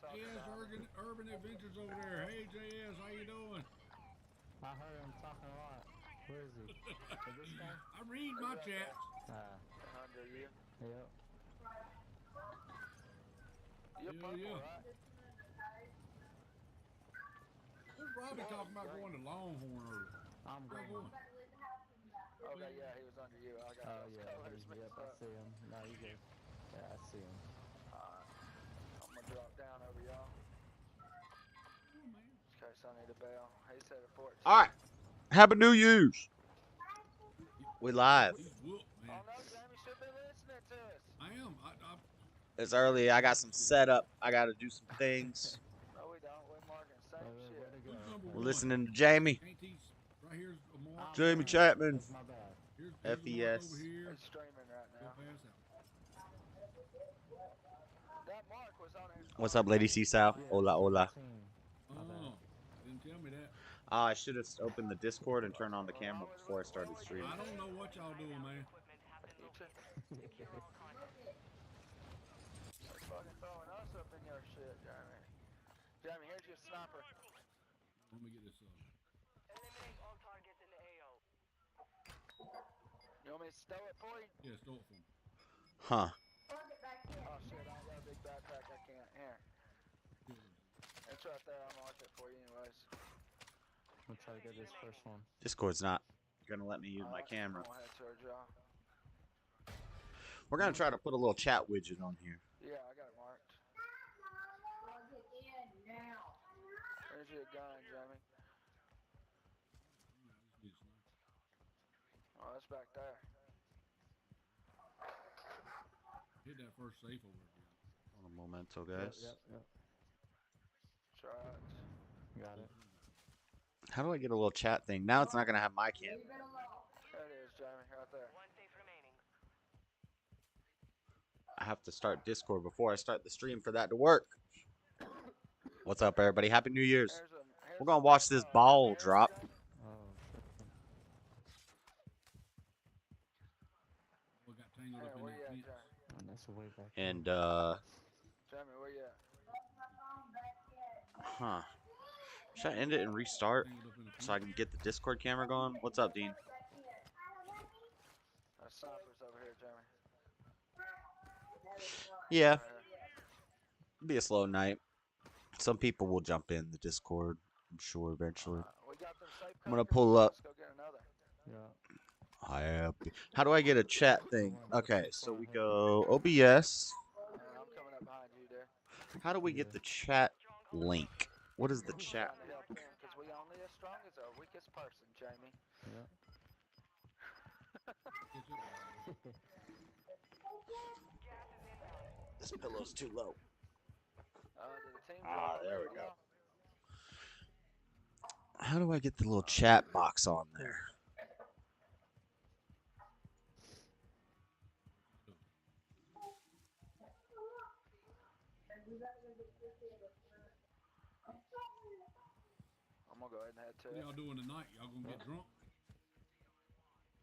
talking about. Urban Adventures over there. Hey, JS, how you doing? I heard him talking a lot. Where is he? Is this guy? I read Are my you out there? chats. Under you? Yep. You're Yeah, purple, yeah. right? Who's Robbie No, talking you about green. going to Longhorn earlier? I'm Where green. going? Okay, yeah, he was under you. I got Oh, those yeah. colors Yep, mixed I up. see him. No, you good. Yeah, I see him. Alright, I'm gonna drop down over y'all. Oh, man. In case I need a bail. He said at 14. All right. Happy New Year's. We live. He's whooped, man. Oh no, Jamie should be listening to us. I am. It's early. I got some setup. I got to do some things. No, we don't. We're marking same Way shit. to go. Who's number We're one? listening to Jamie. Ain't he? Right here's a mark. Jamie Chapman. That's my bad. Here's a mark FES. over here. He's streaming right Go now. pass out. That mark was on it. What's up, Lady Seasal? Hola, hola. Oh, didn't tell me that. I should have opened the Discord and turned on the camera before I started streaming. I don't know what y'all doing, man. They're fucking throwing us up in your shit, Jamie. Jamie, here's your sniper. Let me get this. Eliminate all targets in the AO. You want me to stow it for you? Yeah, stole it from me. Huh. Oh shit, I got a big backpack. I can't. Here. It's right there. I'll mark it for you anyways. Let's try to get this first one. Discord's not going to let me use my camera. I'm gonna head towards y'all. We're going to try to put a little chat widget on here. Yeah, I got it marked. There's your gun, Jamie. Oh, it's back there. Hit that first safe over there. On a momento, guys. Yep. That's right. Got it. How do I get a little chat thing? Now it's not going to have my camera. There it is, Jamie, right there. One safe remaining. I have to start Discord before I start the stream for that to work. What's up, everybody? Happy New Year's. We're going to watch this ball drop. Oh, shit. We got tangled up in Where that you at, fence. Jamie? Oh, that's way back. And, Jamie, where you at? huh. Should I end it and restart Tangled up in the so I can get the Discord camera going? What's up, Dean? There's snipers over here, Jamie. Yeah, Right here. it'll be a slow night. Some people will jump in the Discord, I'm sure, eventually. We got them safe I'm gonna crackers. pull up. Let's go get another. Yeah. How do I get a chat thing? Okay, so we go OBS. I'm coming up behind you there. How do we get the chat link? What is the chat? Trying to help him because we only as strong as our weakest person, Jamie. Yeah. This pillow's too low. Did the team There we go. How do I get the little chat box on there? I'm gonna go ahead and head to What it. y'all doing tonight? Y'all gonna get drunk?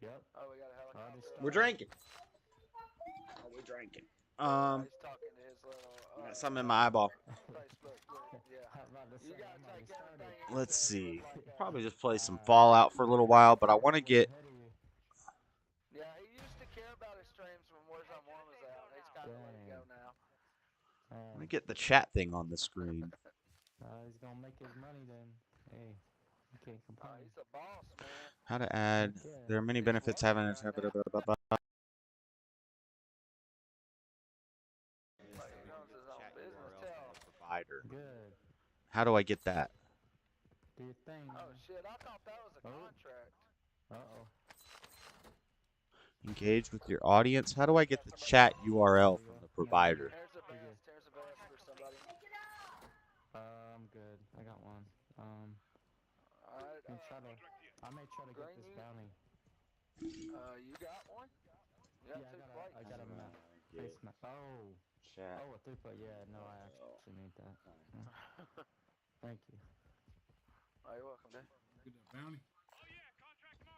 Yep. Oh, we got a helicopter. We're drinking. Oh, we're drinking. He's talking to his little Got something in my eyeball. Facebook group. Yeah. I'm about to You say, gotta I'm already take started. everything. Let's see. Like Probably just play some Fallout for a little while, but I want to get. Yeah, he used to care about his streams when Warzone 1 was out. He's kind of let it go now. Let me get the chat thing on the screen. He's gonna make his money then. Hey, you can't complain. He's a boss, man. How to add? There are many benefits having it. Like, he owns his own business. Tell. Provider. Good. How do I get that? Do your thing. Oh shit! I thought that was a contract. Uh-oh. Engage with your audience. How do I get the chat URL from the provider? Here's a vest. Here's a vest for somebody. I'm good. I got one. Alright. I may try to get this bounty. You got one? You got two plates. I got a map. Face map. Oh. Chat. Oh, a 3-plate. Yeah, no, I actually need that. Thank you. Oh, you're welcome, dude. Get that bounty.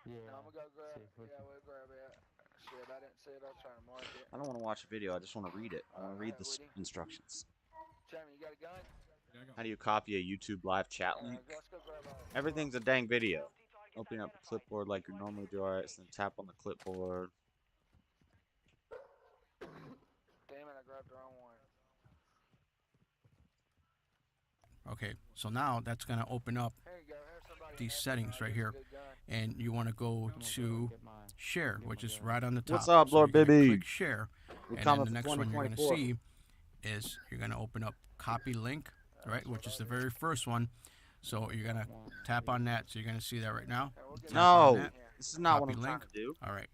Yeah. I'm gonna go grab. Yeah, we'll grab it. Shit, I didn't see it. I was trying to mark it. I don't want to watch a video. I just want to read it. I want to read the Woody. instructions. Jamie, you got a gun? Yeah, I got How do you copy a YouTube live chat link? Let's go grab a... Everything's a dang video. Open up a clipboard like you normally do. Alright, so then tap on the clipboard. Damn it, I grabbed the wrong one. Okay, so now that's going to open up Here you go. Here's somebody these answering. settings right here. Good gun. And you want to go to share, which is right on the top. What's up, So Lord you're gonna Baby? click share. We're And coming then the for next one you're going to 2024. see is you're going to open up copy link, right, which is the very first one. So you're going to tap on that. So you're going to see that right now. Tap on No, that. this is not what Copy I'm trying link. to do. All right.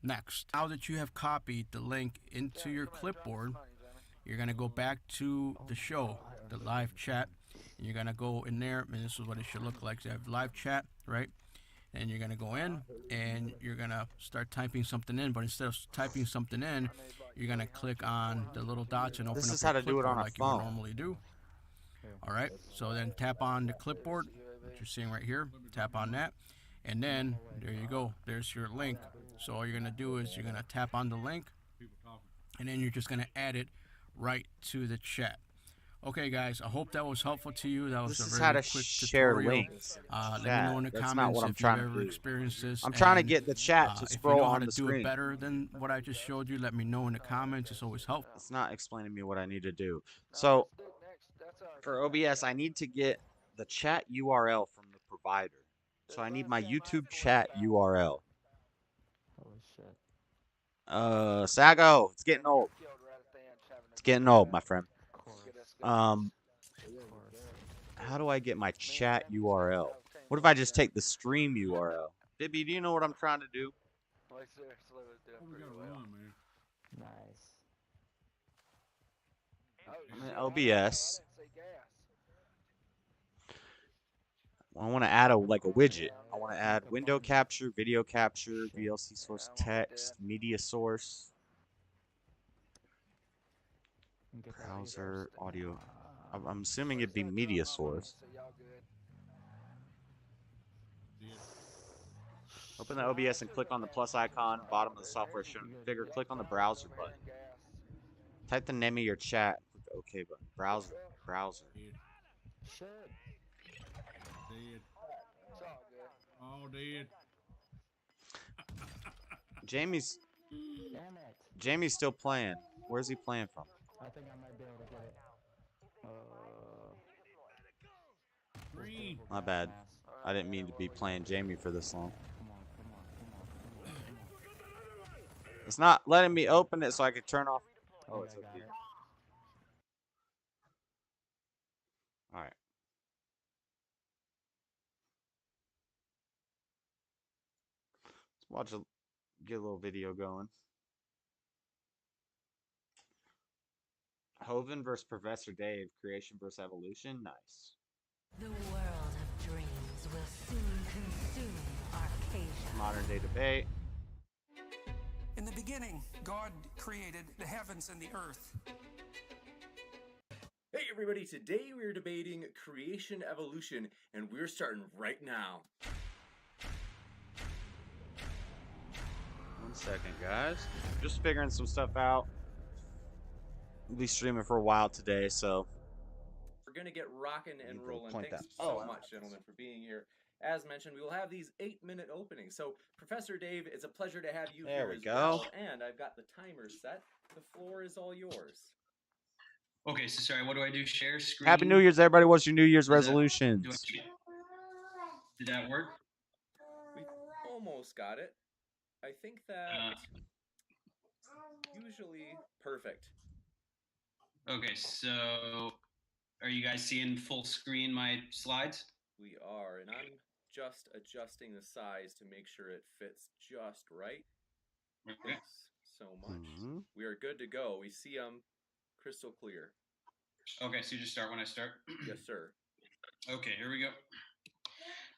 Next, now that you have copied the link into your clipboard, you're going to go back to the show, the live chat, and you're going to go in there, and this is what it should look like. So you have live chat, right? And you're going to go in, and you're going to start typing something in, but instead of typing something in, you're going to click on the little dots and open This up is how your to do it on clipboard a like you would phone. normally do. All right, so then tap on the clipboard, what you're seeing right here, tap on that, and then there you go, there's your link. So all you're going to do is you're going to tap on the link, people talking. and then you're just going to add it right to the chat. Okay, guys, I hope that was helpful to you. That was This a is very how to quick share tutorial. links. Let me know in the That's not comments what I'm if you've trying to ever do. experienced this. I'm trying to and, get the chat to if you scroll know how on to the do screen. it better than what I just showed you, let me know in the comments. It's always helpful. It's not explaining me what I need to do. So for OBS, I need to get the chat URL from the provider. So I need my YouTube chat URL. Holy shit. Sago, it's getting old. It's getting old, my friend. Of course. How do I get my chat URL? What if I just take the stream URL? Bibby, do you know what I'm trying to do? Like, seriously, was doing Oh, we pretty gotta well. run, man. Nice. I'm in Shit, OBS. I didn't see gas. I want to add a widget. I want to add window capture, video capture, VLC source text, media source, And get that browser, audio. audio. I'm assuming it'd be media source. So y'all good. Did. Open the OBS and click on the plus icon, bottom of the software shown configure. Click on the browser button. Type the name of your chat. Click the OK button. Browser. Dead. Shit. Dead. It's all good. All dead. Damn it. Jamie's still playing. Where's he playing from? I think I might be able to get it. Green. My bad. I didn't mean to be playing Jamie for this long. Come on. It's not letting me open it so I can turn off. Oh, it's I got okay. it. All right. Let's get a little video going. Hovind versus Professor Dave, creation versus evolution. Nice. The world of dreams will soon consume Arcadia. Modern day debate. In the beginning, God created the heavens and the earth. Hey everybody, today we're debating creation evolution, and we're starting right now. 1 second, guys. Just figuring some stuff out. We'll be streaming for a while today, so We're gonna get rocking and You will rolling. point Thanks that- so Oh, much, gentlemen, for being here. As mentioned, we will have these 8-minute openings. So, Professor Dave, it's a pleasure to have you There here we as go. well. And I've got the timer set. The floor is all yours. Okay, so sorry, what do I do? Share screen? Happy New Year's, everybody. What's your New Year's Is that- resolutions? Did that work? We almost got it. I think that usually perfect. Okay, so are you guys seeing full screen my slides? We are, and I'm just adjusting the size to make sure it fits just right. Okay. Thanks so much. Mhm. We are good to go. We see them crystal clear. Okay, so you just start when I start? Yes, sir. Okay, here we go.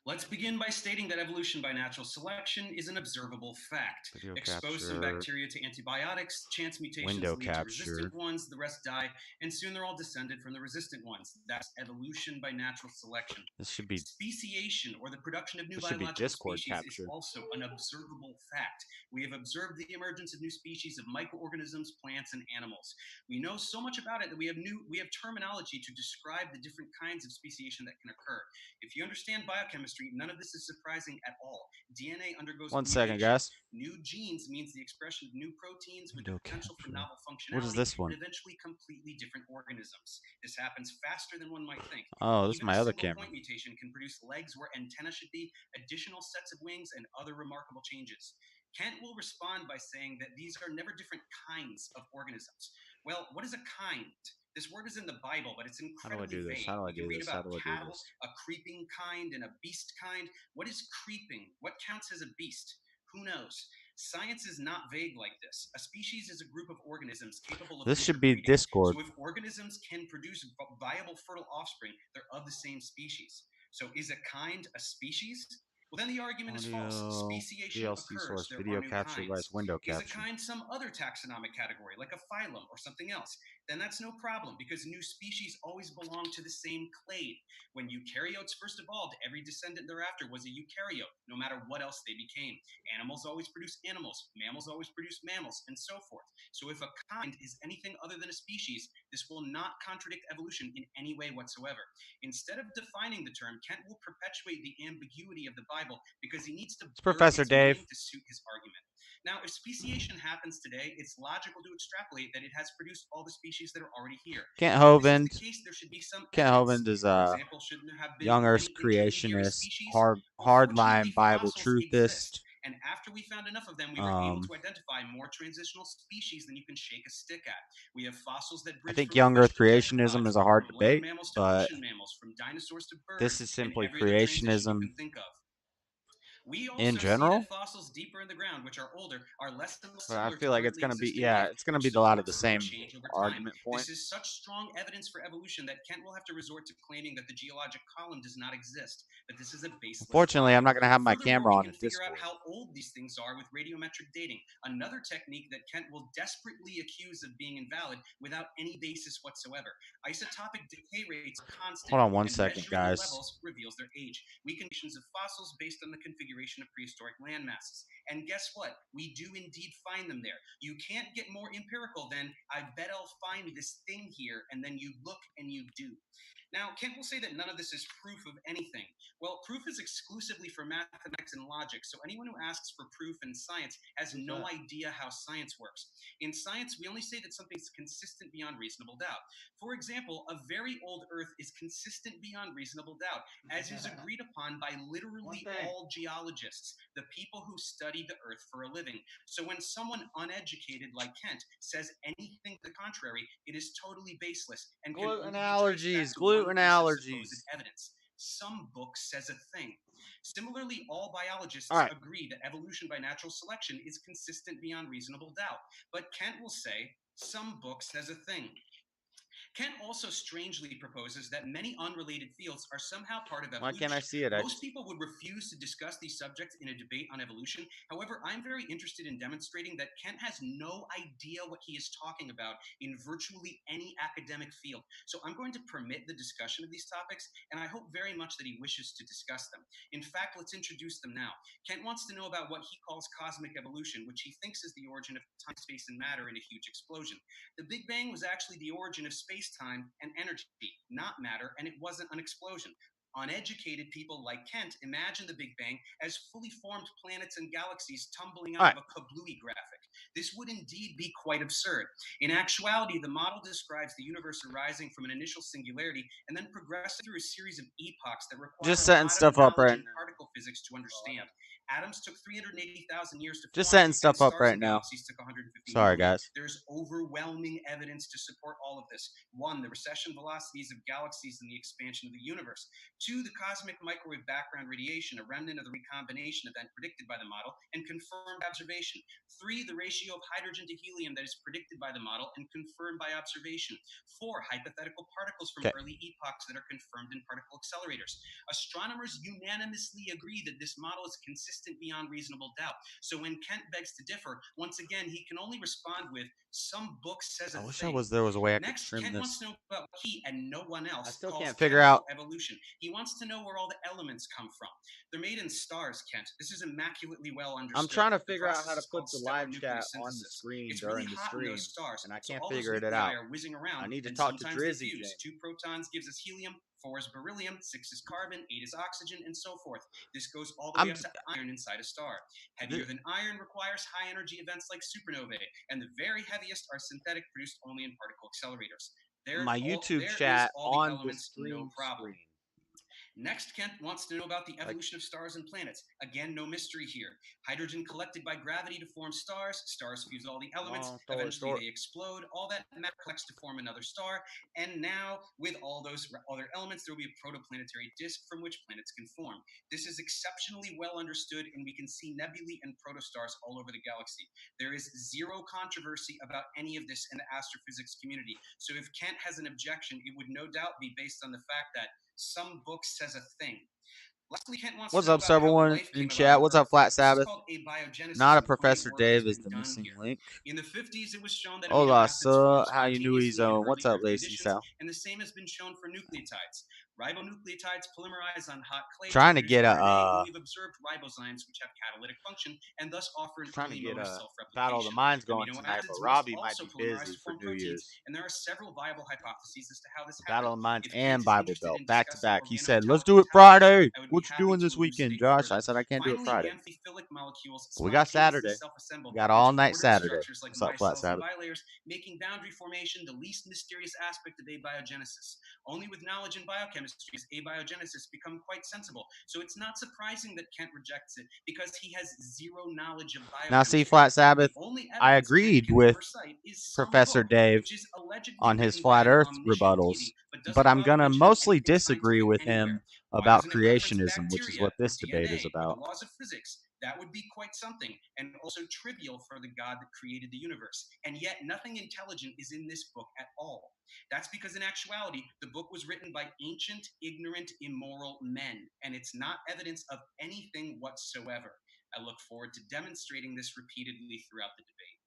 Let's begin by stating that evolution by natural selection is an observable fact. Video Expose some capture. bacteria to antibiotics, chance mutations Window lead to capture. resistant ones, the rest die, and soon they're all descended from the resistant ones. That's evolution by natural selection. This should be Speciation, or the production of new this should be biological Discord species, capture. is also an observable fact. We have observed the emergence of new species of microorganisms, plants, and animals. We know so much about it that we have terminology to describe the different kinds of speciation that can occur. If you understand biochemistry, none of this is surprising at all. DNA undergoes One mutation. second, guys. New genes means the expression of new proteins with the Window potential for capture. novel functionality. What is this one? And eventually completely different organisms. This happens faster than one might think. Oh, this is Even my a other single camera. point mutation can produce legs where antenna should be, additional sets of wings, and other remarkable changes. Kent will respond by saying that these are never different kinds of organisms. Well, what is a kind? This word is in the Bible, but it's How do I incredibly do this? vague. How do I We can do read this? How about do I do cattle, this? a creeping kind, and a beast kind. What is creeping? What counts as a beast? Who knows? Science is not vague like this. A species is a group of organisms capable of This should be interbreeding. Discord. So if organisms can produce viable fertile offspring, they're of the same species. So is a kind a species? Well, then the argument is false. Speciation DLC occurs. source, There video are new capture kinds. device, window Is a capture. kind some other taxonomic category, like a phylum or something else? Then that's no problem, because new species always belong to the same clade. When eukaryotes first evolved, every descendant thereafter was a eukaryote, no matter what else they became. Animals always produce animals, mammals always produce mammals, and so forth. So if a kind is anything other than a species, this will not contradict evolution in any way whatsoever. Instead of defining the term, Kent will perpetuate the ambiguity of the Bible because he needs to It's blur Professor its Dave. meaning to suit his argument. Now, if speciation happens today, it's logical to extrapolate that it has produced all the species that are already here. Kent If this is Hovind. the case, there should be some Kent evidence. Hovind is For example, shouldn't there have been young Earth many intermediary creationist, species? hardline Fortunately, Bible fossils truthist. exist. And after we found enough of them, we were able to identify more transitional species than you can shake a stick at. We have fossils that I bridge think from young fish Earth to creationism tetrapods, is a hard from land debate, mammals to but ocean mammals, from dinosaurs to birds, this is simply and every other transition you creationism can think of. We in also see general. that fossils deeper in the ground, which are older, are less and less But I similar feel to like it's currently gonna be existing life, it's gonna which be a lot of the supports their same change over time. argument This points. is such strong evidence for evolution that Kent will have to resort to claiming that the geologic column does not exist, but this is a baseless Unfortunately, lie. I'm not gonna have my Furthermore, camera we on can in figure out Discord. how old these things are with radiometric dating, another technique that Kent will desperately accuse of being invalid without any basis whatsoever. Isotopic decay rates constant. Hold on one And second, measuring the guys. levels reveals their age. We can of fossils based on the configuration of prehistoric land masses. And guess what? We do indeed find them there. You can't get more empirical than, I bet I'll find this thing here, and then you look and you do. Now, Kent will say that none of this is proof of anything. Well, proof is exclusively for mathematics and logic, so anyone who asks for proof in science has no idea how science works. In science, we only say that something's consistent beyond reasonable doubt. For example, a very old Earth is consistent beyond reasonable doubt, as is agreed upon by literally all geologists, the people who study the Earth for a living. So when someone uneducated like Kent says anything to the contrary, it is totally baseless and can Gluten only be traced back allergies. to one Gluten piece of allergies. supposed evidence. Some book says a thing. Similarly, all biologists All right. agree that evolution by natural selection is consistent beyond reasonable doubt. But Kent will say, some book says a thing. Kent also strangely proposes that many unrelated fields are somehow part of evolution. Why can't I see it? Most people would refuse to discuss these subjects in a debate on evolution. However, I'm very interested in demonstrating that Kent has no idea what he is talking about in virtually any academic field. So I'm going to permit the discussion of these topics, and I hope very much that he wishes to discuss them. In fact, let's introduce them now. Kent wants to know about what he calls cosmic evolution, which he thinks is the origin of time, space, and matter in a huge explosion. The Big Bang was actually the origin of space-time and energy, not matter, and it wasn't an explosion. Uneducated people like Kent imagine the Big Bang as fully formed planets and galaxies tumbling out of a kablooey graphic. This would indeed be quite absurd. In actuality, the model describes the universe arising from an initial singularity and then progressing through a series of epochs that require Just setting stuff up right now. particle physics to understand. Atoms took 380,000 years to form. Just setting stuff and up stars right and now. galaxies took 150 Sorry, million. guys. There's overwhelming evidence to support all of this. 1, the recession velocities of galaxies and the expansion of the universe. 2, the cosmic microwave background radiation, a remnant of the recombination event predicted by the model and confirmed observation. 3, the ratio of hydrogen to helium that is predicted by the model and confirmed by observation. 4, hypothetical particles from early epochs that are confirmed in particle accelerators. Astronomers unanimously agree that this model is consistent beyond reasonable doubt. So when Kent begs to differ, once again, he can only respond with, some book says a I wish thing. there was a way I could Next, trim Kent this. wants to know about what he and no one else I still calls can't figure out. evolution. He wants to know where all the elements come from. They're made in stars, Kent. This is immaculately well understood. I'm trying to The figure out how process to is put called the stellar live chat on the nucleosynthesis. screen It's during really the hot in stream, those stars, and I so can't all those figure it nuclei out. are whizzing around, I need to and talk to sometimes they Drizzy fuse. Jane. 2 protons gives us helium, 4 is beryllium, 6 is carbon, 8 is oxygen, and so forth. This goes all the way up to iron inside a star. Heavier than iron requires high energy events like supernovae, and the very heaviest are synthetic, produced only in particle accelerators. My YouTube chat on the stream screen. Next, Kent wants to know about the evolution of stars and planets. Again, no mystery here. Hydrogen collected by gravity to form stars. Stars fuse all the elements. Eventually, they explode. All that matter collects to form another star. And now, with all those other elements, there will be a protoplanetary disk from which planets can form. This is exceptionally well understood, and we can see nebulae and protostars all over the galaxy. There is zero controversy about any of this in the astrophysics community. So if Kent has an objection, it would no doubt be based on the fact that some book says a thing. Lastly, Kent wants What's to know up, about how everyone life in came chat? about on What's up, Earth. Flat This is Sabbath? called abiogenesis, Not a and plenty of Professor work Dave has is been the done missing here. link. In the 50s, it was shown that amino Hola, acids form sir. How you new, spontaneously in zone? early What's up, Earth Lacey conditions, Sal? and the same has been shown for nucleotides. Ribonucleotides polymerize on hot clay Trying to produce get RNA, and we've observed ribozymes which have catalytic function and thus offer an trying to early get mode of a self-replication. Battle of the Minds going Amino tonight, but acids Robbie must might also be polymerize busy to for form New proteins, Year's. and there are several viable hypotheses as to how this Battle happens. of the Minds If and Kent is Bible interested Belt in back to discussing back. He said, "Let's organometallic do it intelligence, Friday." I would What be you happy doing to this weekend, elucidate Josh? further. I said I can't do it Finally, Friday. amphiphilic molecules We got spontaneously Saturday. self-assemble We got all into night ordered Saturday. structures like What's up, Flat micelles and Sabbath? bilayers, making boundary formation the least mysterious aspect of abiogenesis. Only with knowledge in biochemistry does abiogenesis become quite sensible. So it's not surprising that Kent rejects it, because he has zero knowledge of biochemistry. Now, see, Flat Sabbath, The only I evidence Kent agreed can with ever cite is some Professor book, Dave which is allegedly on his written by Flat an Earth omniscient rebuttals, deity, but but doesn't I'm bother going to mentioning mostly anything disagree scientific with anywhere. him Why about doesn't it reference creationism, which is bacteria what or this debate is DNA or about. the laws of physics? That would be quite something, and also trivial for the God that created the universe. And yet, nothing intelligent is in this book at all. That's because, in actuality, the book was written by ancient, ignorant, immoral men, and it's not evidence of anything whatsoever. I look forward to demonstrating this repeatedly throughout the debate.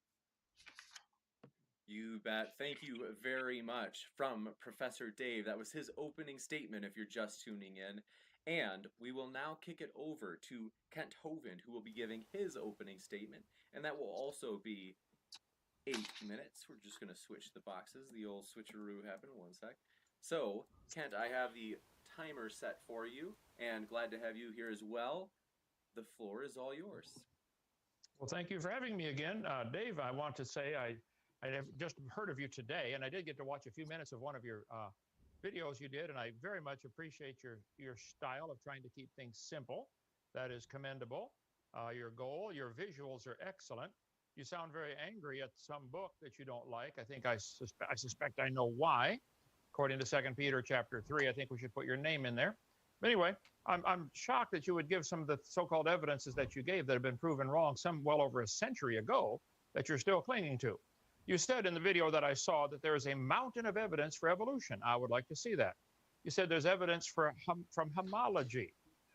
You bet. Thank you very much from Professor Dave. That was his opening statement if you're just tuning in. And we will now kick it over to Kent Hovind, who will be giving his opening statement. And that will also be 8 minutes. We're just going to switch the boxes. The old switcheroo happened. 1 sec. So, Kent, I have the timer set for you, and glad to have you here as well. The floor is all yours. Well, thank you for having me again. Dave, I want to say I have just heard of you today, and I did get to watch a few minutes of one of your videos you did, and I very much appreciate your style of trying to keep things simple. That is commendable. Your goal, your visuals are excellent. You sound very angry at some book that you don't like. I think I suspect I know why. According to 2 Peter chapter 3, I think we should put your name in there. But anyway, I'm shocked that you would give some of the so-called evidences that you gave that have been proven wrong some well over a century ago that you're still clinging to. You said in the video that I saw that there is a mountain of evidence for evolution. I would like to see that. You said there's evidence from homology,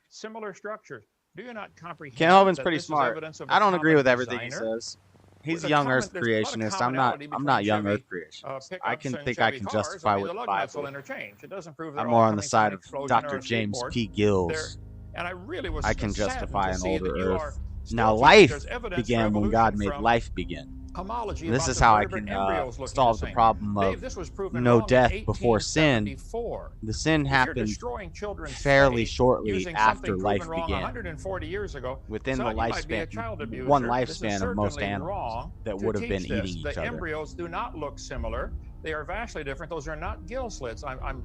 similar structures. Do you not comprehend? Ken Hovind's that pretty this is smart. evidence of I a don't agree common with everything he designer? says. He's There's a young Earth a lot of creationist. I'm commonality not between young Chevy, Earth creationist. I pickups can and think I Chevy can cars. justify Only with the the lug nuts will Bible. interchange. It doesn't prove they're I'm all more on coming the from side an of explosion Dr. or a James skateboard. P. Gills. And I really was I can saddened justify to an see older that you Earth. are still Now, teaching life there's evidence for began when God evolution made from life begin. homology And this about is the how I vertebrate can embryos looking solve the the same. problem Dave, of this was proven no wrong in death before sin. 1874. The sin If you're happened destroying children's fairly faith shortly using after something life proven wrong began. 140 years ago, Within son, the you might be a lifespan, child abuser. one This is lifespan of most certainly animals wrong that to would have been teach this. eating The each other. embryos do not look similar. They are vastly different. Those are not gill slits. I'm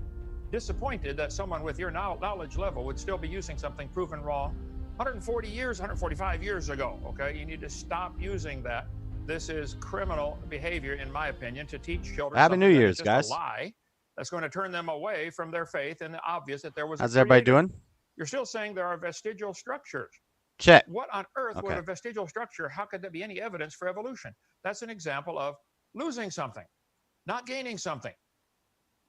disappointed that someone with your knowledge level would still be using something proven wrong 140 years, 145 years ago, okay? You need to stop using that. This is criminal behavior, in my opinion, to teach children Happy New something that Year's, is just guys. a lie that's going to turn them away from their faith and the obvious that there was How's a everybody creator. doing? You're still saying there are vestigial structures. Check. What on earth would Okay. a vestigial structure, how could there be any evidence for evolution? That's an example of losing something, not gaining something.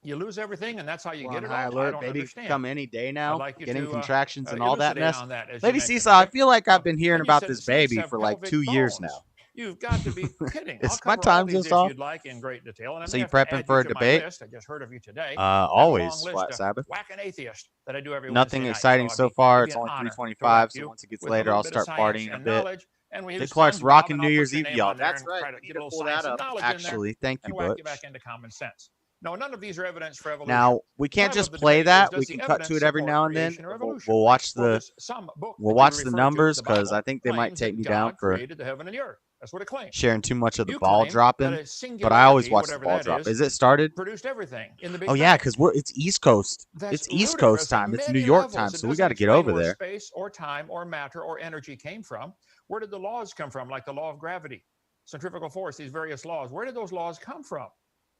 You lose everything, and that's how you We're get on it high all. I alert. don't Baby understand. come any day now. I'd like you Getting to, contractions and all that elucidate mess. on that, as you Lady mentioned, Seesaw, I okay? feel like I've been hearing Then you about said this the snakes baby have for like pelvic 2 years bones. now. You've got to be kidding. It's I'll my cover all time, these if Seesaw. you'd like in great detail. And I So may you have to prepping add for you a to my debate? list. I just heard of you today. I have a Always, long list Flat of Sabbath. Whack an Atheist that I do every Nothing Wednesday night. exciting So so it'd be far. an It's only honor to 3:25, whack so you once it gets with a later, little I'll bit of start science partying a and bit. knowledge. And we Dick use Clark's SpongeBob, rocking and New I'll Year's put your Eve, name y'all. on there That's and right. try to We need get a to little pull science that and up. knowledge in there, Actually, thank you, and whack you Butch. back into common sense. No, none of these are evidence for evolution. Now we can't The title just of the play debate is, that. does We the can cut to evidence it every support now and then. creation or We'll evolution? watch Well, the this some book we'll that you watch the refer to, numbers the because Bible, I think they might claims take that me down God for created the heaven and the earth. That's what it claims. sharing too much of the You ball claim that dropping. a But I always singularity, watch the whatever ball that drop. is, Is it started? produced everything in the Big Oh yeah, Bang. because it's East Coast. That's It's East Coast ludicrous at time. It's New many York levels. time, It so we doesn't got to get explain over where there. space or time or matter or energy came from. Where did the laws come from, like the law of gravity, centrifugal force, these various laws? Where did those laws come from?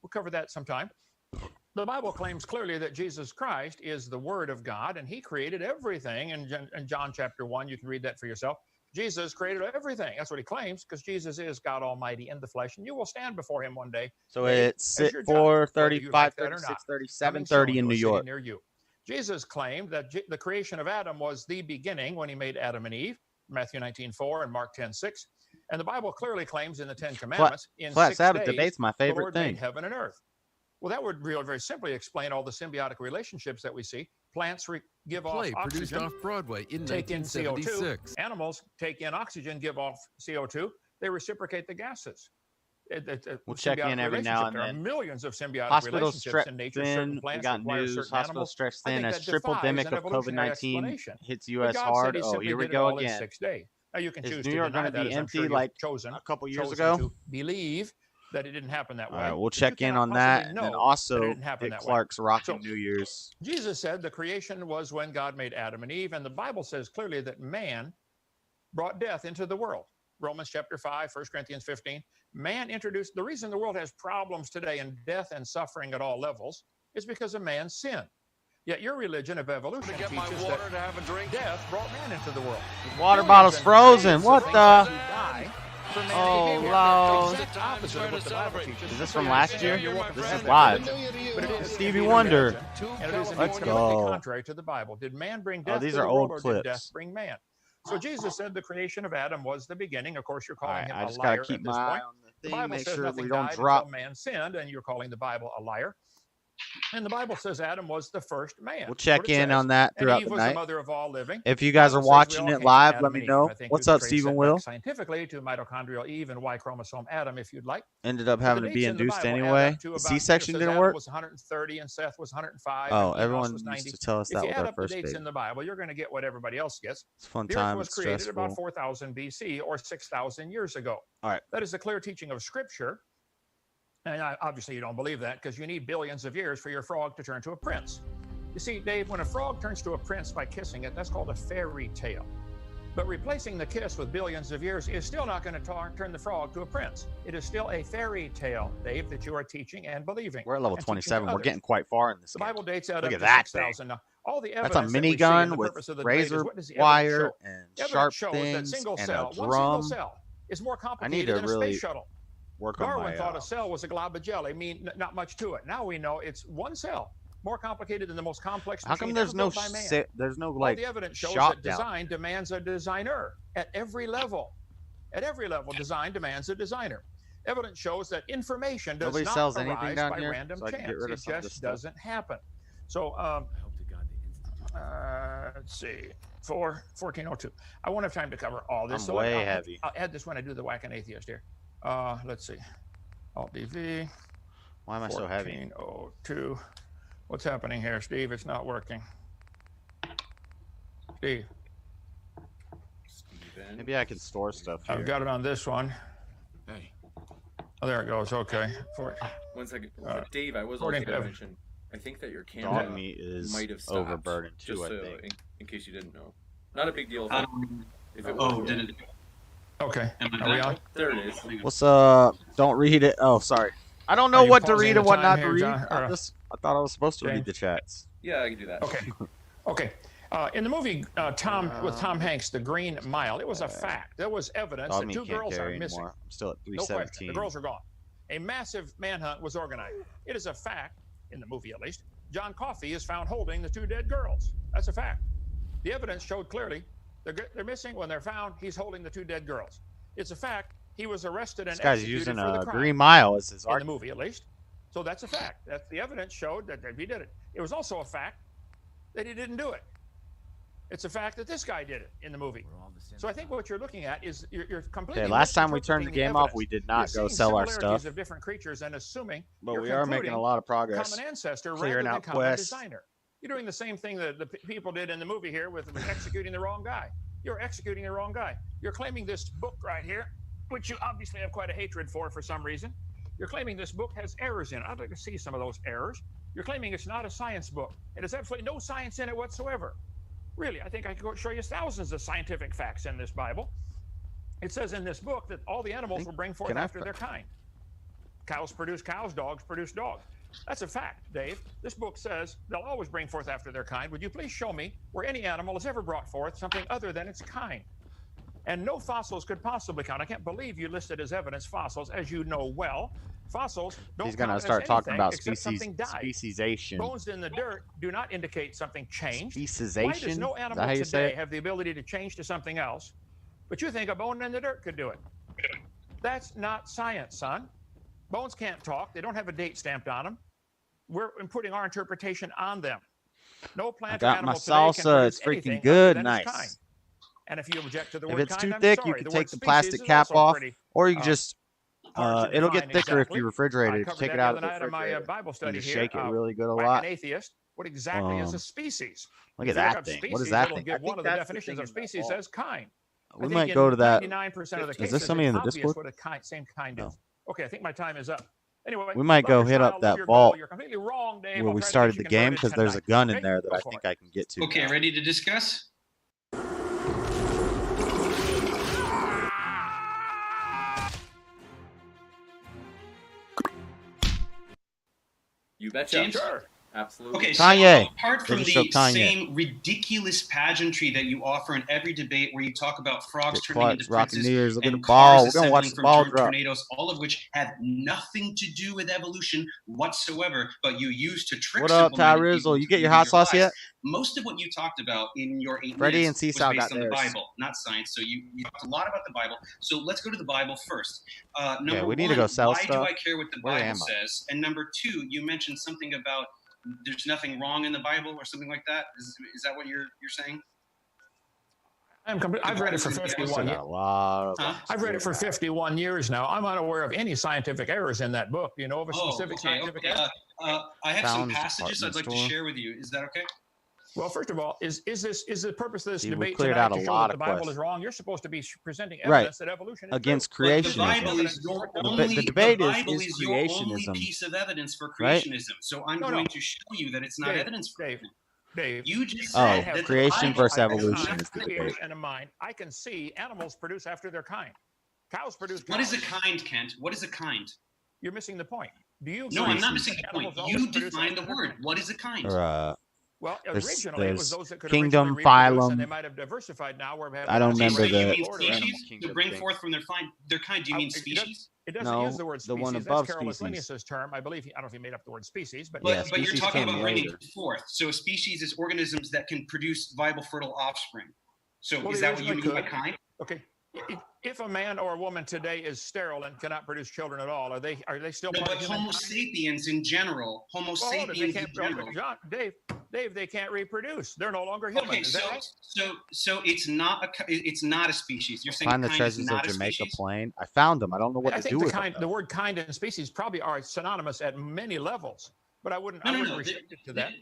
We'll cover that sometime. The Bible claims clearly that Jesus Christ is the Word of God, and He created everything. In John chapter 1, you can read that for yourself. Jesus created everything. That's what He claims, because Jesus is God Almighty in the flesh, and you will stand before Him one day. So Dave, it's as your judge, 4:30, whether you like 5:30, that or not. 6:30, Coming soon 7:30 to in a New city York. near you. Jesus claimed that the creation of Adam was the beginning when He made Adam and Eve, Matthew 19:4 and Mark 10:6. And the Bible clearly claims in the Ten Commandments, in Flat 6 Sabbath days, debate's my the favorite Lord thing. made heaven and earth. Well, that would really very simply explain all the symbiotic relationships that we see. Plants give off produced oxygen, off Broadway in take in CO2. 1976. Animals take in oxygen, give off CO2. They reciprocate the gases. We'll check in every now and There are then. millions of symbiotic Hospital relationships stretched in nature. thin. Certain We plants got require news. certain Hospital animals. stretched I thin think as that defies triple-demic an of evolutionary COVID-19 explanation. hits But U.S. God hard. said He Oh, simply here we did it go all in again. 6 days. Now you can Is choose New to York deny going to that, be as I'm empty sure you've like chosen a couple years chosen ago? to believe that it didn't happen that All way. right, we'll But you check in cannot on that, possibly and then know also that it didn't happen Dick that way. Clark's rocking So, New Year's. Jesus said the creation was when God made Adam and Eve, and the Bible says clearly that man brought death into the world. Romans chapter 5, 1 Corinthians 15. Man introduced, the reason the world has problems today and death and suffering at all levels is because of man's sin. Yet your religion of evolution teaches that death brought man into the world. The water bottle's frozen. What the? Oh, Lord. Exact opposite of what the Bible teaches. Is this from last year? This is live. But it is Stevie Wonder. and it is Let's inordinately go. contrary to the Bible. Did man bring death these to the are world, old or did death clips. bring man? So Jesus said the creation of Adam was the beginning. Of course, you're All calling right, him I a just gotta liar keep at this my eye point. on the The thing, Bible make says sure nothing we don't died drop. until man sinned, and you're calling the Bible a liar. And the Bible says Adam was the first man. We'll That's check what it in says. on that And throughout Eve the was the night. mother of all living. If you The guys Bible are says we watching all it came from live, Adam let and me Eve. know. I think What's you up, could trace Stephen that Will? back scientifically to mitochondrial Eve and Y chromosome Adam, if you'd like. Ended up But the having to dates be in the induced Bible add anyway. up to The about, C-section says didn't Adam work. was 130 and Seth was 105. Oh, and Enos everyone was used 90. to tell us If that you with add our up the first dates baby. in the Bible, you're going to get what everybody else gets. It's a fun The earth time. was It's created about stressful. 4,000 BC or 6,000 years ago. All right. That is a clear teaching of Scripture. And obviously you don't believe that because you need billions of years for your frog to turn to a prince. You see, Dave, when a frog turns to a prince by kissing it, that's called a fairy tale. But replacing the kiss with billions of years is still not going to turn the frog to a prince. It is still a fairy tale, Dave, that you are teaching and believing. We're at level and teaching 27. to We're others. getting quite far in this The game. Bible dates out Look up at to that 6,000. Now, all the That's a evidence that we see, and minigun the with purpose of the debate is, razor what does the wire evidence show? and Evidence sharp shows that things single and cell, a one single drum. cell, is more I need complicated to than a really space shuttle. work on Darwin my. thought a cell was a glob of jelly. I mean, not much to it. Now we know it's one cell, more complicated than the most complex How come machine there's ever no built by man. there's no All like the evidence shows shop that down? design demands a designer at every level. At every level, design demands a designer. Evidence shows that information does Nobody not sells anything arise down by here, random so I can chance. get rid of It some of this just stuff. doesn't happen. So, let's see, 1402. I won't have time to cover all this. I'm so way heavy. I'll add this when I do the Whack an Atheist here. Let's see. Alt-DV. Why am I so heavy? 1402. What's happening here, Steve? It's not working. Steve. Maybe I can store stuff here. I've got it on this one. Hey. Oh, there it goes. Okay. 1 second. Dave, I was also going to mention, I think that your camera Dog meat is might have stopped. overburdened too, just I so, think. in case you didn't know. Not a big deal. If it Oh, was, did it? Okay. Am I Are we back? on? There it is. What's up? Don't read it. Oh, sorry. I don't know Are you what to pausing read the and what time not to here, read. John? I thought I was supposed to read James? the chats. Yeah, I can do that. Okay. Okay. In the movie with Tom Hanks, The Green Mile, it was a fact. There was evidence Dog that meat 2 can't girls are carry missing. anymore. I'm still at No question. 317. The girls are gone. A massive manhunt was organized. It is a fact, in the movie at least, John Coffey is found holding the 2 dead girls. That's a fact. The evidence showed clearly they're missing. When they're found, he's holding the 2 dead girls. It's a fact. He was arrested and This guy's executed using for the a crime. Green Mile as his in the argument. movie, at least. So that's a fact. That's the evidence showed that he did it. It was also a fact that he didn't do it. It's a fact that this guy did it in the movie. So I think what you're looking at is you're completely. Okay, last time we turned the misinterpreting game off, evidence. we did You're not go seeing sell our similarities stuff. of different creatures and assuming. But you're we are making concluding a lot of progress. Common ancestor Clearing rather out than common quests. designer. You're doing the same thing that the people did in the movie here with executing the wrong guy. You're executing the wrong guy. You're claiming this book right here, which you obviously have quite a hatred for some reason. You're claiming this book has errors in it. I'd like to see some of those errors. You're claiming it's not a science book. It has absolutely no science in it whatsoever. Really, I think I could show you thousands of scientific facts in this Bible. It says in this book that all the animals will bring forth after their kind. Cows produce cows, dogs produce dogs. That's a fact, Dave. This book says they'll always bring forth after their kind. Would you please show me where any animal has ever brought forth something other than its kind? And no fossils could possibly count. I can't believe you listed as evidence fossils, as you know well. Fossils don't He's gonna count start as talking anything about except something died. speciesation. Bones in the dirt do not indicate something changed. Speciesation? Why does no Is that animal how you say today it? have the ability to change to something else? But you think a bone in the dirt could do it. That's not science, son. Bones can't talk. They don't have a date stamped on them. We're putting our interpretation on them. No plant I or got animal my today can salsa. produce It's freaking anything good. other than its kind. Nice. And if you object to the If word it's kind, too I'm thick, sorry. you can The take word the species plastic is cap also off, pretty, or you can just hard to it'll get define thicker if exactly. you refrigerate I it. covered Take that it the out other of the night in my refrigerator Bible and study just here. shake it really good a Like lot. an atheist, what exactly is a species? Look If at you that up thing. Species, What is that it'll thing? give I think one of the that's the definitions thing of in that species vault. as kind. We I might think go in to that. 99% of the Is cases, this somebody in it's the obvious Discord? what a same kind is. Okay, I think my time is up. Anyway, We might love go your hit style, up love that your vault goal. You're completely wrong, Dave. where I'll we try to started get the you game converted because there's a tonight. gun in Okay? there that Go I for think it. I can get to. Okay, now. ready to discuss? You betcha. James? Sure. Absolutely. Okay, Kanye. so apart from They the just showed Kanye. same ridiculous pageantry that you offer in every debate where you talk about frogs Get turning quiet, into Rocking princes New Year's. Look at and the ball. cars We're gonna watch assembling the from ball drop. tornadoes, all of which have nothing to do with evolution whatsoever, but you use to trick What up, simple minded Ty people Rizzle? You to get your believe hot sauce lies. yet? Most of what you talked about in your 8 Freddie minutes and was Seesaw based got on the theirs. Bible, not science. So you talked a lot about the Bible. So let's go to the Bible first. Number we need one, to go sell why stuff. do I care what the Where Bible am I? says? And number two, you mentioned something about there's nothing wrong in the Bible or something like that. Is that what you're saying? I've read it for Still 51 got years. a lot of. Huh? I've read it for 51 years now. I'm unaware of any scientific errors in that book. Do you know of a Oh, specific okay. scientific Okay. error? I have some Found passages I'd like department to store. share with you. Is that okay? Well, first of all, is the purpose of this See, we debate cleared tonight out a to show lot that the of Bible questions. is wrong? You're supposed to be presenting Right. evidence that evolution is Against true. But the creationism. Bible is your The only. debate the is Bible is your only creationism, piece of evidence for right? creationism. So I'm No, going no. to show you that it's not Dave, evidence for Dave, it. Dave. You just Oh, said that the creation Bible versus has evolution not is the ears debate. and a mind. I can see animals produce after their kind. Cows produce cows. What is a kind, Kent? What is a kind? You're missing the point. Do you? No, agree I'm not that missing the point. animals always You produce define after the their word. kind? What is a kind? Or, Well, there's- originally it was there's those that could kingdom, originally reproduce, phylum. and they might have diversified now. Where we have I don't animals remember Okay, so you raised the in mean order. animal species? kingdom To bring thing. forth from their kind, do you mean species? It doesn't No, use the word the species. one That's above Carolus species. Linnaeus's term. I believe. I don't know if he made up the word species, but Yeah, But you're species talking came about bringing later. forth. So a species is organisms that can produce viable, fertile offspring. So Well, is they that what you originally mean by could. kind? Okay. If a man or a woman today is sterile and cannot produce children at all, are they still No, part but of human Homo kind? sapiens in general. Homo Well, hold it, they sapiens in can't, general. John, Dave, they can't reproduce. They're no longer human. Okay, Is so that right? so it's not a species. You're saying Find the kind is treasures of not a Jamaica species? plain. I found them. I don't know what I to think do the with kind, them. the word kind and species probably are synonymous at many levels, but I wouldn't restrict it to that.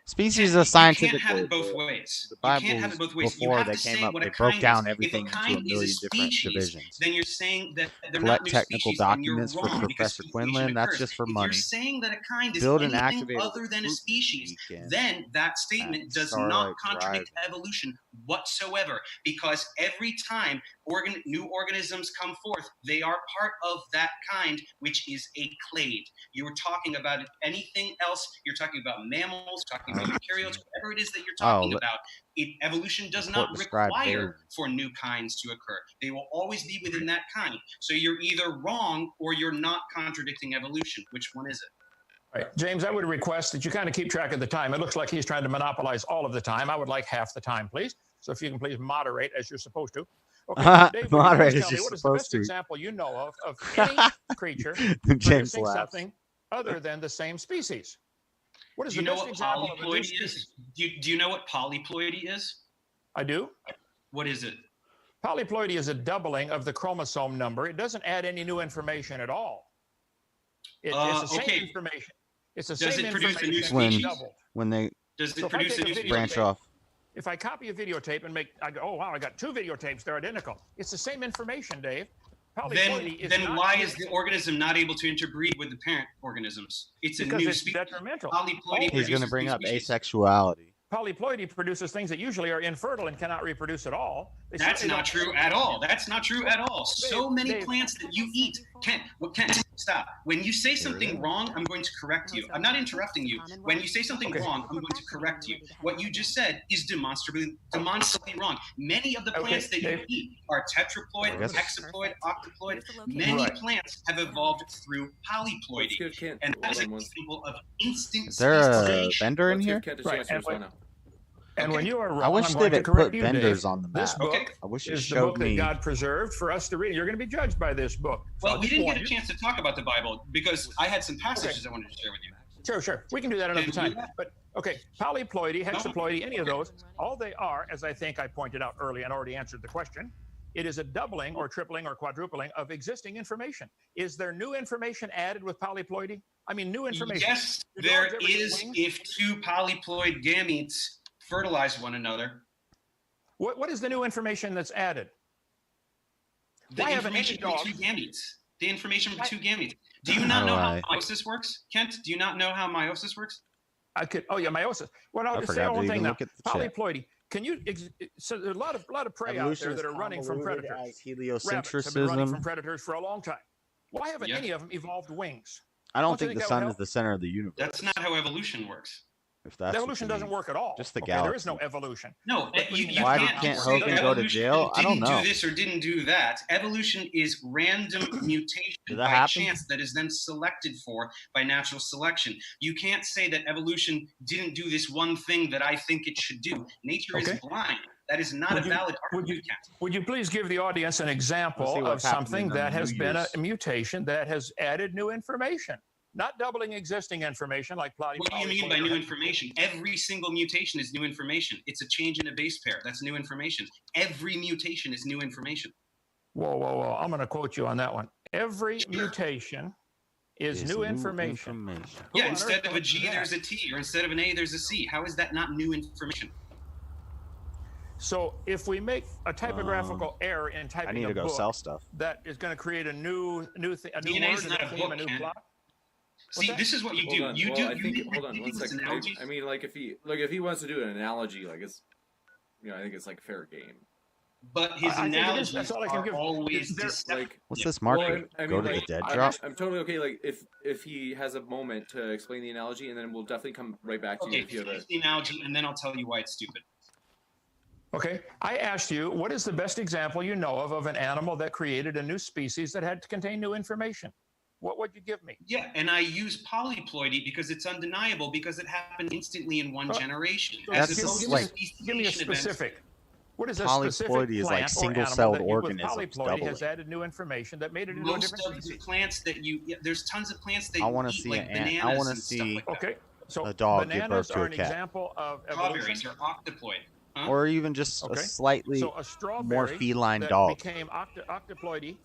Species is You a scientific can't have word. it both ways. The You can't Bible have it both ways. You before have they to came say up, what they a broke kind down is. everything If a into a kind is million a different species, divisions. then you're saying that they're Collect not new technical species, and you're documents for wrong because Professor creation Quinlan. That's occurs. just for If money. you're saying that a kind is Build an anything activated other than a recruitment species, beacon then that statement at does Starlight not contradict Drive. evolution whatsoever, because every time new organisms come forth, they are part of that kind, which is a clade. You were talking about anything else. You're talking about mammals, talking about eukaryotes, whatever it is that you're talking about. Evolution does not require for new kinds to occur. They will always be within that kind. So you're either wrong or you're not contradicting evolution. Which one is it? All right, James, I would request that you kind of keep track of the time. It looks like he's trying to monopolize all of the time. I would like half the time, please. So if you can please moderate as you're supposed to. Okay, Dave, moderate as tell you're me, what is supposed the best to. example you know of any creature James producing laughs. something other than the same species? What is Do you the know best what example of a new polyploidy species? is? Do you know what polyploidy is? I do. What is it? Polyploidy is a doubling of the chromosome number. It doesn't add any new information at all. It's the same information. It's the Does same it produce a new information species? doubled. When they Does it So if I produce take a new video branch tape- off. If I copy a videotape and I go, oh wow, I got 2 videotapes, they're identical. It's the same information, Dave. Then why is the organism not able to interbreed with the parent organisms? It's a Because new it's species. detrimental. Polyploidy He's going to produces bring new up species. asexuality. Polyploidy produces things that usually are infertile and cannot reproduce at all. That's not true at all. That's not true at all. So many plants that you eat. Kent, stop. When you say something wrong, I'm going to correct you. I'm not interrupting you. When you say something wrong, I'm going to correct you. What you just said is demonstrably wrong. Many of the plants that you eat are tetraploid, hexaploid, octaploid. Many plants have evolved through polyploidy. And that's an example of instant Is there a speciation. vendor in here? Right. And when you are wrong, I wish I'm they going to would correct put you, vendors Dave. on the This map. book I wish it is the showed book me. that God preserved for us to read. You're going to be judged by this book. So Well, I'll we just didn't warn get a you. chance to talk about the Bible because I had some passages I wanted to share with you. Sure. We can do that another time. But okay, polyploidy, hexaploidy, any of those, all they are, as I think I pointed out earlier and already answered the question, it is a doubling or tripling or quadrupling of existing information. Is there new information added with polyploidy? I mean, new information. Yes, Do there dogs ever get is wings? if 2 polyploid gametes fertilize one another. What is the new information that's added? The Why haven't any information from dogs? 2 gametes. The information from 2 gametes. Do you not know how meiosis works? Kent, do you not know how meiosis works? Meiosis. Well, I'll I just say forgot to one thing even now. look at the chat. Polyploidy. Can you? So there's a lot of prey out Evolution there is that are running from convoluted predators. as Rabbits have been running heliocentrism. from predators for a long time. Why haven't any of them evolved wings? I don't Don't you think the that would sun help? is the center of the universe. That's not how evolution works. If that's what Evolution you doesn't mean. work at all. Just the Okay, there is no galaxy. evolution. No, you Why can't did say Hogan go to evolution jail? I don't didn't know. do this or didn't do that. Evolution is random mutation Did by that happen? chance that is then selected for by natural selection. You can't say that evolution didn't do this one thing that I think it should do. Nature is blind. That is not a valid argument. Would you please give the audience an Let's see example what of happened something in the that has New been a Year's. mutation that has added new information? Not doubling existing information like What do you mean by new information? Every single mutation is new information. It's a change in a base pair. That's new information. Every mutation is new information. Whoa. I'm going to quote you on that one. Every mutation is new information. Yeah, instead of a G, there's a T, or instead of an A, there's a C. How is that not new information? So if we make a typographical error in typing I need a to go book, sell stuff. that is going to create a new thing, a new DNA word, is a not new a theme, book, a new Ken. plot. See, this is what you do. You do. I think, You hold on one this second. analogy. I mean, like if he wants to do an analogy, like it's, I think it's like fair game. But his I think it is. analogies That's all I can are give. always Like, What's this marker? Well, I mean, Go to like, the dead I'm- drop? I'm totally okay. Like if he has a moment to explain the analogy, and then we'll definitely come right back to you Okay, if you have a. finish the analogy, and then I'll tell you why it's stupid. Okay, I asked you, what is the best example you know of an animal that created a new species that had to contain new information? What would you give me? Yeah, and I use polyploidy because it's undeniable because it happened instantly in one generation. That's As opposed just to like- Give me a speciation events. specific. What is a Polyploidy specific is like plant or single-celled animal that you, with organisms polyploidy has doubling. added new information that made it into a Most different of species? the plants that there's tons of plants that I you wanna eat, see like an ant. bananas I wanna and stuff see like that. Okay, so a dog give bananas birth to are a an cat. example of Strawberries evolution. are octoploid. Huh? Or even just Okay. a slightly So a strawberry more feline that dog. became octoploidy,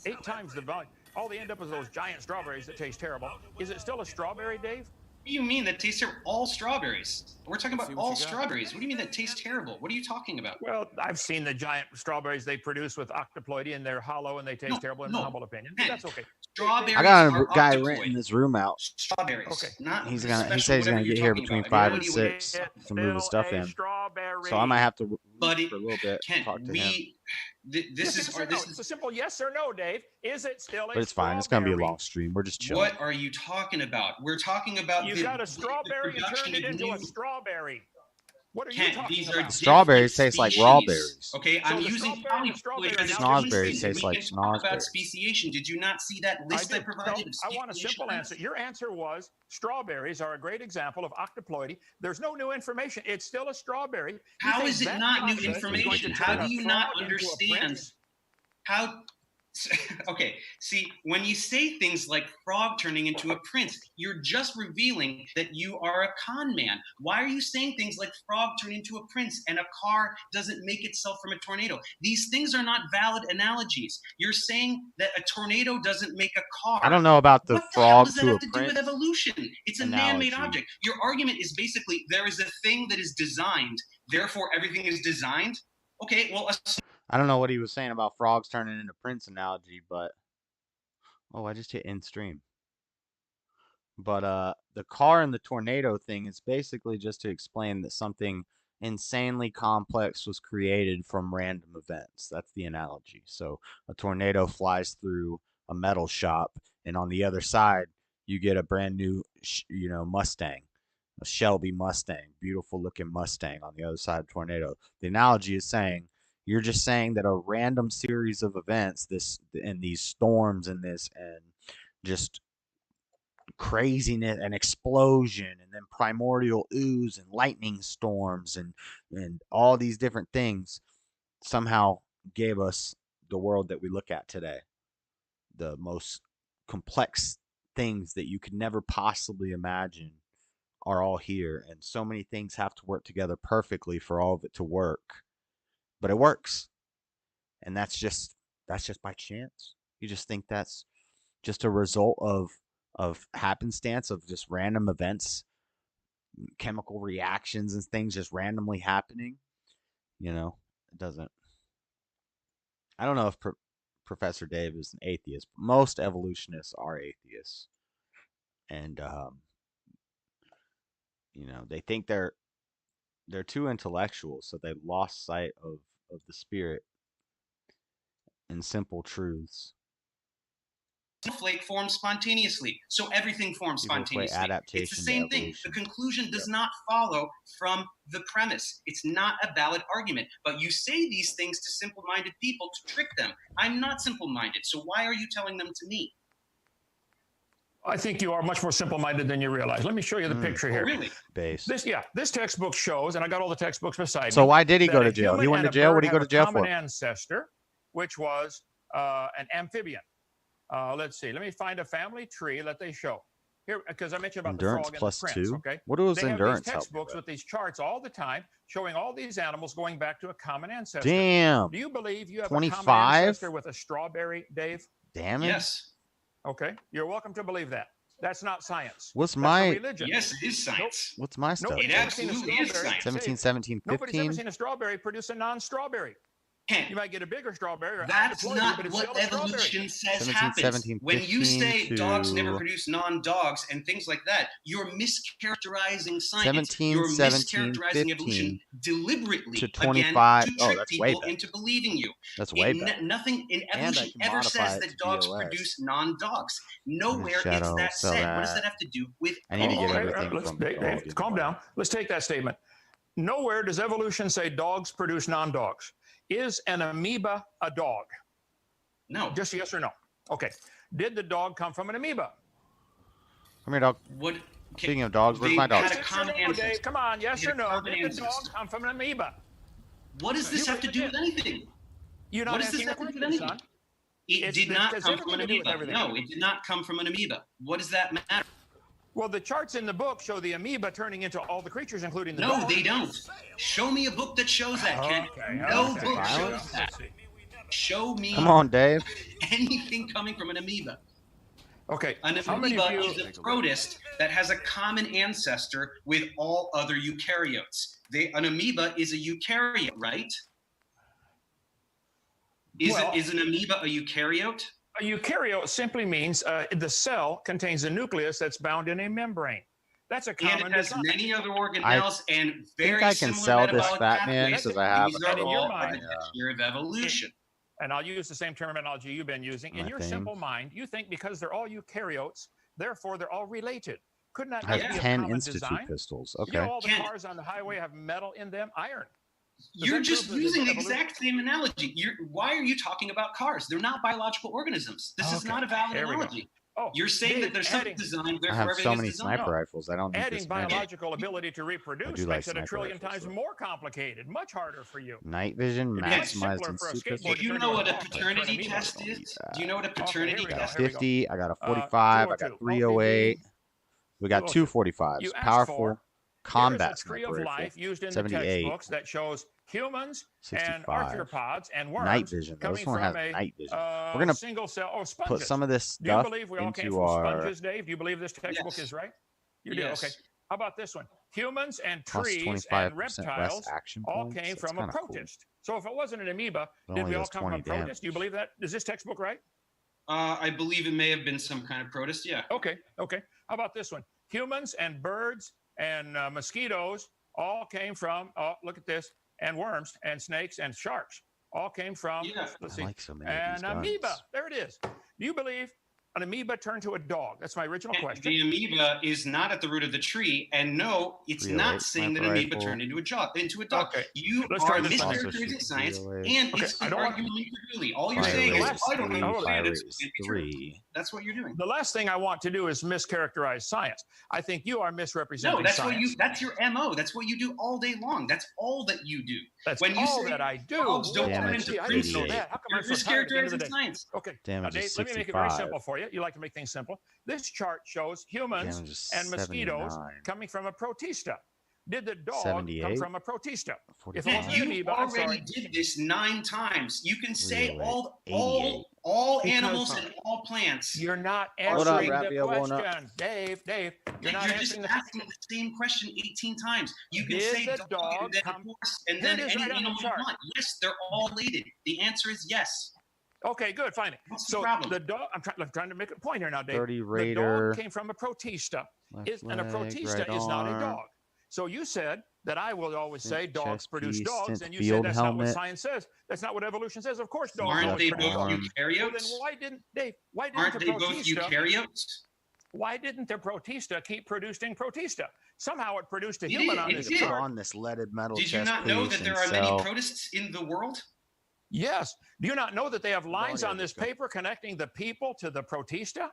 8 times the volume. All they end up is those giant strawberries that taste terrible. Is it still a strawberry, Dave? What do you mean that tastes terrible? All strawberries. We're talking about all strawberries. What do you mean that tastes terrible? What are you talking about? Well, I've seen the giant strawberries they produce with octoploidy, and they're hollow and they taste terrible in my humble opinion. But that's okay. Strawberries I got are a guy octoploid. renting this room out. Strawberries. Okay. Not He special, said he's gonna whatever get you're here talking between about. 5 If and you know 6 to move his stuff in. Strawberry. So I might have to But for a little bit talk to him. This is it's a simple yes or no, Dave. Is it still a But it's fine. It's gonna be a strawberry? long stream. We're just chilling. What are you talking about? We're talking about You got a strawberry and turned it into a strawberry. What are you talking about? Strawberries taste like raw berries. Okay, I'm using Snozberries taste like about snozberries. speciation. Did you not see that list I provided? I want a simple answer. Your answer was strawberries are a great example of octoploidy. There's no new information. It's still a strawberry. How is it not new information? How do you not understand? How? Okay, see, when you say things like frog turning into a prince, you're just revealing that you are a con man. Why are you saying things like frog turning into a prince and a car doesn't make itself from a tornado? These things are not valid analogies. You're saying that a tornado doesn't make a car. I don't know about the frog What the to hell a does that have to do with prince evolution? It's a analogy. man-made object. Your argument is basically there is a thing that is designed, therefore everything is designed. Okay, well, I don't know what he was saying about frogs turning into prince analogy, but I just hit end stream. But the car and the tornado thing is basically just to explain that something insanely complex was created from random events. That's the analogy. So a tornado flies through a metal shop, and on the other side you get a brand new Mustang, a Shelby Mustang, beautiful looking Mustang on the other side of the tornado. The analogy is saying you're just saying that a random series of events, these storms and just craziness and explosion and then primordial ooze and lightning storms and all these different things somehow gave us the world that we look at today. The most complex things that you could never possibly imagine are all here, and so many things have to work together perfectly for all of it to work. But it works. And that's just by chance. You just think that's just a result of happenstance, of just random events, chemical reactions and things just randomly happening. It doesn't. I don't know if Professor Dave is an atheist, but most evolutionists are atheists. And they think they're too intellectual, so they've lost sight of the spirit and simple truths. Snowflake forms spontaneously, so everything forms spontaneously. It's the same thing. The conclusion does not follow from the premise. It's not a valid argument. But you say these things to simple-minded people to trick them. I'm not simple-minded, so why are you telling them to me? I think you are much more simple-minded than you realize. Let me show you the picture here. Really? Base. This textbook shows, and I got all the textbooks beside me. So why did he go to jail? He went to jail. What did he go to jail for? Common ancestor, which was an amphibian. Let's see. Let me find a family tree that they show here, because I mentioned about endurance the frog plus and the prince. 2. Okay. What was they endurance? They have these textbooks with these charts all the time, showing all these animals going back to a common ancestor. Damn. Do you believe you have 25? a common ancestor with a strawberry, Dave? Damn it. Yes. Okay. You're welcome to believe that. That's not science. What's That's my religion? Yes, it is science. What's my stuff? It absolutely is science. 17, 17, 15. Nobody's ever seen a strawberry produce a non-strawberry. You might get a bigger strawberry. Or That's not but it's what still a strawberry. evolution says 17, happens. 17, when you say 15 dogs to- never produce non-dogs and things like that, you're mischaracterizing science. 17, you're 17, mischaracterizing 15 evolution deliberately to 25. again, to Oh, trick that's way people better. into believing you. That's way better. Nothing in And I evolution can ever modify says it that to dogs BOS. produce non-dogs. Nowhere is shadow, that sell said. What does that. that have to do with I need to get Okay, everything let's, from Dave, dog. calm down. Let's take that statement. Nowhere does evolution say dogs produce non-dogs. Is an amoeba a dog? No. Just yes or no. Okay. Did the dog come from an amoeba? Come here, dog. What? Speaking of dogs, where's They my dog? had a common ancestor. Dave, come on, yes They had or a no. common Did the ancestor. dog come from an amoeba? What does this have to do with anything? You're not What does this asking a have to do with question, anything? son. It did not has come everything from an to do with amoeba. everything. No, it did not come from an amoeba. What does that matter? Well, the charts in the book show the amoeba turning into all the creatures, including the No, dog. they don't. Show me a book that shows that, Ken. No okay. book shows Violence? that. Show me Come on, Dave. anything coming from an amoeba. Okay. An How many of amoeba you- is a protist that has a common ancestor with all other eukaryotes. An amoeba is a eukaryote, right? Is an amoeba a eukaryote? A eukaryote simply means the cell contains a nucleus that's bound in a membrane. That's a And common it has design. many other organelles and very I can similar sell this metabolic fat man pathways. because I have These a are And in your all mind- of the texture of evolution. And I'll use the same terminology you've been using. In My your thing. simple mind, you think because they're all eukaryotes, therefore they're all related. Couldn't that I just have be a 10 common Institute design? pistols. You know Okay. all the Ken. cars on the highway have metal in them, iron. You're that just prove that using the evolution- exact same analogy. Why are you talking about cars? They're not biological organisms. This is Okay, not a valid here we go. analogy. Oh, You're saying Dave, that there's something adding- designed, I therefore have so everything many is designed. sniper rifles. I don't need Adding this many. biological ability to reproduce do like makes it a sniper trillion rifles, times though. more complicated, much harder for you. Night vision, It'd be much maximized simpler for a Institute skateboarder pistol. Do you turn know into what a a dog than paternity turn a meat test don't is? need Do you know what a Okay, paternity here we I go, got test here we is? go. 50. I got a 45. I got 202. 308. We got 202. two 45s. You asked Powerful for- combat Here is a tree of sniper life rifle. used in the 78. textbooks that shows humans and 65. arthropods and worms Night vision. coming This one from has a night vision. We're gonna single cell. Oh, put sponges. some of this Do you stuff believe we all came into from our sponges, Dave? Do you believe this textbook Yes. is right? You do. Yes. Okay. How about this one? Humans and plus trees 25% and less reptiles action all points. came That's from a kinda cool. protist. So if it wasn't an amoeba, It did only we all does come from a 20 damage. protist? Do you believe that? Is this textbook right? I believe it may have been some kind of protist. Yeah. Okay. Okay. How about this one? Humans and birds and mosquitoes all came from, oh, look at this, and worms and snakes and sharks all came from, Yeah. let's I see, like so many of these an amoeba. guns. There it is. Do you believe an amoeba turned to a dog? That's my original And question. the amoeba is not at the root of the tree, and no, it's 308 not saying that sniper amoeba rifle. turned into a dog. Okay. You Let's try are this one. mischaracterizing science, 308. and Okay, it's I don't want- arguing incredibly. All you're Fire saying rate is, last- I don't three, understand fire it. rate So it is can't be true. 3. That's what you're doing. The last thing I want to do is mischaracterize science. I think you are misrepresenting No, that's science. what you. That's your MO. That's what you do all day long. That's all that you do. That's when you all say that I do. dogs don't Damn turn it, into Gee, I didn't know 88. that. How come You're I'm so tired at the end of the mischaracterizing day? science. Okay. Damage Dave, is let me make it very 65. simple for you. You like to make things simple. This chart shows humans Damage is and mosquitoes 79. coming from a protista. Did the dog 78. come from a protista? If it 45. wasn't an You amoeba, I'm already sorry. did this 9 times. You can say 308, all 88. animals and all plants. You're not Hold on, answering the Raphael, won't up. question. Dave, you're not You're just answering the asking the same question 18 times. You can Did say the dog, dog and then come- horse, and Here then it is any right on the animal you chart. want. Yes, they're all related. The answer is yes. Okay, good, fine. What's the So problem? the dog, I'm trying to make a point here now, Dave. 30 The Raider. dog came from a protista, Left and a leg, protista right is not a arm. dog. So you said that I will always say Synth dogs chest produce piece, dogs, synth and you said field that's not what helmet. science says. That's not what evolution says. Of course, dogs Aren't always they produce both dogs. arm. Well, then eukaryotes? why didn't Dave? Why didn't Aren't the they both protista? eukaryotes? Why didn't the protista keep producing protista? Somehow it produced a It human did, on it this did. Put chart. on this leaded metal Did you chest not know piece that there and are many sell- protists in the world? Yes. Do you not know that they have lines yeah, on this let's go. paper connecting the people to the protista?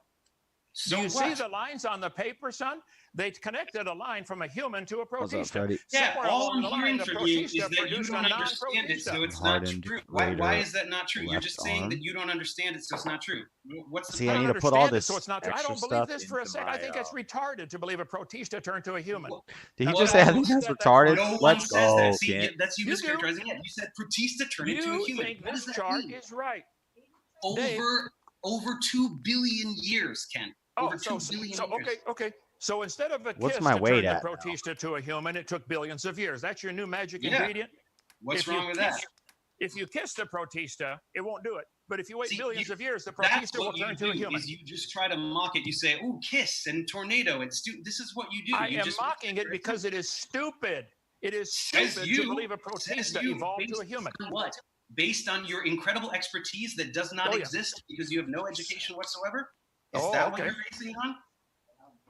So Do you see what? the lines on the paper, son? They connected a line from a human to a What's up, protista. Freddie? Yeah, Somewhere all along I'm the line, hearing the from you is protista that you produced a don't understand it, so non-protista. it's not Hardened true. Why Raider is that not true? You're just left saying arm. that you don't understand it, so it's not true. What's the See, I don't need problem? to put all understand it, this so it's not true. I extra don't believe stuff this for a into second. I my, think it's retarded to believe a protista turned to a human. Did he Now, just no say I one think that's said that. retarded? No one Let's says go, that. See, Kent. that's you You do. mischaracterizing it. You said Protista turned into a You human. think What does this that chart mean? is right? Dave. Over 2 billion years, Ken. Oh, Over 2 billion years. okay. So instead of a What's kiss my to weight turn at the now? protista to a human, it took billions of years. That's your new magic Yeah. ingredient. What's If you wrong with that? kiss- If you kiss the protista, it won't do it. But if you wait See, billions of years, the That's protista will what you turn do. to a human. Is you just try to mock it. You say, "Ooh, kiss and tornado." This is what you do. I you am just mocking it because it is stupid. It is Says stupid you- to believe a says protista you, evolved to based a human. on what? Based on your incredible expertise that does not Oh, yeah. exist because you have no education whatsoever. Is Oh, that what okay. you're basing it on?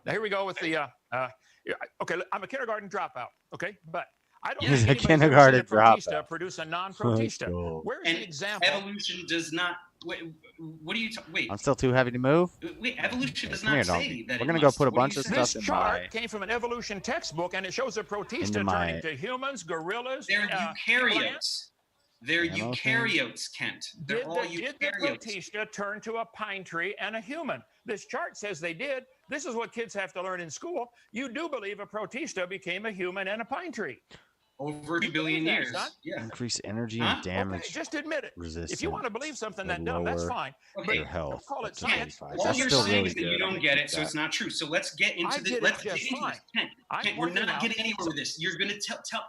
Now, here we go with the. Okay, I'm a kindergarten dropout. Okay, but I don't He's think a anybody's ever seen kindergarten a protista dropout. produce a non-protista. go. Where's And the example? evolution does not. Wait, what are you? Wait. I'm still too heavy to move. Wait. Evolution does Come here, not donkey. say that. We're it gonna go must. put a What are bunch you of saying? This stuff in chart my- came from an evolution textbook, and it shows a protista into turning my- into humans, gorillas. They're eukaryotes. plants. They're Ammo thing. eukaryotes, Kent. They're all Did the eukaryotes. protista turn to a pine tree and a human? This chart says they did. This is what kids have to learn in school. You do believe a protista became a human and a pine tree. Over 2 You billion believe that, years. son? Yeah. Increase energy Huh? and damage Okay, just admit it. resistance. If you want to believe something to that dumb, that's lower fine. Okay. your health. Don't call it up to science. 85. All That's you're still saying really is that good. you I'm don't gonna get keep it, so that. it's not true. So let's get I into the. get it Let's just get into fine. this. Kent, I'm Kent, we're pointing not out- getting anywhere with this. You're going to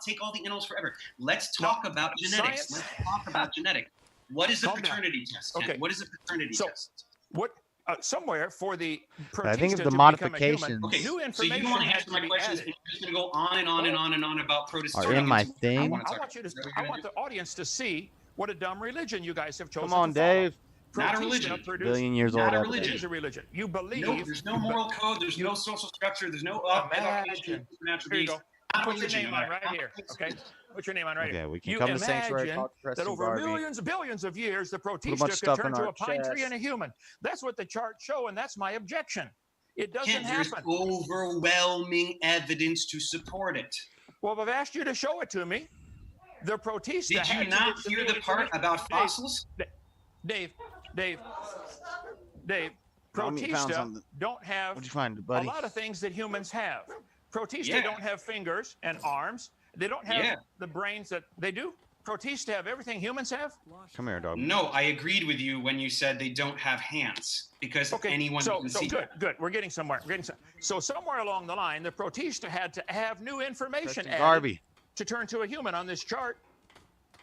take all the animals forever. Let's talk about genetics. Science- Let's talk about genetics. What is a Calm down. paternity test? Kent? Okay. What is a paternity So- test? What somewhere for the I think protista the to modifications become a human, Okay, new so you information don't want to had answer to my be questions, added. and you're just going to go on and on and on and on about protestants. Are in my thing. I want you to. I want the audience to see what a dumb religion you guys have chosen. Come on, to follow. Dave. Not a Protista religion. produced- Billion years Not old. a evidence. It religion. is a religion. You believe. No, there's no moral code. There's no social structure. There's no up. Imagine. Supernatural Here you beings. go. Not a Put your religion. name on right here. Okay. Put your name on right Okay, here. we can You come to Sanctuary, imagine talk to that Preston over Garvey. billions of years, the a bunch protista of could stuff turn in to our a pine tree chest. and a human. That's what the charts show, and that's my objection. It doesn't Kent, there's happen. overwhelming evidence to support it. Well, I've asked you to show it to me. The protista. Did you had to not get some hear new the part information. about fossils? Dave, Found protista something. don't have What'd you find, a buddy? lot of things that humans have. Protista Yeah. don't have fingers and arms. They don't have Yeah. the brains that they do. Protista have everything humans have. Come here, dog. No, I agreed with you when you said they don't have hands because anyone can see. Good. We're getting somewhere. So somewhere along the line, the protista had to have new information Preston added Garvey. to turn to a human on this chart,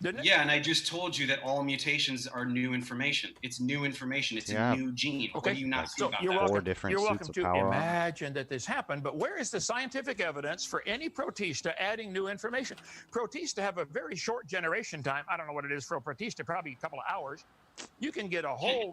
didn't it? Yeah, and I just told you that all mutations are new information. It's new information. It's Yeah. a new gene. Okay. What do you not see So about you're that? welcome. Four different You're suits welcome of to power on it. imagine that this happened, but where is the scientific evidence for any protista adding new information? Protista have a very short generation time. I don't know what it is for a protista, probably a couple of hours. You can get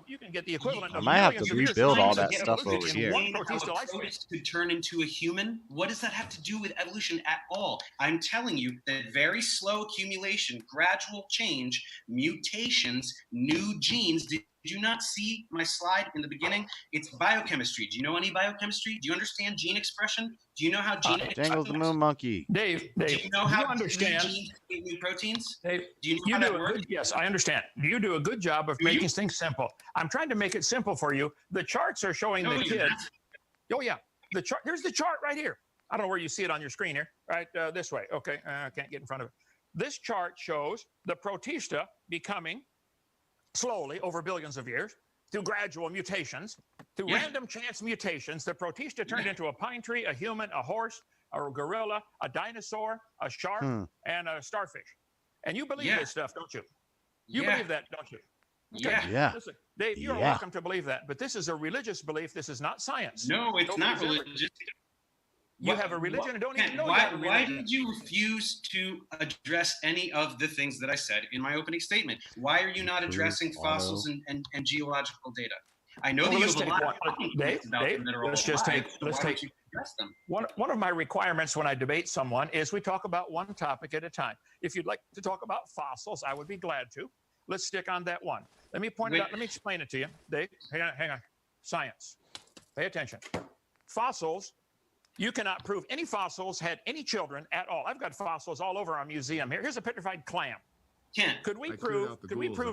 you can get the equivalent I of might have millions to of years rebuild all of that time stuff to over get here. one How a protista lifespan. protist could turn into a human? What does that have to do with evolution at all? I'm telling you that very slow accumulation, gradual change, mutations, new genes. Did you not see my slide in the beginning? It's biochemistry. Do you know any biochemistry? Do you understand gene expression? Do you know how gene Jangles the Moon Monkey. Dave, Do you know how you understand? genes create new proteins? Dave, Do you know you how do that a works? good, yes, I understand. You do a good job of Do you? making things simple. I'm trying to make it simple for you. The charts are showing No, the you're kids. not. Oh yeah, the chart. Here's the chart right here. I don't know where you see it on your screen here. Right this way. Okay, I can't get in front of it. This chart shows the protista becoming slowly over billions of years through gradual mutations, through Yeah. random chance mutations. The protista turned into a pine tree, a human, a horse, a gorilla, a dinosaur, a shark, and a starfish. And you believe Yeah. this stuff, don't you? You Yeah. believe that, don't you? Yeah. Yeah. Listen, Dave, you're Yeah. welcome to believe that, but this is a religious belief. This is not science. No, it's not Nobody's ever- religious. You have a religion and don't even know you why, have a why religion. did you refuse to address any of the things that I said in my opening statement? Why are you not addressing fossils and geological data? I know Well, that you let's have a take lot one. of talking Dave, points about them that are let's all just alive, take- so let's why take- don't you address them? One of my requirements when I debate someone is we talk about one topic at a time. If you'd like to talk about fossils, I would be glad to. Let's stick on that one. Let me point it out. Let me explain it to you. Dave, hang on. Science. Pay attention. Fossils, you cannot prove any fossils had any children at all. I've got fossils all over our museum here. Here's a petrified clam. Kent, Could we prove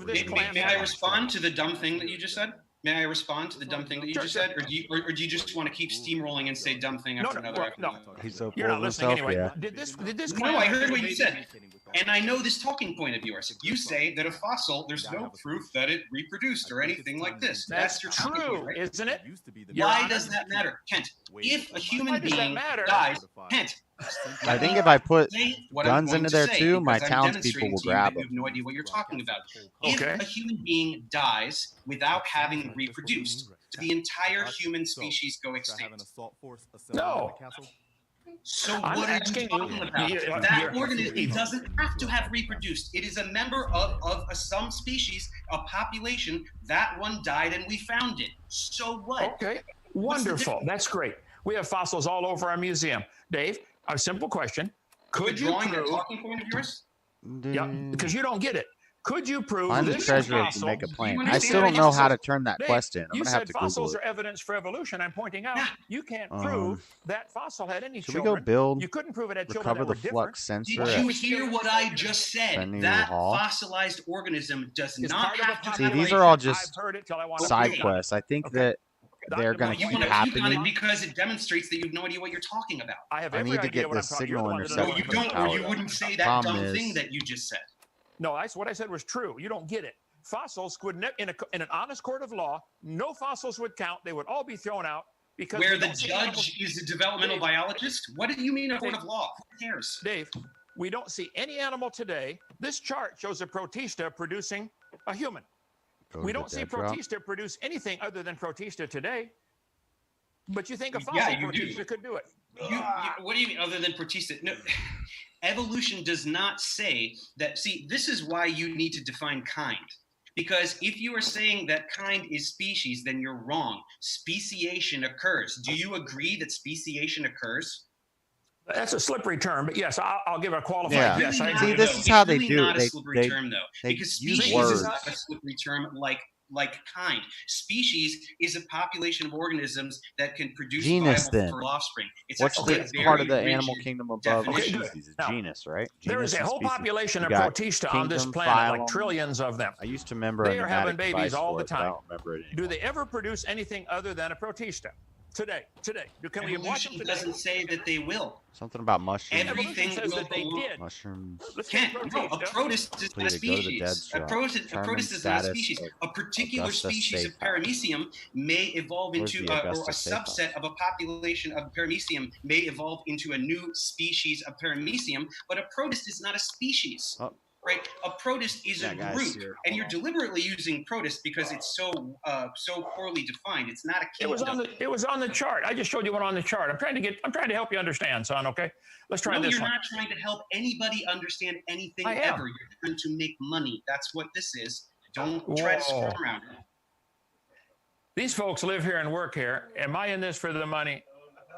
this clam? may I respond to the dumb thing that you just said? May I respond to the dumb thing that you just said? Or do you just want to keep steamrolling and say dumb thing after another? He's so You're full not of listening himself, anyway. yeah. Did this No, I heard what you said. And I know this talking point of yours. You say that a fossil, there's no proof that it reproduced or anything like this. That's your talking true, point, right? isn't it? Why does that matter? Kent, if a human does that being matter? dies, Kent, I think if I put say what I'm guns going into to there say too, my because I'm townspeople demonstrating will to you grab that you them. have no idea what you're talking about. Okay. If a human being dies without having reproduced, does the entire human species go extinct? No. So I'm what are you asking talking you- about? you're- That you're- organism it doesn't have to have reproduced. It is a member of some species, a population. That one died and we found it. So what? Okay, wonderful. That's great. We have fossils all over our museum. Dave, a simple question. Could you drawing that prove... talking point of yours? Yeah, because you don't get it. Could you prove Find the this treasurer fossil? to make a plan. You I still understand don't know fossils? how to turn that Dave, question. I'm you gonna have said to Google fossils it. are evidence for evolution. I'm pointing out you can't Um, prove that fossil had any Should we children. go build, You couldn't prove it had children recover that the were different. flux sensor Did at you hear what I just said? Benny That Hall? fossilized organism does It's not part of have the to See, have these a are all I've just heard it till I want to side believe it. quests. I think that they're going to You keep want to keep on it happening. because it demonstrates that you have no idea what you're talking about. I have I every need to idea get what I'm this talking. signal You're the one that doesn't No, know you what I'm don't, talking or you about. wouldn't say that Problem dumb is- thing that you just said. No, what I said was true. You don't get it. Fossils would in an honest court of law, no fossils would count. They would all be thrown out because Where we the don't see animals- judge is a developmental Dave, biologist? What do you mean a court Dave, of law? Who cares? Dave, we don't see any animal today. This chart shows a protista producing a human. We don't see Protista produce anything other than Protista today. But you think a fossil Yeah, you Protista do. could do it? What do you mean other than Protista? No, evolution does not say that. See, this is why you need to define kind. Because if you are saying that kind is species, then you're wrong. Speciation occurs. Do you agree that speciation occurs? That's a slippery term, but yes, I'll give a qualified yes. Really See, this is how they do not it. a slippery term, though, they because use species words. is not a slippery term like kind. Species is a population of organisms that can produce Genus, viable then. fertile offspring. It's What's actually the a part of very the animal rigid kingdom above definition. species? A genus, right? There is Genus a and whole species. population You of got Protista on this kingdom, planet, like phylum. trillions of them. I used to remember They a are having pneumatic babies device all for the it, but I time. don't remember it Do anymore. they ever produce anything other than a Protista? Today. Can we watch them Evolution today? doesn't say that they will. Something about mushrooms. Everything says will that they go on. did. Mushrooms. Can't. No, a protist is not a Completed. Go to the species. dead A shop. protist Determine is not a status species. of A particular Augusta species of safe house. paramecium may evolve Where's into the or a Augusta safe house? subset of a population of paramecium may evolve into a new species of paramecium, but a protist is not a species. Oh. Right? A protist is a That guy's group, here. and Hold you're on. deliberately using protist because it's so poorly defined. It's not a It was kingdom. on the chart. I just showed you one on the chart. I'm trying to help you understand, son. Okay, let's try No, this you're one. not trying to help anybody understand anything I am. ever. You're trying to make money. That's what this is. Don't try to screw Whoa. around. These folks live here and work here. Am I in this for the money?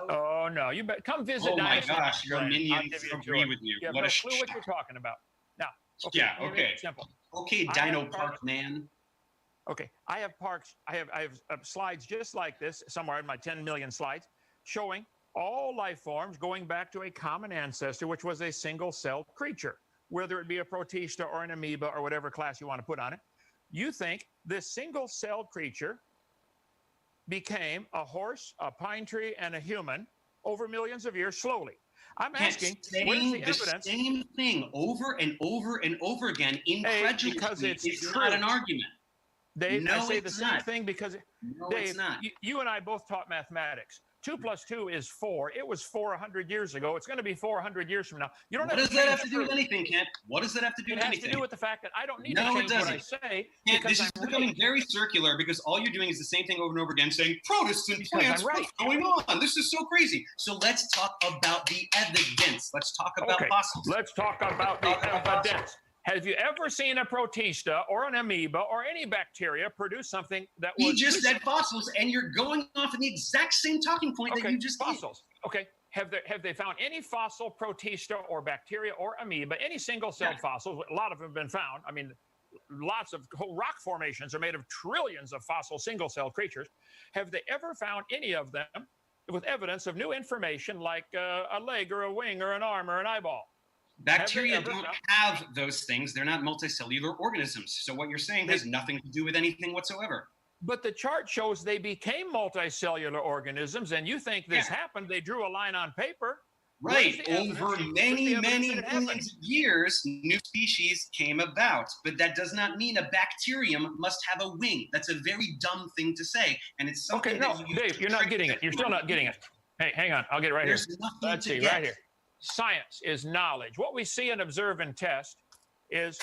Oh no! You bet. Come visit. Oh my Dynasty gosh, your Land. I'll minions give you a agree tour. with you. You have What no a clue what you're talking about. Now, okay, Yeah, let me make okay. it simple. Okay, I have Dino parks- Park man. Okay, I have parks. I have slides just like this somewhere in my 10 million slides, showing all life forms going back to a common ancestor, which was a single-celled creature, whether it be a protista or an amoeba or whatever class you want to put on it. You think this single-celled creature became a horse, a pine tree, and a human over millions of years slowly. I'm asking, where's the evidence? Same thing over and over and over again. Incredulously, because it's is true. not an argument. Dave, No, I say the it's same not. thing because, No, Dave, it's not. You and I both taught mathematics. 2 + 2 is 4. It was 400 years ago. It's going to be 400 years from now. You don't What have does to that change have to do with truth. anything, Kent? What does that have to do It with has anything? to do with the fact that I don't need No, to it change what I doesn't. say Kent, because this is I'm becoming right. very circular because all you're doing is the same thing over and over again, saying protists and Because plants. I'm right. What's going on? This is so crazy. So let's talk about the evidence. Let's talk about Okay, fossils. let's talk about the Talk about fossils. evidence. Have you ever seen a protista or an amoeba or any bacteria produce something that was... He just said fossils, and you're going off in the exact same talking point that you just did. fossils. Okay. Have they found any fossil protista or bacteria or amoeba, any single-celled fossils? A lot of them have been found. I mean, lots of whole rock formations are made of trillions of fossil single-celled creatures. Have they ever found any of them with evidence of new information like a leg or a wing or an arm or an eyeball? Bacteria don't have those things. They're not multicellular organisms. So what you're saying has nothing to do with anything whatsoever. But the chart shows they became multicellular organisms, and you think this happened. They drew a line on paper. Right. Over many, many millions of years, new species came about. But that does not mean a bacterium must have a wing. That's a very dumb thing to say. And it's something Okay, no, Dave, you're not getting it. You're still not getting it. Hey, hang on. I'll get it right here. Let's see, right here. Science is knowledge. What we see and observe and test is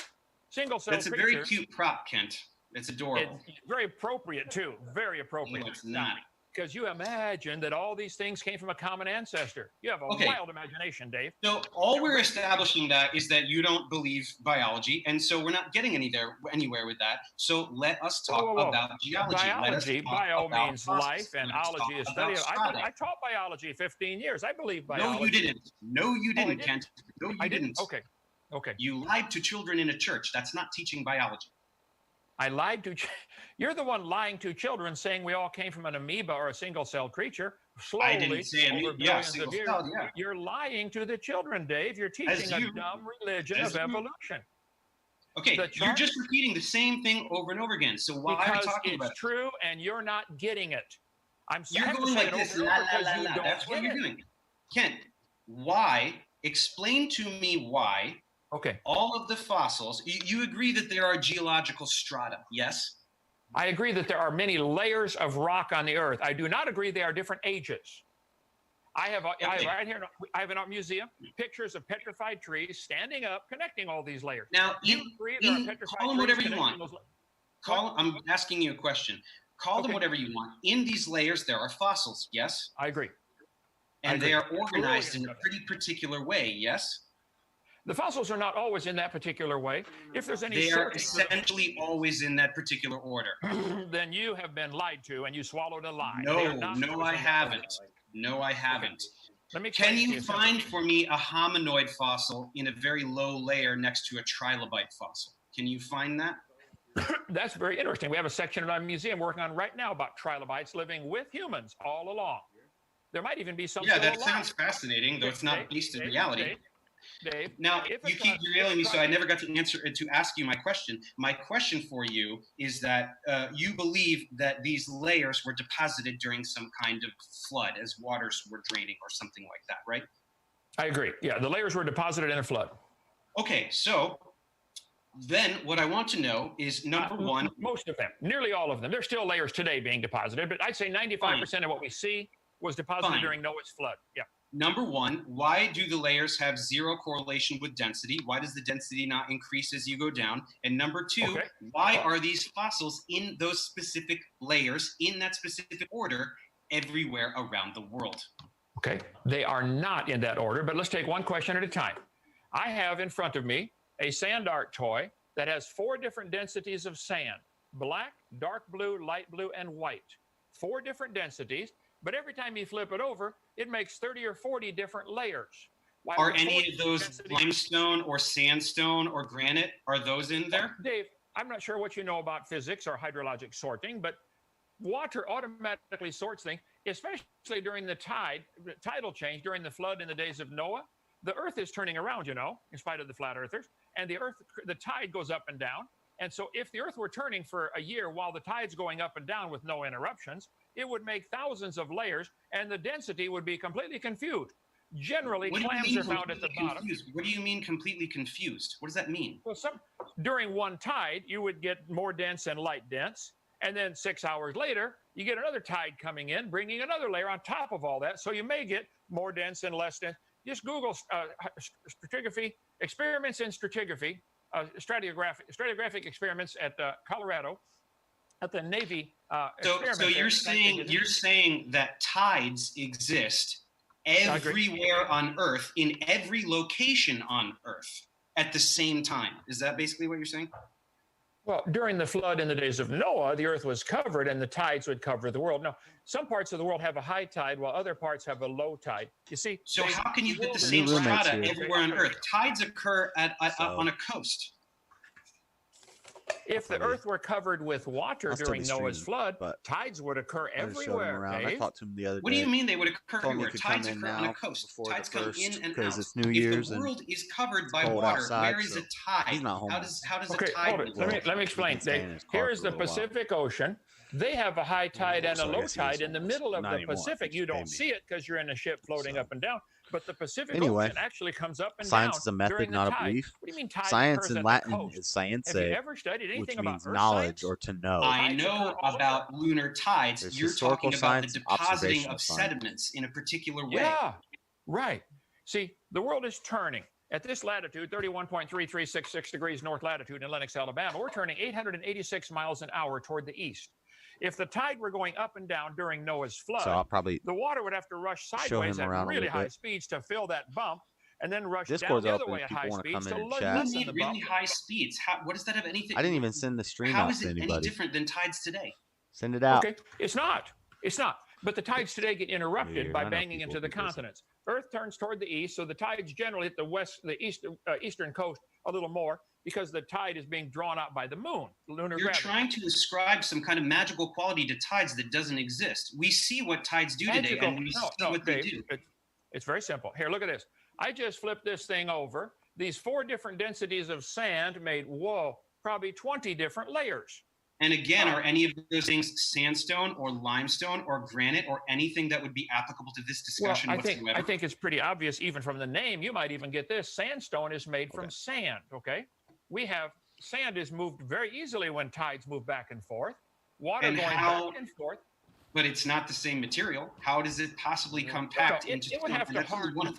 single-cell creatures. That's a very cute prop, Kent. It's adorable. It's very appropriate, too. Very appropriate. No, it's not. Because you imagine that all these things came from a common ancestor. You have a wild imagination, Dave. So all we're establishing that is that you don't believe biology, and so we're not getting anywhere with that. So let us talk about geology. Biology, bio means fossils. life, and ology is study. I taught biology 15 years. I believe biology. No, you didn't. No, you didn't, Kent. No, you didn't. Okay. Okay. You lied to children in a church. That's not teaching biology. I lied to... You're the one lying to children, saying we all came from an amoeba or a single-celled creature. Slowly, I didn't say over amoeba. billions of years. Yeah. You're lying to the children, Dave. You're teaching a dumb religion of evolution. Okay, you're just repeating the same thing over and over again. So why are you talking about it? It's true, and you're not getting it. You're going like this. La, la, la, la. That's what you're doing. Kent, why? Explain to me why. Okay. All of the fossils, you agree that there are geological strata, yes? I agree that there are many layers of rock on the earth. I do not agree they are different ages. I have right here, I have in our museum pictures of petrified trees standing up, connecting all these layers. Now, you agree there are petrified call them trees whatever you connecting want. I'm asking you a question. Call them whatever you want. In these layers, there are fossils, yes? I agree. And they are organized in a pretty particular way, yes? The fossils are not always in that particular way. If there's any they are essentially always in that particular order. Then you have been lied to and you swallowed a lie. No, I haven't. No, I haven't. Can you find for me a hominoid fossil in a very low layer next to a trilobite fossil? Can you find that? That's very interesting. We have a section in our museum working on right now about trilobites living with humans all along. There might even be some. Yeah, that sounds fascinating, though it's not based in reality. Dave, now you keep derailing me, so I never got to ask you my question. My question for you is that you believe that these layers were deposited during some kind of flood as waters were draining or something like that, right? I agree. Yeah, the layers were deposited in a flood. Okay, so then what I want to know is, number one... Most of them, nearly all of them. There's still layers today being deposited, but I'd say 95% of what we see was deposited during Noah's flood. Yeah. Number one, why do the layers have zero correlation with density? Why does the density not increase as you go down? And number two, why are these fossils in those specific layers, in that specific order, everywhere around the world? Okay, they are not in that order, but let's take one question at a time. I have in front of me a sand art toy that has 4 different densities of sand: black, dark blue, light blue, and white. 4 different densities. But every time you flip it over, it makes 30 or 40 different layers. Why are any of those limestone or sandstone or granite? Are those in there? Dave, I'm not sure what you know about physics or hydrologic sorting, but water automatically sorts things, especially during the tidal change, during the flood in the days of Noah. The earth is turning around, you know, in spite of the flat earthers, and the tide goes up and down. And so if the earth were turning for a year while the tide's going up and down with no interruptions, it would make thousands of layers and the density would be completely confused. Generally, clams are found at the bottom. What do you mean completely confused? What does that mean? Well, during one tide, you would get more dense and light dense. And then 6 hours later, you get another tide coming in, bringing another layer on top of all that. So you may get more dense and less dense. Just Google stratigraphy, experiments in stratigraphy, stratigraphic experiments at Colorado, at the Navy. So you're saying that tides exist everywhere on Earth, in every location on Earth at the same time. Is that basically what you're saying? Well, during the flood in the days of Noah, the earth was covered and the tides would cover the world. Now, some parts of the world have a high tide while other parts have a low tide. You see? So how can you get the same strata everywhere on Earth? Tides occur on a coast. If the earth were covered with water during Noah's flood, tides would occur everywhere. I talked to him the other day. What do you mean they would occur everywhere? Tides occur on a coast. Tides come in and out. Because it's New Year's if the world is covered by water, where is a tide? How does a tide work? Let me explain. Here is the Pacific Ocean. They have a high tide and a low tide in the middle of the Pacific. You don't see it because you're in a ship floating up and down. But the Pacific Ocean actually comes up and down. Science is a method, not a belief. What do you mean tide? Science in Latin is science, have you ever studied anything which about means knowledge or to know. I know about lunar tides. You're talking about the depositing of sediments in a particular way. Yeah, right. See, the world is turning. At this latitude, 31.3366 degrees north latitude in Lenox, Alabama, we're turning 886 miles an hour toward the east. If the tide were going up and down during Noah's flood, the water would have to rush sideways at really high speeds to fill that bump, and then rush down the other way at high speeds to lessen the bump. Really high speeds. What does that have anything? I didn't even send the stream out to anybody. How is it any different than tides today? Send it out. Okay, it's not. It's not. But the tides today get interrupted by banging into the continents. Earth turns toward the east, so the tides generally hit the eastern coast a little more because the tide is being drawn out by the moon, lunar gravity. You're trying to ascribe some kind of magical quality to tides that doesn't exist. We see what tides do today, and we see what they do. It's very simple. Here, look at this. I just flipped this thing over. These 4 different densities of sand made, probably 20 different layers. And again, are any of those things sandstone or limestone or granite or anything that would be applicable to this discussion whatsoever? I think it's pretty obvious, even from the name. You might even get this. Sandstone is made from sand, okay? Sand is moved very easily when tides move back and forth. Water going back and forth. But it's not the same material. How does it possibly compact into it would have to harden.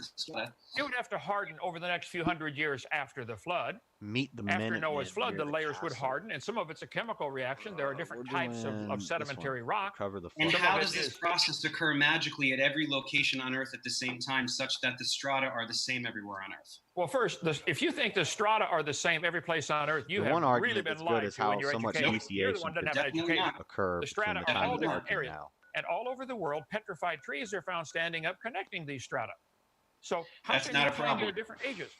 It would have to harden over the next few hundred years after the flood. Meet the After Minutemen Noah's flood, near the the layers would castle. harden, and some of it's a chemical reaction. There are different We're types doing of this sedimentary one. rock. Cover the And Some how of it does this is- process occur magically at every location on Earth at the same time, such that the strata are the same everywhere on Earth? Well, first, if you think the strata are the same every place on Earth, you The have one really argument been that's good lied is to in how your so much education. You're the one speciation that doesn't could have an Definitely education. not. occur The between strata the are time all we're different arguing areas. now. And all over the world, petrified trees are found standing up connecting these strata. So how That's can not you a claim problem. they're different ages?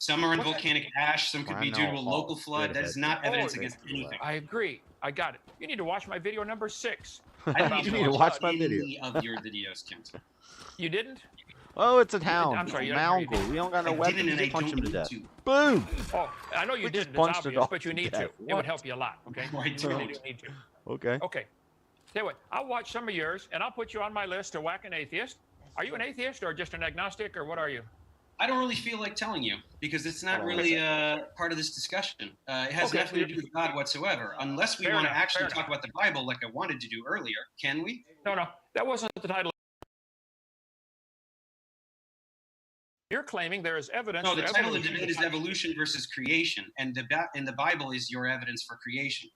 Some are in What's that? volcanic ash, some could Well, be I due to know a all local straight flood. That is ahead. not evidence Oh, against anything. I agree. I got it. You need to watch my video number 6. I didn't You even need to watch my any video. of your videos, Kent. You didn't? Oh, it's a town. I'm sorry, It's you a didn't hear Malgul. We don't got no I weapons. didn't, and I Just punch don't him to need death. to. Boom! Oh, I know you We just didn't. It's punched it obvious, off but you to need death. to. It What? would help you a lot, okay? No, I You really don't. do need to. Okay. Okay. Tell you what, I'll watch some of yours, and I'll put you on my list to whack an atheist. Are you an atheist or just an agnostic, or what are you? I don't really feel like telling you because it's not Hold on a really part of this discussion. It has Okay. nothing to do with God whatsoever, unless we Fair want to enough, actually fair talk about the Bible like I wanted to do earlier. Can we? No, that wasn't the title. You're claiming there is evidence. No, the for title of the evolution. debate is evolution versus creation, and the Bible is your evidence for creation.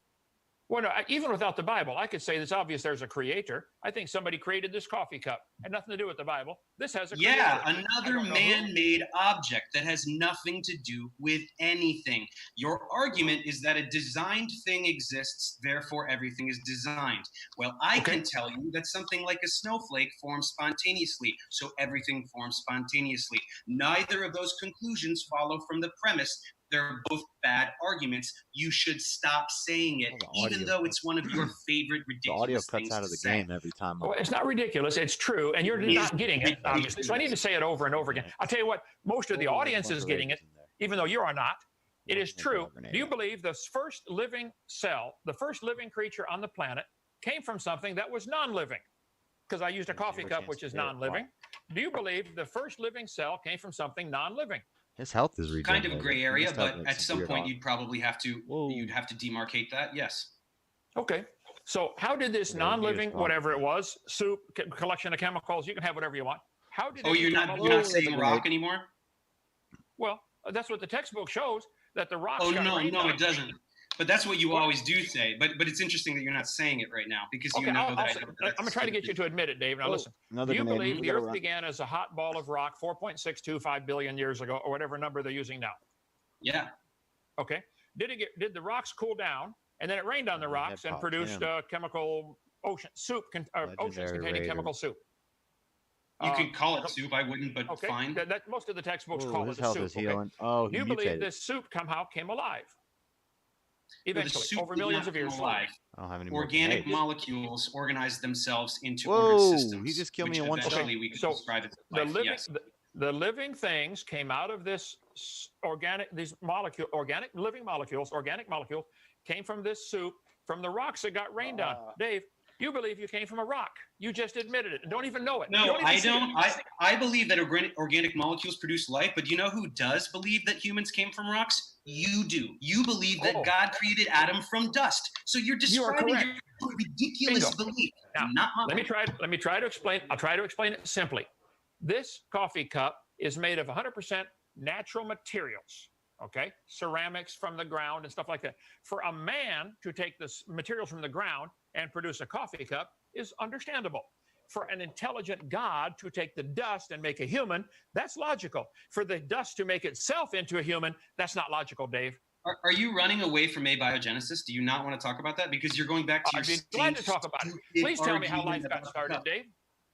Well, no, even without the Bible, I could say it's obvious there's a creator. I think somebody created this coffee cup. Had nothing to do with the Bible. This has a creator. Yeah, I another don't know who. man-made object that has nothing to do with anything. Your argument is that a designed thing exists, therefore everything is designed. Well, I can tell you that something like a snowflake forms spontaneously, so everything forms spontaneously. Neither of those conclusions follow from the premise. They're both bad arguments. You should stop saying it, even though it's one of your favorite ridiculous The audio things cuts out of the to say. game every time. Well, it's not ridiculous. It's true, and you're not getting it, obviously. So I need to say it over and over again. I'll tell you what, most of the audience is getting it, even though you are not. It is true. Do you believe the first living cell, the first living creature on the planet, came from something that was non-living? Because I used a coffee cup, which is non-living. Do you believe the first living cell came from something non-living? His health is Kind of a regenerated. gray He area, must have, but like, at some weird point on- you'd probably have to demarcate that. Yes. Okay. So how did this non-living, talking. whatever it was, soup, collection of chemicals, you can have whatever you want. How did Oh, it you're become not alive? saying rock anymore? Well, that's what the textbook shows, that the rocks Oh got no, rained no, on. it doesn't. But that's what you What? always do say. But it's interesting that you're not saying it right now because Okay, you know I'm that. going to try to get you to admit it, Dave. Now listen. Another Do you grenade. believe We the gotta Earth run. began as a hot ball of rock 4.625 billion years ago, or whatever number they're using now? Yeah. Okay. Did the rocks cool down, and then it rained on the Yeah, rocks and popped produced him. chemical ocean soup, oceans Legendary containing Raider. chemical soup? You could call it soup. I wouldn't, but Okay. fine. That most of the textbooks Ooh, call his it a health soup. is Okay? healing. Oh, Do he you believe mutated. this soup somehow came alive? No, the Eventually, soup over did millions not of years. come alive. I don't have any more Organic grenades. molecules organize themselves into Whoa, ordered systems. he just killed me which in one shot. eventually we can So describe as the life. living Yes. the living things came out of this organic molecules came from this soup from the rocks that got rained on. Dave, you believe you came from a rock. You just admitted it and don't even know it. You No, even I see it. don't. I believe that organic molecules produce life, but you know who does believe that humans came from rocks? You do. You believe that Oh. God created Adam from dust. So you're You are describing correct. your ridiculous Bingo. belief, Now, not mine. Let me try to explain. I'll try to explain it simply. This coffee cup is made of 100% natural materials. Okay, ceramics from the ground and stuff like that. For a man to take the materials from the ground and produce a coffee cup is understandable. For an intelligent God to take the dust and make a human, that's logical. For the dust to make itself into a human, that's not logical, Dave. Are you running away from abiogenesis? Do you not want to talk about that? Because you're going back to your I'd be glad to talk about it. Please tell me how life got started, Dave.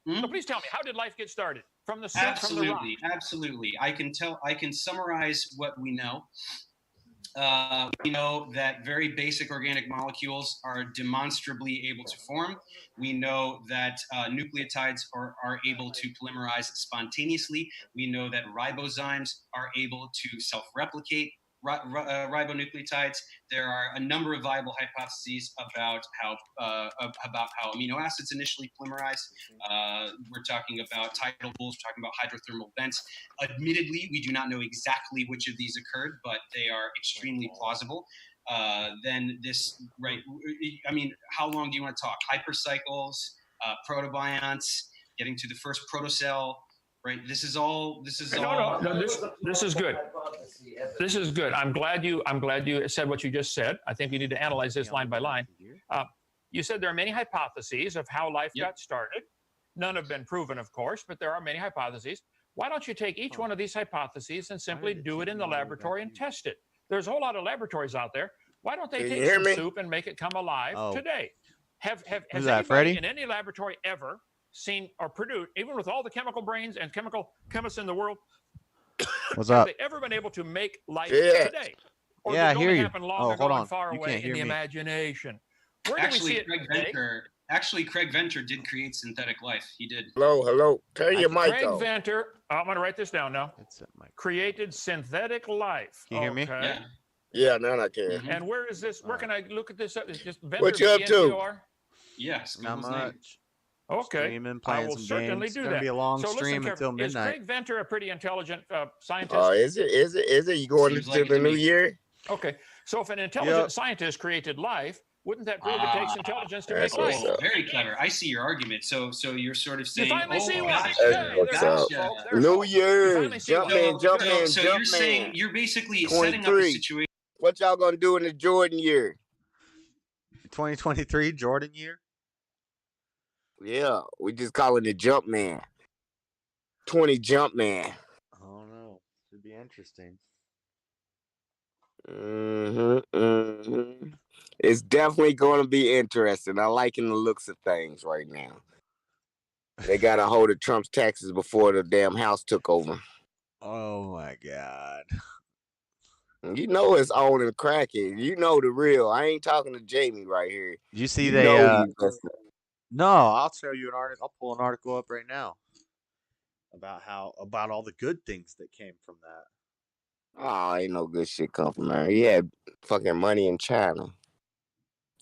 Hmm? So please tell me, how did life get started? From the soup, from the rock? Absolutely. I can summarize what we know. We know that very basic organic molecules are demonstrably able to form. We know that nucleotides are able to polymerize spontaneously. We know that ribozymes are able to self-replicate ribonucleotides. There are a number of viable hypotheses about how amino acids initially polymerize. We're talking about tidal pools. We're talking about hydrothermal vents. Admittedly, we do not know exactly which of these occurred, but they are extremely plausible. Then this, right? I mean, how long do you want to talk? Hypercycles, protobionts, getting to the first protocell. right? This is all. No. This is good. This is good. I'm glad you said what you just said. I think we need to analyze this line by line. You said there are many hypotheses of how life got started. None have been proven, of course, but there are many hypotheses. Why don't you take each one of these hypotheses and simply do it in the laboratory and test it? There's a whole lot of laboratories out there. Why don't they take some soup and make it come alive today? Has anybody in any laboratory ever seen or produced, even with all the chemical brains and chemists in the world, What's have up? they ever been able to make life today? Or Yeah, I did it hear only you. happen long ago and far You away can't in hear the me. imagination? Where do we see it today? Craig Venter did create synthetic life. He did. Hello. Turn your mic Craig on. Venter, I'm going to write this down now. Created synthetic life. Can you hear me? Okay. Yeah, now I can. And where is this? Where can I look at this? It's just Venter. What you up to? VNTOR? Yes. Not much. Okay. Streaming, I playing will some certainly games. do It's gonna that. be a long So stream listen, until is midnight. Craig Venter a pretty intelligent scientist? Is it? You going into the new year? Okay. So if an intelligent scientist created life, wouldn't that prove it takes intelligence to make life? Very clever. I see your argument. So you're sort of saying, finally see one. Gotcha. New Year, jump man. So you're saying you're basically setting up a situation. What y'all gonna do in the Jordan year? 2023 Jordan year? Yeah, we just calling it jump man. 20 jump man. I don't know. Should be interesting. It's definitely going to be interesting. I'm liking the looks of things right now. They got a hold of Trump's taxes before the damn house took over. Oh my God. You know it's on and cracking. You know the real. I ain't talking to Jamie right here. You see you they know No, I'll show you an article. I'll pull an article up right now about all the good things that came from that. Oh, ain't no good shit come from there. He had fucking money in China.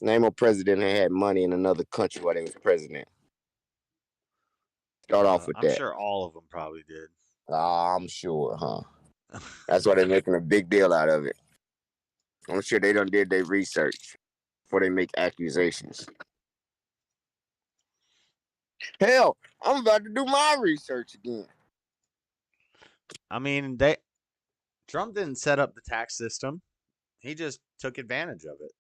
Name a president that had money in another country while they was president. Start off with that. I'm sure all of them probably did. I'm sure, huh? That's why they're making a big deal out of it. I'm sure they done did their research before they make accusations. Hell, I'm about to do my research again. I mean, Trump didn't set up the tax system. He just took advantage of it.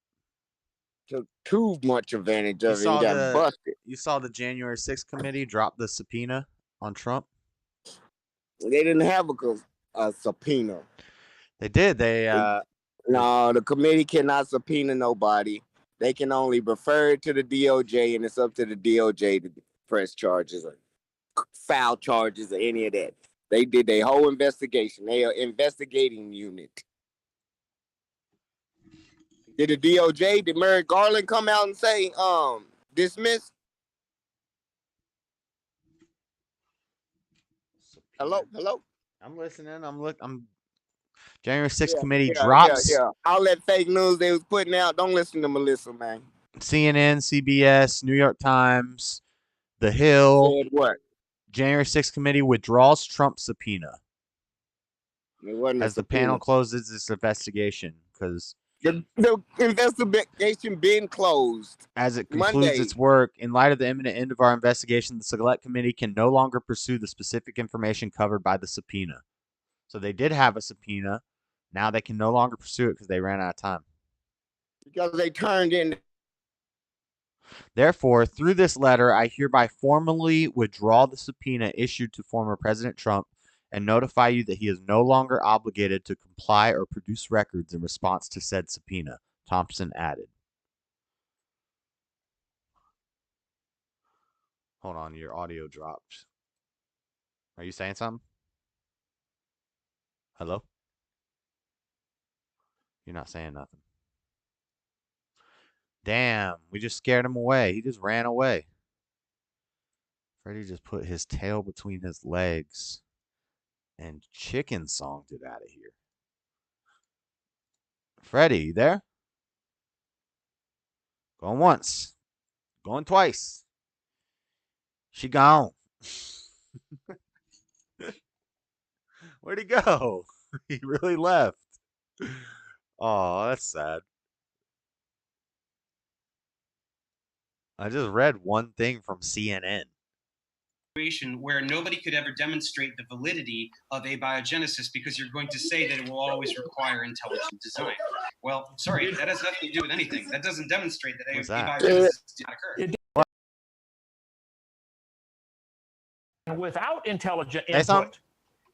Took too much advantage of it and got busted. You saw the January 6th committee drop the subpoena on Trump? They didn't have a subpoena. They did. No, the committee cannot subpoena nobody. They can only refer it to the DOJ, and it's up to the DOJ to press charges or file charges or any of that. They did their whole investigation. They are investigating unit. Did the DOJ, did Merrick Garland come out and say, dismiss? Hello? I'm listening. I'm January 6th committee drops. Yeah. All that fake news they was putting out, don't listen to Melissa, man. CNN, CBS, New York Times, The Hill. Said what? January 6th committee withdraws Trump subpoena. It wasn't as the panel closes its investigation, because the investigation been closed. As it concludes its work, in light of the imminent end of our investigation, the Select Committee can no longer pursue the specific information covered by the subpoena. So they did have a subpoena. Now they can no longer pursue it because they ran out of time. Because they turned in. Therefore, through this letter, I hereby formally withdraw the subpoena issued to former President Trump and notify you that he is no longer obligated to comply or produce records in response to said subpoena, Thompson added. Hold on, your audio dropped. Are you saying something? Hello? You're not saying nothing. Damn, we just scared him away. He just ran away. Freddy just put his tail between his legs and chicken songed it out of here. Freddy, you there? Going once. Going twice. She gone. Where'd he go? He really left. Oh, that's sad. I just read one thing from CNN. situation where nobody could ever demonstrate the validity of abiogenesis because you're going to say that it will always require intelligent design. Well, sorry, that has nothing to do with anything. That doesn't demonstrate that abiogenesis did not occur. Without intelligent Say something? input.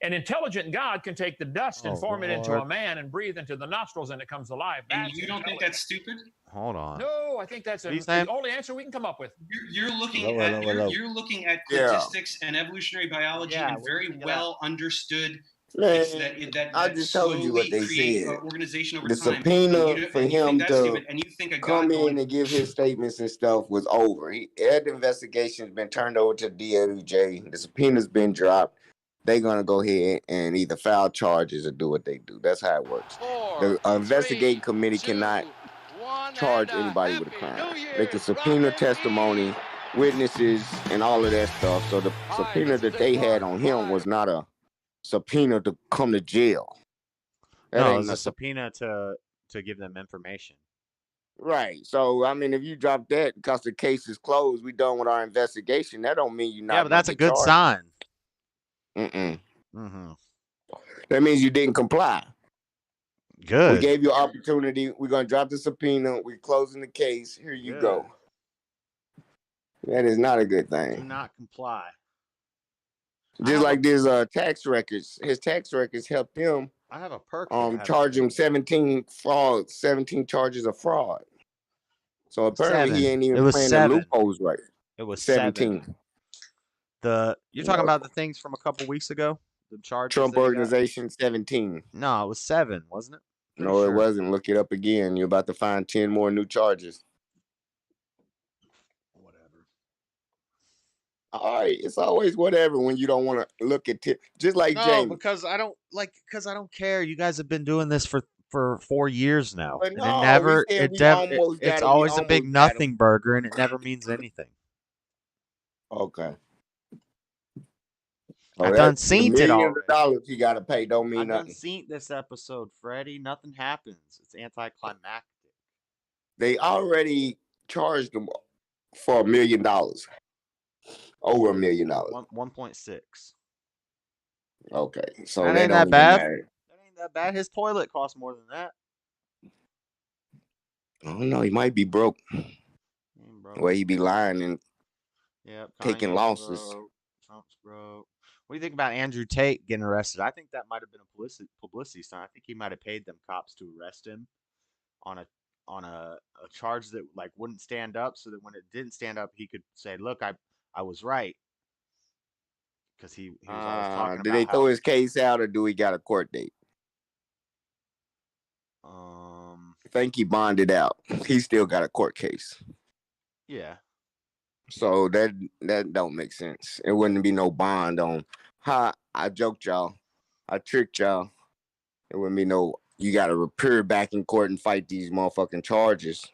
An intelligent God can take the dust and Oh, form it into Lord. a man and breathe into the nostrils and it comes alive. And That's you don't think that's stupid? Hold on. No, I think that's What are you the saying? only answer we can come up with. You're looking Lower, at lower, lower. you're looking at Yeah. statistics and evolutionary biology Yeah, and what do you very think of well understood. Man, That I just told you what they create said. organization over The time. subpoena for And you him think that's to stupid, and you think a come God in going and give his statements and stuff was over. That investigation's been turned over to DOJ. The subpoena's been dropped. They're gonna go ahead and either file charges or do what they do. That's how it works. The investigating committee cannot charge anybody with a crime. They can subpoena testimony, witnesses, and all of that stuff. So the subpoena that they had on him was not a subpoena to come to jail. That No, it ain't was a nothing. subpoena to give them information. Right. So I mean, if you drop that because the case is closed, we done with our investigation. That don't mean you're not. Yeah, but that's a gonna good get charged. sign. Mm-mm. That means you didn't comply. Good. We gave you an opportunity. We're gonna drop the subpoena. We're closing the case. Here you go. That is not a good Do thing. not comply. Just like this tax records. His tax records helped him I have a perk. charge him 17 charges of fraud. So apparently he ain't even playing the loopholes right. It was 17. You're talking about the things from a couple weeks ago? The charges Trump that he got? Organization 17. No, it was 7, wasn't it? Pretty No, sure. it wasn't. Look it up again. You're about to find 10 more new charges. Whatever. All right, it's always whatever when you don't want to look at just like No, Jamie. because I don't care. You guys have been doing this for 4 years now. But And no, it never we said we almost got it's him. always a big almost got him. nothing burger and it never means anything. Okay. I done seen it millions already. of dollars you got to pay don't mean I done nothing. seen this episode, Freddie. Nothing happens. It's anticlimactic. They already charged him for $1 million. Over $1 million. 1.6. Okay, so That that ain't don't that even bad. matter. That ain't that bad. His toilet costs more than that. I don't know. He might be broke. Broke. Where he be lying and taking Kanye's losses. broke. Trump's broke. What do you think about Andrew Tate getting arrested? I think that might have been a publicity stunt. I think he might have paid them cops to arrest him on a charge that like wouldn't stand up, so that when it didn't stand up, he could say, "Look, I was right." Because he was always talking about. Did they throw his case out, or do he got a court date? I think he bonded out. He still got a court case. Yeah. So that don't make sense. It wouldn't be no bond on. I joked y'all. I tricked y'all. It wouldn't be no. You got to appear back in court and fight these motherfucking charges.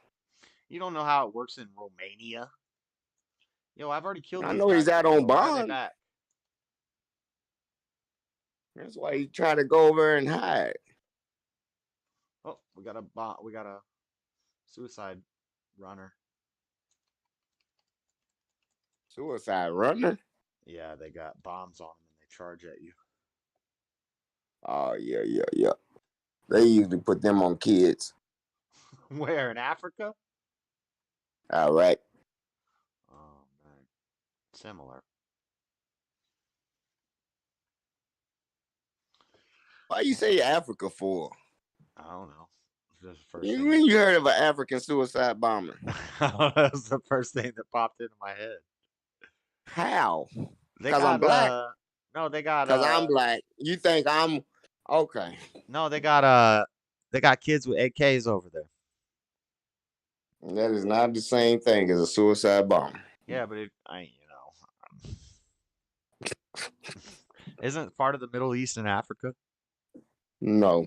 You don't know how it works in Romania. Yo, I've already killed. I know he's out on bond. That's why he trying to go over and hide. Oh, we got a suicide runner. Suicide runner? Yeah, they got bombs on them and they charge at you. Oh, yeah. They usually put them on kids. Where, in Africa? All right. Oh, man. Similar. Why you say Africa for? I don't know. That's the first When you heard of an African suicide bomber? That was the first thing that popped into my head. How? Because I'm black. No, they got. Because I'm black. You think I'm okay? No, they got kids with AKs over there. That is not the same thing as a suicide bomber. Yeah, but isn't it part of the Middle East and Africa? No.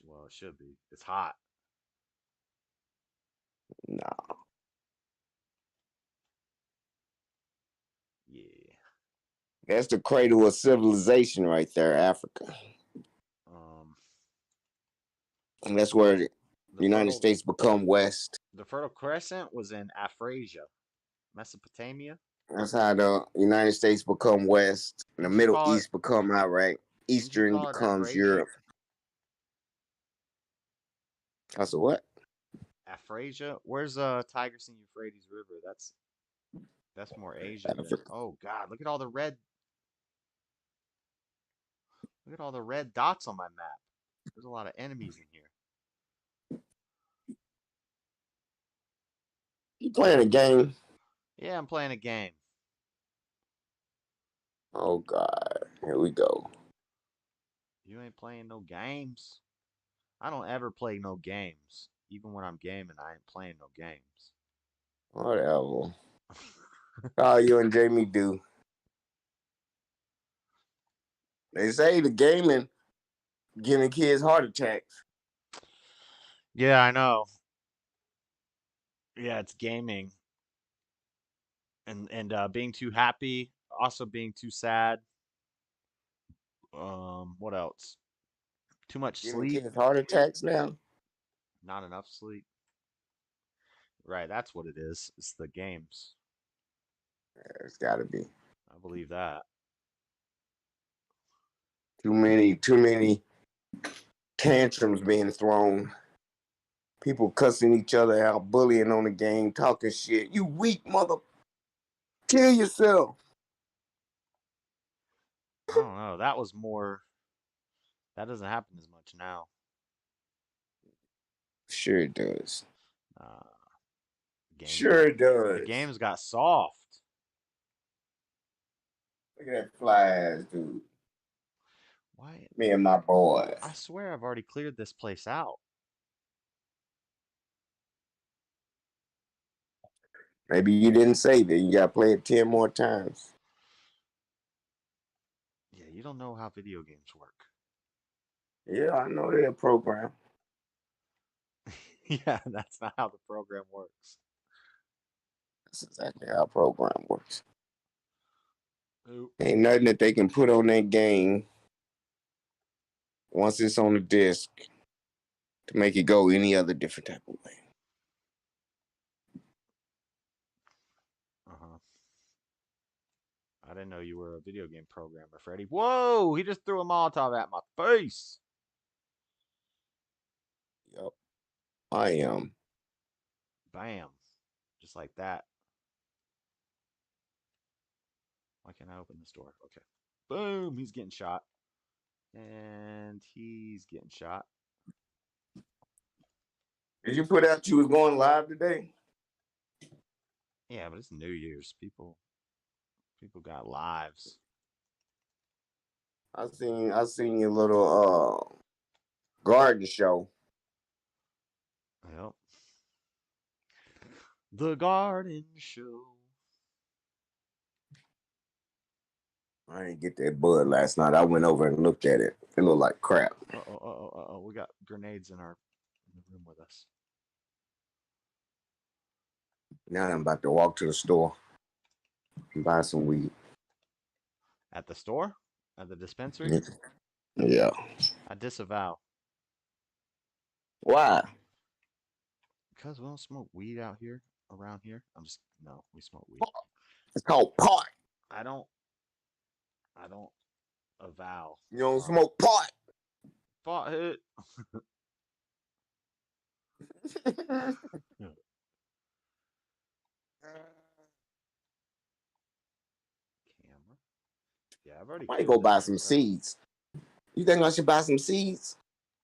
Well, it should be. It's hot. No. Yeah. That's the cradle of civilization right there, Africa. And that's where the United States become West. The Fertile Crescent was in Afrasia, Mesopotamia. That's how the United States become West, and the Didn't you Middle call it- East become Iraq. Didn't you Eastern call it becomes Afrasia? Europe. That's a what? Afrasia? Where's Tigris and Euphrates River? That's more Asia than. Oh God! Look at all the red. Look at all the red dots on my map. There's a lot of enemies in here. You playing a game? Yeah, I'm playing a game. Oh God! Here we go. You ain't playing no games. I don't ever play no games. Even when I'm gaming, I ain't playing no games. Whatever. All you and Jamie do. They say the gaming giving kids heart attacks. Yeah, I know. Yeah, it's gaming. And being too happy, also being too sad. What else? Too much Giving sleep. kids heart attacks now. Not enough sleep. Right, that's what it is. It's the games. Yeah, it's got to be. I believe that. Too many tantrums being thrown. People cussing each other out, bullying on the game, talking shit. You weak mother. Kill yourself. I don't know. That was more. That doesn't happen as much now. Sure it does. Sure it does. The games got soft. Look at that fly ass dude. Why? Me and my boys. I swear I've already cleared this place out. Maybe you didn't save it. You got to play it 10 more times. Yeah, you don't know how video games work. Yeah, I know they're a program. Yeah, that's not how the program works. That's exactly how a program works. Oop. Ain't nothing that they can put on that game once it's on the disc to make it go any other different type of way. I didn't know you were a video game programmer, Freddy. Whoa! He just threw a Molotov at my face. Yep. I am. Bam. Just like that. Why can't I open this door? Okay. Boom! He's getting shot. And he's getting shot. Did you put out you was going live today? Yeah, but it's New Year's. People got lives. I seen your little garden show. Yep. The garden show. I didn't get that bud last night. I went over and looked at it. It looked like crap. Uh-oh. We got grenades in the room with us. Now I'm about to walk to the store and buy some weed. At the store? At the dispensary? Yeah. I disavow. Why? Because we don't smoke weed out here, around here. No, we smoke weed. It's called pot. I don't avow. You don't smoke pot. Pot hit. Camera. Yeah, I've already. Might go buy some seeds. You think I should buy some seeds?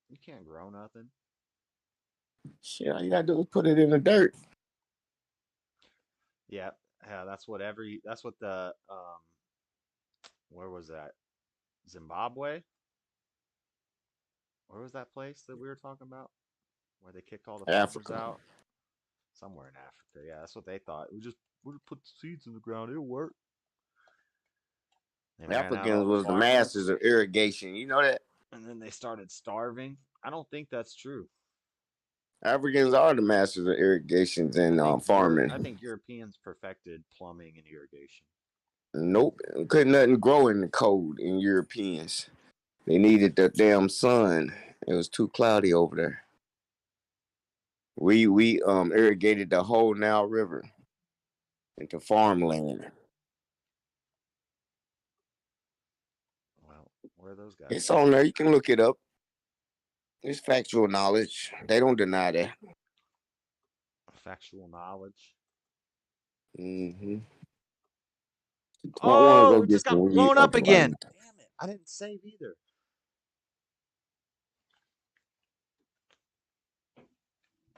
You can't grow nothing. Shit, all you gotta do is put it in the dirt. Yeah, that's what the where was that? Zimbabwe? Where was that place that we were talking about? Where they kicked all the farmers out? Somewhere in Africa. Yeah, that's what they thought. We'll just put seeds in the ground, it'll work. Africans was the masters of irrigation. You know that? And then they started starving. I don't think that's true. Africans are the masters of irrigations and farming. I think Europeans perfected plumbing and irrigation. Nope. Couldn't nothing grow in the cold in Europeans. They needed the damn sun. It was too cloudy over there. We irrigated the whole Nile River into farmland. Where are those guys? It's on there. You can look it up. It's factual knowledge. They don't deny that. Factual knowledge. Mm-hmm. Oh, it just got blown up again. Damn it. I didn't save either.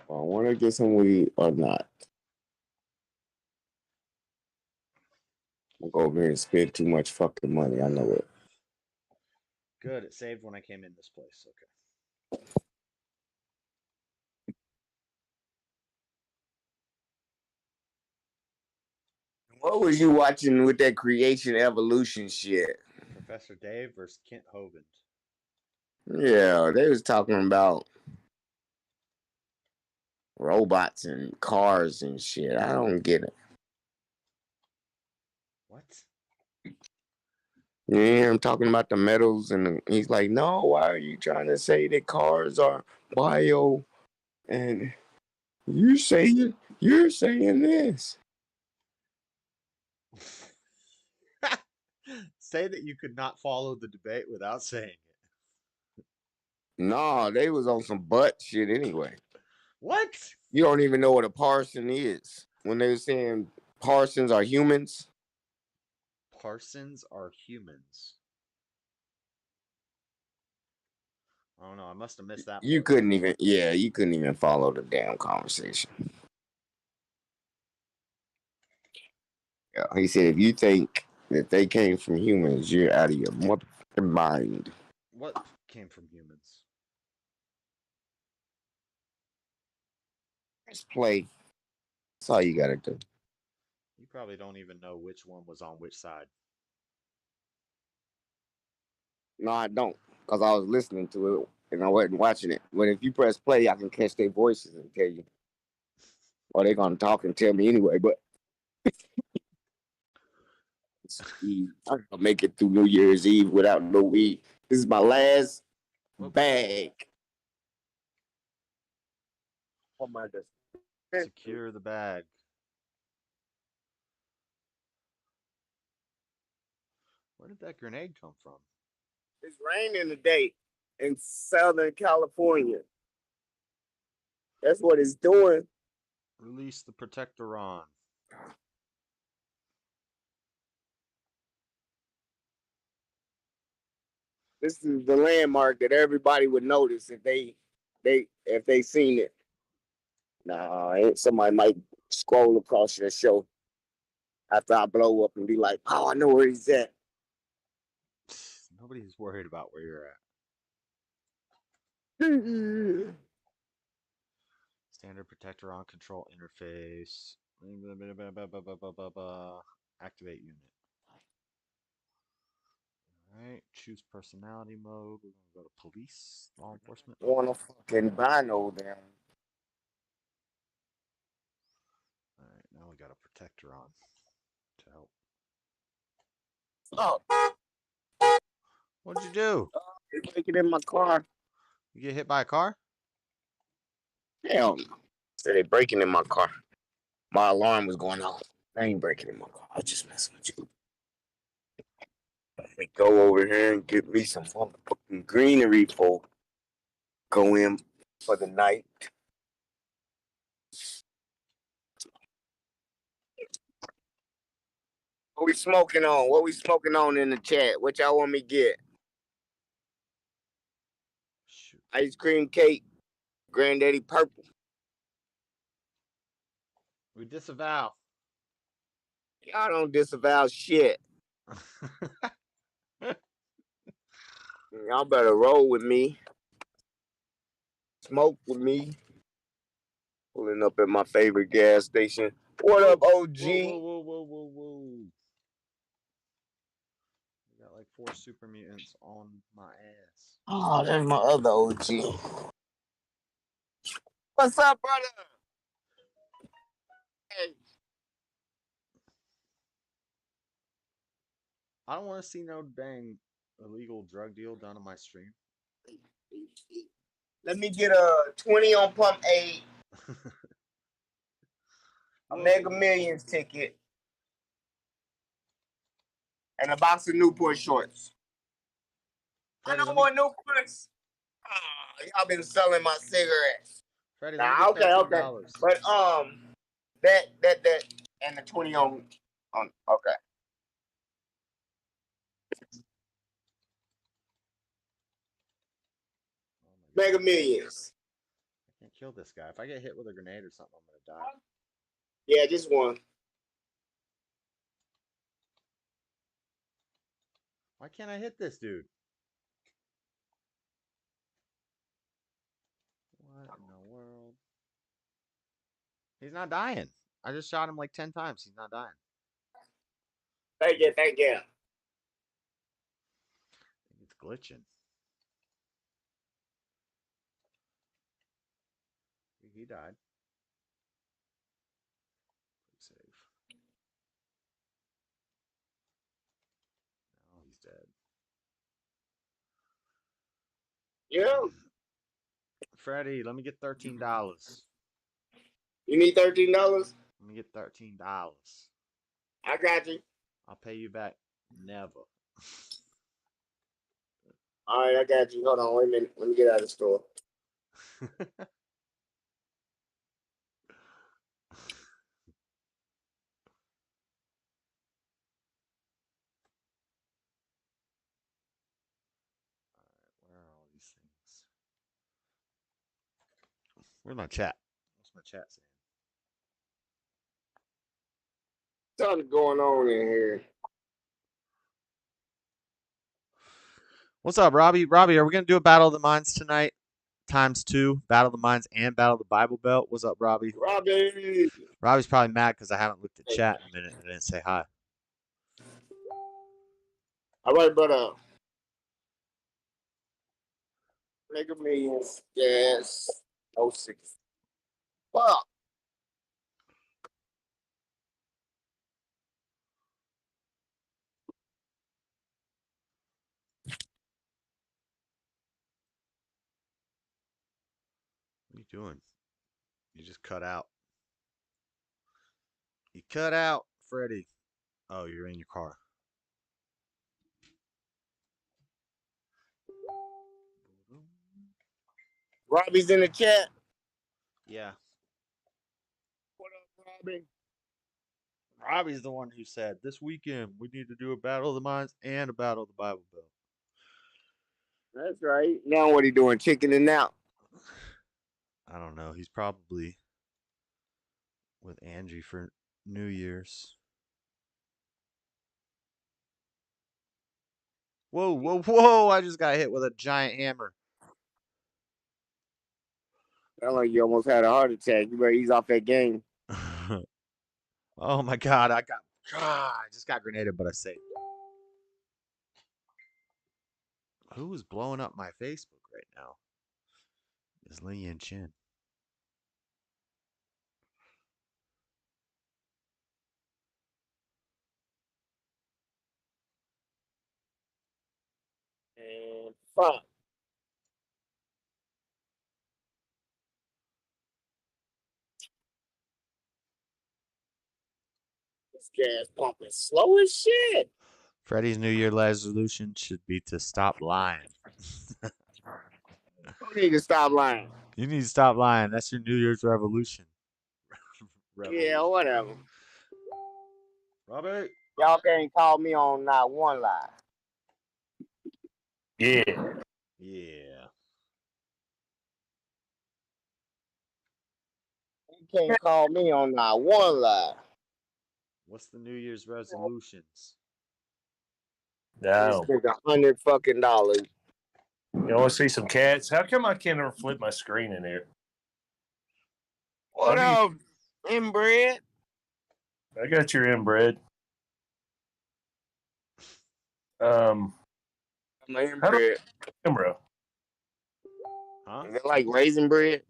I want to get some weed or not. I'm going to go over here and spend too much fucking money. I know it. Good. It saved when I came in this place. Okay. What was you watching with that creation evolution shit? Professor Dave versus Kent Hovind. Yeah, they was talking about robots and cars and shit. I don't get it. What? Yeah, I'm talking about the metals, and he's like, no, why are you trying to say that cars are bio? And you're saying this. Say that you could not follow the debate without saying it. No, they was on some butt shit anyway. What? You don't even know what a parson is. When they were saying parsons are humans. Parsons are humans. I don't know. I must have missed that. You couldn't even follow the damn conversation. Yeah, he said if you think that they came from humans, you're out of your motherfucking mind. What came from humans? Just play. That's all you gotta do. You probably don't even know which one was on which side. No, I don't, because I was listening to it and I wasn't watching it. But if you press play, I can catch their voices and tell you. Or they're gonna talk and tell me anyway, but I'm gonna make it through New Year's Eve without no weed. This is my last bag. Oh my God. Secure the bag. Where did that grenade come from? It's raining today in Southern California. That's what it's doing. Release the protector on. This is the landmark that everybody would notice if they seen it. Nah, somebody might scroll across your show after I blow up and be like, "Oh, I know where he's at." Nobody's worried about where you're at. Standard protector on control interface. Activate unit. Alright, choose personality mode. We're gonna go to police, law enforcement. Want a fucking bino down. Alright, now we got a protector on to help. Oh. What'd you do? They're breaking in my car. You get hit by a car? Hell no. So they breaking in my car. My alarm was going off. I ain't breaking in my car. I was just messing with you. Let me go over here and get me some fucking greenery for go in for the night. What we smoking on? What we smoking on in the chat? What y'all want me to get? Shoot. Ice cream cake, Granddaddy Purple. We disavow. Y'all don't disavow shit. Y'all better roll with me. Smoke with me. Pulling up at my favorite gas station. What up, OG? Whoa. I got like 4 super mutants on my ass. Oh, that's my other OG. What's up, brother? Hey. I don't want to see no dang illegal drug deal done on my stream. Let me get a 20 on Pump 8. A Mega Millions ticket. And a box of Newport shorts. I don't want no points. Y'all been selling my cigarettes. Freddie, Nah, okay. But that and the 20 on okay. Mega Millions. I can't kill this guy. If I get hit with a grenade or something, I'm gonna die. Yeah, just one. Why can't I hit this dude? What in the world? He's not dying. I just shot him like 10 times. He's not dying. Thank you. I think it's glitching. He died. Save. Now he's dead. Yeah. Freddie, let me get $13. You need $13? Let me get $13. I got you. I'll pay you back. Never. All right, I got you. Hold on, wait a minute. Let me get out of the store. Where are all these things? Where's my chat? What's my chat saying? Something's going on in here. What's up, Robbie? Robbie, are we gonna do a Battle of the Minds tonight? ×2, Battle of the Minds and Battle of the Bible Belt. What's up, Robbie? Robbie. Robbie's probably mad because I haven't looked at chat in a minute and I didn't say hi. All right, brother. Mega Millions. Yes. 06. Fuck. What are you doing? You just cut out. You cut out, Freddie. Oh, you're in your car. Robbie's in the chat. Yeah. What up, Robbie? Robbie's the one who said, this weekend we need to do a Battle of the Minds and a Battle of the Bible Belt. That's right. Now what he doing? Chickening out. I don't know. He's probably with Angie for New Year's. Whoa, whoa, whoa. I just got hit with a giant hammer. Sound like you almost had a heart attack. You better ease off that game. Oh my God. I just got grenaded, but I saved. Who is blowing up my Facebook right now? Is Lee Yin Chin. And fuck. This gas pump is slow as shit. Freddie's New Year resolution should be to stop lying. You need to stop lying. You need to stop lying. That's your New Year's revolution. Yeah, whatever. Robert. Y'all can't call me on not one lie. Yeah. Yeah. You can't call me on not one lie. What's the New Year's resolutions? No. Spend $100 fucking. You want to see some cats? How come I can't ever flip my screen in here? What up, inbred? I got your inbred. I'm inbred. Camera. Huh? Is it like raisin bread?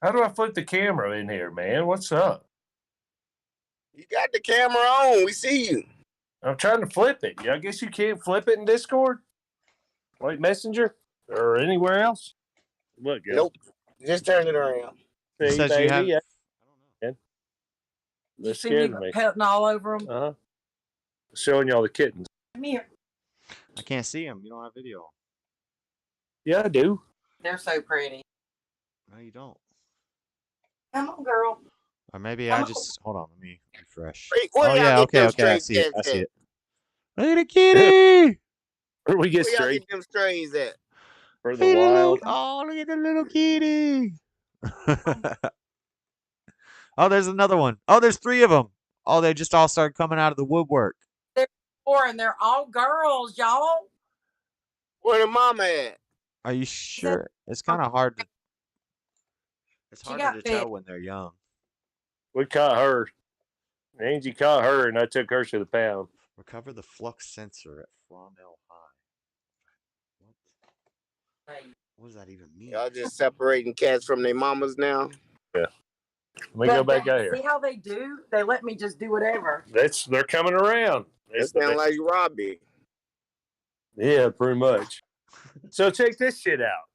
How do I flip the camera in here, man? What's up? You got the camera on. We see you. I'm trying to flip it. I guess you can't flip it in Discord? Like Messenger? Or anywhere else? Look, guys. Nope. Just turn it around. He See, says baby, you have... yeah. I don't know. They're See me scared of me. petting all over them. Showing y'all the kittens. Come here. I can't see him. You don't have video. Yeah, I do. They're so pretty. No, you don't. Come on, girl. Or maybe Come I on. just hold on. Let me refresh. Where Oh y'all yeah, get okay, them okay. I stray see it. I cats see at? it. Look at the kitty. Where we get Where y'all straight get them strays at? for the Hey, the little, wild. oh, look at the little kitty. Oh, there's another one. Oh, there's 3 of them. Oh, they just all started coming out of the woodwork. They're 4 and they're all girls, y'all. Where the mama at? Are you sure? It's kind of hard to. It's She harder got to fit. tell when they're young. We caught her. Angie caught her, and I took her to the pound. Recover the flux sensor at Frondell High. What does that even mean? Y'all just separating cats from their mamas now? Yeah. Let me go back out here. See how they do? They let me just do whatever. They're coming around. That sound like Robbie. Yeah, pretty much. So check this shit out.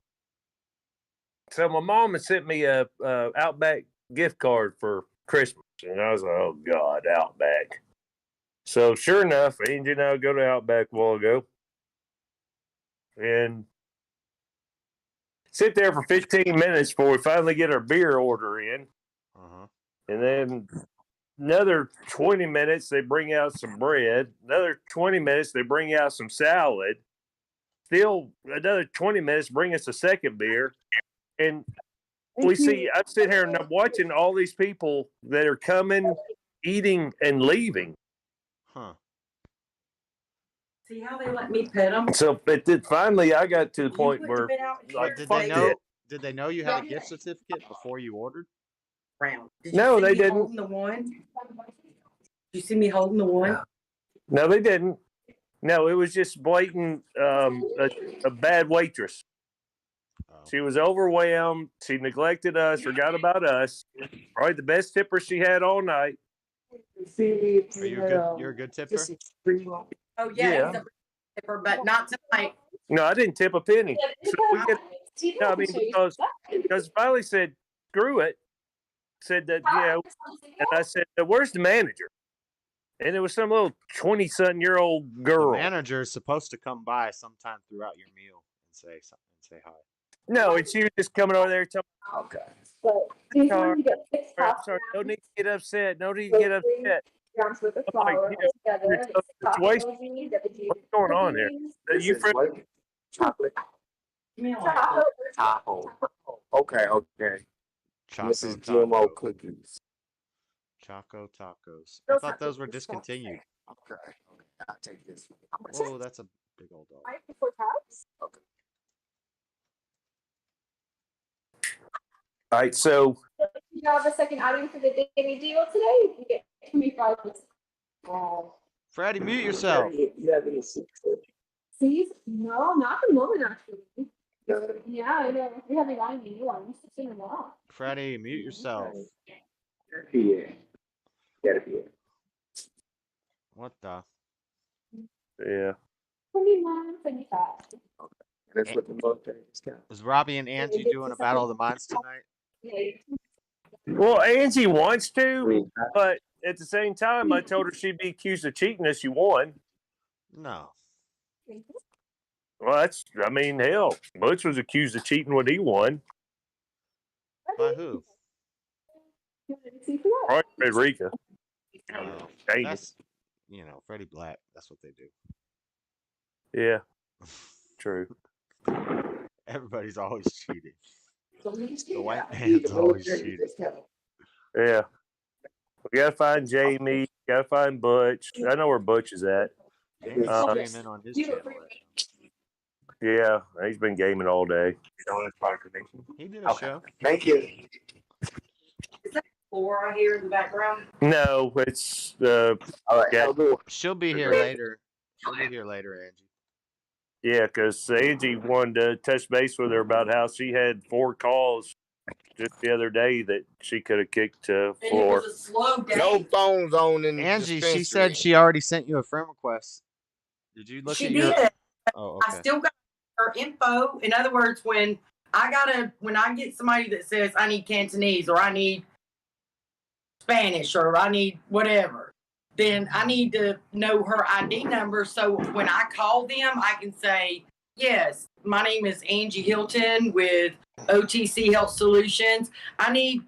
So my mom had sent me a Outback gift card for Christmas, and I was like, "Oh God, Outback!" So sure enough, Angie and I go to Outback a while ago, and sit there for 15 minutes before we finally get our beer order in, and then another 20 minutes they bring out some bread. Another 20 minutes they bring out some salad. Still another 20 minutes bring us a second beer, and we see, I'm sitting here and I'm watching all these people that are coming, eating, and leaving. Huh. See how they let me pet them? So finally I got to the point where, like, Did fuck they know? it. Did they know you had a gift certificate before you ordered? No, they didn't. Holding the one? Did you see me holding the one? No, they didn't. No, it was just blatant a bad waitress. She was overwhelmed. She neglected us, forgot about us. Probably the best tipper she had all night. Are you a good? You're a good tipper. Oh, Yeah. he's a tipper, but not tonight. No, I didn't tip a penny. So we get, no, I mean, because finally said, screw it. Said that, and I said, where's the manager? And it was some little 20-something-year-old girl. The manager is supposed to come by sometime throughout your meal and say something, say hi. No, and she was just coming over there telling me, okay. Sorry, no need to get upset. No need to get upset. What's going on here? Are you friendly? Chocolate. Tahoe. Okay. Choco GMO cookies. Choco tacos. I thought those were discontinued. Okay. I'll take this. Whoa, that's a big old dog. Okay. All right, so You have a second item for the daily deal today. You can get 25 Freddie, mute yourself. See? No, not the moment, actually. Yeah, I know. We haven't gotten any ones. It's in a while. Freddie, mute yourself. Yeah. What the? yeah. 29, 25. That's what the military is. Is Robbie and Angie doing a battle of the minds tonight? Well, Angie wants to, but at the same time, I told her she'd be accused of cheating if she won. No. Well, I mean, hell, Butch was accused of cheating when he won. By who? Right, Frederica. That's, Freddie Black. That's what they do. Yeah, true. Everybody's always cheating. The white man's always cheating. Yeah. We gotta find Jamie. Gotta find Butch. I know where Butch is at. Jamie's streaming on his channel right now. Yeah, he's been gaming all day. He did a show. Thank you. Is that Laura here in the background? No, it's She'll be here later. She'll be here later, Angie. Yeah, because Angie wanted to touch base with her about how she had 4 calls just the other day that she could have kicked to floor. It was a slow day. No phones on in Angie, the she said she already sent you a friend request. Did you look She at your? did. Oh, I okay. still got her info. In other words, when I get somebody that says I need Cantonese or I need Spanish or I need whatever, then I need to know her ID number so when I call them, I can say, Yes, my name is Angie Hilton with OTC Health Solutions. I need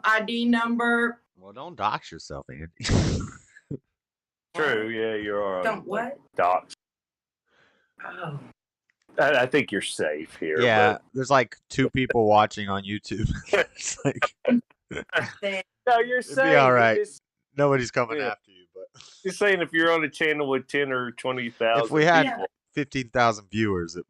ID number. Well, don't dox yourself, Andy. True, yeah, you're Don't what? docs. Oh. I think you're safe here. Yeah, there's like 2 people watching on YouTube. It's like, no, you're it'd safe. be all right. Nobody's coming after you, but you're saying if you're on a channel with 10 or 20,000, if we had people, 15,000 viewers, you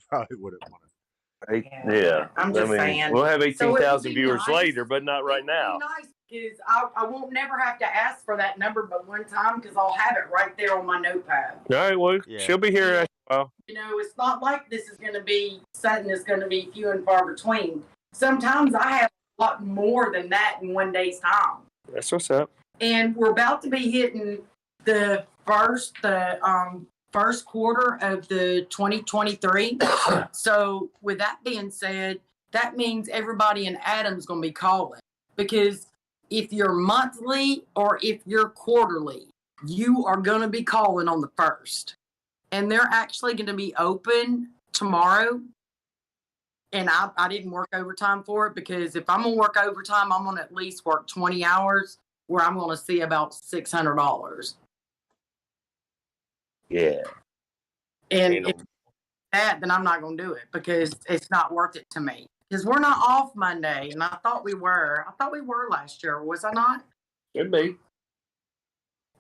probably wouldn't want to. Yeah, I'm just saying. We'll have 18,000 be viewers nice. later, but not right now. Nice, because I won't never have to ask for that number but one time because I'll have it right there on my notepad. All right, well, she'll be here after a while. You know, it's not like this is going to be something that's going to be few and far between. Sometimes I have a lot more than that in one day's time. That's what's up. And we're about to be hitting the first quarter of the 2023. So with that being said, that means everybody in Adam's going to be calling, because if you're monthly or if you're quarterly, you are going to be calling on the 1st. And they're actually going to be open tomorrow. And I didn't work overtime for it, because if I'm going to work overtime, I'm going to at least work 20 hours where I'm going to see about $600. Yeah. And if that, then I'm not going to do it, because it's not worth it to me. Because we're not off Monday, and I thought we were. I thought we were last year. Was I not? Could be.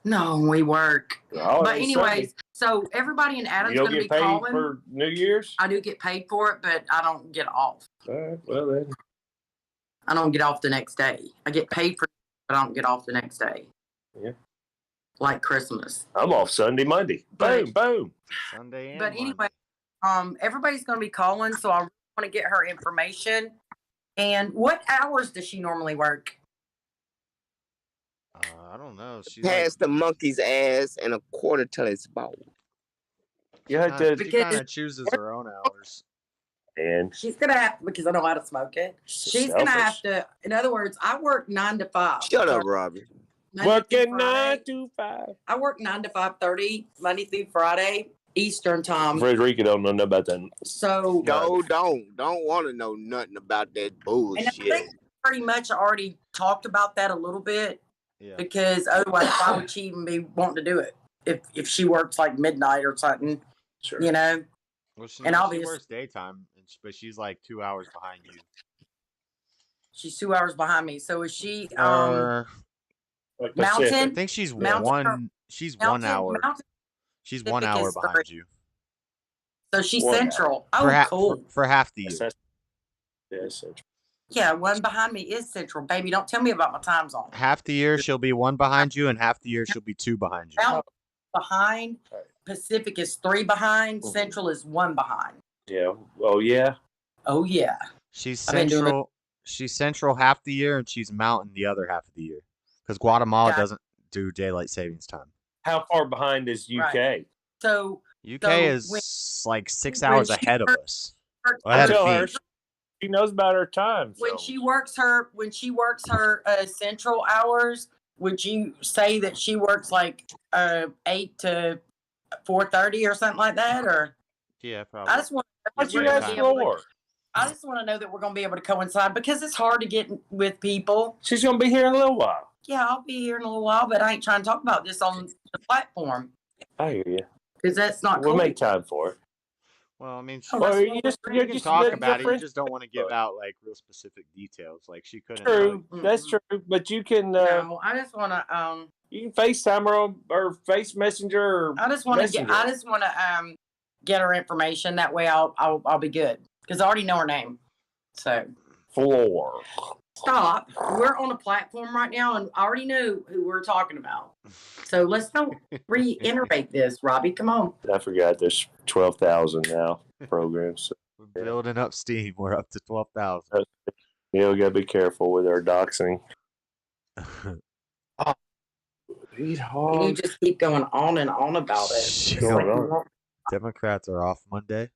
No, we work. Oh, but anyways, so everybody in Adam's going to be calling. You don't get paid for New Year's? I do get paid for it, but I don't get off. All right, well then. I don't get off the next day. I get paid for it, but I don't get off the next day. Yeah. Like Christmas. I'm off Sunday, Monday. Boom, boom. Sunday and But anyway, everybody's going to be calling, so I want to get her information. And what hours does she normally work? I don't know. She's Past the monkey's ass and a quarter till it's bald. You had to. She kind of chooses her own hours. And she's going to have to, because I know how to smoke it. She's going to have to, in other words, I work 9 to 5. Shut up, Robbie. Working 9 to 5. I work 9 to 5:30, Monday through Friday, Eastern time. Frederica don't know nothing about that. So don't want to know nothing about that bullshit. And I think pretty much already talked about that a little bit. Yeah. Because otherwise, why would she even be wanting to do it if she works like midnight or something? Sure. You know. Well, she works daytime, but she's like 2 hours behind you. She's 2 hours behind me. So is she Mountain? I think she's Mountain, She's 1 hour. She's 1 hour behind you. So she's Central. Cool. For half the year. Yeah, Central. Yeah, one behind me is Central, baby. Don't tell me about my time zone. Half the year she'll be 1 behind you, and half the year she'll be 2 behind you. Mountain behind. Pacific is 3 behind. Central is 1 behind. Yeah. Oh yeah. Oh yeah. She's Central. She's Central half the year, and she's Mountain the other half of the year. Because Guatemala doesn't do daylight savings time. How far behind is UK? Right. So UK is like 6 hours ahead of us. She knows about her time. When she works her Central hours, would you say that she works like 8 to 4:30 or something like that, or? Yeah, probably. I just want to know that we're going to be able to coincide, because it's hard to get with people. She's going to be here in a little while. Yeah, I'll be here in a little while, but I ain't trying to talk about this on the platform. I hear you. Because that's not We'll cool. make time for it. Well, I mean, you can talk about it. You just don't want to give out like real specific details. Like she couldn't. True, that's true. But you can. No, I just want to. You can FaceTime her or Face Messenger. Or I just want to get her information. That way, I'll be good, because I already know her name. So. Floor. Stop. We're on a platform right now, and I already know who we're talking about. So let's don't reiterate this, Robbie. Come on. I forgot there's 12,000 now programs. So, we're building up steam. We're up to 12,000. Yeah, we gotta be careful with our doxing. You just keep going on and on about it. Democrats are off Monday.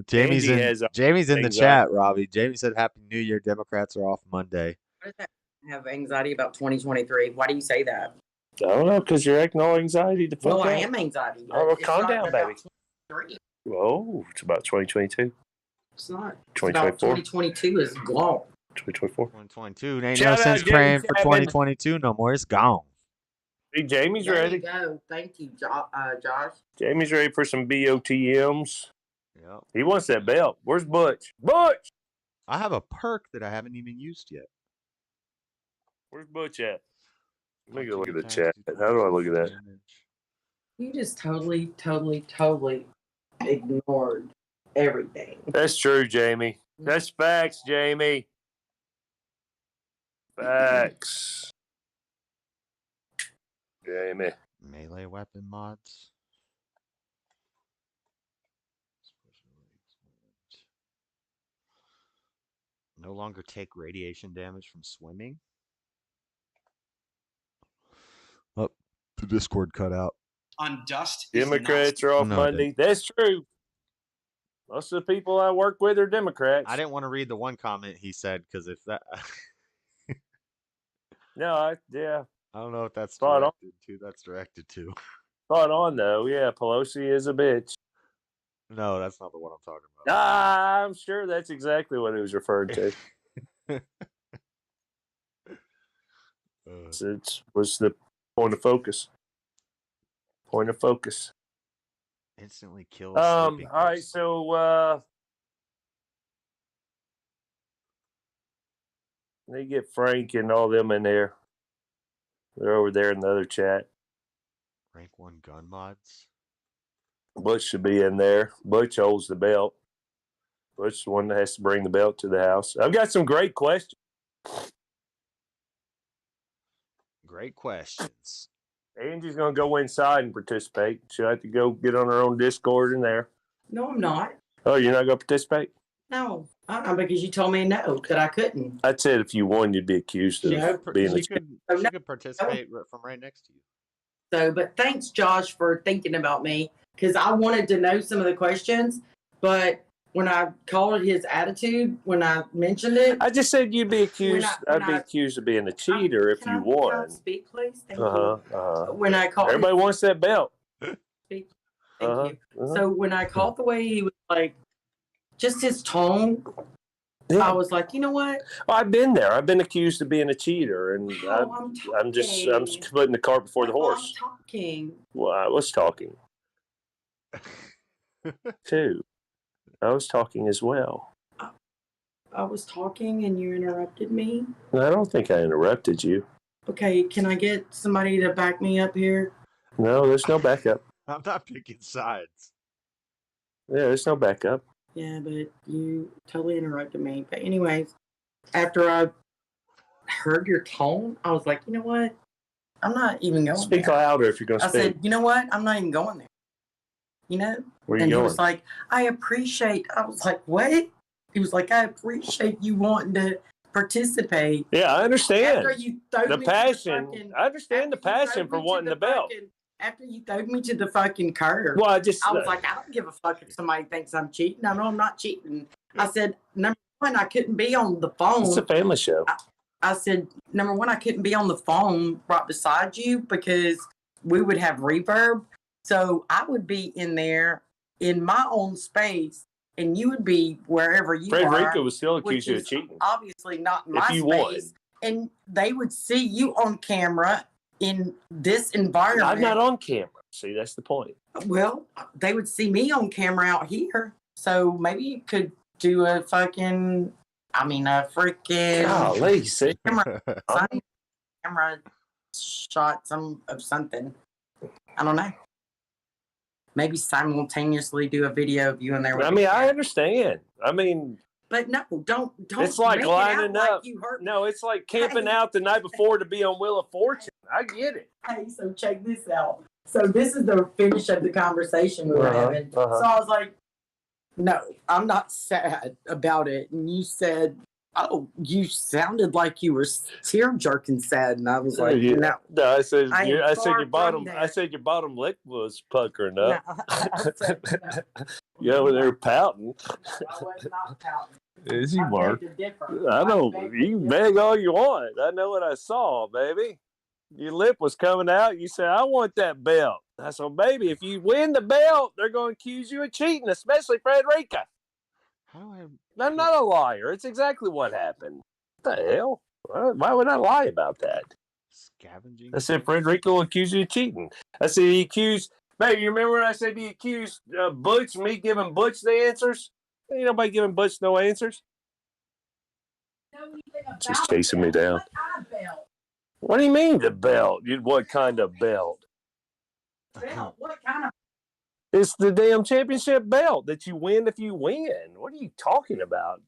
Jamie's in the chat, Robbie. Jamie said, "Happy New Year. Democrats are off Monday." What does that have anxiety about 2023? Why do you say that? I don't know, because you're acting all anxiety to fuck Well, I out. am anxiety. But Oh, it's calm not down, about baby. 23. Oh, it's about 2022. It's not. It's about 2022 is gone. 2024. 2022. Ain't Shout no out, sense Jamie praying for Chapman. 2022 no more. It's gone. Hey, Jamie's There ready. you go. Thank you, Josh. Jamie's ready for some BOTMs. Yep. He wants that belt. Where's Butch? Butch! I have a perk that I haven't even used yet. Where's Butch at? Let me go look at the chat. How do I look at that? You just totally ignored everything. That's true, Jamie. That's facts, Jamie. Facts. Jamie. Melee weapon mods. No longer take radiation damage from swimming. Oh, the Discord cut out. On dust. Democrats are off No, Monday. That's true. Most of the people I work with are Democrats. I didn't want to read the one comment he said because if that. No, yeah. I don't know if that's Spot on. directed to. That's directed to. Spot on, though. Yeah, Pelosi is a bitch. No, that's not the one I'm talking about. I'm sure that's exactly what he was referring to. It was the point of focus. Point of focus. Instantly kill. All right, so they get Frank and all them in there. They're over there in the other chat. Rank 1 gun mods. Butch should be in there. Butch holds the belt. Butch is the one that has to bring the belt to the house. I've got some great questions. Great questions. Angie's going to go inside and participate. She'll have to go get on her own Discord in there. No, I'm not. Oh, you're not going to participate? No, because you told me no, that I couldn't. I said if you won, you'd be accused of being a She could participate from right next to you. So, but thanks, Josh, for thinking about me, because I wanted to know some of the questions, but when I called it his attitude, when I mentioned it, I just said you'd be accused. I'd be accused of being a cheater if you won. Can I speak, please? Thank you. When I called, everybody wants that belt. Speak. Thank you. So when I called the way he was like, just his tone, I was like, you know what? Well, I've been there. I've been accused of being a cheater, and I'm just putting the cart before the horse. I'm talking. Well, I was talking too. I was talking as well. I was talking and you interrupted me. I don't think I interrupted you. Okay, can I get somebody to back me up here? No, there's no backup. I'm not picking sides. Yeah, there's no backup. Yeah, but you totally interrupted me. But anyways, after I heard your tone, I was like, you know what? I'm not even going Speak there. louder if you're going to I speak. said, you know what? I'm not even going there. You know? Where you and going? he was like, I appreciate. I was like, what? He was like, I appreciate you wanting to participate. Yeah, I understand. After you throwed the me passion. to the I understand the passion for wanting the belt. After you threw me to the fucking curb, Well, I was like, I don't give a fuck if somebody thinks I'm cheating. I know I'm not cheating. I said, number one, I couldn't be on the phone. It's a family show. I said, number one, I couldn't be on the phone right beside you because we would have reverb. So I would be in there in my own space, and you would be wherever you are. Frederica would still accuse you of cheating. Obviously not in my If you space. won. And they would see you on camera in this environment. I'm not on camera. See, that's the point. Well, they would see me on camera out here. So maybe you could do a freaking Golly, see? camera shot of something. I don't know. Maybe simultaneously do a video of you in there. With I understand. But no, don't. It's like make lining it out up. Like you hurt. No, it's like camping out the night before to be on Wheel of Fortune. I get it. Hey, so check this out. So this is the finish of the conversation we were having. So I was like, no, I'm not sad about it. And you said, oh, you sounded like you were tear jerking sad. And I was like, no. No, I said your bottom lip was puckering up. No, I said, no. You over there pouting. I was not pouting. Is he, I Mark? beg to differ. I know. You can beg all you want. I know what I saw, baby. Your lip was coming out. You said, I want that belt. I said, baby, if you win the belt, they're going to accuse you of cheating, especially Frederica. How do I... I'm not a liar. It's exactly what happened. What the hell? Why would I lie about that? Scavenging? I said, Frederica will accuse you of cheating. I said, he accused... Baby, you remember when I said he accused Butch, me giving Butch the answers? Ain't nobody giving Butch no answers. Just chasing me down. What do you mean the belt? What kind of belt? Belt? What kind of? It's the damn championship belt that you win if you win. What are you talking about?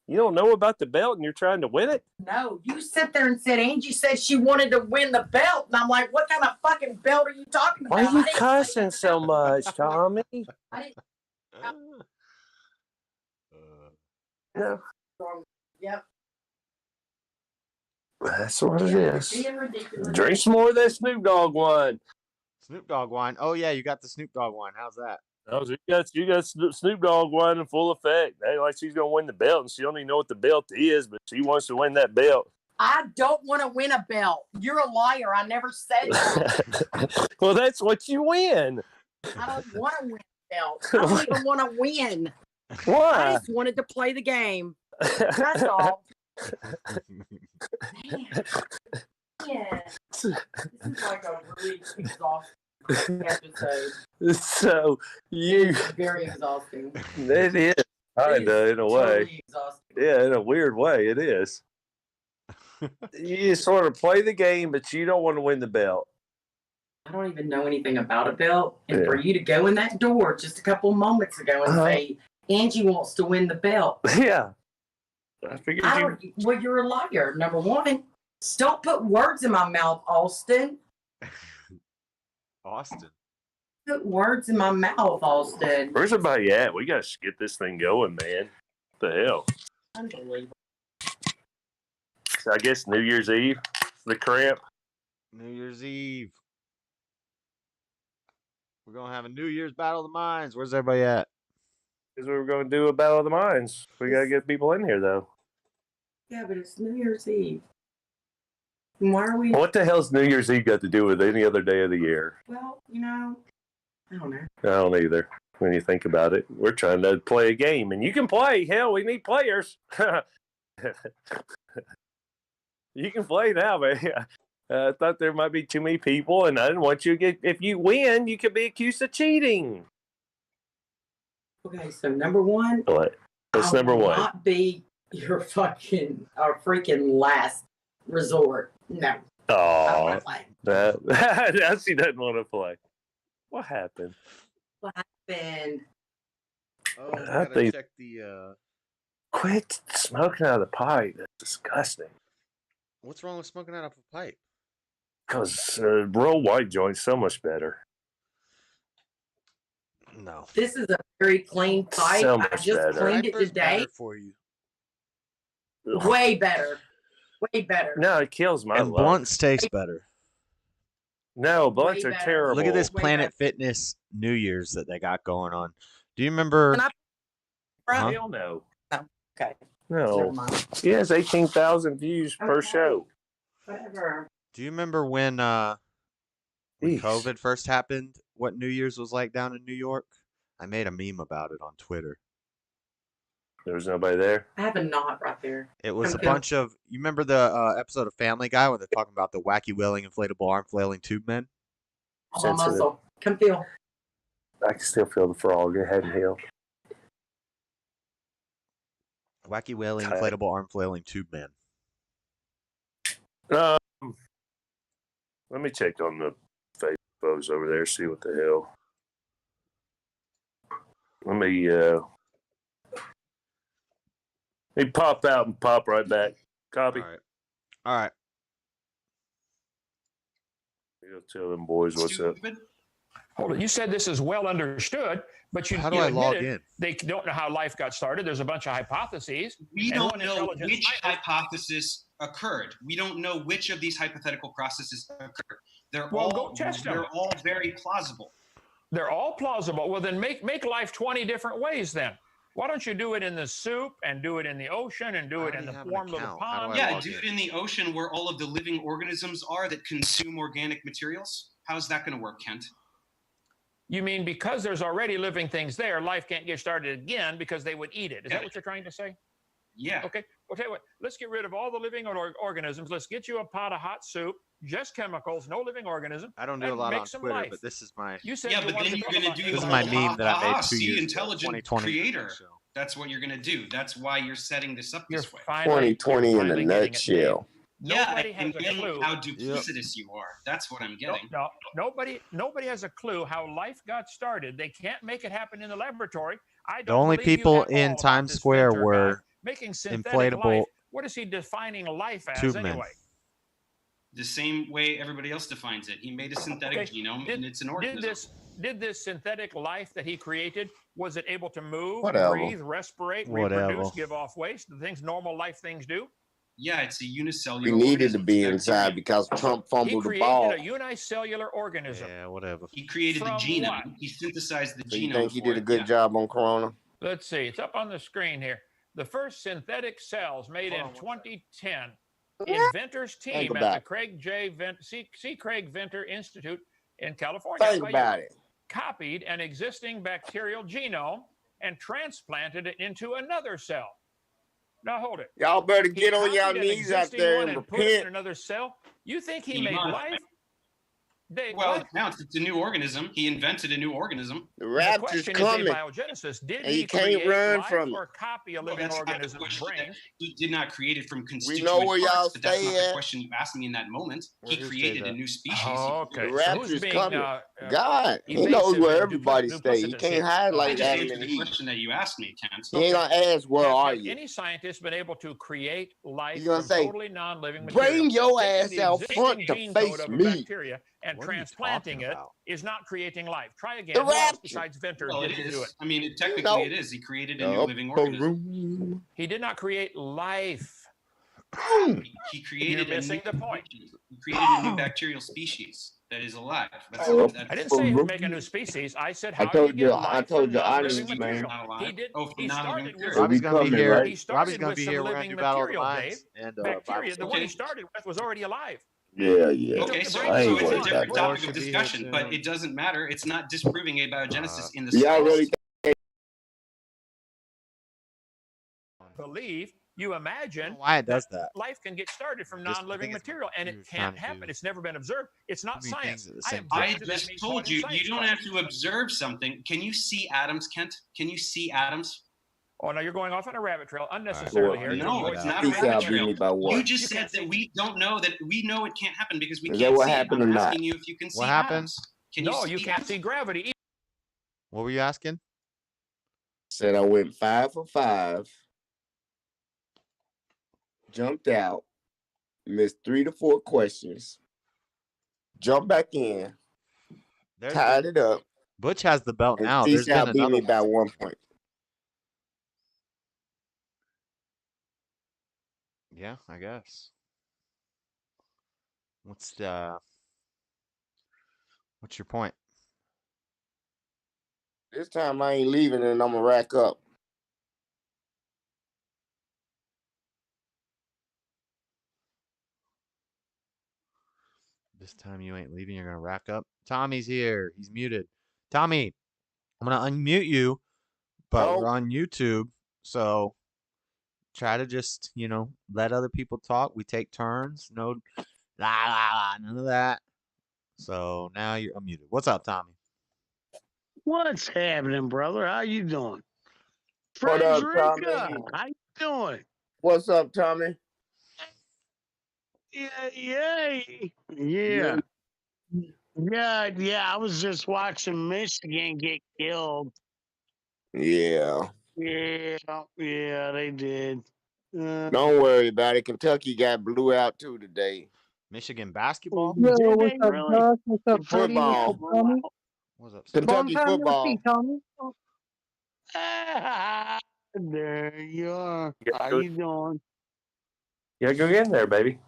You don't know about the belt and you're trying to win it? No, you sit there and said Angie said she wanted to win the belt. And I'm like, what kind of fucking belt are you talking about? Why are you cussing so much, Tommy? No. Yep. That's what it is. Being ridiculous. Drink some more of that Snoop Dogg wine. Snoop Dogg wine. Oh, yeah, you got the Snoop Dogg wine. How's that? Oh, so you got Snoop Dogg wine in full effect. Hey, like she's going to win the belt, and she don't even know what the belt is, but she wants to win that belt. I don't want to win a belt. You're a liar. I never said that. Well, that's what you win. I don't want to win a belt. I don't even want to win. Why? I just wanted to play the game. That's all. Yeah. This is like a really exhausting episode. So It's very exhausting. It is. Kind of, in a way. Totally exhausting. Yeah, in a weird way, it is. You sort of play the game, but you don't want to win the belt. I don't even know anything about a belt. And for you to go in that door just a couple moments ago and say, Angie wants to win the belt. Yeah. I figured Well, you're a liar, number one. Don't put words in my mouth, Austin. Austin. Put words in my mouth, Austin. Where's everybody at? We got to get this thing going, man. What the hell? Unbelievable. So I guess New Year's Eve, the cramp. New Year's Eve. We're going to have a New Year's Battle of the Minds. Where's everybody at? Because we were going to do a Battle of the Minds. We got to get people in here, though. Yeah, but it's New Year's Eve. And why are we... What the hell's New Year's Eve got to do with any other day of the year? Well, you know, I don't know. I don't either. When you think about it, we're trying to play a game, and you can play. Hell, we need players. You can play now, but I thought there might be too many people, and I didn't want you to get. If you win, you could be accused of cheating. Okay, so number one. What? That's number one. Not be your fucking or freaking last resort. No. Oh, now she doesn't want to play. What happened? What happened? Oh, I gotta check the. Quit smoking out of the pipe. That's disgusting. What's wrong with smoking out of a pipe? Because roll white joint's so much better. No. This is a very clean pipe. So I much just better. cleaned it today. For you. Way better. Way better. No, it kills my And lungs. blunts taste better. No, blunts are terrible. Look at this Planet Fitness New Year's that they got going on. Do you remember? Hell no. Okay. No. He has 18,000 views per show. Whatever. Do you remember when COVID first happened? What New Year's was like down in New York? I made a meme about it on Twitter. There was nobody there? I have a knot right there. It was a bunch of. You remember the episode of Family Guy where they're talking about the wacky willing inflatable arm flailing tube men? All my muscle. Come feel. I can still feel the frog. It hadn't healed. Wacky wailing, inflatable arm flailing tube man. Let me check on the Facebook over there, see what the hell. Let me pop out and pop right back. Copy. All right. You'll tell them boys what's up. Hold on. You said this is well understood, but How do I log in? They don't know how life got started. There's a bunch of hypotheses. We don't know which hypothesis occurred. We don't know which of these hypothetical processes occurred. They're all very plausible. They're all plausible. Well, then make life 20 different ways then. Why don't you do it in the soup and do it in the ocean and do it in the warm little pond? Yeah, do it in the ocean where all of the living organisms are that consume organic materials. How's that going to work, Kent? You mean because there's already living things there, life can't get started again because they would eat it? Is that what you're trying to say? Yeah. Okay. Well, tell you what. Let's get rid of all the living organisms. Let's get you a pot of hot soup, just chemicals, no living organism. I don't do a lot on Twitter, but this is my. You said yeah, you but then you're going to do this the is my whole meme that I made 2 see, years ago. intelligent 2020 creator. That's what you're going to do. That's why you're setting this up this way. 2020 in a nutshell. Yeah, Nobody I'm has a getting clue. how duplicitous you are. That's what I'm getting. No, nobody has a clue how life got started. They can't make it happen in the laboratory. I don't The only believe you people at all in about Times this Square Venter guy were making synthetic inflatable life. What is he defining life as tube men. anyway? The same way everybody else defines it. He made a synthetic genome, and it's an organism. Did this synthetic life that he created, was it able to move, Whatever. breathe, respirate, Whatever. reproduce, give off waste, the things normal life things do? Yeah, it's a unicellular We needed organism. to be inside because Trump fumbled the ball. He created a unicellular organism. Yeah, whatever. He created the From genome. what? He synthesized the So genome. you think he for did a it, good yeah. job on Corona? Let's see. It's up on the screen here. The first synthetic cells made in 2010. Inventors team Think at about the it. C. Craig Venter Institute in California. Think That's about how you it. Copied an existing bacterial genome and transplanted it into another cell. Now hold it. Y'all better He get on y'all copied an knees out existing there one and put it in repent. another cell. You think he He made modified life? Dave, Well, what? now it's a new organism. He invented a new organism. The The rapture's question coming. is abiogenesis. Did And he you can't create run life from it. or copy a Well, living that's not the organism's question. brain? He did not create it from constituent know where y'all parts, but that's stay not the at. question you asked me in that moment. Where He who created stays a at? new species. Oh, He okay. The So rapture's who's being coming. evasive God, he knows and where everybody stays. He duplicitous can't here? hide I like just Adam answered and the Eve. question that you asked me, Kent. He ain't gonna ask where are Have you. any scientist been able to create life He's gonna from say, totally non-living material? bring your Taking ass the out front existing to gene code face of a me. bacteria and What are you transplanting talking it about? is not creating life. Try again. The Who else rapture. besides Venter Well, it didn't do it? is. I mean, technically know. it is. He created a new living Upper organism. room. He did not create life. He created You're missing a new the point. He created a new bacterial species that is alive. That's, Oh, that's I didn't say he would make a new species. I said I how do you told you, get I life told from you non-living honest, man. material? Not alive. He did. Oh, from He non-living started with material. Robbie's we gonna be coming, here. right? He started Robbie's gonna with be some here. We're gonna living do battle of the material, minds Dave. and Bacteria. The one he Okay. started with was already alive. Yeah, yeah. Okay, the so, brain I so ain't it's a worried different about topic Should of be here discussion, but soon. it doesn't matter. It's not disproving abiogenesis in the Y'all cells. really Believe you I imagine don't know why it does that. life can get started from Just- I non-living think it's material, and you're it trying can't to happen. do It's never been observed. It's not too many science. things at the I same object I to that just being told taught in you, science you don't class. have to observe something. Can you see atoms, Kent? Can you see atoms? Oh, now you're going off on a rabbit trail unnecessarily here. No, You're it's avoiding not the a Peace rabbit out, trail. trail. beat me by You what? just You said can't that see- we don't know that we know it can't happen because we Is that can't what see it. happened I'm or not? asking you if you can see What happened? atoms. Can you No, see you can't atoms? see gravity. What were you asking? Said I went 5 for 5. Jumped out. Missed 3 to 4 questions. Jumped back in. There's Tied it up. Butch has the belt And now. There's C-South been beat another me by one. 1 point. Yeah, I guess. What's your point? This time I ain't leaving and I'm going to rack up. This time you ain't leaving. You're gonna rack up. Tommy's here. He's muted. Tommy, I'm gonna unmute you, but we're on YouTube, so try to just let other people talk. We take turns. No, none of that. So now you're unmuted. What's up, Tommy? What's happening, brother? How you doing? What up, Frederica, Tommy? how you doing? What's up, Tommy? Yeah. I was just watching Michigan get killed. Yeah. Yeah, they did. Don't worry about it. Kentucky got blew out too today. Michigan basketball? Did Yo, they what's up, really? Josh? What's up, Freddie? Football. What's up, Tommy? What's up, Kentucky Long time no football. see, Tommy. There you are. How go- you doing? Yeah, go get in there, baby.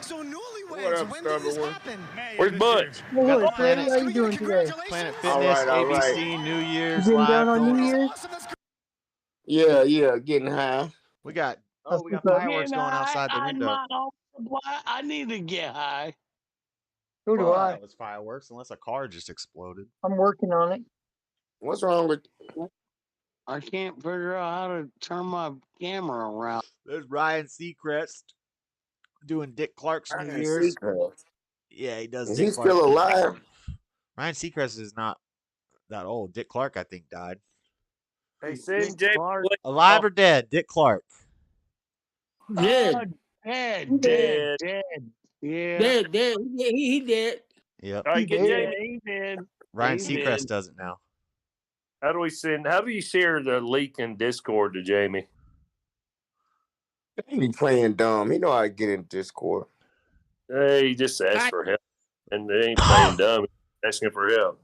So What newlyweds, up, when did this stubborn one? happen? Where's Butch? Well, got Freddie, Planet, how you doing today? Planet All Fitness, right, all right. ABC, New Year's You been Live. down on New going. Year's? Awesome, that's Yeah, getting high. We got That's we got what's up. fireworks Getting going high outside the on window. my own supply. I need to get high. So do Well, I. that was fireworks, unless a car just exploded. I'm working on it. What's wrong with? I can't figure out how to turn my camera around. There's Ryan Seacrest doing Dick Clark's New Ryan Year's. Seacrest. Yeah, he does. Is Dick he Clark. still alive? Ryan Seacrest is not that old. Dick Clark, I think, died. Hey, send Jamie. Alive or dead? Dick Clark. Dead. Dead. Yeah. Dead. He dead. Yep. All right, get Jamie. He did. Ryan He Seacrest did. does it now. How do you share the link in Discord to Jamie? He be playing dumb. He know how to get in Discord. Hey, he just asked for help. And they ain't playing dumb. He's asking for help.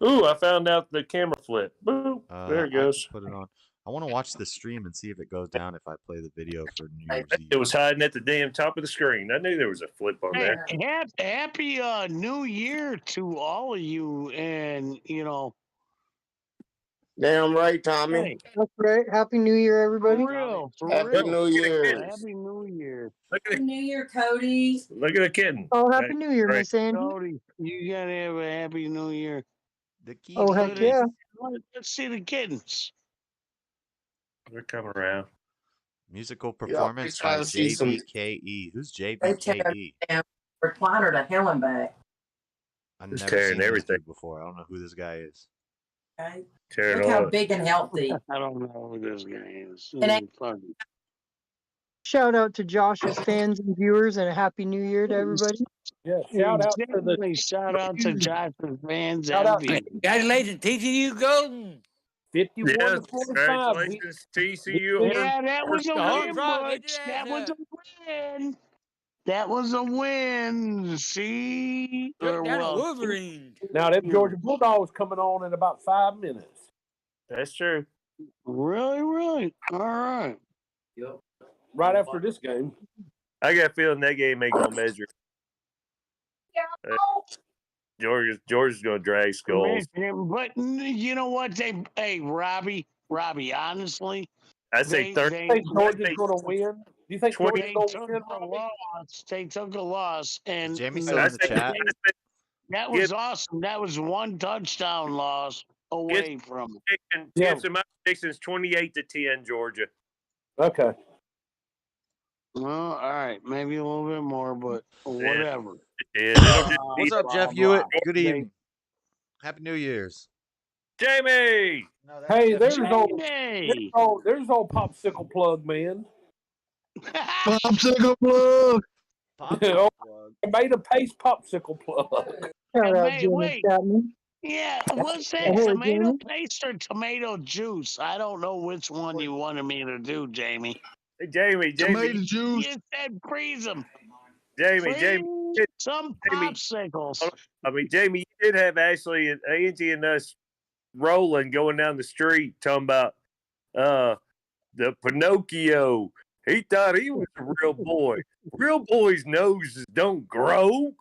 Ooh, I found out the camera flip. Boom. There it goes. Put it on. I want to watch the stream and see if it goes down if I play the video for New Year's Eve. It was hiding at the damn top of the screen. I knew there was a flip on there. Happy New Year to all of you, and Damn right, Tommy. Hey, that's right. Happy New Year, everybody. For real. Happy New Year. Happy New Year. Happy New Year, Cody. Look at the kitten. Oh, Happy New Year, Right. Miss Andy. Cody, you gotta have a Happy New Year. The key. Oh, heck yeah. Let's see the kittens. They're coming around. Musical performance by trying to see some- JBKE. Who's They JBKE? tear recliner to hell and back. I've Who's never tearing seen this everything? dude before. I don't know who this guy is. Okay. Tearing Look how all big and healthy. I don't know who this guy is. And I- Funny. Shout out to Josh's fans and viewers, and a Happy New Year to everybody. Yeah, shout out to Exactly. Shout out to Josh's fans Shout and out. viewers. Congratulations, TCU Golden. 51 Yes, to 45. congratulations, TCU. Yeah, that was a Hard win, rock, Butch. get your That ass was up. a win. That was a win. See? Shut Or, down the well, Wolverines. Now, them Georgia Bulldogs coming on in about 5 minutes. That's true. Really? All right. Yep. Right after this game. I got a feeling that game ain't gonna measure. Georgia's gonna drag skulls. But you know what? Hey, Robbie, honestly, I say 30. You think Georgia's going to win? Do you think Georgia's they going took to win, a Robbie? loss. They took a loss, and Jamie still in the chat? that was awesome. That was one touchdown loss away from it. Tips and my predictions 28-10 Georgia. Okay. Well, all right, maybe a little bit more, but whatever. What's up, Jeff Hewitt? Good evening. Happy New Year's. Jamie! Hey, there's Jamie! old popsicle plug, man. Popsicle plug. I made a paste popsicle plug. Wait. Yeah, what's that? Tomato paste or tomato juice? I don't know which one you wanted me to do, Jamie. Hey, Jamie. Tomato juice. You said freeze them. Jamie. Some popsicles. I mean, Jamie, you did have Ashley and Angie and us rolling going down the street talking about the Pinocchio. He thought he was a real boy. Real boys' noses don't grow.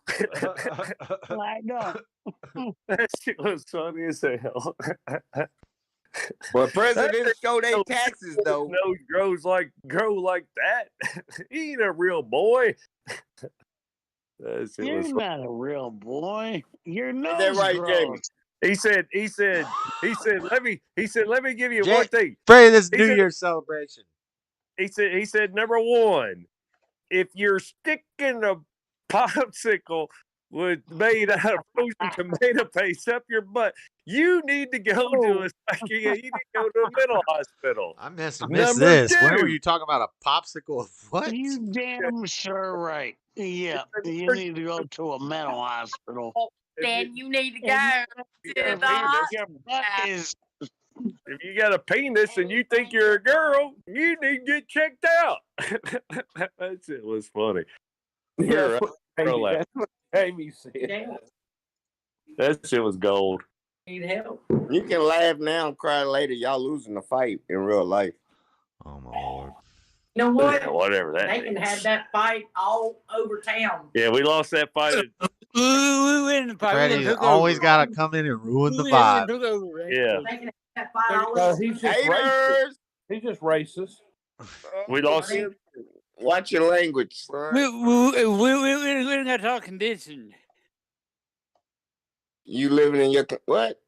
I know. That shit was funny as hell. But presidents show their taxes though. Nose grow like that. He ain't a real boy. You're not a real boy. Your nose that right, grows. Jamie? He said, let me give you one thing. Pray this New Year's celebration. He said, number one, if you're sticking a popsicle made out of frozen tomato paste up your butt, you need to go to you need to go to a mental hospital. I missed Number this. two. When were you talking about a popsicle of what? You damn sure right. Yeah, you need to go to a mental hospital. Then you need to go to the hospital. Your butt is. If you got a penis and you think you're a girl, you need to get checked out. That shit was funny. Yeah, that's what Jamie said. That shit was gold. Need help. You can laugh now and cry later. Y'all losing the fight in real life. Oh my lord. You know what? Yeah, whatever that They can means. have that fight all over town. Yeah, we lost that fight. We win the fight. Freddie's always got to come in and ruin the vibe. Yeah. They can have He's just racist. Haters. He's just racist. We lost. Watch your language, son. We're not talking condition. You living in your what?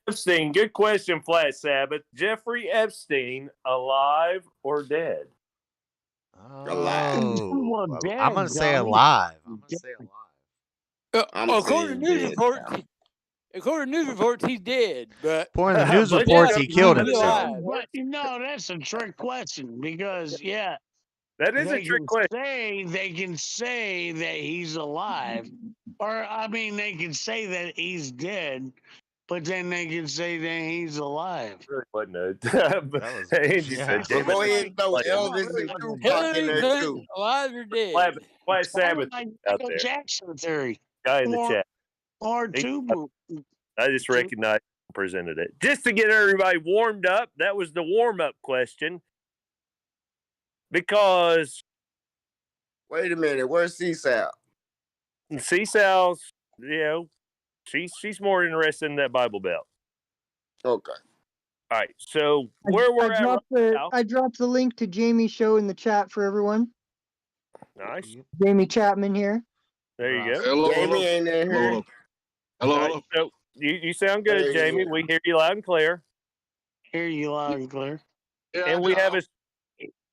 Epstein, good question, Flat Sabbath. Jeffrey Epstein, alive or dead? Alive. Oh, I'm gonna say alive. According to news reports, he's dead. But According to the news reports, he killed himself. But that's a trick question because that is a trick question. They can say that he's alive, or I mean, they can say that he's dead, but then they can say that he's alive. Really wasn't it? Go ahead and throw Elvis and Tupac in there too. Alive or dead? Flat Sabbath Like out Michael there. Jackson theory. Guy in the chat. Or Tubu. I just recognized and presented it. Just to get everybody warmed up, that was the warm-up question. Because... Wait a minute, where's Seasal? Seasal's, she's more interested in that Bible Belt. Okay. All right, so where we're at right now... I dropped the link to Jamie's show in the chat for everyone. Nice. Jamie Chapman here. There you go. Hello, Jamie ain't in here. Hello. Right, so you sound good, Jamie. We hear you loud and clear. Hear you loud and clear. Yeah, and we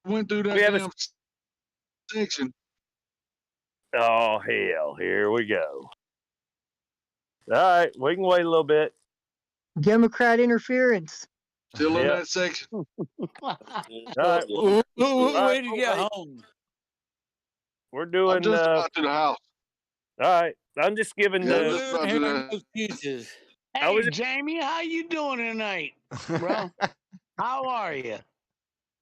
went through that damn section. Oh, hell. Here we go. All right. We can wait a little bit. Democrat interference. Still in that section. All right. Way to get home. We're doing... I'm just about to the house. All right. I'm just giving excuses. Hey, Jamie, how you doing tonight, bro? How are you?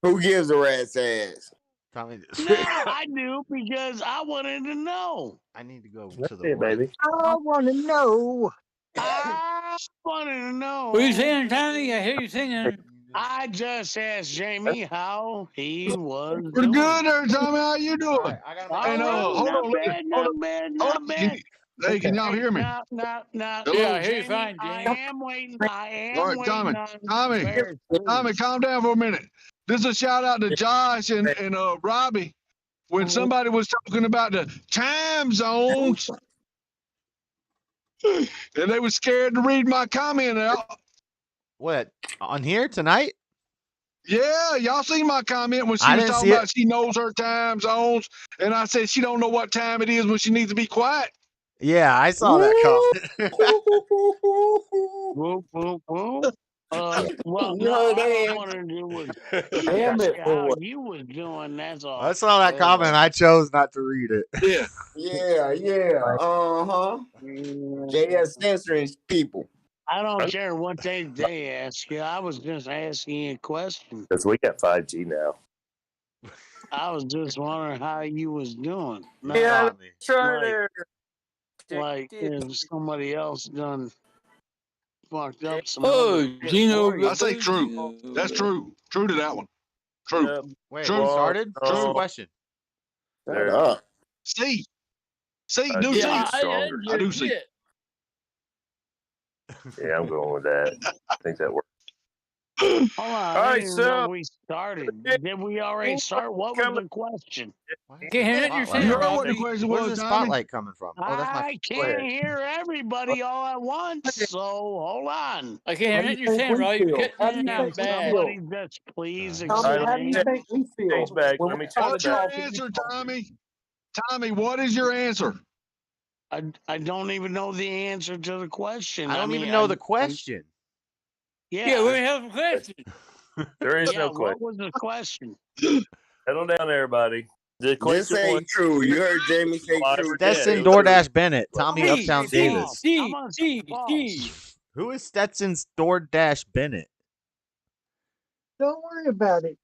Who gives a rat's ass? No, I do because I wanted to know. I need to go to the baby. I want to know. I wanted to know. What are you saying, Tommy? I hear you singing. I just asked Jamie how he was. Pretty good there, Tommy. How you doing? Hold on. Not bad. Hey, can y'all hear me? No. Yeah, I hear you fine, I Jamie. am waiting. All right, Tommy, calm down for a minute. This is a shout out to Josh and Robbie. When somebody was talking about the time zones, and they were scared to read my comment out. What, on here tonight? Yeah, y'all seen my comment when she was talking about she knows her time zones, and I said she don't know what time it is when she needs to be quiet. Yeah, I saw that comment. Well, no, I wanted to do was how you was doing. That's all. I saw that comment. And I chose not to read it. Yeah. JS censoring people. I don't care what they ask you. I was just asking you a question. Because we got 5G now. I was just wondering how you was doing. Like if somebody else done fucked up some. Gino. I say true. That's true. True to that one. True. Wait, true. Started? What's the question? See, do see. I do see. Yeah, I'm going with that. I think that works. Hold on. All right, so we started. Did we already start? What was the question? Can't you know what the question was? Where's the spotlight coming from? Oh, that's my. I can't hear everybody all at once, so hold on. I can't understand, Rob. You're cutting out bad. Somebody just please How do you explain. think we feel? Let me What's your answer, Tommy? Tommy, what is your answer? I don't even know the answer to the question. I don't even know the question. Yeah, we have a question. There is no question. What was the question? Settle down, everybody. The question This ain't was true. You heard Jamie say true. Stetson DoorDash Bennett, Tommy Uptown Davis. Steve. Who is Stetson's DoorDash Bennett? Don't worry about it.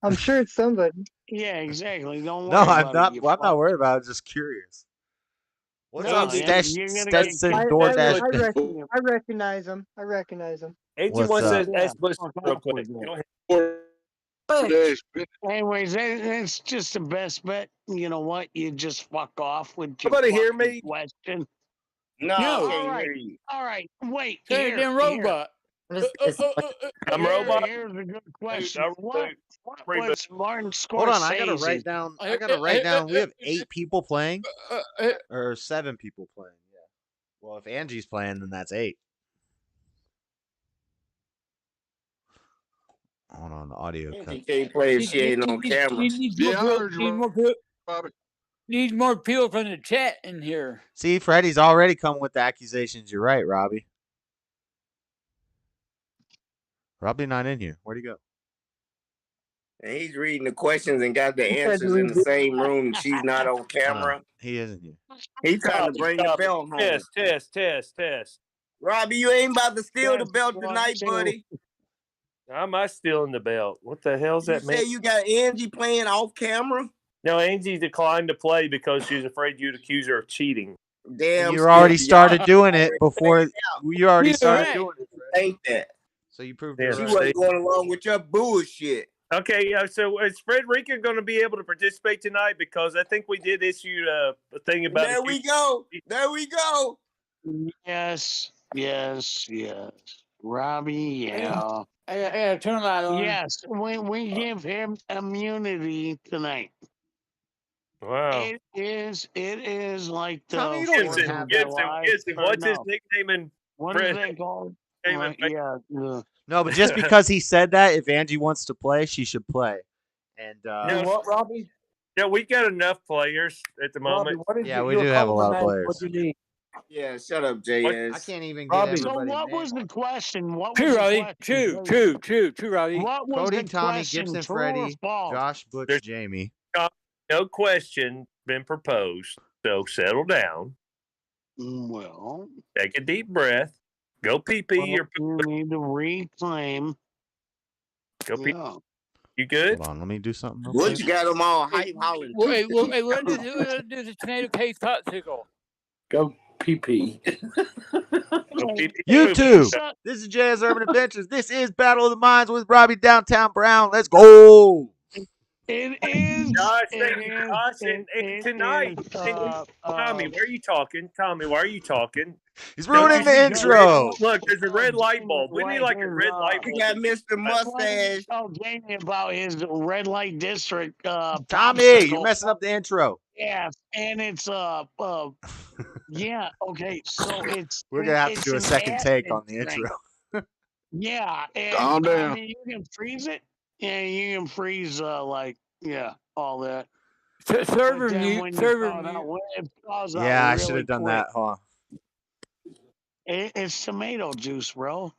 I'm sure it's somebody. Yeah, exactly. Don't worry No, about I'm not. it, Well, I'm not worried about it. I'm just curious. What's up, Stetson DoorDash Bennett? I recognize him. AG1 says, ask Bush real quick. Anyways, it's just the best bet. You know what? You just fuck off with your Somebody hear me? question. No, No. I can't hear you. All right. Wait. Say Here. damn robot. I'm robot. Here's a good question. I'm What pretty was Martin Hold on, I gotta Scorsese? write down. I gotta write down. We have 8 people playing, or 7 people playing. Yeah. Well, if Angie's playing, then that's 8. Hold on, the audio cut. She can't play if she ain't on camera. Needs more people from the chat in here. See, Freddie's already come with the accusations. You're right, Robbie. Robbie not in here. Where'd he go? And he's reading the questions and got the answers in the same room. And she's not on camera. He isn't here. He's trying to bring the belt home. Test. Robbie, you ain't about to steal the belt tonight, buddy. How am I stealing the belt? What the hell's that mean? You say you got Angie playing off camera? No, Angie declined to play because she's afraid you'd accuse her of cheating. Damn. You already started doing it before. You already started doing it. Ain't that? So you proved Yeah, it. She Right. wasn't going along with your bullshit. Okay, so is Frederica going to be able to participate tonight? Because I think we did issue a thing about. There we go. Yes. Robbie, yeah. I turn the light on. Yes, we give him immunity tonight. Wow. It is like the Tommy, you don't even Gibson, have Gibson. What's his nickname in What is that called? Yeah. No, but just because he said that, if Angie wants to play, she should play. And No, what, Robbie? Yeah, we got enough players at the moment. Robbie, what is yeah, your we do have a lot of compliment? players. What do you need? Yeah, shut up, JS. I can't even get Robbie. So everybody. what was the question? What was True, the Robbie. question? True, Robbie. What was Cody, the Tommy, question? Gibson, True or Freddie, false? Josh, Butch, There's- Jamie. No question been proposed. So settle down. Well, Take a deep breath. Go pee-pee. you need to reclaim. Go pee. Yeah. You good? Hold on, let me do something. real What quick. you got them all hype hollering? Hey, what do the tomato taste popsicle? Go pee-pee. Go pee-pee. YouTube. This is Jazz Urban Adventures. This is Battle of the Minds with Robbie Downtown Brown. Let's go. It is. Josh, it thank you, is- Josh. it- And it tonight, is, Tommy, why are you talking? Tommy, why are you talking? He's Don't ruining you the see intro. Look, there's a red light bulb. We need like a red light We bulb. got Mr. Mustache. Tell Jamie about his red light district. Tommy, popsicle. you're messing up the intro. Yes, and it's yeah. Okay, so it's We're gonna have to it's do a an second take on the admin thing. intro. Yeah, and Calm down. I mean, you can freeze it, and you can freeze all that. Server But then mute. when Server you thaw it out, mute. when it thaws out Yeah, I really should have done quick, that. Hold on. It's tomato juice, bro.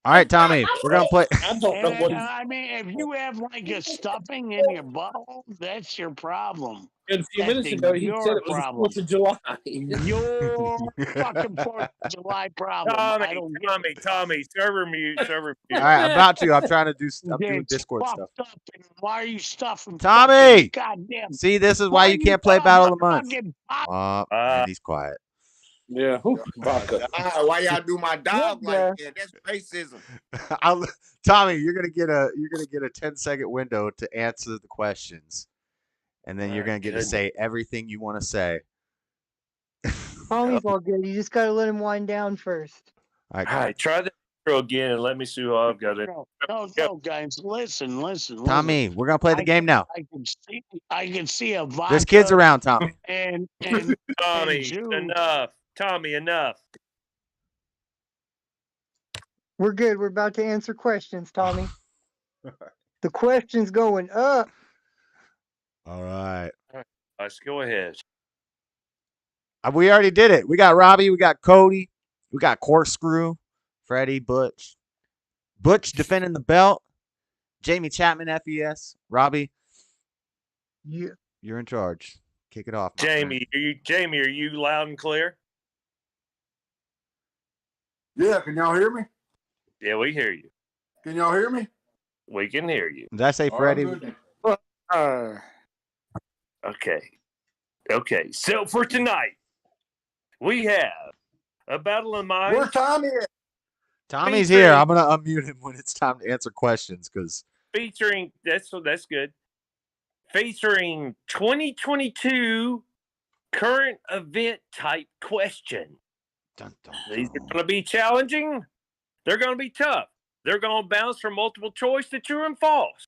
All right, Tommy, we're gonna play. I don't know what And, I mean, if you have like a stuffing in your butthole, that's your problem. a few minutes That's ago he your said it was the problem. 4th of July. Your fucking 4th of July problem. I don't get it. Tommy, server mute. All right, I'm about to. I'm trying to do. I'm doing It's Discord fucked stuff. up, and why are you stuffing? Tommy! fucking goddamn. See, this is why you are can't play stuffing Battle of the Month. fucking pop- And he's quiet. Yeah, vodka. Why y'all do my dog like that? That's racism. Tommy, you're gonna get a 10-second window to answer the questions, and then you're gonna get to say everything you want to say. Tommy's all good. You just gotta let him wind down first. All All right, try the intro again and let me see who I've got it. No, guys, listen. Tommy, we're gonna play the game now. I can see a vodka. There's kids around, Tommy. And Tommy, and Jew. enough. Tommy, enough. We're good. We're about to answer questions, Tommy. The question's going up. All right. Let's go ahead. We already did it. We got Robbie. We got Cody. We got Corkscrew, Freddie, Butch. Butch defending the belt. Jamie Chapman, FES. Robbie, Yeah. you're in charge. Kick it off. my Jamie, are you loud and clear? Yeah, can y'all hear me? Yeah, we hear you. Can y'all hear me? We can hear you. Did I say Freddie? Okay. So for tonight, we have a battle of minds. Where's Tommy at? Tommy's here. I'm gonna unmute him when it's time to answer questions because Featuring that's good. Featuring 2022 current event type question. Dun, dun, These are going to be challenging. They're going to be tough. They're going to bounce from multiple choice to true and false.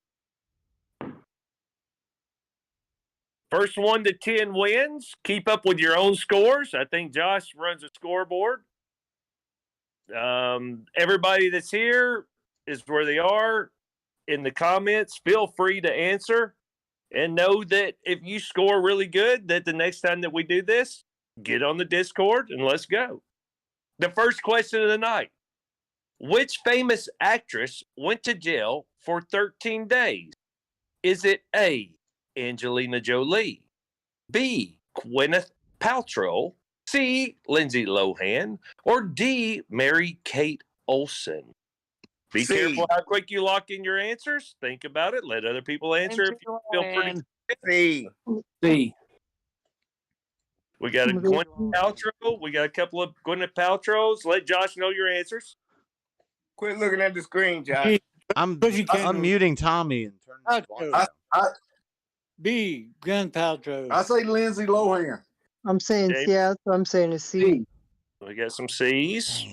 First 1 to 10 wins. Keep up with your own scores. I think Josh runs a scoreboard. Everybody that's here is where they are. In the comments, feel free to answer. And know that if you score really good, that the next time that we do this, get on the Discord and let's go. The first question of the night. Which famous actress went to jail for 13 days? Is it A, Angelina Jolie, B, Gwyneth Paltrow, C, Lindsay Lohan, or D, Mary-Kate Olsen? Be C. careful how quick you lock in your answers. Think about it. Let other people answer if you feel pretty. C. C. We got a Gwyneth Paltrow. We got a couple of Gwyneth Paltrows. Let Josh know your answers. Quit looking at the screen, Josh. I'm muting Tommy and turning his volume down. B. Gwyneth Paltrow. I say Lindsay Lohan. I'm saying James? yeah, that's what I'm saying is C. We got some C's.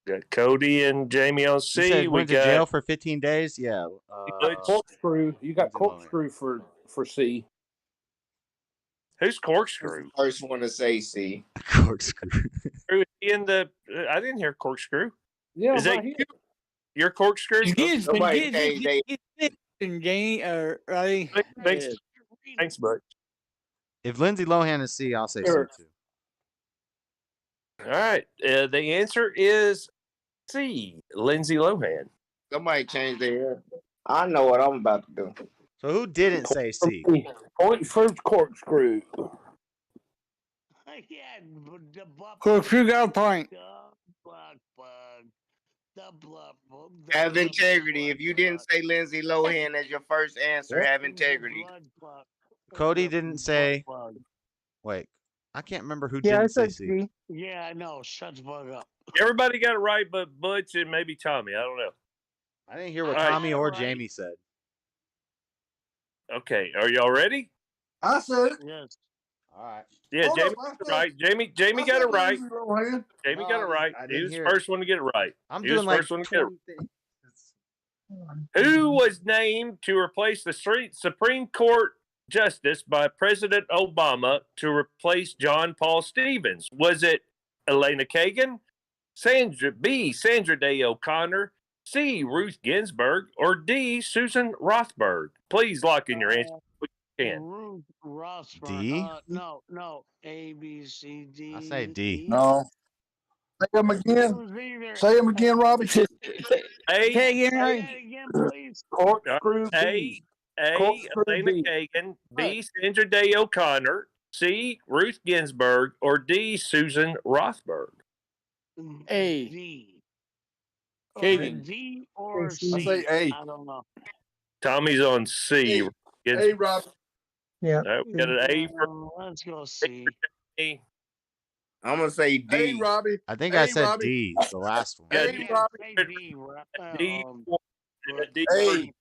We got Cody and Jamie on C. You said We went to got jail for 15 days? Yeah. Corkscrew. You got corkscrew for C. Who's Corkscrew? First one to say C. Corkscrew. In the, I didn't hear Corkscrew. Yeah, Is that right you? Your Corkscrew? Somebody changed Thanks, bud. If Lindsay Lohan is C, I'll say Sure. C too. All right. The answer is C, Lindsay Lohan. Somebody changed their. I know what I'm about to do. So who didn't say C? Point for Corkscrew. Corkscrew got a point. Have integrity. If you didn't say Lindsay Lohan as your first answer, have integrity. Cody didn't say. Wait, I can't remember who Yeah, I didn't say said C. C. Yeah, I know. Shut the fuck up. Everybody got it right, but Butch and maybe Tommy. I don't know. I didn't hear what All right. Tommy or Jamie said. Okay, are y'all ready? I said it. Yes. All right. Yeah, Hold Jamie up, got it right. Jamie got it right. Lindsay Lohan. Jamie got it right. I He didn't was the hear it. first one to get it right. I'm He was doing the like first one to get it 20 things. Who was named to replace the Supreme Court Justice by President Obama to replace John Paul Stevens? Was it Elena Kagan, B, Sandra Day O'Connor, C, Ruth Ginsburg, or D, Susan Rothberg? Please lock in your answer. Ruth Rothberg. D? No. A, B, C, D. I say D. No. Say them again. Say them again, Robbie. Again, please. Corkscrew A, Corkscrew Elena B. Kagan, B, Sandra Day O'Connor, C, Ruth Ginsburg, or D, Susan Rothberg? A. D. Kagan. D or I C. say A. I don't know. Tommy's on C. Hey, Rob. Yeah. All right, we got an A for Let's go C. A. I'm gonna say D. Hey, Robbie. I think Hey, I said Robbie. D, the last one. Hey, Robbie. Say D. D. D. Hey.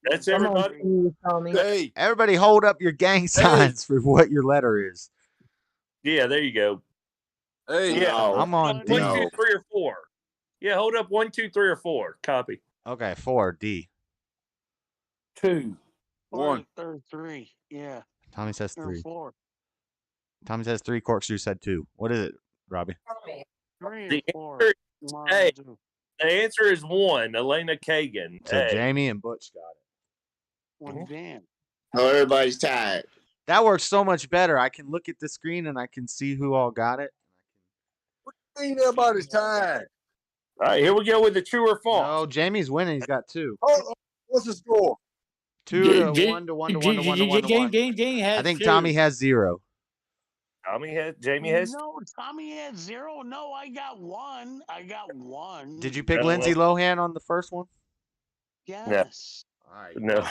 That's I'm on everybody. C with Tommy. Hey. Everybody hold up your gang signs for what your letter is. Yeah, there you go. Hey. Yeah, No. I'm on D. 1, 2, 3, or 4. Yeah, hold up 1, 2, 3, or 4. Copy. Okay, 4, D. 2. 1. Or 3. Yeah. Tommy says Or 3. 4. Tommy says 3, Corkscrew said 2. What is it, Robbie? 3 or The 4. answer, One, hey, two. the answer is 1, Elena Kagan. So A. Jamie and Butch got it. Well, damn. Oh, everybody's tired. That works so much better. I can look at the screen and I can see who all got it. Ain't everybody's tired. All right, here we go with the true or false. No, Jamie's winning. He's got 2. Hold on. What's the score? 2 to 1 to 1 to 1 to 1 to 1 to 1. I think Tommy has 0. Jamie has. No, Tommy had 0. No, I got 1. I got 1. Did you pick Lindsay Lohan on the first one? Yes. All right. No.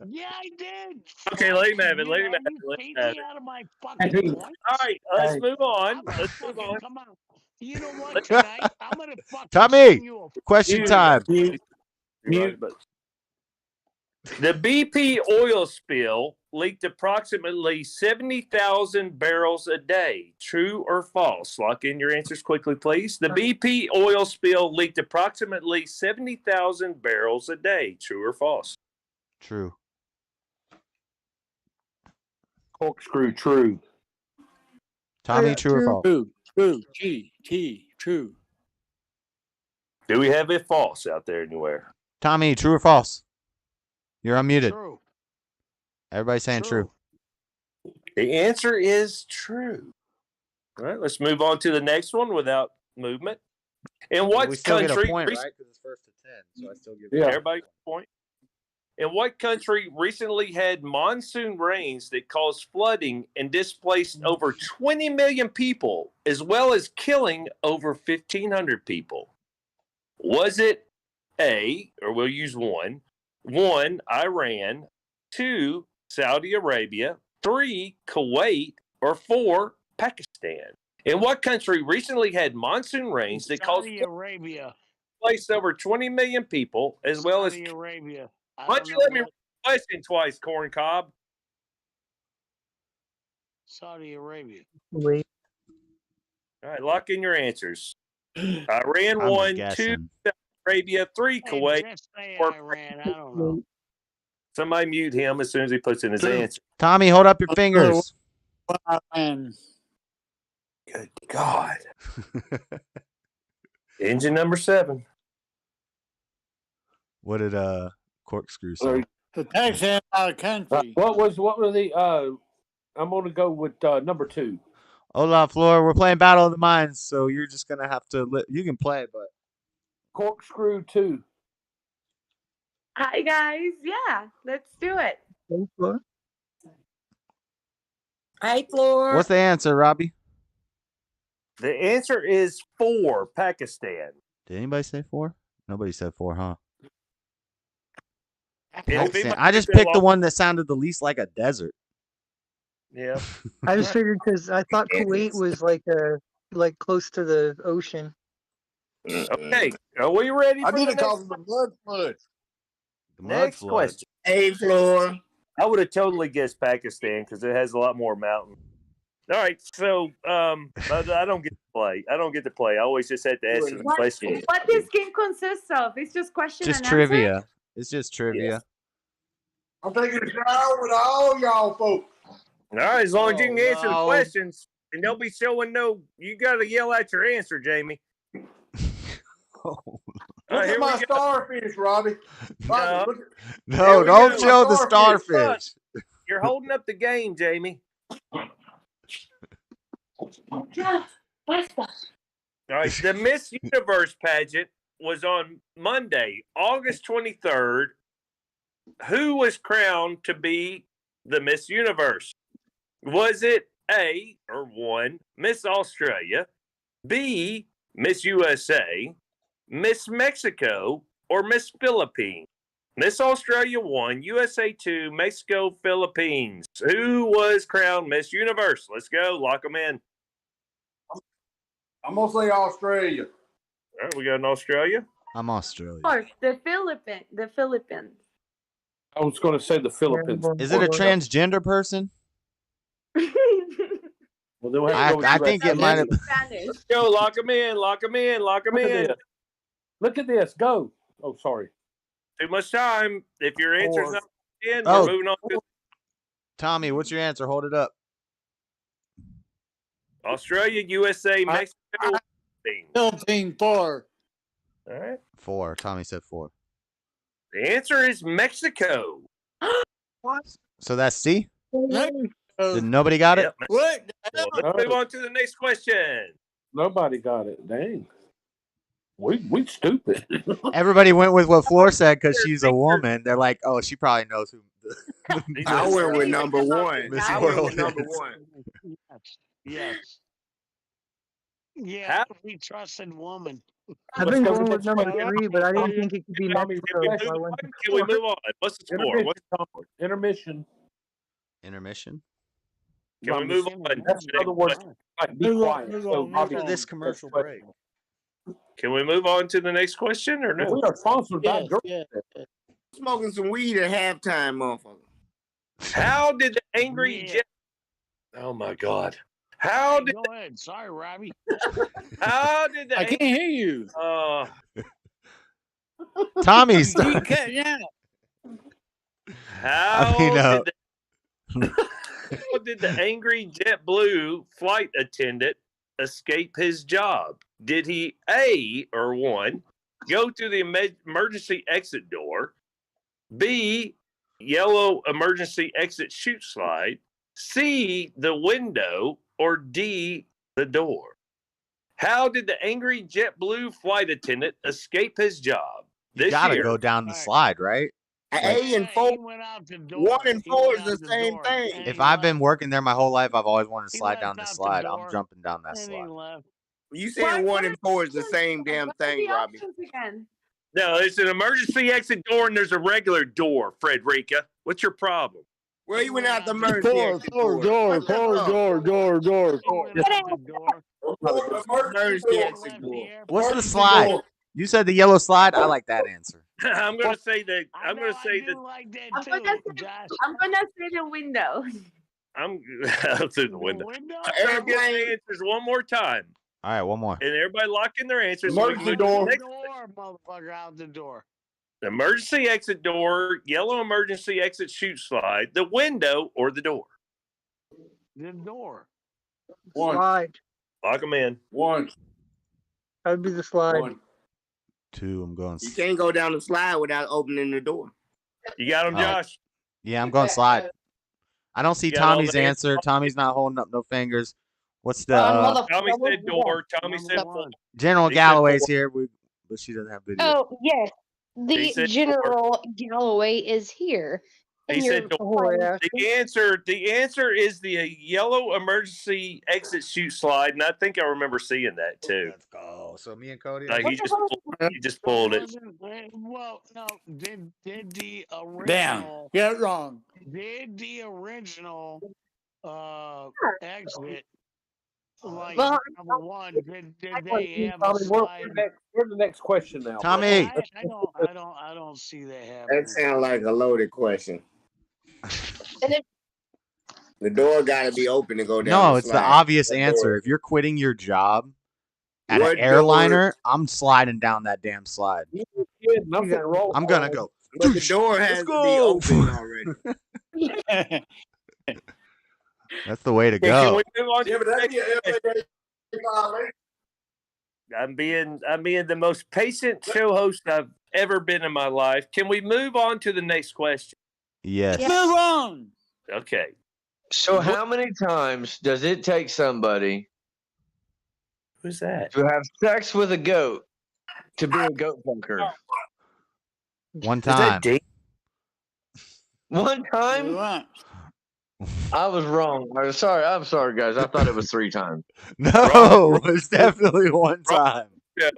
Yeah, I did. Okay, let him have it. Let him have You it. Let him take have me it. out of my fucking points. All right, let's move on. Let's move on. Come on. You know what? Tonight, I'm going to fucking Tommy, send you a question time. You're right, but the BP oil spill leaked approximately 70,000 barrels a day. True or false? Lock in your answers quickly, please. The BP oil spill leaked approximately 70,000 barrels a day. True or false? True. Corkscrew, true. Tommy, true or false? True. True. Do we have it false out there anywhere? Tommy, true or false? You're unmuted. True. Everybody's saying true. The answer is true. All right, let's move on to the next one without movement. In what we still country? get a point, right? Because it's first to 10, so I still give everybody a point. In what country recently had monsoon rains that caused flooding and displaced over 20 million people, as well as killing over 1,500 people? Was it A, or we'll use one, Iran, 2, Saudi Arabia, 3, Kuwait, or 4, Pakistan? In what country recently had monsoon rains that caused Saudi Arabia. displaced over 20 million people, as well as... Saudi Arabia. Why don't you let me read the question twice, Corn Cob? Saudi Arabia. Wait. All right, lock in your answers. Iran, I'm 1, 2, guessing. Saudi Arabia, 3, Kuwait, Just say 4, Iran. I don't know. Somebody mute him as soon as he puts in his answer. Tommy, hold up your fingers. Iran. Good God. Engine number 7. What did Corkscrew say? The Texas out of country. What were the? I'm going to go with number 2. Hola, Flora. We're playing Battle of the Minds, so you're just gonna have to. You can play, but Corkscrew 2. Hi guys, yeah, let's do it. Hey, Flora. Hey, Floor. what's the answer, Robbie? The answer is 4, Pakistan. Did anybody say 4? Nobody said 4, huh? Yeah, Pakistan. I just picked the one that sounded the least like a desert. Yeah. I just figured because I thought Kuwait was like close to the ocean. Okay, are we ready for I need the to call next, them the blood flood. next question? Hey, Floor. I would have totally guessed Pakistan because it has a lot more mountains. All right, so I don't get to play. I always just have to answer the question. What this game consists of? It's just question Just and trivia. answer? It's just trivia. I'm taking a shower with all y'all folks. All right, as long as you can answer the questions, and they'll be showing no. You got to yell out your answer, Jamie. Look at my starfish, Robbie. No, No, don't show the starfish. You're holding up the game, Jamie. Yeah, basta. All right, the Miss Universe pageant was on Monday, August 23rd. Who was crowned to be the Miss Universe? Was it A, or 1, Miss Australia, B, Miss USA, Miss Mexico, or Miss Philippines? Miss Australia 1, USA 2, Mexico, Philippines. Who was crowned Miss Universe? Let's go. Lock them in. I'm going to say Australia. All right, we got an Australia. I'm Australia. Of course, the Philippines. I was going to say the Philippines. Is it a transgender person? Well, then we'll have to go with I the think rest. it might have. Spanish. Let's go. Lock them in. Lock them in. Lock them in. Look at this. Go. Oh, sorry. Too much time. If your answer's not in, Oh. we're moving on to Tommy, what's your answer? Hold it up. Australia, USA, Mexico, Philippines 4. All right. 4. Tommy said 4. The answer is Mexico. What? So that's C? Mexico. Did nobody got it? What? Well, let's move on to the next question. Nobody got it. Dang. We stupid. Everybody went with what Floor said because she's a woman. They're like, oh, she probably knows who. I went with number 1. Miss I went World with number is. 1. Yes. Yeah, we trusted woman. I've been going with number 3, but I didn't think it could be Mexico. So I went Can we move on? What's the score? Intermission. Intermission? Can we move on? That's another word. Like, be quiet. So Robbie After this can commercial ask break. Can we move on to the next question or no? We are sponsored by girls. Smoking some weed at halftime, motherfucker. How did the angry jet? Oh my God! How did? Go ahead. Sorry, Robbie. How did the? I can't hear you. Tommy's. You keep cutting out. How mean, how did the angry JetBlue flight attendant escape his job? Did he A, or one, go to the emergency exit door, B, yellow emergency exit chute slide, C, the window, or D, the door? How did the angry JetBlue flight attendant escape his job You this gotta year? go down the slide, right? A and 4, 1 and 4 is the same thing. If I've been working there my whole life, I've always wanted to slide down the slide. I'm jumping down that slide. You saying 1 and 4 is the same damn thing, Robbie? Again. No, it's an emergency exit door and there's a regular door, Frederica. What's your problem? Well, you went out the emergency exit door. Door. Emergency exit door. What's the slide? You said the yellow slide. I like that answer. I'm gonna say that. I'm gonna say that. I'm gonna say the window. I'm through the window. Everybody get the answers one more time. All right, one more. And everybody lock in their answers. Emergency door. Motherfucker, out the door. The emergency exit door, yellow emergency exit chute slide, the window, or the door. The door. Slide. Lock them in. 1. That'd be the slide. 1. 2. I'm going. You can't go down the slide without opening the door. You got them, Josh? Yeah, I'm going slide. I don't see You got all Tommy's the answer. Tommy's not holding up no fingers. What's the Tommy said door. Tommy said four. General He said Galloway's four. here, but she doesn't have video. Oh yes, He the said General Galloway is here. He said door. The answer is the yellow emergency exit chute slide, and I think I remember seeing that too. Let's go. So me and Cody. Like he just pulled it. Well, no, did the original? Damn. Get it wrong. Did the original exit? Like Well, number one, did they have a slide? We're the next question now. Tommy. I don't see that happening. That sounds like a loaded question. And it, The door got to be open to go down. No, the it's the slide. obvious That answer. door- If you're quitting your job at What an airliner, door- I'm sliding down that damn slide. Nothing wrong. I'm gonna go. But the door has to be go. open already. That's the way to Can go. we move on to Yeah, but the that'd next be question? I'm being the most patient show host I've ever been in my life. Can we move on to the next question? Yes. Move on. Okay. So how many times does it take somebody Who's that? to have sex with a goat to be a goat fucker? One Is that time. Dave? One time? Right. I was wrong. I'm sorry, guys. I thought it was 3 times. No, it's definitely one time. Yeah.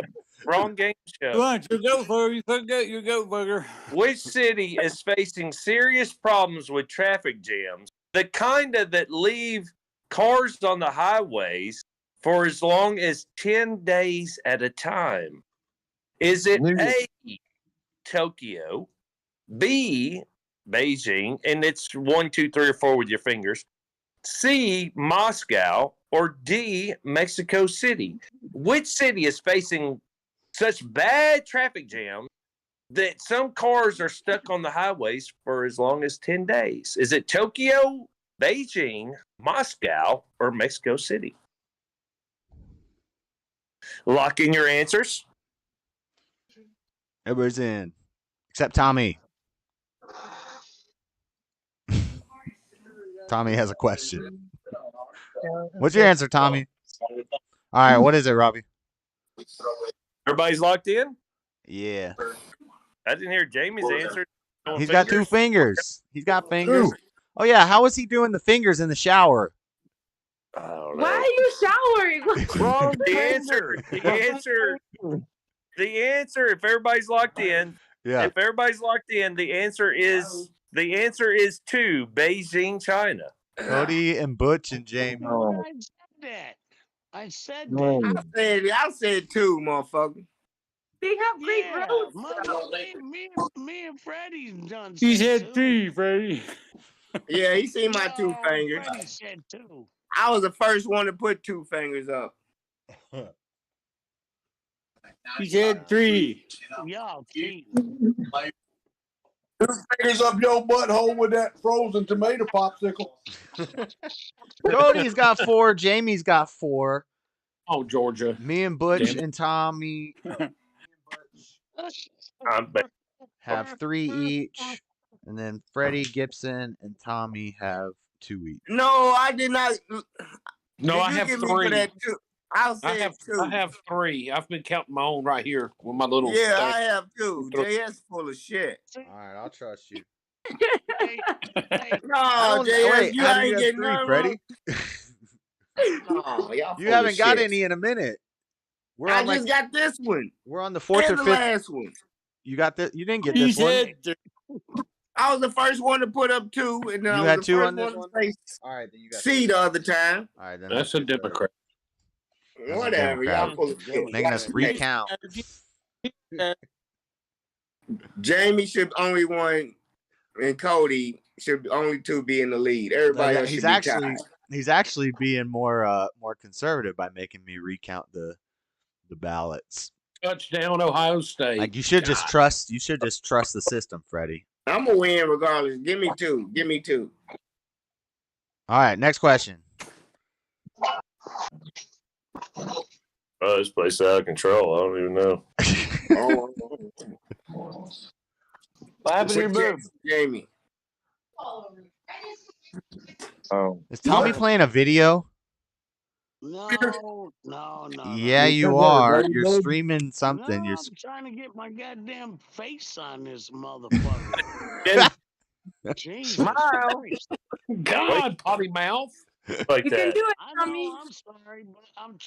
Wrong game You show. want your goat bugger? You could get your goat bugger. Which city is facing serious problems with traffic jams, the kind of that leave cars on the highways for as long as 10 days at a time? Is it A, Tokyo, B, Beijing, and it's 1, 2, 3, or 4 with your fingers, C, Moscow, or D, Mexico City? Which city is facing such bad traffic jams that some cars are stuck on the highways for as long as 10 days? Is it Tokyo, Beijing, Moscow, or Mexico City? Lock in your answers. Everybody's in. Except Tommy. Tommy has a question. What's your answer, Tommy? All right, what is it, Robbie? Everybody's locked in? Yeah. I didn't hear Jamie's answer. No He's got 2 fingers. He's got fingers. Oh, yeah. How is he doing the fingers in the shower? I don't know. why are you showering? Wrong. The answer, if everybody's locked in, Yeah. if everybody's locked in, the answer is 2, Beijing, China. Cody and Butch and Jamie. I said that. I said that. I said 2, motherfucker. They have great Yeah, roads. me and Freddie's done. He sex said too. 3, Freddie. Yeah, he seen my 2 No, fingers. Freddie said 2. I was the first one to put 2 fingers up. He said 3. Y'all cheating. 2 fingers up your butthole with that frozen tomato popsicle. Cody's got 4. Jamie's got 4. Oh, Georgia. Me and Butch Damn it. and Tommy I'm back. have 3 each, and then Freddie, Gibson, and Tommy have 2 each. No, I did not. No, Did I you have give me 3. for that 2? I said 2. I have 3. I've been counting my own right here with my little. Yeah, thing. I have 2. JS full of shit. All right, I'll trust you. No, JS, Wait, you how do ain't you have getting 3, none. Freddie? No, y'all You full haven't of got shit. any in a minute. We're I on just got this one. We're on the 4th or And the 5th. last one. You got this? You didn't get He this one. said 3. I was the first one to put up 2, and then You I had was the 2 first on this one one? to say All right, then you got C the other time. All right, then That's a Democrat. That's a Whatever, y'all Democrat. full of shit. Making us recount. Jamie should only one, and Cody should only 2 be in the lead. Everybody else should be tied. He's actually being more conservative by making me recount the ballots. Touchdown, Ohio State. Like you should just trust the system, Freddie. I'm gonna win regardless. Give me 2. Give me 2. All right, next question. Oh, this place is out of control. I don't even know. What happened to your boob? Jamie. Oh. Is Tommy playing a video? No. Yeah, you are. You're streaming something. No, You're I'm trying to get my goddamn face on this motherfucker. Jesus Christ. God, potty mouth. Like You that. can do it, I Tommy. know, I'm sorry, but I'm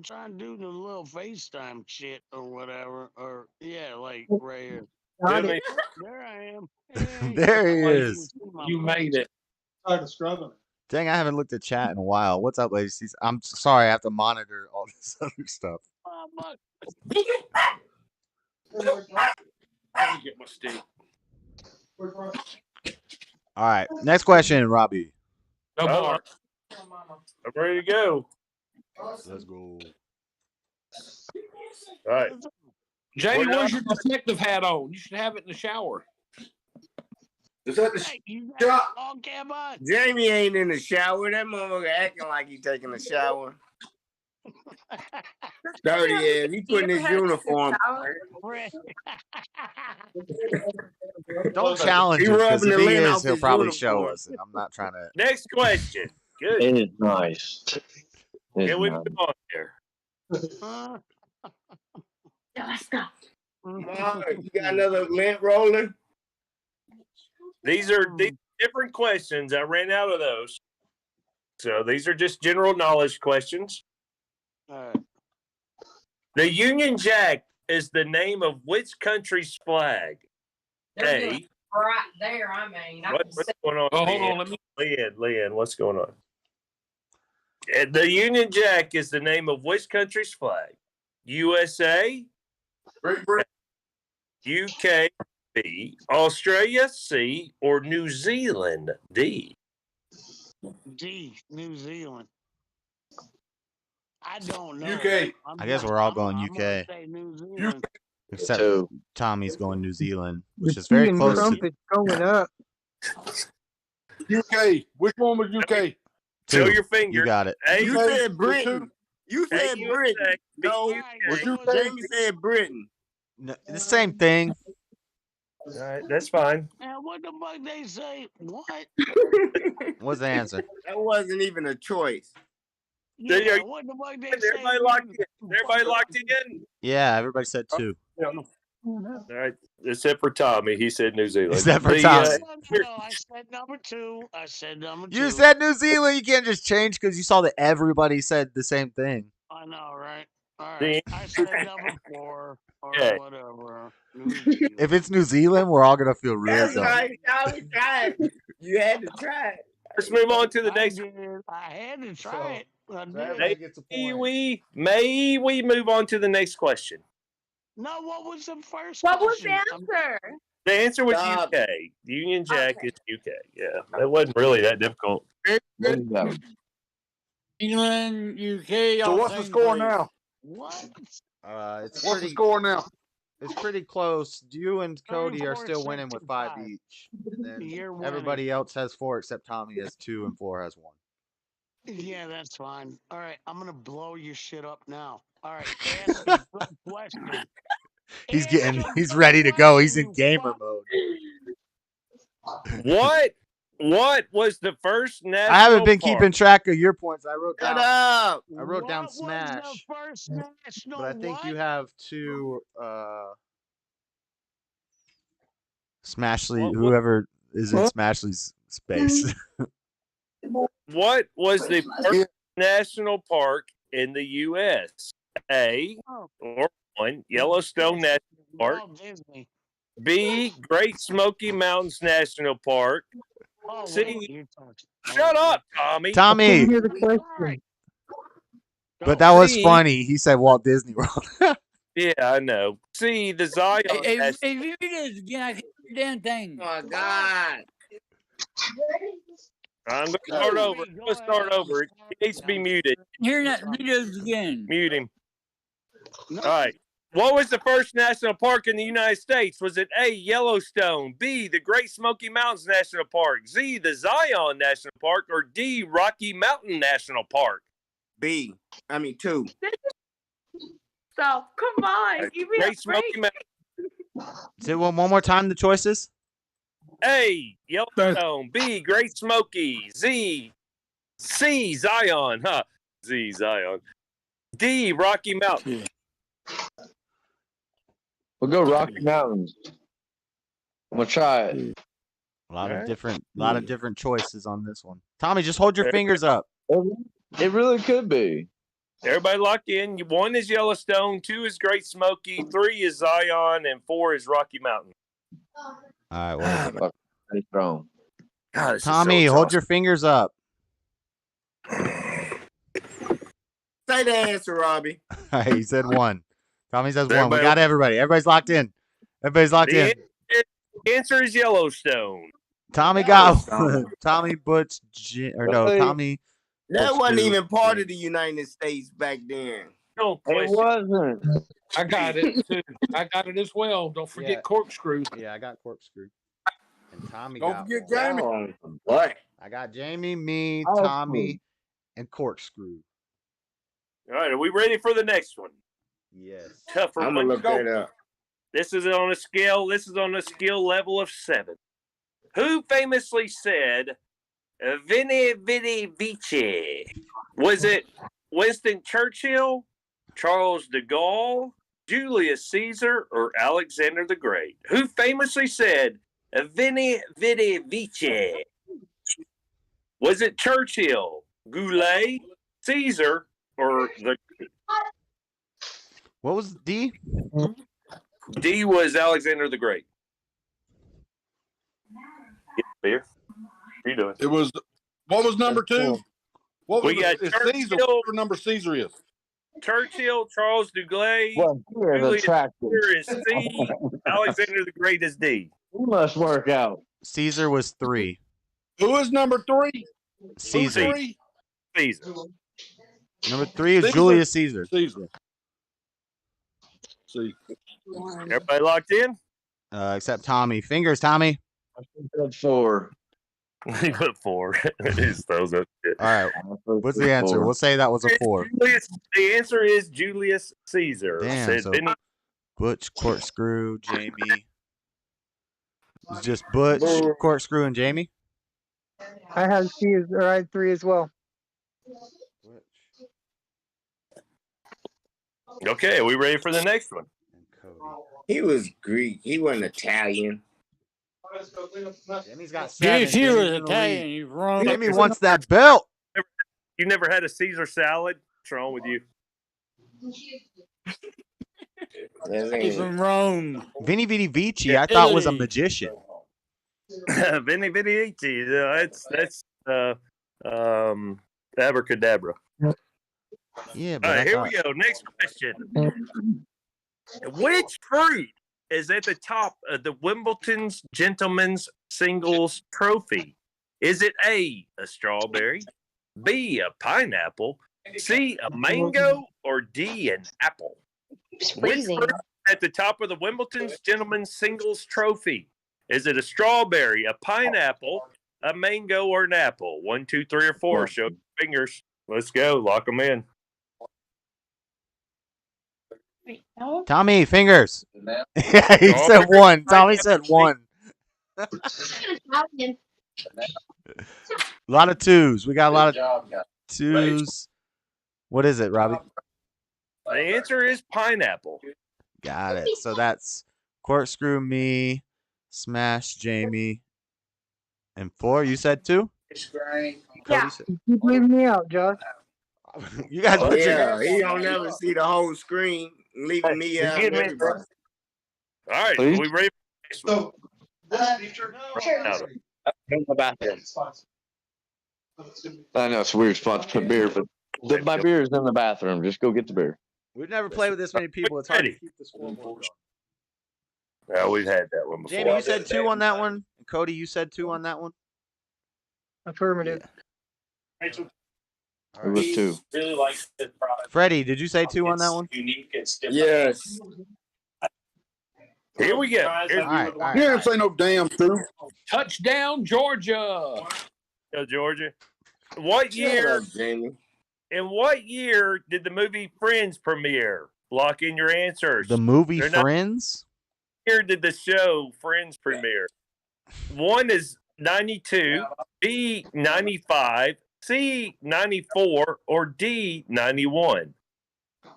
trying to do the little FaceTime shit or whatever. Or yeah, like right here. Got Jimmy, it. There I am. Hey. There he Nobody is. can see my You face. made it. Started scrubbing. Dang, I haven't looked at chat in a while. What's up, ladies? I'm sorry, I have to monitor all this other stuff. Oh, but Let me get my stick. All right, next question, Robbie. No more. I'm ready to go. Let's go. All right. Jamie, We're where's not- your detective hat on? You should have it in the shower. Is that the hey, you got a long cab on? Jamie ain't in the shower. That motherfucker acting like he taking a shower. Dirty ass. He putting his uniform. Don't challenge He him because rubbing if the he lint is, off he'll his probably show uniform. us. And I'm not trying to. Next question. Good. It is nice. Can we move on here? Yeah, let's go. Mark, you got another lint roller? These are different questions. I ran out of those. So these are just general knowledge questions. All right. The Union Jack is the name of which country's flag? There's A. one right there. I mean, I What's going on? Oh, hold Leanne? on. Let me. Leanne, what's going on? The Union Jack is the name of which country's flag? USA, Great Britain. UK, B, Australia, C, or New Zealand, D. D, New Zealand. I don't know. UK. I guess we're all going I'm gonna UK, say New Zealand. except Two. Tommy's going New Zealand, The which is very Keegan close to trumpet's going up. UK. Which one was UK? Show 2. your finger. You got it. A, You Okay, said Britain. You said A, Britain. USA, B, No, What you Jamie said Britain. No, the same thing. All right, that's fine. Now, what the fuck they say? What? What's the answer? That wasn't even a choice. There Yeah, you- what the fuck they Everybody say? locked in. Everybody locked in. Yeah, everybody said 2. All right, except for Tommy. He said New Zealand. Except for The, Tommy. No, I said number 2. I said number 2. You said New Zealand. You can't just change because you saw that everybody said the same thing. I know, right? All The- right. I said number 4 or Yeah. whatever. New Zealand. If it's New Zealand, we're all gonna feel real That's dumb. right. Y'all tried. You had to try it. Let's move on to the I next. did. I had to try So- it. I did. Everybody gets a May point. we move on to the next question? No, what was the first What was question? the answer? The answer was Stop. UK. Union Jack is UK. Yeah, that wasn't really that difficult. England, UK. So all what's the same score place. now? What? It's What's the pretty. score now? It's pretty close. You and Cody are 34, still winning with 5 65. each. And then You're winning. everybody else has 4 except Tommy has 2 and 4 has 1. Yeah, that's fine. All right, I'm gonna blow your shit up now. All right, ask a good question. He's ready to go. He's in gamer mode. What was the first national I haven't been park? keeping track of your points. I wrote Shut down. up. I wrote down What was Smash, the first national but I think what? you have 2. Smashley, whoever is in Smashley's space. What was the first national park in the U.S.? A, or 1, Yellowstone National Park. Walt Disney. B, Great Smoky Mountains National Park. Oh, C, wait, you're talking. shut up, Tommy. Tommy. Didn't hear the question. But that was C, funny. He said Walt Disney World. yeah, I know. C, the Zion If National you do this again, I can't hear the damn thing. Oh my God. I'm going to start over. I'm going to start over. He needs to be muted. Hearing that videos again. Mute him. All right. What was the first national park in the United States? Was it A, Yellowstone, B, the Great Smoky Mountains National Park, Z, the Zion National Park, or D, Rocky Mountain National Park? B. I mean 2. Stop. Come on. Give me a Great break. Smoky Mountains. Say one more time the choices. A, Yellowstone, B, Great Smoky, C, Zion, Z, Zion, D, Rocky Mountain. We'll go Rocky Mountains. I'm gonna try it. A lot of different choices on this one. Tommy, just hold your fingers up. It really could be. Everybody lock in. 1 is Yellowstone, 2 is Great Smoky, 3 is Zion, and 4 is Rocky Mountain. All right, whatever. Pretty strong. God, this is Tommy, so hold exhausting. your fingers up. Say the answer, Robbie. He said 1. Tommy says 1. We Everybody- got everybody. Everybody's locked in. Everybody's locked in. The answer is Yellowstone. Tommy got Tommy Butch Tommy. That Butch wasn't Drew. even part of the United States back then. Don't It wasn't. I got it too. I got it as well. Don't forget Yeah. corkscrew. Yeah, I got corkscrew. And Tommy Don't got forget one. Jamie. What? I got Jamie, me, Oh, Tommy, and corkscrew. All right, are we ready for the next one? Yes. Tougher I'm one. gonna look that up. This is on a scale. This is on a skill level of 7. Who famously said, "Veni, vidi, vici"? Was it Winston Churchill, Charles de Gaulle, Julius Caesar, or Alexander the Great? Who famously said, "Veni, vidi, vici"? Was it Churchill, Goulet, Caesar, or the What was D? D was Alexander the Great. Get beer. What are you doing? It was. What was number 2? What was We got it's Caesar? Whatever number Caesar is. Churchill, Charles Duglay, Well, here is Julius attractive. Caesar is C, Alexander the Great is D. You must work out. Caesar was 3. Who is number 3? Caesar. Who's 3? Caesar. Number 3 is Caesar. Julius Caesar. Caesar. See. Everybody locked in? Except Tommy. Fingers, Tommy. Good 4. He put 4. He just throws up shit. All right. What's the answer? We'll say that was a 4. The answer is Julius Caesar. Damn, Said so Vinny. Butch, corkscrew, Jamie. It's just Butch, corkscrew, and Jamie. I had I had 3 as well. Okay, are we ready for the next one? He was Greek. He wasn't Italian. Jamie's got 7. If he Jamie's was in the Italian, lead. he's wrong. Jamie wants that belt. You never had a Caesar salad? What's wrong with you? He's from Rome. Vinny Vidi Vici, I thought was a magician. Vinny Vidici. That's abracadabra. Yeah, All but right, I here thought... we go. Next question. Which fruit is at the top of the Wimbledon's Gentlemen's Singles Trophy? Is it A, a strawberry, B, a pineapple, C, a mango, or D, an apple? Which fruit is at the top of the Wimbledon's Gentlemen's Singles Trophy? Is it a strawberry, a pineapple, a mango, or an apple? 1, 2, 3, or 4. Show your fingers. Let's go. Lock them in. Tommy, fingers. Yeah, he said one. Tommy said one. A lot of twos. We got a lot of twos. What is it, Robbie? The answer is pineapple. Got it. So that's corkscrew me, smash Jamie, and 4. You said 2? Yeah. You keep leaving me out, Josh. You guys put your he don't never see the whole screen, leaving me out. All right, Please? we ready? So, In the bathroom. I know it's a weird spot to put beer, but my beer is in the bathroom. Just go get the beer. We've never played with this many people. It's hard to keep the scoreboard on. Yeah, we've had that one before. Jamie, you said 2 on that one. And Cody, you said 2 on that one. Affirmative. It was 2. Really like the product. Freddie, did you say 2 on that one? Unique. It's different. Yes. Here we go. All right. You didn't say no damn truth. Touchdown, Georgia. Go, Georgia. What year? Jamie. In what year did the movie Friends premiere? Lock in your answers. The movie They're not- Friends? What year did the show Friends premiere? 1 is 92, B 95, C 94, or D 91.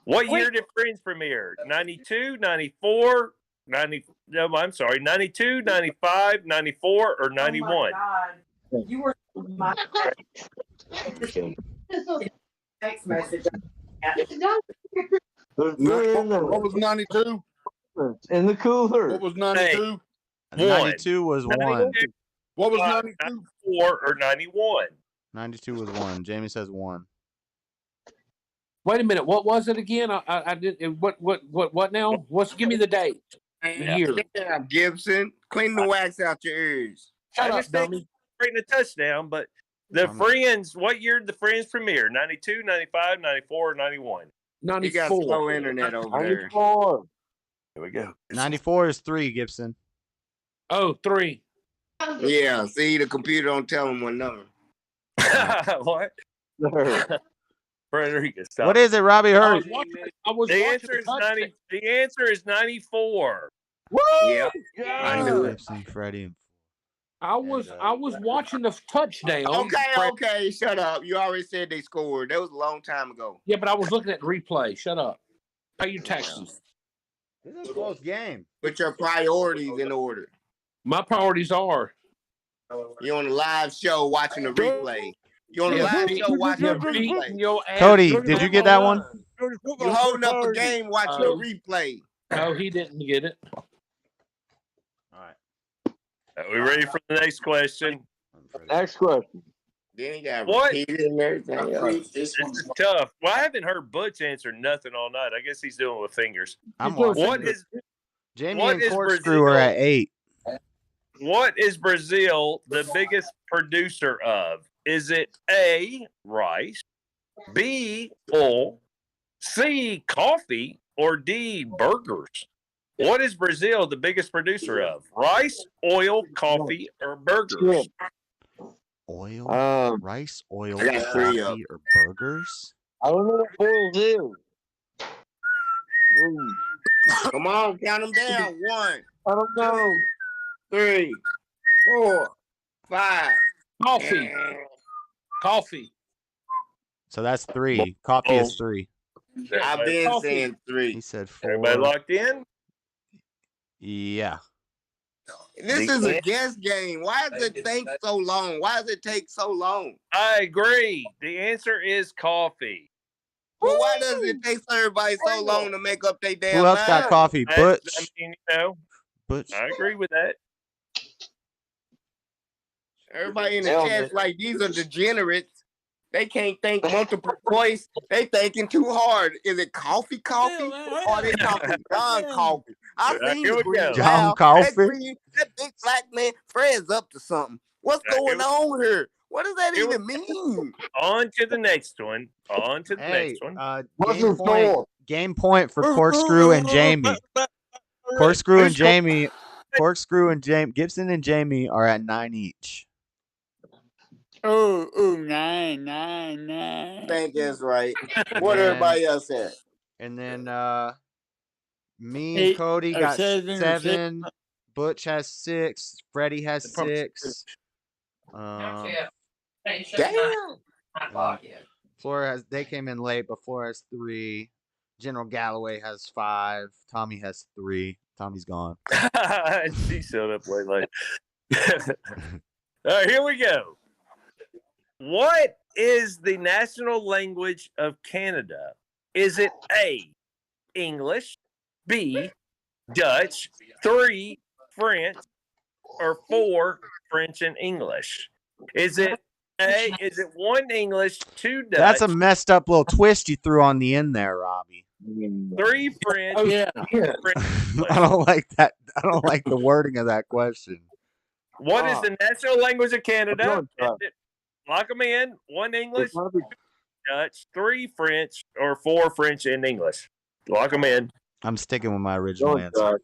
What year did Friends premiere? 92, 94, 90? No, I'm sorry, 92, 95, 94, or 91? God. You were my text message. What was 92? In the cooler. What was 92? 92 was 1. What was 92? 94 or 91? 92 was 1. Jamie says 1. Wait a minute. What was it again? I did. What now? Give me the date. The year. Yeah, Gibson. Clean the wax out your ears. Shut up, understand dummy. Bring the touchdown, but the Friends, what year did the Friends premiere? 92, 95, 94, or 91? You got slow internet over there. 94. Here we go. 94 is 3, Gibson. Oh, 3. Yeah, see, the computer don't tell him what number. What? Frederica, stop. What is it, Robbie? Hurry. The answer is 90. The answer is 94. Woo! Yeah. Yeah. I knew it. Gibson, Freddie, and I was watching the touchdown. Okay, shut up. You already said they scored. That was a long time ago. Yeah, but I was looking at the replay. Shut up. Pay your taxes. This is a close game. Put your priorities in order. My priorities are. You're on a live show watching the replay. You're on a live show watching the replay. Cody, did you get that one? You're holding up a game watching the replay. No, he didn't get it. All right. Are we ready for the next question? Next question. Then he got What? repeated and everything else. This is tough. Well, I haven't heard Butch answer nothing all night. I guess he's doing it with fingers. I'm What watching. is Jamie what and is Corkscrew are at 8. What is Brazil the biggest producer of? Is it A, rice, B, oil, C, coffee, or D, burgers? What is Brazil the biggest producer of? Rice, oil, coffee, or burgers? Oil, rice, oil, I got 3 of coffee, or burgers? I don't know what boils is. Come on, count them down. 1, I don't know. 3, 4, 5. Coffee. Coffee. So that's 3. Coffee is 3. I've been saying 3. He said 4. Everybody locked in? Yeah. This is a guess game. Why does it take so long? Why does it take so long? I agree. The answer is coffee. But why does it take everybody so long to make up their damn Who else got mind? coffee? Butch. I mean, you know, Butch. I agree with that. Everybody in the chat like these are degenerates. They can't think multiple choice. They thinking too hard. Is it coffee? Or are they talking non-coffee? I seen Here the we green go. John cloud. That Coffey. big black man, Fred's up to something. What's going on here? What does that Here we even mean? On to the next one. On to the Hey, next one. What's game the point. score? Game point for Corkscrew and Jamie. Corkscrew and Jamie. Corkscrew and Jamie. Gibson and Jamie are at 9 each. Oh, 9. I think that's right. And What then- everybody else at? And then me and Cody got 7. Butch has 6. Freddie has 6. Damn. Flora has. They came in late, but Flora has 3. General Galloway has 5. Tommy has 3. Tommy's gone. She showed up way late. All right, here we go. What is the national language of Canada? Is it A, English, B, Dutch, 3, French, or 4, French and English? Is it A, is it 1 English, 2 Dutch? That's a messed up little twist you threw on the end there, Robbie. 3 French. Oh, yeah. I don't like that. I don't like the wording of that question. What is the national language of Canada? Lock them in. 1 English, 2 Dutch, 3 French, or 4 French and English. Lock them in. I'm sticking with my original answer.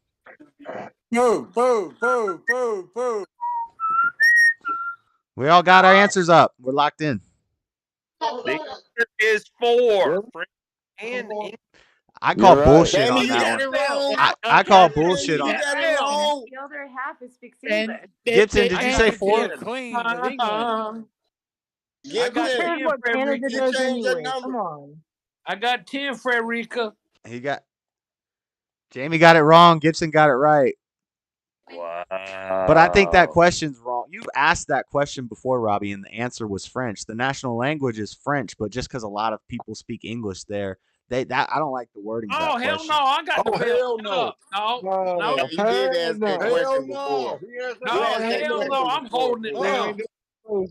We all got our answers up. We're locked in. The answer is 4 French and English. I call bullshit Jamie, on you got that it one. wrong. I call bullshit on You that. got it wrong. The other half is speaks And English. Gibson, did you say 4? Clean of England. Gibson, Here's what Canada you does change your anyway. number. Come on. I got 10, Frederica. He got. Jamie got it wrong. Gibson got it right. Wow. But I think that question's wrong. You've asked that question before, Robbie, and the answer was French. The national language is French, but just because a lot of people speak English there, I don't like the wording of that Oh, hell question. no. I got Oh, the hell belt. no. No. Yeah, you did ask that Hell question no. before. No, hell no. I'm holding it down.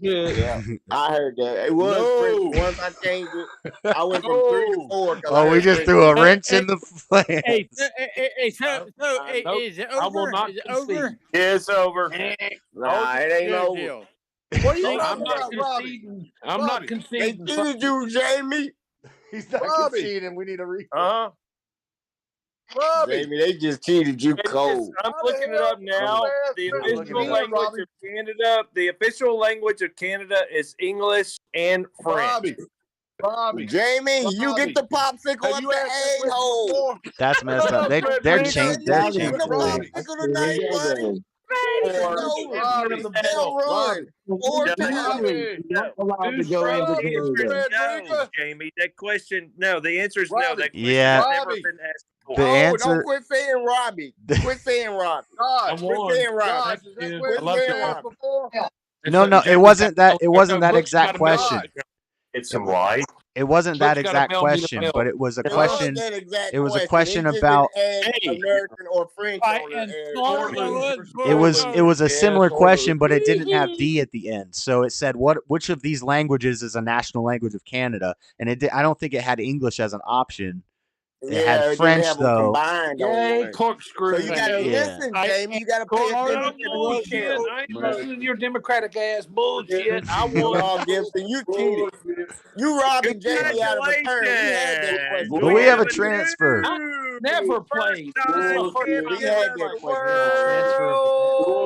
Yeah, I heard that. It was No. French. Once I changed it, I went from 3 to 4. 'cause I Oh, we heard just French. threw a wrench in the Hey, plans. Nope. is it I will over? not Is it concede. over? It's over. Nah, it ain't Good over. deal. What are you I'm talking not about, Robbie? conceding. I'm Robbie, not They conceding. cheated you, Jamie. He's not Robbie. conceding. We need a replay. Uh-huh. Robbie. Jamie, they just cheated you cold. I'm How the looking it hell up now. The I'm looking official it up. language of Canada. The official language of Canada is English and French. Robbie. Jamie, you Robbie. get the popsicle Have up you the asked that question a-hole. before? That's messed up. They're changed. They're Now changed get the the rules. popsicle tonight, buddy. It's over. Robbie. They'll run 4 times. Robbie. Who's The Robbie? answer is no, Frederica. Jamie. That question, no. The answer is no. Robbie. That question Yeah. has never Robbie. been asked The before. Oh, answer. don't quit saying Robbie. Quit saying Robbie. Josh. Quit won. saying Robbie. Josh, is that I question love you you. asked before? No, it wasn't that. It wasn't that Butch exact got a belt. question. It's some light. It wasn't that Butch got a exact belt, me the question, belt. but it was a It question. wasn't that exact It was a question It just about. didn't add Hey. American or French Right, on and the It was a Yeah, similar sort of. question, but it didn't have D at the end. So it said which of these languages is a national language of Canada, and I don't think it had English as an option. It had French though. Yay, corkscrew. So you gotta listen, Jamie. You gotta pay attention to the Bullshit. details. I ain't listening to your Democratic ass bullshit. I won. No, Gibson, you cheated. You robbing Jamie out of a turn. He had that question. But we have a transfer. I never played. This is the first He time had I that played.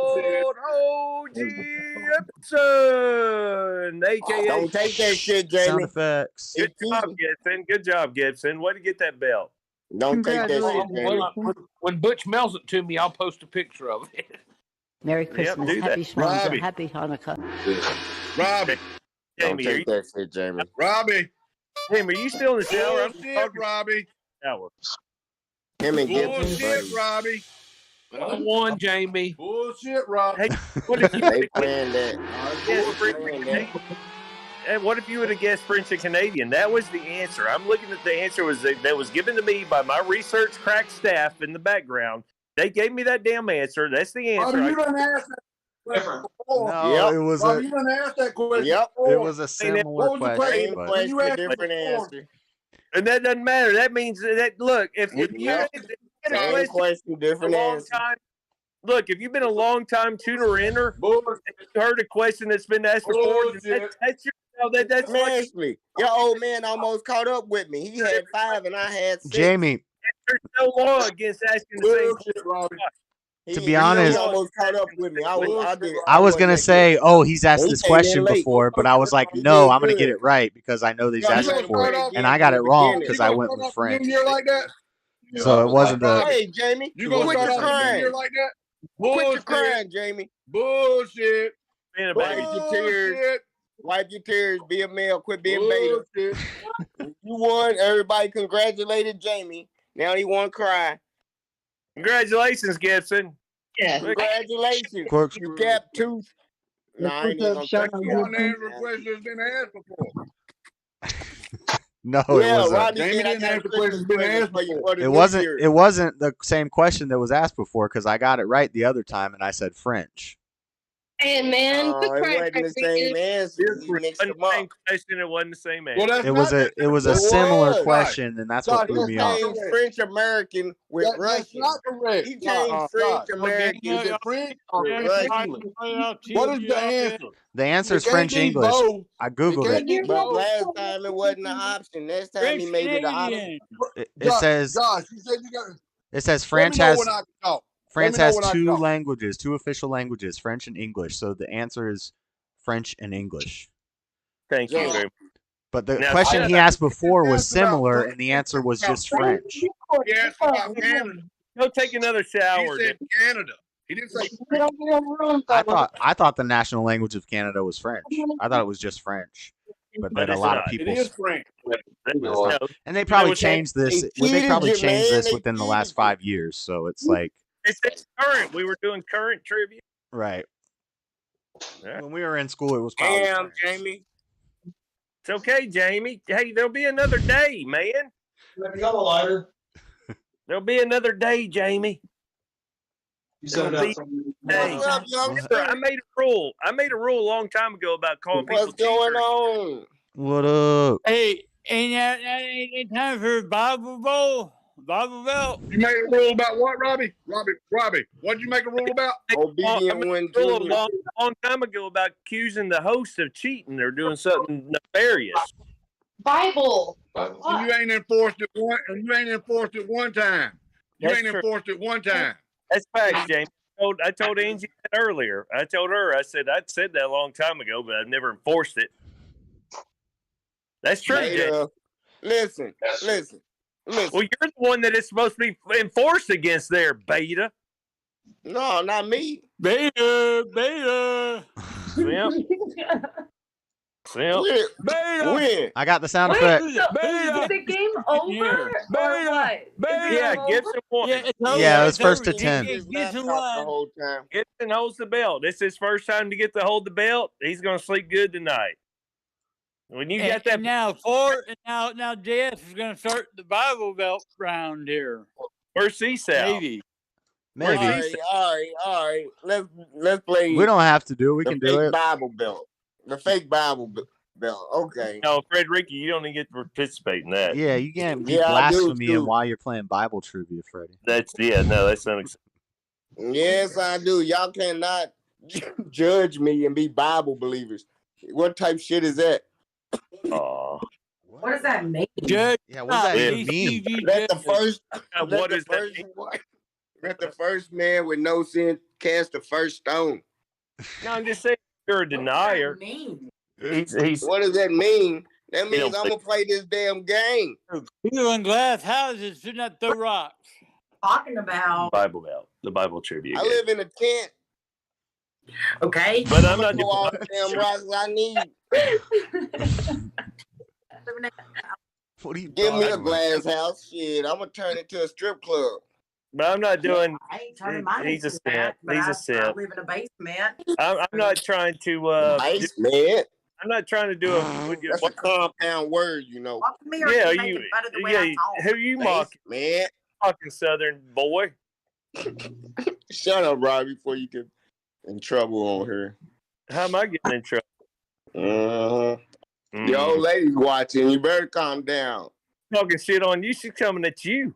Gibson, aka Don't take that shit, Sound Jamie. effects. Good job, Gibson. Good job, Gibson. Way to get that belt. Don't take that shit, Jamie. When Butch mails it to me, I'll post a picture of it. Merry Christmas, Christmas, do happy that. Kwanzaa, Robbie. happy Hanukkah. Robbie. Don't Jamie, are you, take that shit, Jamie. Robbie. Jamie, are you still in the shower? I'm Bullshit, talking Robbie. shower. Him and Gibson, Bullshit, buddy. Robbie. I won, Jamie. Bullshit, Robbie. Hey, what if you They playing that. guessed French and Canadian? And what if you would have guessed French and Canadian? That was the answer. I'm looking at the answer that was given to me by my research crack staff in the background. They gave me that damn answer. That's the answer. Robbie, you done asked that question before. No, it was Robbie, you done asked that question before. It was a similar What was the question. question? But When you asked it different before. answer. And that doesn't matter. That means that look, if you been a Same question question, different a long answer. time, look, if you've been a long time tuner inner, and you heard a question that's been asked before, that's your, that's like Ashley, your old man almost caught up with me. He had 5 and I had 6. Jamie, there's no law against asking the same question. to be honest, he almost caught up with me. I was gonna say, oh, he's asked He this came in question late. before, but I was like, He no, did I'm gonna good. get it right because I know that he's You asking gonna for start it, off and I got it from the wrong beginning. because You I gonna went start with off the new French. year like that? So it wasn't the. Hey, Jamie, You quit gonna your start off the new crying. year like that? Quit your Bullshit. crying, Jamie. Bullshit. Wipe your tears. Wipe your tears. Be a male. Quit being beta. You won. Everybody congratulated Jamie. Now he want to cry. Congratulations, Gibson. Yeah. Congratulations. Quirks. You gap tooth. Nah, I ain't even gonna touch You you. want to answer a question that's been asked before. No, it Yeah, wasn't. Robbie Jamie said I didn't got a answer questions Christmas been present asked for you before. for the It new wasn't. year. It wasn't the same question that was asked before because I got it right the other time, and I said French. Hey man, Oh, it wasn't the same answer. You mixed them up. Same question. It wasn't the same answer. Well, that's It was a. It was a similar was. question, and that's what Josh, threw that's me not off. Changed correct. French American with That's Russian. not correct. He changed French American. Is it French or Russian. English? What is the answer? The answer is It can't French be English. both. I It googled can't it. be But both. last time it wasn't an option. Next time he made it an option. It says. Josh, you said you got. It says Let France me know has. when I can talk. France Let me know has when I can two talk. languages, 2 official languages, French and English. So the answer is French and English. Thank you Yeah. very much. But the Now, question he asked before was asked about similar, French. and the answer was just French. He asked about Canada. Go take another shower. He said Canada. He didn't say. I thought the national language of Canada was French. I thought it was just French. But then a lot of people. It is French. No. And they probably changed this. They probably changed this within the last 5 years. So it's like. It's current. We were doing current trivia. Right. Yeah. When we were in school, it was probably. Damn, Jamie. It's okay, Jamie. Hey, there'll be another day, man. Let me go, lighter. There'll be another day, Jamie. There'll be a day. What's up, youngster? I made a rule. I made a rule a long time ago about calling people. What's going on? What up? Hey, ain't time for Bible Bowl? Bible Belt? You made a rule about what, Robbie? Robbie, what did you make a rule about? Obedient one, A Junior. long time ago about accusing the host of cheating or doing something nefarious. Bible. And you ain't enforced it one. And you ain't enforced it one time. You That's ain't true. enforced it one time. That's facts, James. I told Angie that earlier. I told her, I said that a long time ago, but I've never enforced it. That's true, James. Listen. Well, you're the one that is supposed to be enforced against there, Beta. No, not me. Beta. Simp. When? I got the sound Wait, effect. so is the game over or what? Is the Yeah, game Gibson won. Yeah, it was first to 10. Gibson the whole time. Gibson holds the belt. This is his first time to get to hold the belt. He's going to sleep good tonight. When you got that, And now JS is going to start the Bible Belt round here. where's C-Sal? Maybe. All right. Let's play. We don't have to do it. We can do fake it. Bible belt. The fake Bible belt. Okay. No, Frederica, you don't even get to participate in that. Yeah, you can't be Yeah, I do, blasphemy too. and while you're playing Bible trivia, Freddie. That's unacceptable. Yes, I do. Y'all cannot judge me and be Bible believers. What type of shit is that? Oh. What does that mean? Yeah, what does that even mean? Let the first. What does that mean? Let the first man with no sin cast the first stone. No, I'm just saying you're a denier. He's What does that mean? That He means don't I'm gonna play this damn game. People in glass houses should not throw rocks. Talking about. Bible belt, the Bible trivia. I game. live in a tent. Okay. But I'm not Throw all the damn rocks I need. What do you Give me a talking about? glass house. Shit, I'm gonna turn it to a strip club. But I'm not doing. I ain't turning mine He's a into that, simp. but He's a I simp. live in a basement. I'm not trying to. Basement. I'm not trying to do a. That's a compound word, you know. Walk with me or Yeah, you make you. it better the way Yeah, I talk. who you mocking? Man, Mocking Southern boy. shut up, Robbie, before you get in trouble on here. How am I getting in trouble? Uh-huh. Mm. The old lady's watching. You better calm down. Talking shit on you. She's coming at you.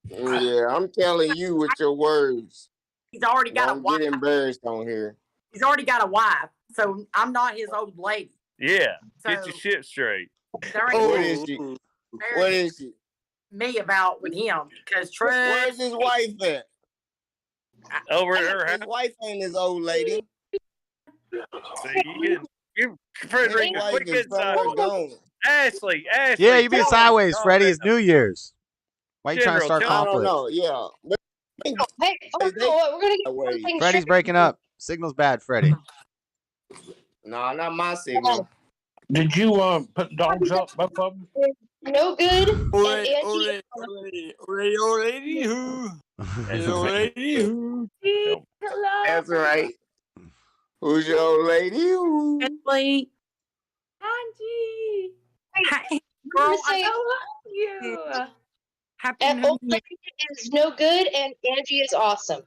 Yeah, I'm telling you with your words. He's already got a Don't wife. get embarrassed on here. He's already got a wife, so I'm not his old lady. Yeah, So get your shit straight. there ain't What is she? What is she? me about with him because Where's his wife at? Over at her house. His wife ain't his old lady. So you Frederica, His wife quick is somewhere inside. gone. Ashley. Yeah, you be tell sideways, us. Freddie. It's New Year's. Why you trying to General, start tell us. I don't conflict? know. Yeah. But Hey, oh, you know what? We're gonna get something Freddie's straight. breaking up. Signal's bad, Freddie. No, not my signal. Did you put dogs up, both of them? No good. Old lady who. That's right. Who's your old lady? Who? Angie. Hey, girl, I love you. Happy and New old Year. lady is no good, and Angie is awesome.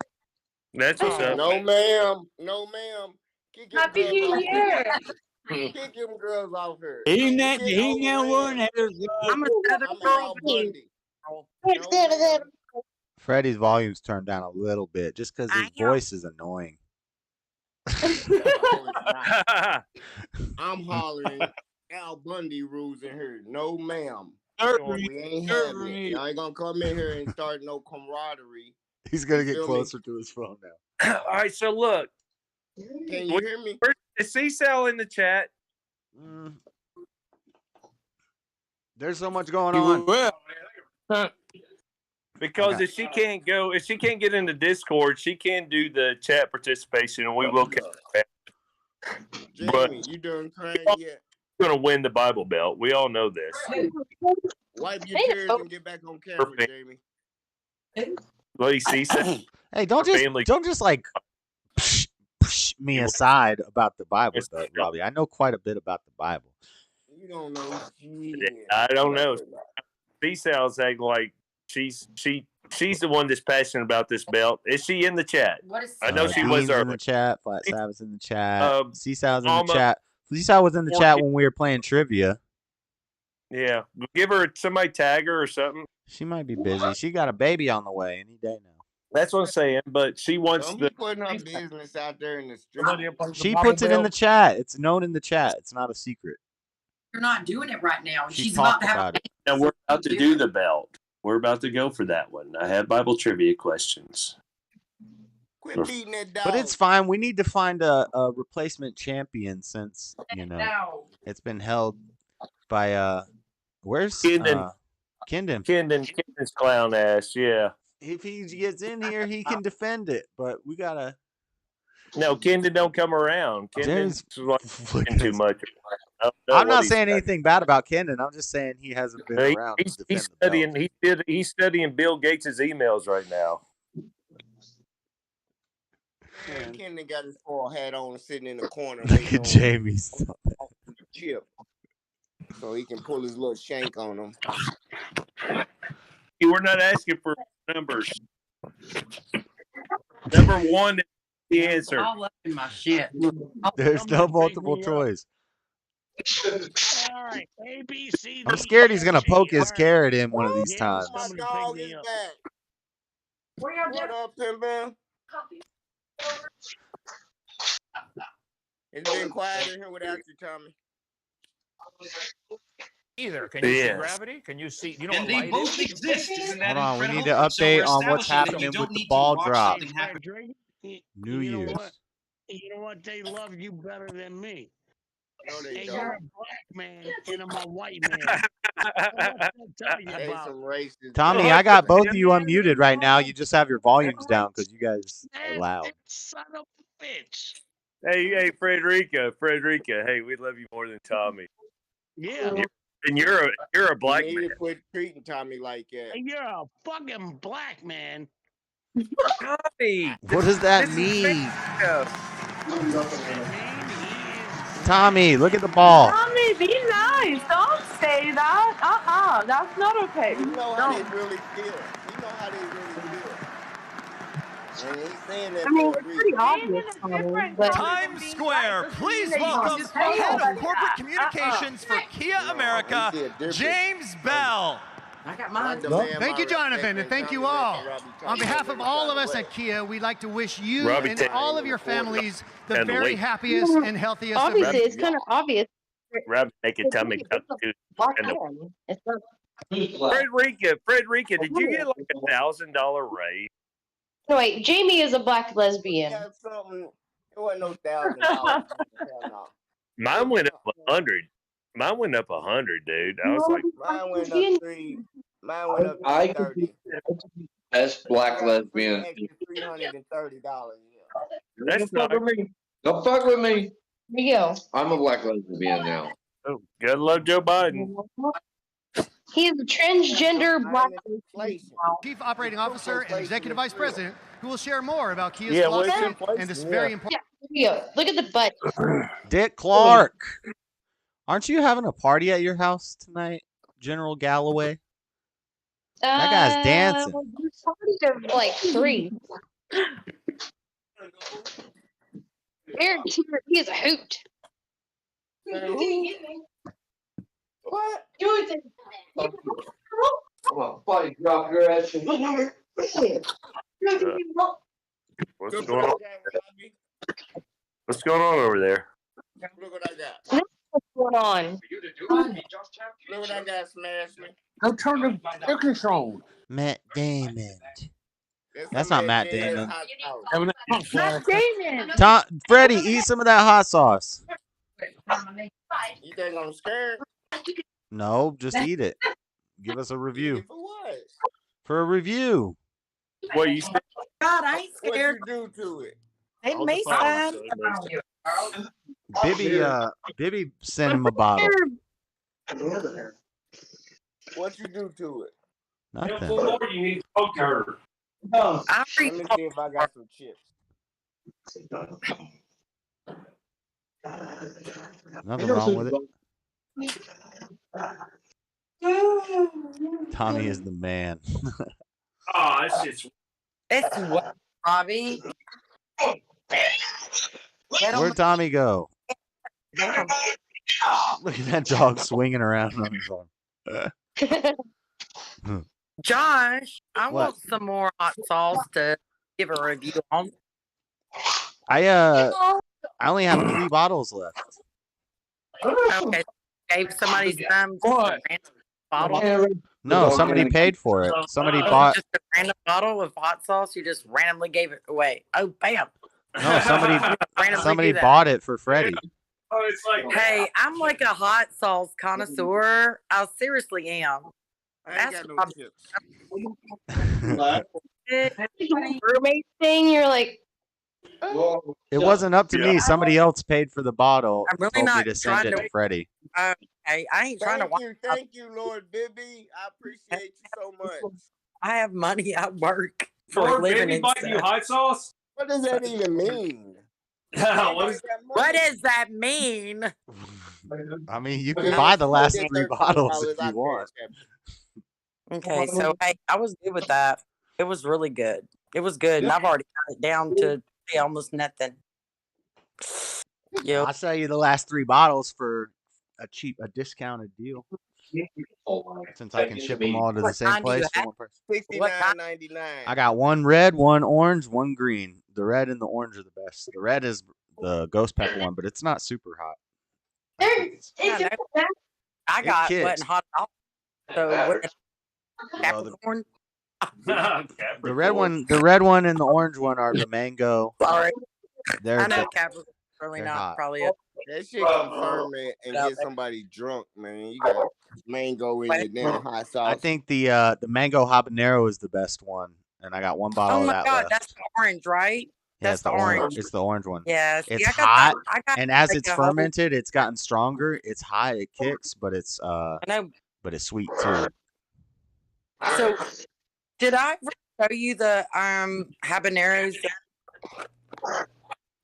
That's what's up. No, ma'am. No, ma'am. Kick them Happy girls New off Year. here. Kick them girls off here. He that Get one overran. has I'm a Southern I'm girl. Al Bundy. No, ma'am. Freddie's volume's turned down a little bit just because his voice is annoying. I'm hollering Al Bundy rules in here. No, ma'am. Certainly. We ain't having it. Y'all ain't gonna come in here and start no camaraderie. He's gonna You get feel me? closer to his phone now. All right, so look. Can you hear me? Is C-Cell in the chat? There's so much going on. Because if she can't get into Discord, she can do the chat participation, and we will catch her back. But Jamie, you done crying yet? we're gonna win the Bible Belt. We all know this. Wipe your tears and get back on camera, Jamie. Well, you see, Hey, don't just like push me aside about the Bible, though, Robbie. I know quite a bit about the Bible. You don't know. I don't know. C-Cel's acting like she's the one that's passionate about this belt. Is she in the chat? I know she was Dean's in earlier. the chat. Flat Sabbath's in the chat. Seasaw's in Alma- the chat. Seasaw was in the chat when we were playing trivia. Yeah, give her somebody tag her or something. She might be busy. She got a baby on the way any day now. That's what I'm saying. But she wants Don't be putting her business out there in the street. She puts it in the chat. It's known in the chat. It's not a secret. You're not doing it right now. She She's about talked to have about it. Now we're about to do the belt. We're about to go for that one. I have Bible trivia questions. Quit beating that dog. But it's fine. We need to find a replacement champion since, it's been held by where's Kendon. Kendon's clown ass, yeah. If he gets in here, he can defend it, but we gotta. No, Kendon don't come around. Kendon's like too much. I'm not saying anything bad about Kendon. I'm just saying he hasn't been around. He's studying. He's studying Bill Gates' emails right now. Man, Kendon got his full hat on, sitting in the corner. Look at Jamie's. Chip, so he can pull his little shank on him. We're not asking for numbers. Number one is the answer. all up in my shit. There's no multiple choice. All right, A, B, C, D, I'm scared he's gonna F, G, poke his R, carrot in one of these times. My dog is back. What up, Pimba? It's been quiet in here without you, Tommy. Either. Can you see Yes. gravity? Can you see? You know And what they light both is? exist. Isn't that Hold on, we incredible? need to So update we're on what's establishing that you happening don't with the need to ball watch drop. something happen. New you know Year's. what? You know what? They love you better than me. No, they Hey, don't. you're a black man and I'm a white man. What's that tell you They about? some racist. Tommy, I got both of you unmuted right now. You just have your volumes down because you guys are loud. Son of a bitch. Hey, Frederica, hey, we love you more than Tommy. Yeah. And you're a black You need man. to quit treating Tommy like that. Hey, you're a fucking black man. Tommy, What does that mean? Tommy, look at the ball. Tommy, be nice. Don't say that. That's not okay. You know how they really feel. You know how they really feel. And he's saying that I mean, for a it's reason. pretty obvious, Tommy, but Times Square, please welcome head of corporate communications for Kia America, James Bell. I got mine. Thank you, Jonathan, and thank you all. On behalf of all of us at Kia, we'd like to wish you Robbie, and take- all of your families the And very wait. happiest and healthiest of Obviously, years. it's kind of obvious. Rob making tummy tuck too. Black And the- Adam. It's not. Frederica, did you get like $1,000 raise? No, wait. Jamie is a black lesbian. Something. It wasn't no $1,000. Mine went up 100. Mine went up 100, dude. I was like, Mine went up 3. Mine went up I 30. That's black lesbian. $330. that's not. Don't fuck with me. Here you go. I'm a black lesbian now. Oh, gotta love Joe Biden. He is a transgender black Chief Operating Officer and Executive Vice President, who will share more about Kia's Yeah, what's philosophy inflation? and this Yeah. very important. Here you go. Look at the butt. Dick Clark. Aren't you having a party at your house tonight, General Galloway? That guy's dancing. There's parties are like 3. Eric, he is a hoot. What? I'm gonna fight drop your ass. What's going on? What's going on over there? Look what I got. What's going on? Look what I got, smash me. Go turn the air conditioner on. Matt Damon. That's not Matt Damon. Matt Damon. Tom, Freddie, eat some of that hot sauce. You think I'm scared? No, just eat it. Give us a review. For what? For a review. What you said? God, I ain't What scared. you do to it? It may sound. Bibby sent him a bottle. What you do to it? Nothing. You need to talk to her. Let me see if I got some chips. Nothing wrong with it. Tommy is the man. Oh, it's just. It's what, Robbie? Where'd Tommy go? Look at that dog swinging around on his arm. Josh, I What? want some more hot sauce to give a review on. I only have 3 bottles left. Okay, gave somebody some What? bottle. No, somebody paid for it. Somebody bought. Just a random bottle of hot sauce. You just randomly gave it away. Oh, bam! No, Randomly somebody do that. bought it for Freddie. Oh, it's like. Hey, I'm like a hot sauce connoisseur. I seriously am. I ain't That's got no chips. Roommate thing, you're like, It wasn't up to me. Somebody else paid for the bottle. I'm really Told me not to send trying it to- to Freddie. Okay, I ain't trying to. Thank you, Lord Bibby. I appreciate you so much. I have money at work for Lord, a living baby, and bite you stuff. hot sauce? What does that even mean? What does that mean? I mean, you can buy the last 3 bottles if you want. Okay, so hey, I was good with that. It was really good. It was good, and I've already got it down to almost nothing. I'll sell you the last 3 bottles for a discounted deal. Since I can ship them all to the same kind do you place for have? one person. $69.99. I got 1 red, 1 orange, 1 green. The red and the orange are the best. The red is the ghost pepper one, but it's not super hot. I got kicks. wet and hot. So what? Well, Capricorn. The red one and the orange one are the mango. Sorry, They're I know Capricorn really they're not hot. probably it. That shit can ferment and get somebody drunk, man. You got mango in your damn hot sauce. I think the mango habanero is the best one, and I got 1 bottle Oh of my that god, left. that's the orange, right? Yeah, That's it's the the orange. orange. It's the orange one. Yeah, see, It's I got hot, I got and as like it's a whole- fermented, it's gotten stronger. It's hot, it kicks, but it's I know. but it's sweet too. So, did I show you the habaneros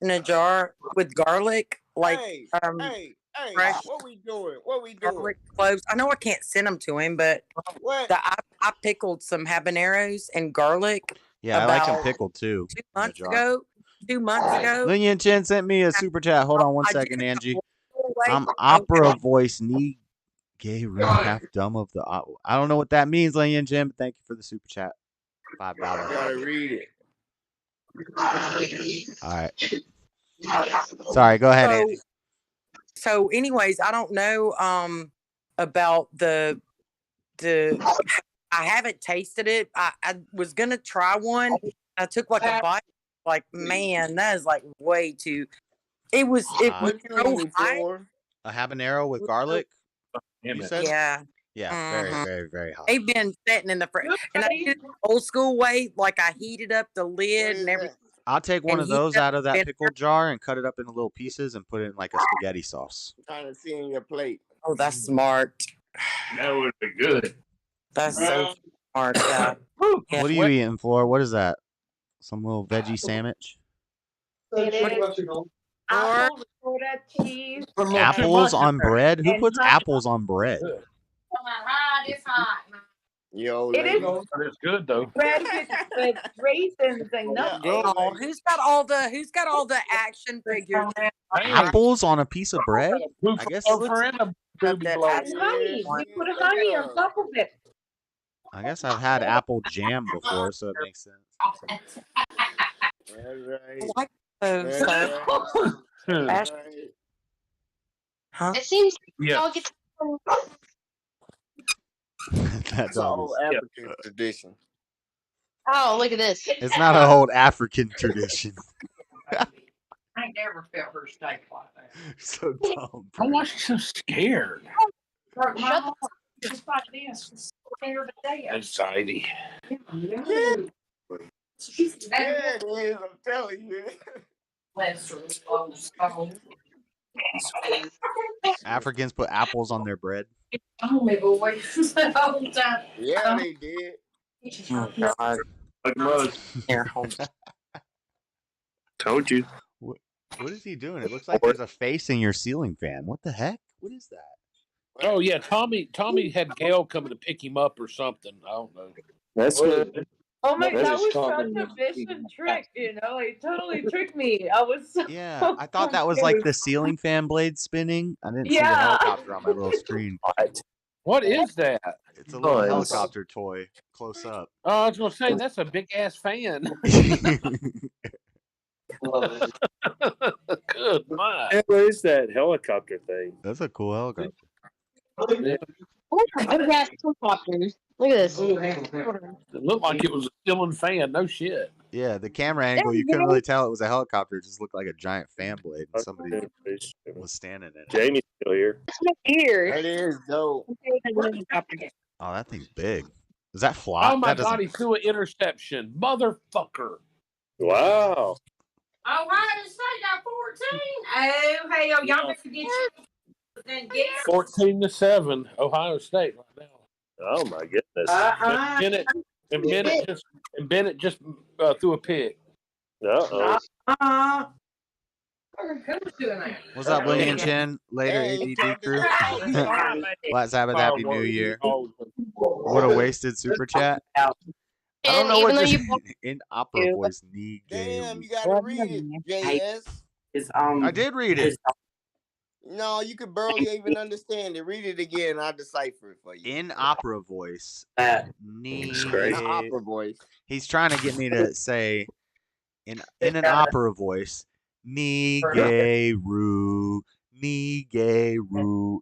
in a jar with garlic? Like hey, hey, fresh what we doing? What we doing? garlic cloves. I know I can't send them to him, but What? I pickled some habaneros and garlic. Yeah, I like them about pickled too. 2 in a months jar. ago. 2 months ago. Linian Chen sent me a super chat. Hold on one I second, did- Angie. Wait, I'm opera voice Gay, rude, half dumb of the. I don't know what that means, Lane and Jim. But thank you for the super chat. $5. Gotta read it. All right. Sorry, go ahead, Andy. So, anyways, I don't know about the. I haven't tasted it. I was gonna try one. I took like a bite. Like, man, that is like way too. It was so hot. A habanero with garlic. You said? Yeah. Yeah, very, very, very hot. They've been sitting in the fridge, and I did it the old school way. Like I heated up the lid and everything. I'll take one and of those heated up out of the that vinegar. pickle jar and cut it up into little pieces and put it in like a spaghetti sauce. Trying to see in your plate. Oh, that's smart. That would be good. That's so smart. Yeah. What are you eating, Flora? What is that? Some little veggie sandwich? Apples, Florida cheese. Apples on bread? Who And puts honey. apples on bread? It's hot. Yo, It is. It's good though. Bread with raisins and nuts. Oh, who's got all the action figures? Apples on a piece of bread? I guess. And honey. You put honey on top of it. I guess I've had apple jam before, so it makes sense. Like those. Huh? It seems Yeah. y'all get That's all obvious. African tradition. Oh, look at this. It's not a whole African tradition. I ain't never felt her steak like that. So dumb. Why was you so scared? Shut up. Just like this. Scared to death. Anxiety. Yeah, it is. I'm telling you. Africans put apples on their bread. Oh, my boy. The whole time. Yeah, they did. Oh, God. Like mud. Here, hold on. Told you. What is he doing? It looks like there's a face in your ceiling fan. What the heck? What is that? Oh yeah, Tommy had Gail coming to pick him up or something. I don't know. That's good. Oh my, That that is was talking such a vicious trick, you know? He totally tricked me. I was so Yeah, I thought that was like the ceiling fan blade spinning. I didn't see the Yeah. helicopter on my little screen. What is that? It's a little Nice. helicopter toy, close up. Oh, I was gonna say that's a big ass fan. Good my. What is that helicopter thing? That's a cool helicopter. I've got helicopters. Look at this. It looked like it was a ceiling fan. No shit. Yeah, the camera angle, you couldn't really tell it was a helicopter. It just looked like a giant fan blade. And somebody was standing in it. Jamie's still here. Here. That is dope. Oh, that thing's big. Is that flop? Oh my That doesn't- God, he threw an interception, motherfucker. Wow. Ohio State got 14. Oh, hey, y'all better get you. Then get 14-7, Ohio State right now. Oh my goodness. And Bennett just threw a pick. Uh-oh. Who's doing that? What's up, William and Chin? Later, ADD crew. Black Sabbath, Happy New Year. What a wasted super chat. I don't know what this in opera voice need. Damn, you gotta read it, JS. I did read it. No, you could barely even understand it. Read it again. I'll decipher it for you. In opera voice. In opera voice. He's trying to get me to say in an opera voice. Nigeru. Nigeru.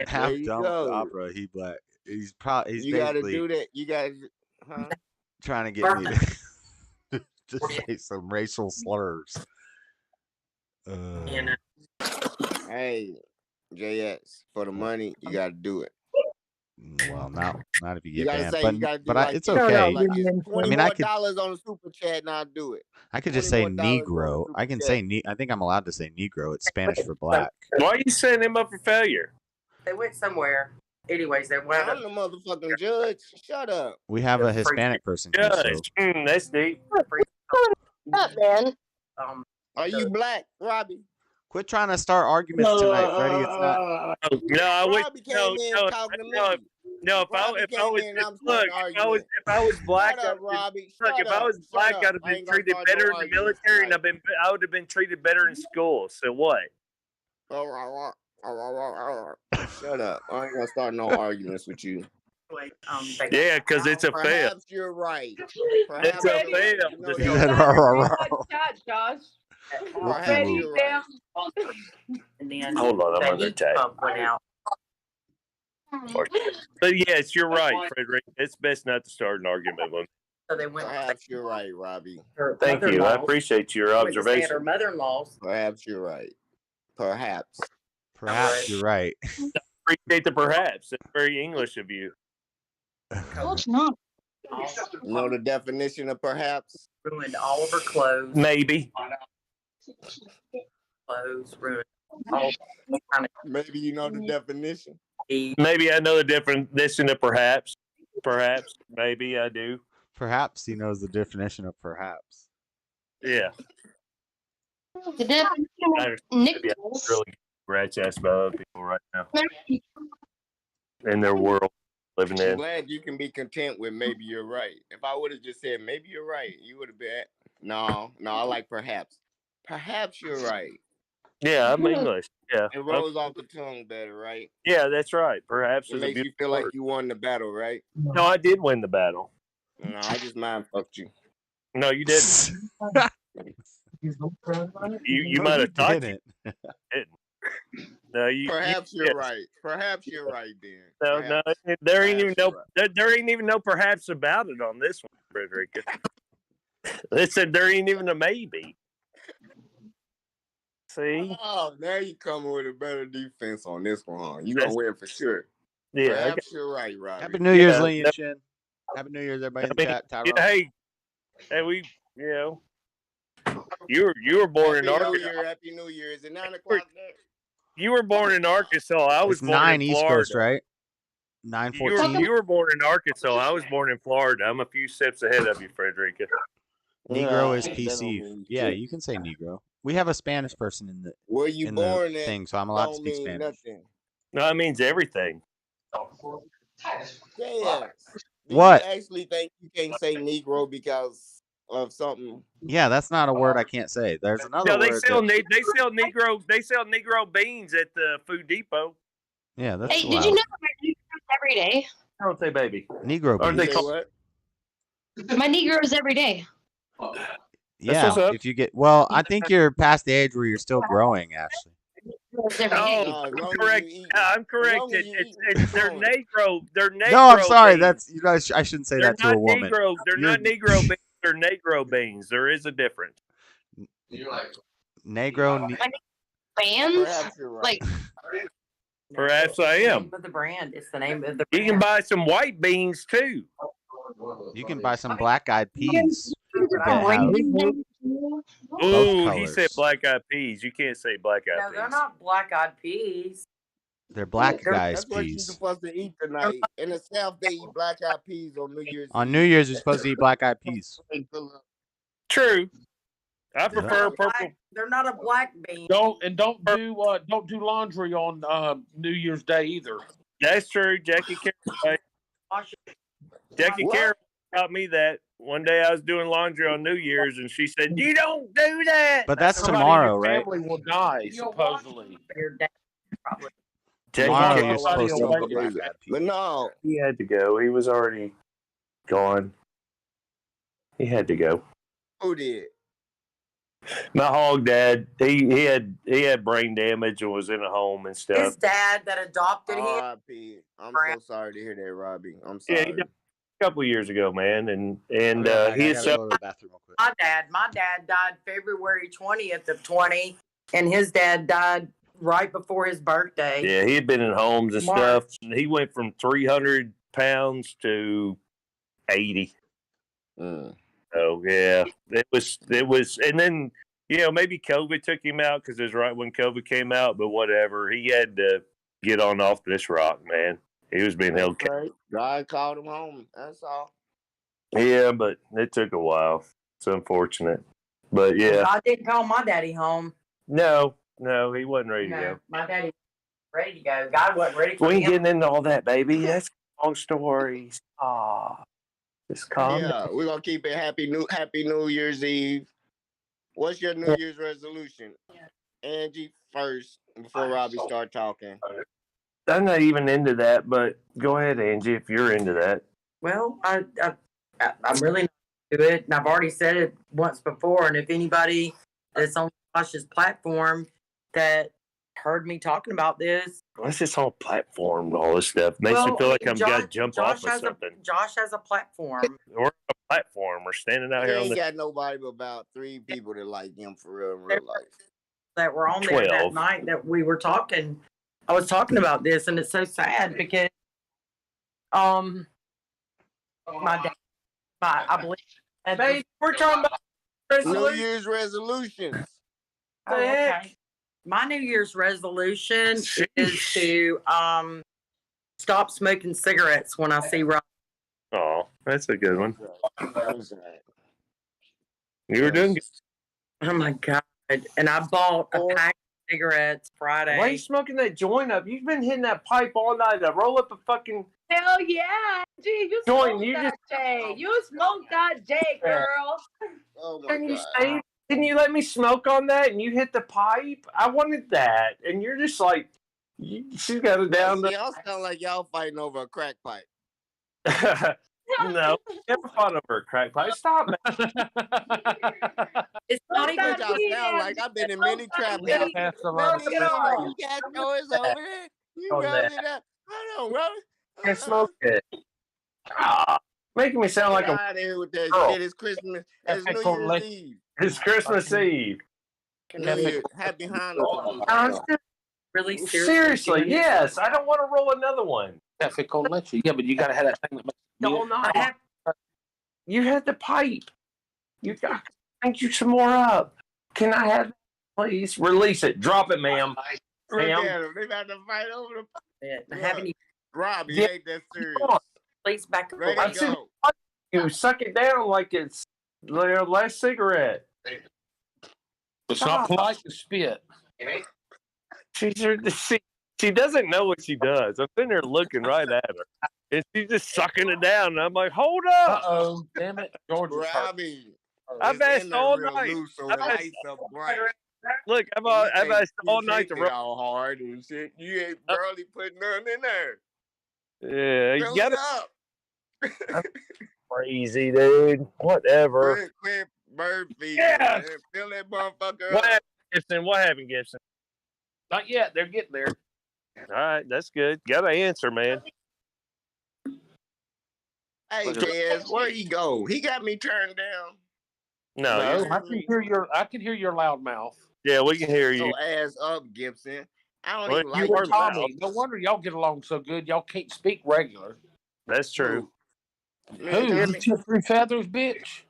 Half dumb opera. He black. He's probably. He's You gotta basically do that. You gotta. Huh? trying to get me to say some racial slurs. Hey, JS, for the money, you gotta do it. Well, not if you You get gotta banned, say but you gotta do but like it's this. okay. Like I mean, I could $20 on the super chat, and I'll do it. I could just say $20 more Negro. I can say I think I'm allowed to say Negro. It's Spanish for black. Why are you setting him up for failure? They went somewhere. Anyways, they wound I'm the motherfucking judge. Shut up. We have a Hispanic person here, so Judge. That's deep. Up, man. Are you black, Robbie? quit trying to start arguments tonight, Freddie. It's not. No, I would. Robbie came in talking to me. No, if I was black, Shut up, Robbie. look, if I was black, I'd have been treated better in the military, and I would have been treated better in school. So what? Shut up. I ain't gonna start no arguments with you. Yeah, because it's a fail. Perhaps you're right. It's a fail. You know He that. said, "Rah, rah, rah." Chat, Josh. Perhaps you're right. And then Hold on, I'm the under heat attack. pump went out. But yes, you're right, Frederick. It's best not to start an argument with. So they went. Perhaps you're right, Robbie. Thank you. I appreciate your Her observation. mother-in-law's. Perhaps you're right. Perhaps. Perhaps you're right. Appreciate the perhaps. That's very English of you. No, it's not. You know the definition of perhaps? Ruined all of her clothes. Maybe. Clothes ruined. All kind of Maybe you know the definition. Maybe I know the definition of perhaps. Perhaps. Maybe I do. Perhaps he knows the definition of perhaps. Yeah. The definition of Maybe I nickels. really scratch ass by other people right now in their world living I'm in. glad you can be content with maybe you're right. If I would have just said maybe you're right, you would have been. No, I like perhaps. Perhaps you're right. Yeah, I'm English. Yeah. It rolls off the tongue better, right? Yeah, that's right. Perhaps It is a makes you beautiful feel like word. you won the battle, right? No, I did win the battle. No, I just mind fucked you. No, you didn't. You No, might you have thought didn't. you didn't. No, Perhaps you you're yes. right. Perhaps you're right, then. No, Perhaps. there ain't even Perhaps no there ain't even no perhaps about it on this one, Frederica. Listen, there ain't even a maybe. See? Oh, now you coming with a better defense on this one, huh? You gonna win for sure. Yeah. Perhaps you're right, Robbie. Happy New Year's, Yeah, Lee and no- Shin. Happy New Year's, everybody in I the mean, chat. yeah, Tyrone. hey, you were born in Happy New Arkansas. Year, Happy New Year. Is it 9 o'clock there? You were born in Arkansas. I was It's born 9 in East Florida. Coast, right? You 9:14. were born in Arkansas. I was born in Florida. I'm a few steps ahead of you, Frederica. Negro is That don't PC. mean Yeah, shit. you can say Negro. We have a Spanish person in the Where you in born the at thing, so I'm allowed to don't speak mean Spanish. nothing. No, that means everything. Yes. Do What? you actually think you can't say Negro because of something? Yeah, that's not a word I can't say. There's another No, they word. sell That, they sell Negro beans at the Food Depot. yeah, that's Hey, allowed. did you know my Negroes every day? Don't say baby. Negro Aren't they beans. Say called? what? My Negroes every day. Yeah, what's up. if you get I think you're past the age where you're still growing, Ashley. Negroes every day. No, as I'm long as correct. you eat. I'm As correct. long as you eat They're growing. Negro. They're Negro. No, I'm sorry. beans. That's I shouldn't say They're that to not a woman. Negro. They're You're not Negro beans. They're Negro beans. There is a difference. Negro. My bands, Perhaps you're right. like Perhaps I It's the am. name of the brand. It's the name of the You brand. can buy some white beans too. You can buy some black-eyed peas that have random. both Ooh, he said colors. black-eyed peas. You can't say black-eyed No, peas. they're not black-eyed peas. They're black guys That's what you're peas. supposed to eat tonight. In the South, they eat black-eyed peas on New Year's On Eve. New Year's, you're supposed to eat black-eyed peas. True. I Yeah. prefer purple. They're not a black bean. Don't do laundry on New Year's Day either. That's true. Jackie Carroll. Jackie What? Carroll taught me that. One day I was doing laundry on New Year's and she said, "You don't do that." But that's Somebody in tomorrow, your right? family will die, supposedly. Your dad probably. Jackie Tomorrow Carroll, you're supposed to Somebody eat the away. black-eyed peas. But no, he had to go. He was already gone. He had to go. who did? My hog dad, he had brain damage and was in a home and His stuff. dad that adopted him. R.I.P. I'm so sorry to hear that, Robbie. I'm Yeah, he sorry. died a couple years ago, man, and I he gotta is go to the bathroom real quick. My dad died February 20th of 20, and his dad died right before his birthday. yeah, he had been in homes and March. stuff. He went from 300 pounds to 80. Oh yeah, it was, and then maybe COVID took him out because it was right when COVID came out. But whatever, he had to get on off this rock, man. He was being held. That's right. God called him home. That's all. Yeah, but it took a while. It's unfortunate, but yeah, God didn't call my daddy home. no, he wasn't ready to No, go. my daddy was ready to go. God wasn't ready for We ain't him. getting into all that, baby. That's long stories. Just calm down. Yeah, we're gonna keep it Happy New Year's Eve. What's your New Year's resolution, Angie? first before Robbie start talking. I'm not even into that, but go ahead, Angie, if you're into that. Well, I'm really not into it, and I've already said it once before. And if anybody that's on Josh's platform that heard me talking about this, What's this whole platform, all this stuff? Makes me feel like I'm Josh, gonna jump off of something. Josh has a platform. We're on a platform. We're standing out He here on ain't the got nobody but about 3 people that like him for real in real life. That were on there that 12. night that we were talking. I was talking about this, and it's so sad because my dad, I believe, Babe, we're talking about New Year's resolutions. Oh, okay. My New Year's resolution is to stop smoking cigarettes when I see Rob. Oh, that's a good one. You were doing good. Oh my God. And I bought a pack of cigarettes Friday. Why are you smoking that joint up? You've been hitting that pipe all night. To roll up a fucking Hell yeah. Gee, you joint. smoked You that J. You smoked that J, girl. Oh my Didn't you God. say? Didn't you let me smoke on that? And you hit the pipe. I wanted that, and you're just like, she's got it down. See, y'all sound like y'all fighting over a crack pipe. No, never fought over a crack pipe. Stop, man. It's not even What y'all sound like. I've been in many trap houses. Let me know. You got yours over there. You On roll that. it up. Hold on, roll it. Can't smoke it. Making me sound like Get a out of here with that girl. shit. It's Christmas. It's New Year's Eve. It's Christmas Eve. New Year. Happy Hanukkah. I'm really seriously, yes. I don't want to roll another one. Cafe con leche. Yeah, but you gotta have that thing that makes No, no. You had the pipe. You got to crank you some more up. Can I have it, please? Release it. Drop it, ma'am. Look Ma'am. at them. They about to fight over the. Haven't Rob, you Yeah. ain't that serious. Please back up. Ready to go. You suck it down like it's their last cigarette. It's not polite to spit. She doesn't know what she does. I'm sitting there looking right at her. And she's just sucking it down. And I'm like, hold up. Uh-oh. Damn it. George was hurt. Robbie. I've it's asked in there all real night. loose, so I've the asked- lights up bright. Look, I've asked all night to it all hard and shit. You ain't barely putting none in there. Yeah, you Fill got it it up. crazy, dude. Whatever. Quit bird feeding. Yes. Man. Fill that motherfucker What up. happened, Gibson? What happened, Gibson? Not yet. They're getting there. All right, that's good. Got to answer, man. Hey, Jazz, where he go? He got me turned down. No, No, you- I can hear your loud mouth. yeah, we can hear you. So ass up, Gibson. I don't Well, even you like were you. Tommy, no wonder y'all get along so good. Y'all can't speak regular. That's true. Man, Who? You Tommy. took 3 feathers, bitch?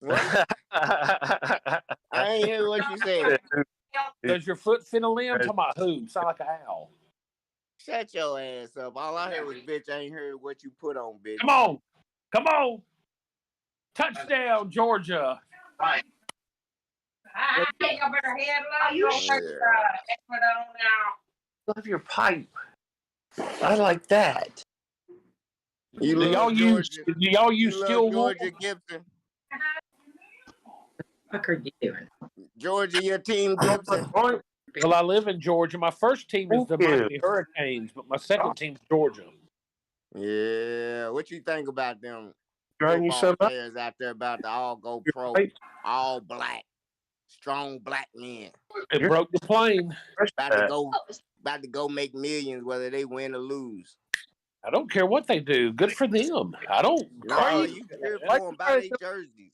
What? I ain't hear what you said. Does your foot fit a limb? Talking about who? Sound like an owl. Shut your ass up. All I heard was, bitch, I ain't heard what you put on, bitch. Come on. Come on. Touchdown, Georgia. I think I better head out. You don't take put on now. Love your pipe. I like that. You Do y'all love use Georgia. do y'all You use love steel wool? Georgia Gibson. What are you doing? Georgia, your team Gibson. Well, I live in Georgia. My first team is the Miami Hurricanes, but my second team's Georgia. Yeah, what you think about them Trying you football some up? players out there about to all go pro, all black, strong black men? It broke the plane. About to go make millions whether they win or lose. I don't care what they do. Good for them. I don't. No, you cheer for them. Buy their jerseys.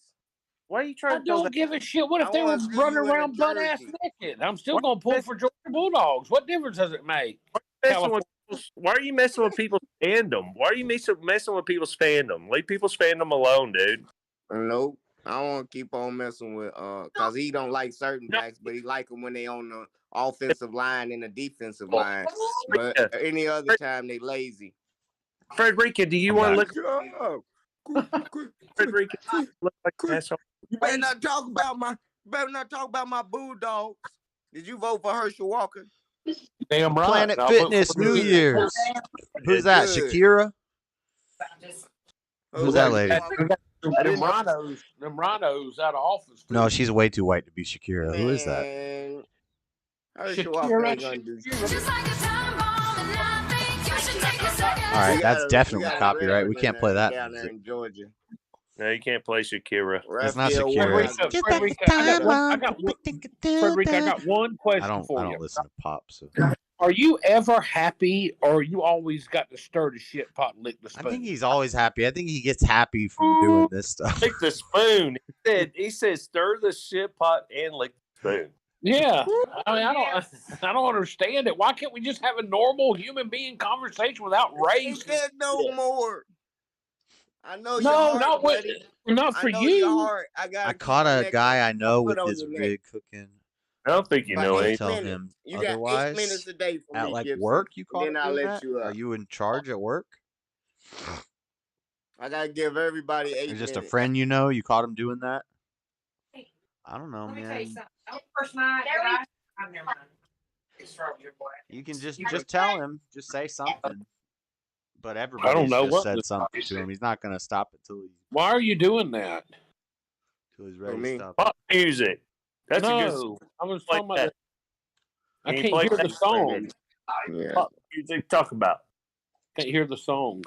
Why are you I trying to do don't that? give a shit. What if I they were wanna see running you in a around butt ass jersey. naked? I'm still gonna pull for Georgia Bulldogs. What difference does it make? Why are you messing with people's fandom? Why are you messing with people's fandom? Leave people's fandom alone, dude. Nope. I want to keep on messing with cause he don't like certain blacks, but he like them when they on the offensive line and the defensive line. But any other time they lazy. Frederica, do you want to look? Frederica, look like an asshole. You better not talk about my Bulldogs. Did you vote for Herschel Walker? Damn right. Planet I'll Fitness vote for New the- Year's. Who's that? Good. Shakira? Who's that lady? Them rhinos out of office. No, she's way too white to be Shakira. Who is that? Man, Heard Shawaka ain't gonna do All right, that's definitely got a copyright. We rare can't play that down there music. in Georgia. No, you can't play Shakira. It's not Raphael Shakira. Frederica, I got one question for I you. don't listen to pop, so Are you ever happy, or you always got to stir the shit pot and lick the spoon? I think he's always happy. I think he gets happy from doing this stuff. Lick the spoon. He said stir the shit pot and lick the spoon. Yeah, I mean, I don't understand it. Why can't we just have a normal human being conversation without race? Get no more. I know your No, heart, buddy. not for I know you. your heart. I caught a guy I know with on his your neck. rig cooking. I don't think you About know 8 anything. Tell minutes. him You got 8 otherwise. minutes a day for At me, like Gibson. work, you caught Then him I'll doing let that? you Are up. you in charge at work? I gotta give everybody 8 Or just minutes. a friend you know? You caught him doing that? I don't know, Let me tell you man. something. The first night that I never mind. It's from your boy. You can just tell him. Just say something. But I everybody's don't know just what said to something to him. He's not gonna stop it till Why are you doing that? he's ready to me? stop. Pop music. That's a good. No, I was Play talking about. that. I Can you can't play hear the that? song. Yeah. Pop music. Talk about. Can't hear the song.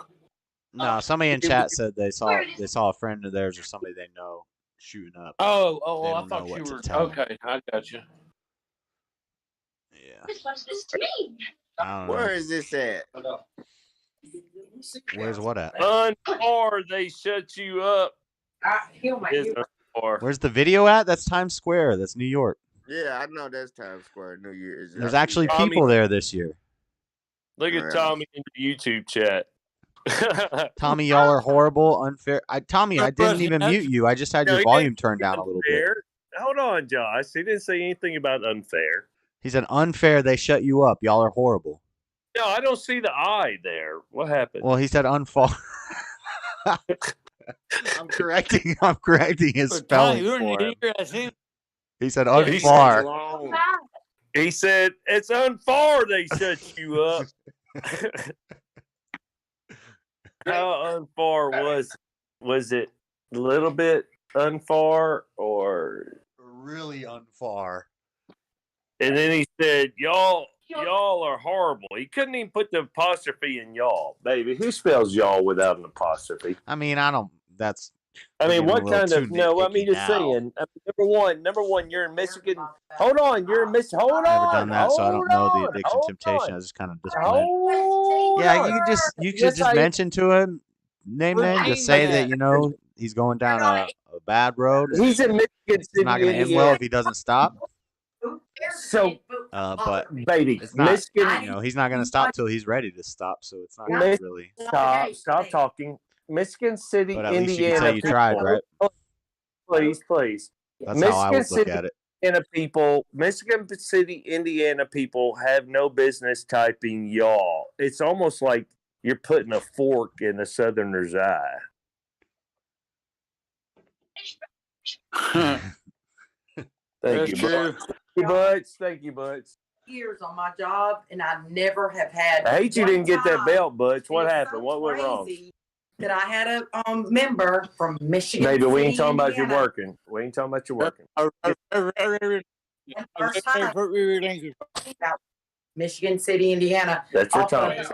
No, somebody in chat said they saw a friend of theirs or somebody they know shooting up. Oh, They I don't know thought you what to were tell 'em. okay. I got you. Yeah. What's this to me? I don't know. Where is this at? Where's what at? Unbar, they shut you up. He'll make Is you. unbar. Where's the video at? That's Times Square. That's New York. Yeah, I know that's Times Square, New Year's. There's actually Tommy- people there this year. Look at Tommy in the YouTube chat. Tommy, y'all are horrible, unfair. Tommy, I didn't even mute you. I just had No, your he volume didn't turned say down a little bit. unfair. Hold on, Josh. He didn't say anything about unfair. He said unfair. They shut you up. Y'all are horrible. No, I don't see the I there. What happened? Well, he said unfar. I'm correcting his spelling for him. He said unfar. He said it's unfar. They shut you up. How unfar was it? A little bit unfar or really unfar? And then he said, y'all are horrible. He couldn't even put the apostrophe in y'all, baby. Who spells y'all without an apostrophe? I mean, I don't. That's. I mean, getting what a little kind too of no? I mean, nitpicky just now. saying. I mean, number one, you're in Michigan. Hold on, you're in Michigan. Hold on. Never done that, so I don't hold know the on, addiction hold temptation. on. I was just kind of disappointed. Hold Yeah, on. you could Yes, just I- mention to him, name, just say that you know he's going down a bad road. He's in Michigan City. It's not going to end well if he doesn't stop. So, But baby, it's not. Michigan. You know, he's not going to stop till he's ready to stop. So it's not gonna really. Stop talking. Michigan City, But at least you Indiana. can say you tried, right? Please. That's how I would look City, at it. Michigan City, Indiana people have no business typing y'all. It's almost like you're putting a fork in a Southerner's eye. Thank you, Butch. Thank you, Butch. Years on my job, and I never have had. I hate you one didn't get that time belt, Butch. What it's happened? so What went wrong? crazy That I had a member from Michigan. Baby, we ain't City, talking about you Indiana. working. We ain't talking about you working. First time about Michigan City, Indiana. That's your off of time.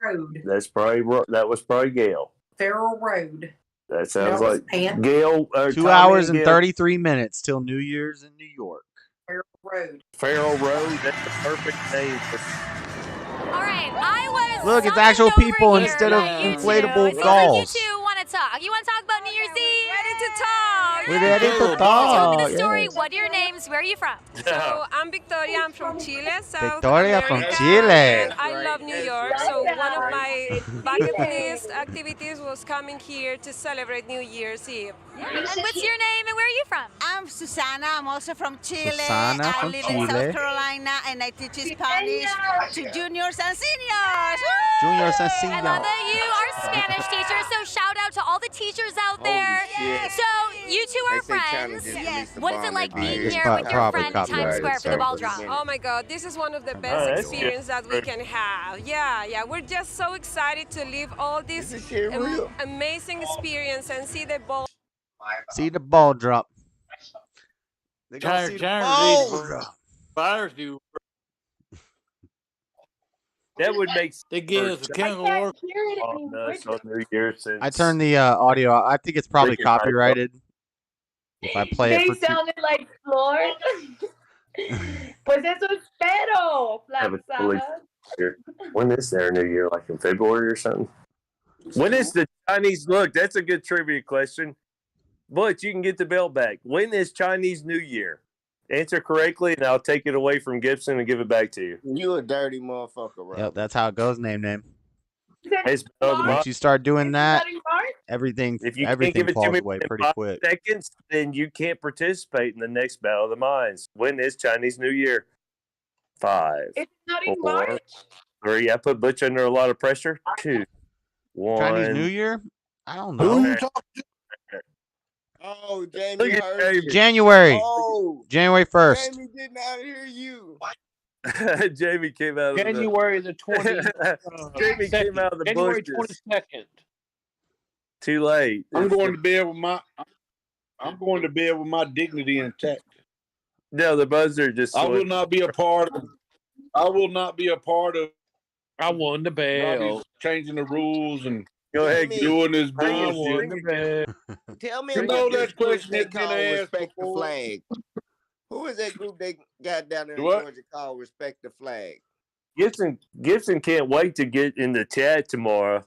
Road, That was probably Gail. Farrell Road. That sounds That was like Pant. Gail. 2 hours and 33 minutes till New Year's in New York. Farrell Road. Farrell Road. That's the perfect name for. All right, I was. Look, it's summoned actual over people here instead of by you two. inflatable It seems dolls. Like you two want to talk. You want to talk about New Year's Eve? Ready to talk. We're ready to Tell me talk. the story. Yes. What are your names? Where are you from? So I'm Victoria. I'm from Chile, South Victoria from America, Chile. and I love New York. So one of my bucket list activities was coming here to celebrate New Year's Eve. And what's your name and where are you from? I'm Susana. I'm also from Chile. Susana I from live Chile. in South Carolina, and I teach Spanish to juniors and seniors. Juniors and I love seniors. that you are Spanish teachers, so shout out to all the teachers out there. shit. So you two are They say China friends. just released a What is it bomb like at being Beers. here with your Probably friend at Times copyrighted, Square for the so- ball drop? Oh my God, this is one of the Oh, best that's experiences that we can have. Yeah, we're just so excited to live all this amazing experience and see the ball. See the ball drop. They gonna see the ball Fires do. That would make They give us a kangaroo. Hear it on anymore. us on New Year since I turned the audio. I think it's probably Ricky Michael. copyrighted. If I play it They for two. sounded like Florida. Pues eso espero, have a Flaxa. totally year. When is their New Year? Like in February or something? When is the Chinese? Look, that's a good trivia question. But you can get the belt back. When is Chinese New Year? Answer correctly, and I'll take it away from Gibson and give it back to you. You a dirty motherfucker, Rob. Yep, that's how it goes. Name. It's Once you start doing that, in March? everything If you can't give it to falls me away in pretty 5 quick. seconds, then you can't participate in the next Battle of the Minds. When is Chinese New Year? 5, It's not in 4, March. 3. I put Butch under a lot of pressure. 2, 1. Chinese New Year? I don't Who know. you talking to? Oh, Jamie Look at heard you. January. Oh, January 1st. Jamie did not hear you. Jamie came out of January the 20th. Jamie came out of the January bushes. 22nd. Too late. I'm going to bed with my dignity intact. No, the buzzer just. I will not be a part of. I won the bell. Robbie's changing the rules and Go ahead, doing this I won bullshit. the bell. Tell me You about know this that group question they has been call asked Respect the before? Flag. Who is that group they got down there in What? Georgia called Respect the Flag? Gibson can't wait to get in the chat tomorrow.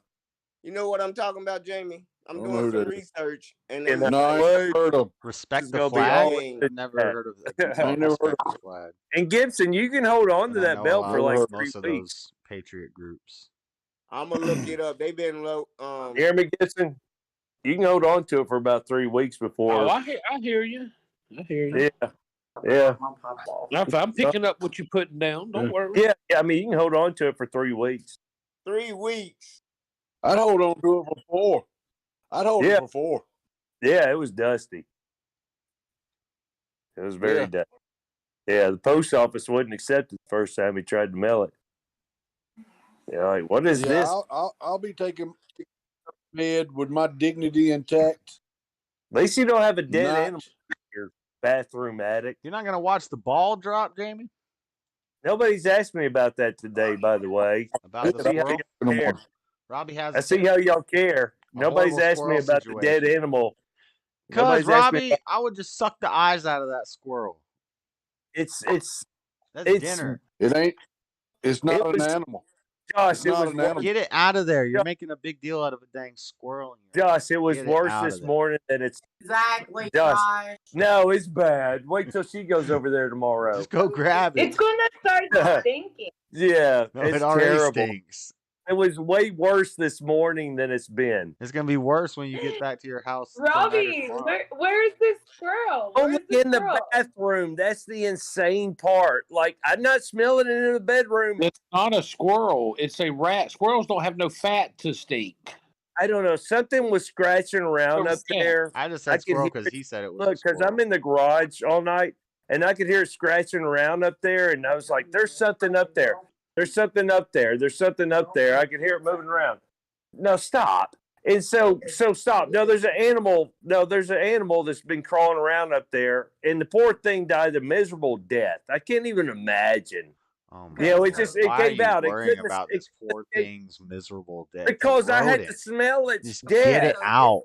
You know what I'm talking about, Jamie? I'm I don't know doing who some that is. research, and And they No, I ain't heard of. Respect It's the gonna be flag? all in I've never heard of that. I ain't never heard Respect of the flag. And Gibson, you can hold on to But I that know a belt lot for of like those- 3 most of weeks. those patriot groups. I'm gonna look it up. They've been low. Hear me, Gibson? You can hold on to it for about 3 weeks before. Oh, I hear you. I hear you. Yeah. I'm picking up what you're putting down. Don't worry. Yeah, I mean, you can hold on to it for 3 weeks. 3 weeks. I'd hold on to it for 4. I'd hold it for 4. Yeah, it was dusty. It was very dusty. Yeah, the post office wouldn't accept it the first time he tried to mail it. Yeah, like, what is this? I'll be taking bed with my dignity intact. At least you don't have a dead Not- animal in your bathroom attic. You're not going to watch the ball drop, Jamie? Nobody's asked me about that today, by the way. About the I see how squirrel? y'all care. Robbie has I see how y'all care. a Nobody's horrible asked me squirrel about the dead situation. animal. Because, Nobody's asked me Robbie, about- I would just suck the eyes out of that squirrel. It's That's dinner. It ain't. It's not It an was- animal. Josh, It's it not was an animal. Get it out of there. You're making a big deal out of a dang squirrel. in your Josh, it was Get it worse out of this there. morning than it's Exactly, Josh. Josh. No, it's bad. Wait till she goes over there tomorrow. Just go grab it. It's gonna start stinking. Yeah, No, it's it already terrible. stinks. It was way worse this morning than it's been. It's going to be worse when you get back to your house. until night or Robbie, tomorrow. where's this squirrel? Only Where's in the squirrel? bathroom. That's the insane part. Like, I'm not smelling it in the bedroom. It's not a squirrel. It's a rat. Squirrels don't have no fat to stink. I don't know. Something was scratching around up there. I just I said could squirrel hear because it. he said it was Look, a because squirrel. I'm in the garage all night, and I could hear it scratching around up there, and I was like, there's something up there. There's something up there. There's something up there. I could hear it moving around. No, stop. And so stop. No, there's an animal. No, there's an animal that's been crawling around up there, and the poor thing died a miserable death. I can't even imagine. Oh You know, God. it just Why came are you out. It worrying couldn't. about It, this poor thing's miserable death? because I had Wrote to it. smell its Just death. get it out.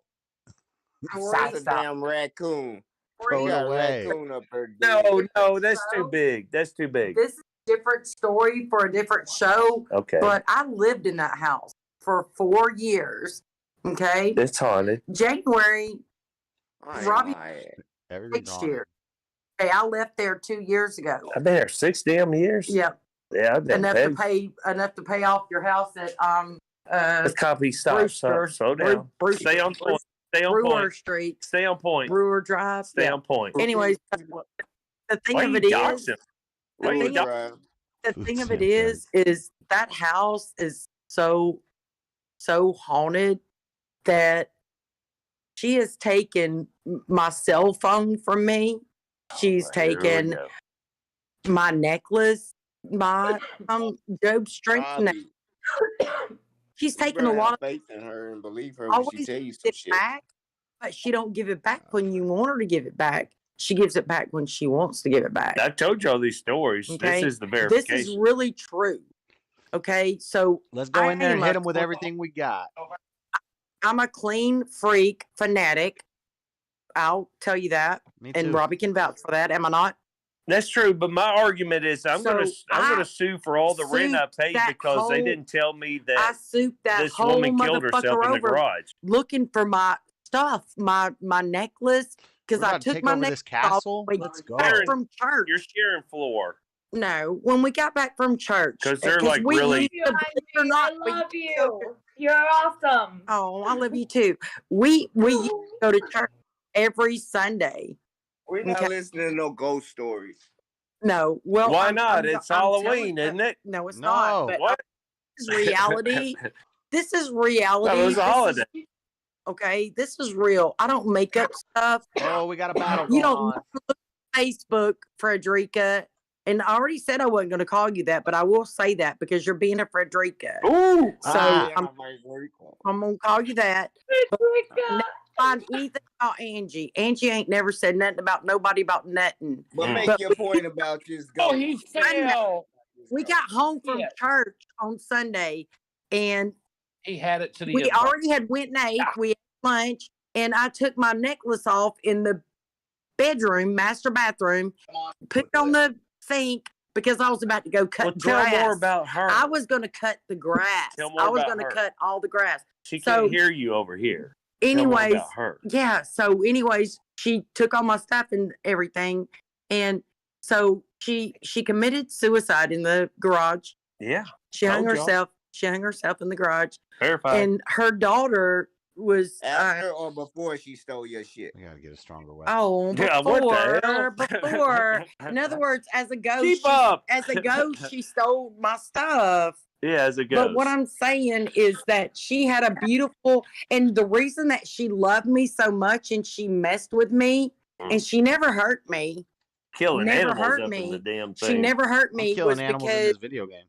That's a damn raccoon. Throw You it got a away. raccoon up there. No, that's too big. That's too big. This is a different story for a different show. Okay. But I lived in that house for 4 years. Okay. It's haunted. January, Robbie, Everything's next on year. Okay, I left there 2 years ago. I've been there 6 damn years. Yep. Yeah, I've been Enough to pay off your house at Let's copy. Stop. Brewster. Slow down. Stay on point. Stay on Brewer point. Street, Stay on point. Brewer Drive. Stay Yeah. on point. Anyways, the thing Why of you it is, doxing? Why you doxing? the thing of it is that house is so haunted that she has taken my cell phone from me. She's taken my necklace, my Job strength necklace. She's taken a lot of faith in her and believe her when she always tell you some give it shit. back, but she don't give it back when you want her to give it back. She gives it back when she wants to give it back. I told you all these stories. Okay? This is the verification. This is really true. Okay, so Let's go in there and am hit a them with everything we got. I'm a clean freak fanatic. I'll tell you that. Me And too. Robbie can vouch for that. Am I not? That's true, but my argument is I'm So gonna sue for all the rent I souped paid that because they whole- didn't tell me I that souped that this whole woman killed herself motherfucker in the over garage. looking for my stuff, my necklace, because We're I about to took take my over necklace this castle. off when we Let's got back go. from church. You're sharing floor. No, when we got back from church, 'Cause they're, like, we really- used to, believe it or not, I love you. You're awesome. Oh, I love you too. We used to go to church every Sunday. We're not listening to no ghost stories. No, well, Why I'm- not? I'm- It's I'm Halloween, telling- isn't it? No, it's No. not. But What? this is reality. This is reality. That was a This is- holiday. okay, this is real. I don't make up stuff. Oh, we got a battle You going don't on. look at Facebook, Frederica. And I already said I wasn't going to call you that, but I will say that because you're being a Frederica. Ooh. So I'm going to call you that. But never find anything about Angie. Angie ain't never said nothing about nobody about nothing. But make your point about this Oh, ghost. he fell. We got home from church on Sunday, and He had it to the we end. already had went and ate. We had lunch, and I took my necklace off in the bedroom, master bathroom, put it on the sink because I was about to go cut Tell grass. more about her. I was going to cut the grass. Tell more I was about going to her. cut all the grass. She So- can't hear you over here. Tell more Anyways, about her. yeah. So, anyways, she took all my stuff and everything, and so she committed suicide in the garage. Yeah. She hung Told y'all. herself. She hung herself in the garage. Verified. And her daughter was After or before she stole your shit? We gotta get a stronger weapon. oh Yeah, what the before. hell? In other words, as a ghost, Keep up. as a ghost, she stole my stuff. Yeah, as a ghost. But what I'm saying is that she had a beautiful, and the reason that she loved me so much and she messed with me, and she never hurt me. Killing never animals hurt up me. in the damn thing. She never hurt I'm me killing was animals in because this video game.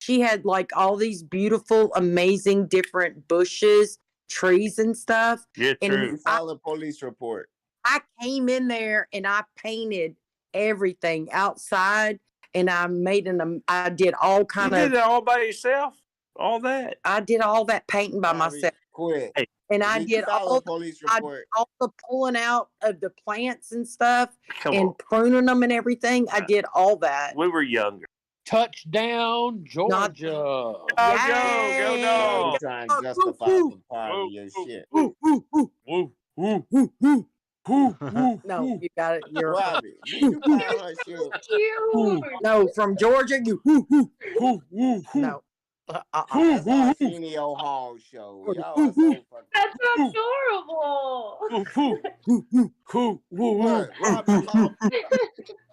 she had like all these beautiful, amazing different bushes, trees and stuff. Yeah, And true. File a police report. I came in there and I painted everything outside, and I I did all You kind did of. it all by yourself? All that? I did all that painting by myself, Quit. and I Did you did file all a police I report? did all the pulling out of the plants and stuff, Come and on. pruning them and everything. I did all that. We were younger. Touchdown, Georgia. Go, go, dog. Trying to justify some part of your shit. Woo, woo. No, you got it. You're Robbie, you file her shit. no from Georgia. You no. That's Arsenio Hall show. Y'all are so fucking. That's adorable. What? Robbie Hall?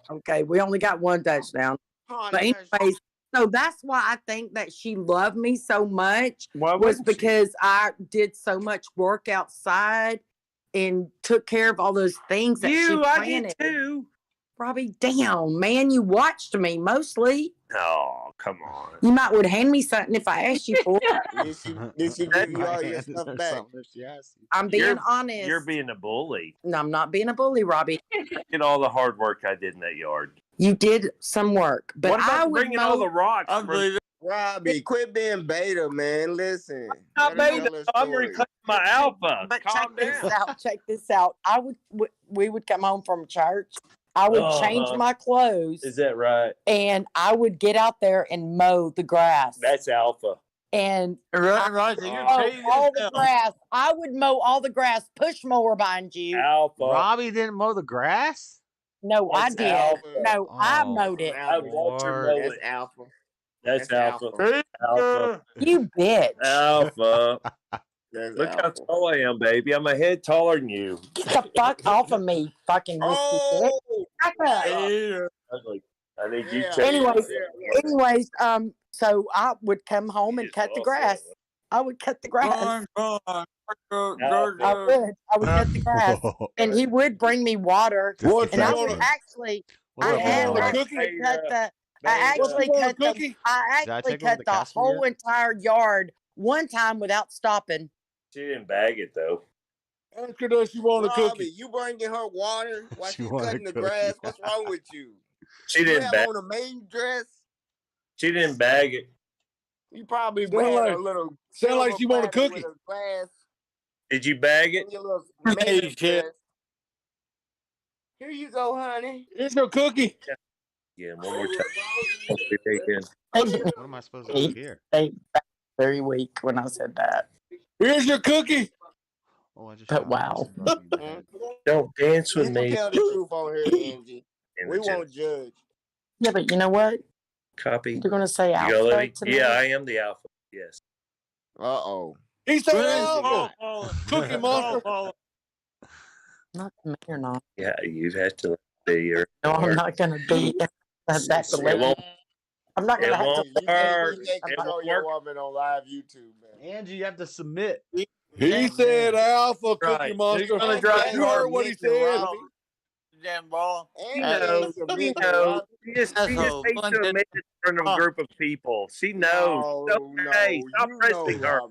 Okay, we only got one touchdown. But anyways, so that's why I think that she loved me so much Why was wouldn't she? because I did so much work outside and took care of all those things that she You, I planted. did too. Robbie, damn, man, you watched me mostly. Oh, come on. You might would hand me something if I asked you for it. Did she give you all your stuff back? I'm being honest. You're being a bully. No, I'm not being a bully, Robbie. Look at all the hard work I did in that yard. You did some work, but What about I would bringing all mow- the rocks? Robbie, quit being beta, man. Listen. Not let her beta. tell her I'm story. reclaiming my alpha. But Calm check this down. out. Check this out. We would come home from church. I would change my clothes, Is that right? and I would get out there and mow the grass. That's alpha. And Right. So you're mow paying all the yourself. grass. I would mow all the grass. Push mower behind you. Alpha. Robbie didn't mow the grass? No, That's I did. alpha. No, I Oh, mowed it. I watch her Lord. mow That's it. alpha. That's That's alpha. Alpha. You bitch. Alpha. That's Look how alpha. tall I am, baby. I'm a head taller than you. Get the fuck off of me, fucking whiskey dick. Oh, Back up. I think you Yeah. check Anyways, so I would come home and cut the grass. I would cut the grass. I would cut the grass, and he would bring me water, What and I you would wanna- actually, What I about had Lord? actually cut the, I actually want, cut the, Cookie? I Did I actually take over cut the the castle whole yet? entire yard one time without stopping. She didn't bag it though. Ask her does she want a Robbie, cookie? you bringing her water while She she's want a cutting the cookie. grass? What's wrong with you? She You didn't have bag. on a maid dress? She didn't bag it. You probably Sound had like- a little. sound like silver she want a platter cookie. with a glass Did you bag it? in your little Hey, makeup shit. dress. Here you go, honey. Here's your cookie. Yeah, one more time. What am I supposed to do here? Very weak when I said that. Here's your cookie. Oh, I just But shot wow. myself in the head. Don't dance with People me. tell the truth on here, Angie. In We the gym. won't judge. Yeah, but you know what? Copy. They're gonna say You alpha gonna let me? to me. Yeah, I am the alpha. Yes. Uh-oh. He said Where is alpha. it? Cookie monster. Not to me or not. Yeah, you have to be your. No, I'm not gonna be that It delay. won't. I'm not It gonna have won't to. work. You can't It control won't your work. woman on live YouTube, man. Angie, you have to submit. He said alpha, cookie Right. monster. He's gonna drive You heard what he said. Damn ball. She knows. She knows. She just hates to admit it in front of a group of people. She knows. No, Hey, stop pressing her.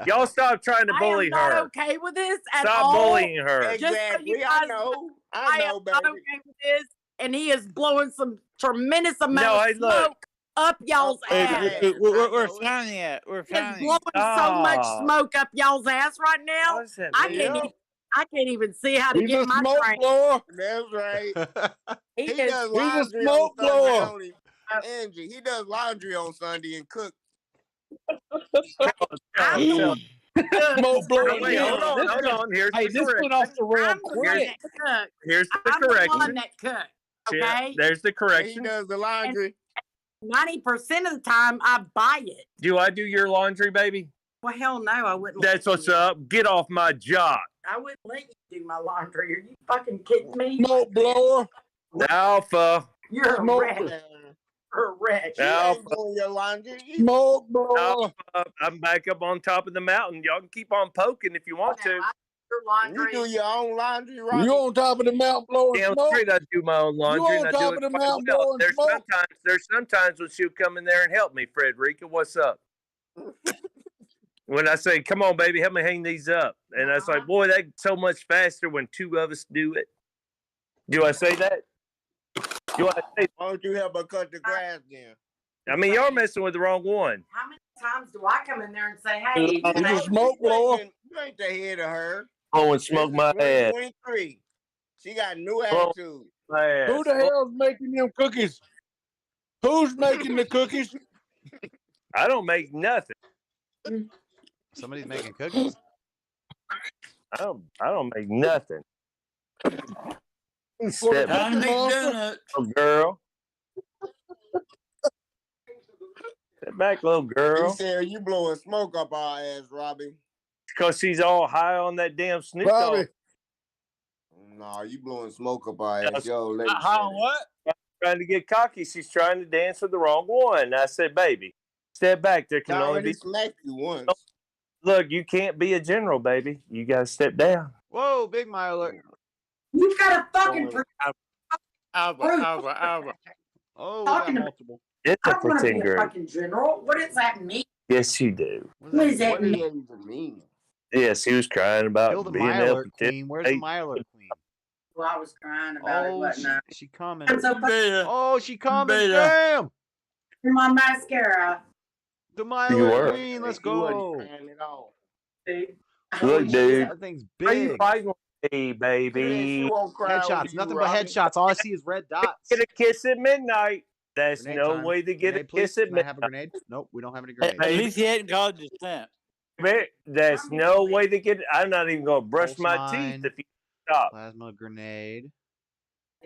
Y'all stop trying to bully I am her. not okay with this at Stop all. bullying her. Just so Exactly. you I guys know. I I know, am not baby. okay with this, and he is blowing some tremendous amount No, hey, of look. smoke up y'all's ass. We're finding it. We're He is finding blowing so much Stop. smoke up y'all's ass right now. What does that I mean? can't. I can't even see how to He's get a my smoke train. blower. That's right. He He is. does He's a laundry smoke on Sunday blower. only. Angie, he does laundry on Sunday and cook. Smoke blower. No, wait, hold on. Here's Hey, the this went correction. off the rail I'm the one quick. that cooks. Here's the I'm the one correction. that cooks. Yeah, Okay. there's the He correction. does the laundry. 90% of the time, I buy it. Do I do your laundry, baby? Well, hell no, I wouldn't. That's let what's you. up. Get off my job. I wouldn't let you do my laundry. Are you fucking kidding me? Smoke blower. Alpha. You're a Smoke wretch. blower. You're a wretch. He ain't Alpha. doing your laundry. Smoke blower. Alpha. I'm back up on top of the mountain. Y'all can keep on poking if you want to. Your You laundry. do your own laundry, Robbie. You on top of the mountain blowing Damn smoke? straight I do my own laundry You on and I do top it of the quite mountain well. blowing smoke? There's sometimes when she'll come in there and help me, Frederica. What's up? When I say, come on, baby, help me hang these up. And I was like, boy, that's so much faster when two of us do it. Do I say that? Do I say Why don't you help her cut the grass then? I mean, y'all messing with the wrong one. How many times do I come in there and say, hey, He's a smoke blower. You ain't the head of her. Oh, and smoke my ass. 23. She got new Blow attitude. my ass. Who the hell's making them cookies? Who's making the cookies? I don't make nothing. Somebody's making cookies. I don't make nothing. For the Step back, cookie monster? little girl. Step back, little He girl. said you blowing smoke up our ass, Robbie. Because she's all high on that damn Snoop Robbie. Dogg. No, you blowing smoke up our ass. Yo, lady. How what? Trying to get cocky. She's trying to dance with the wrong one. I said, baby, step back. There I can only already be. smacked you once. Look, you can't be a general, baby. You got to step down. Whoa, big miler. You got a fucking. Albert. Oh, we got Talking about- multiple. It's I a don't want to pretend be a grade. fucking general. What does that mean? Yes, you do. What does that What does mean? that even mean? Yes, he was crying Kill about the being miler LP. queen. Where's the miler queen? Well, I was crying about it, Oh, wasn't I? she coming. I'm so fucking Oh, she coming. Beta. Damn. in my mascara. The You miler were. queen. Let's You wasn't go. crying at all. Dude. Look, Holy shit, dude. that thing's Are you big. fighting with me, She baby? won't cry Headshots. over you, Nothing but Robbie. headshots. All I see is red dots. Get a kiss at midnight. That's Grenade no time. way to get Grenade, a please. kiss at Can I have a midnight. grenade? Nope, we don't have any At grenades. least he hadn't called dissent. That's no way to get. I'm not even gonna brush Pulse my mine. teeth if you stop. Plasma grenade.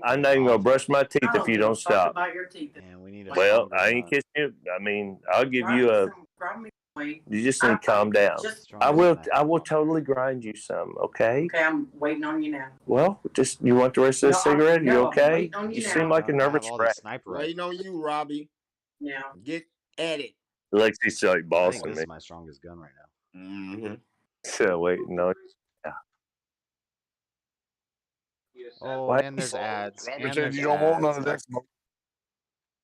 I'm not even gonna brush my teeth I if you don't talk stop. about your teeth. And we need a Well, stronger I ain't gun. kissing you. I mean, I'll give Grind you a. some- grind me some weed. You just need to calm down. Just Stronger I will. than that. I will totally grind you some. Okay. okay. I'm waiting on you now. Well, just you want the rest of the No, cigarette? no, You I'm okay? waiting on you You now. seem like a I nervous have all these wreck. sniper rifles. Waiting on you, Robbie. Yeah. Get at it. Lexi's like I bossing think this me. is my strongest gun right now. Mm-hmm. So waiting on. Oh, What? and there's ads. Robbie And said there's you don't want none ads. of that smoke.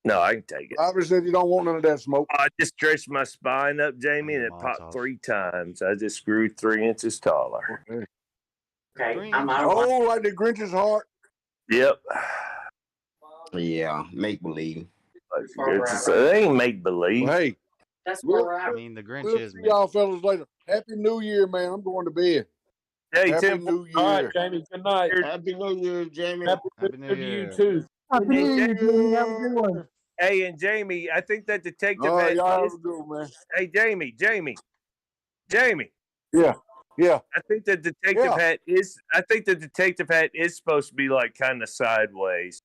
No, I can take it. Robbie said you don't want none of that smoke. I just stretched my spine up, Jamie, and it Molotov. popped 3 times. I just grew 3 inches taller. Okay. I'm out of Oh, like the Grinch's heart. Yep. Yeah, make believe. They ain't make believe. Well, hey, That's where we're I at. mean, the Grinch we'll is see made. y'all fellas later. Happy New Year, man. I'm going to bed. Hey, Happy Tim. New All right, Year. Jamie. Good night. Happy New Year, Jamie. Happy New Year to you too. And then Hey, and Jamie, I think that detective All right, had. y'all have a good one, man. Hey, Jamie. Yeah, yeah. I think the detective Yeah. hat is. I think the detective hat is supposed to be like kind of sideways.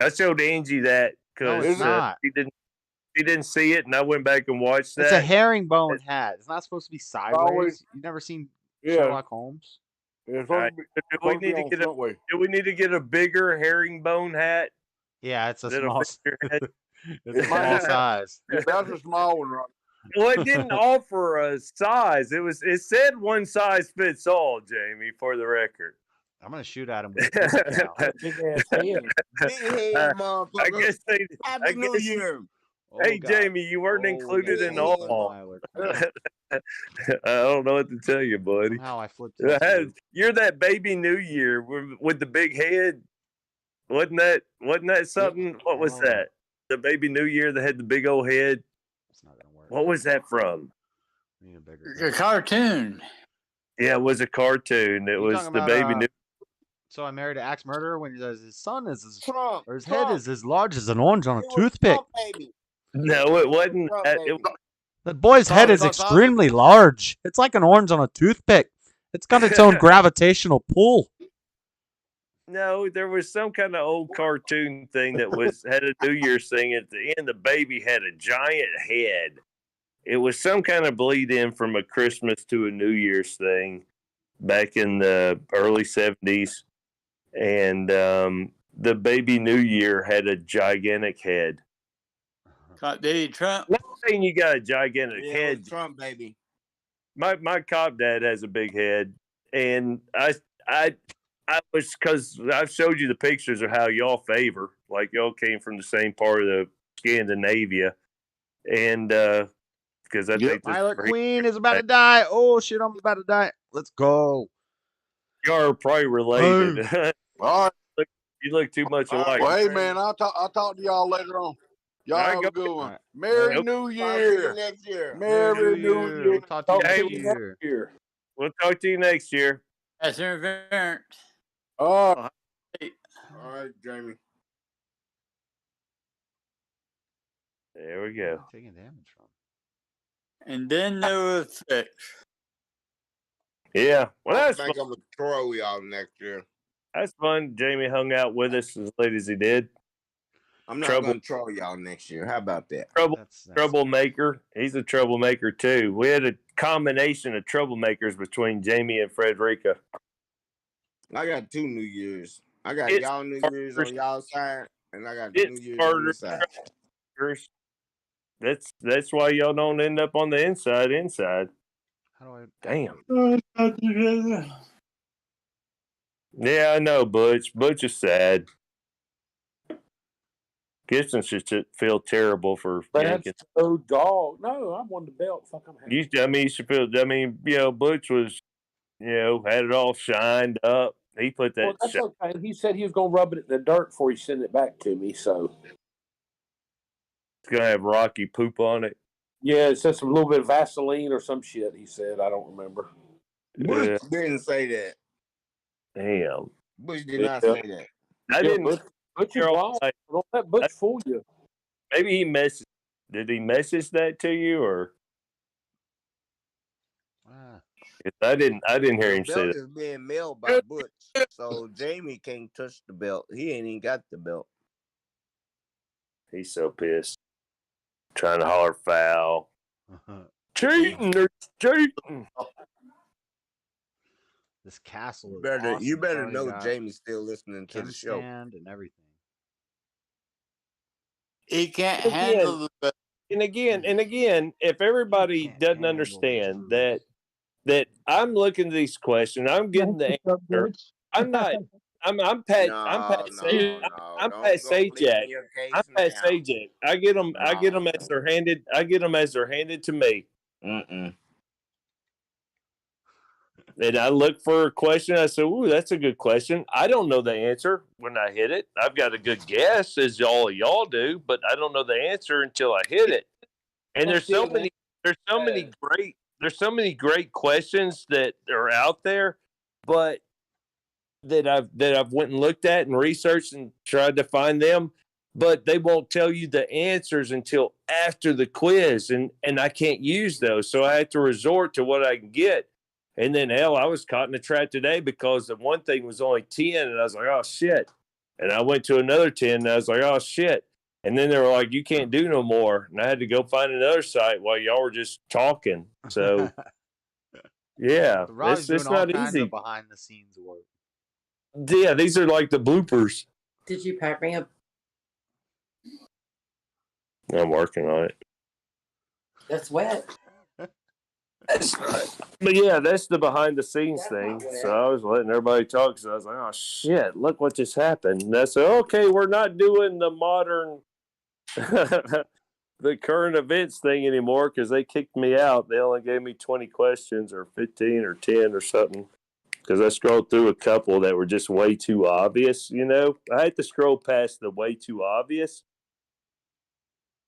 I showed Angie that No, because it's not. she didn't see it, and I went back and watched that. It's a herringbone hat. It's not supposed to be sideways. Always- You've never seen Yeah. Sherlock Holmes? Yeah, it's All supposed right. to be, Do we supposed to need be to on get front way. Do we need to get a bigger herringbone hat? Yeah, it's a That'll small. fit your head? It's a small size. That's a small one, right? Well, it didn't offer a size. It said one size fits all, Jamie, for the record. I'm gonna shoot at him with a disc out. Big ass head. Big head, motherfucker. I guess they. Happy New Year. Hey, God. Jamie, you weren't Oh, included yes, in yes, all. Myler. I don't know what to tell you, buddy. Somehow I flipped into you. You're that baby New Year with the big head. Wasn't that something? What was that? The baby New Year that had the big old head. It's not gonna work. What was that from? We need a bigger. A cartoon. Yeah, it was a cartoon. It You was talking the about, baby New. So I married an axe murderer when he says his son is Trump. or his Trump. head is as large as an orange on a It was toothpick. Trump, baby. No, it wasn't. Trump, That, baby. The boy's head is extremely large. It's like an orange on a toothpick. It's got its own gravitational pull. No, there was some kind of old cartoon thing that had a New Year's thing. At the end, the baby had a giant head. It was some kind of bleed in from a Christmas to a New Year's thing back in the early 70s. And the baby New Year had a gigantic head. Did Trump? Not saying you got a gigantic Yeah, it head. was Trump, baby. My cop dad has a big head, and I was, because I've showed you the pictures of how y'all favor, like y'all came from the same part of the Scandinavia, and because I think Myler Queen is about to die. Oh shit, I'm about to die. Let's go. Y'all are probably related. All right. You look too much alike. Well, hey, man, I'll talk to y'all later on. Y'all All right, have go. a good one. All right. Merry New Talk to you Year. next year. Merry New Year. We'll talk to you Hey, next year. We'll talk to you next year. That's an event. All All right, Jamie. There we go. Taking damage from. And then there was six. Yeah, well, I that's think fun. I'm gonna throw y'all next year. That's fun. Jamie hung out with us as late as he did. I'm not Trouble. gonna troll y'all next year. How about that? Troublemaker. He's a troublemaker too. We had a combination of troublemakers between Jamie and Frederica. I got 2 New Years. I got It's y'all New Year's on y'all side, and I got It's New Year's on this side. That's why y'all don't end up on the inside. How do I? Damn. Yeah, I know, Butch. Butch is sad. Gibson should feel terrible for That's yanking. no dog. No, I won the belt. Fuck, I'm happy. You should feel. Butch was, had it all shined up. He put that. Well, that's okay. He said he was going to rub it in the dirt before he sent it back to me. So It's gonna have Rocky poop on it. yeah, it said some little bit of Vaseline or some shit. He said, I don't remember. Bush didn't say that. Damn. Bush did not say that. I didn't. Butch is wild. Don't let Butch fool you. Maybe he messaged. Did he message that to you or? I didn't hear him The say belt that. is being mailed by Butch, so Jamie can't touch the belt. He ain't even got the belt. He's so pissed. Trying to holler foul. Cheating! They're cheating! This castle is Better, awesome. you better It's already know got Jamie's still listening to the show. stand and everything. He can't handle the. And again, if everybody doesn't understand that I'm looking at these questions, I'm getting the answer. I'm not. I'm Pat. I'm Pat Sajak. I'm Pat Sajak. I'm Pat Sajak. I get them. I get them as they're handed. I get them as they're handed to me. And I look for a question. I said, "Ooh, that's a good question. I don't know the answer when I hit it. I've got a good guess, as all of y'all do, but I don't know the answer until I hit it." And there's so many great questions that are out there, but that I've went and looked at and researched and tried to find them, but they won't tell you the answers until after the quiz, and I can't use those, so I have to resort to what I can get. And then, hell, I was caught in a trap today because the one thing was only 10, and I was like, oh, shit. And I went to another 10, and I was like, oh, shit. And then they were like, you can't do no more. And I had to go find another site while y'all were just talking. So, yeah, Robbie's it's doing all not kinds easy. of behind-the-scenes work. Yeah, these are like the bloopers. Did you pack me up? I'm working on it. That's wet. But yeah, that's the behind the scenes thing. So I was letting everybody talk. So I was like, oh shit, look what just happened. And I said, okay, we're not doing the modern, the current events thing anymore because they kicked me out. They only gave me 20 questions or 15 or 10 or something because I scrolled through a couple that were just way too obvious. You know, I had to scroll past the way too obvious.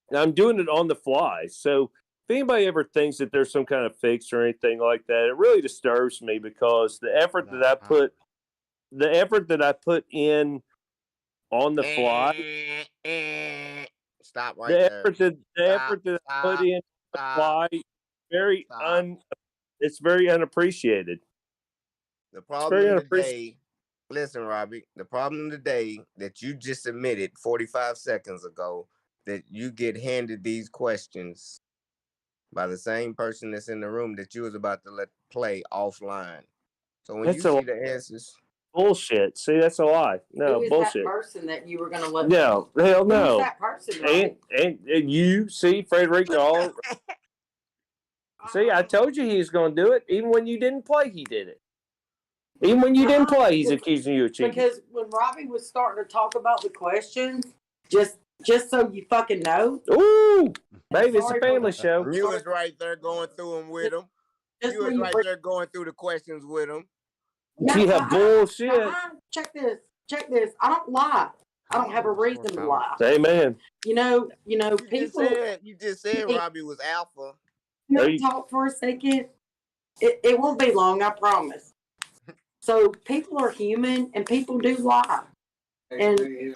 And I'm doing it on the fly. So if anybody ever thinks that there's some kind of fix or anything like that, it really disturbs me because the effort that I put in on the fly, Stop right the there. effort that I put in on the fly, it's very unappreciated. The problem today, listen, Robbie, the problem today that you just admitted 45 seconds ago that you get handed these questions by the same person that's in the room that you was about to let play offline. So when you see the answers, bullshit. See, that's a lie. No, Who is bullshit. that person that you were going to let? No, hell no. Who is that person? Robbie? And you see, Frederico. See, I told you he was going to do it. Even when you didn't play, he did it. Even when you didn't play, he's accusing you of cheating. Because when Robbie was starting to talk about the questions, just so you fucking know. Ooh, baby, it's a family show. You was right there going through them with him. You was right there going through the questions with him. Yeah, bullshit. Check this. I don't lie. I don't have a reason to lie. Amen. You know, people. You just said Robbie was alpha. Can talk for a second? It won't be long, I promise. So people are human, and people do lie. And to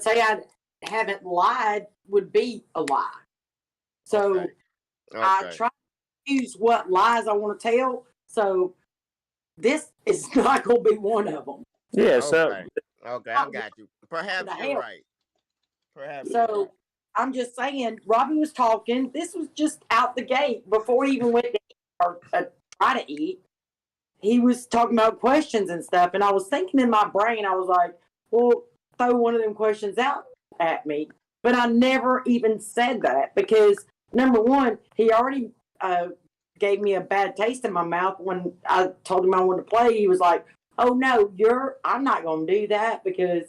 say I haven't lied would be a lie. So I try to use what lies I want to tell. So this is not going to be one of them. Yeah. So okay, I got you. Perhaps you're right. I'm just saying, Robbie was talking. This was just out the gate before he even went to eat or try to eat. He was talking about questions and stuff, and I was thinking in my brain, I was like, well, throw one of them questions out at me. But I never even said that because, number one, he already gave me a bad taste in my mouth when I told him I wanted to play. He was like, oh, no, I'm not going to do that because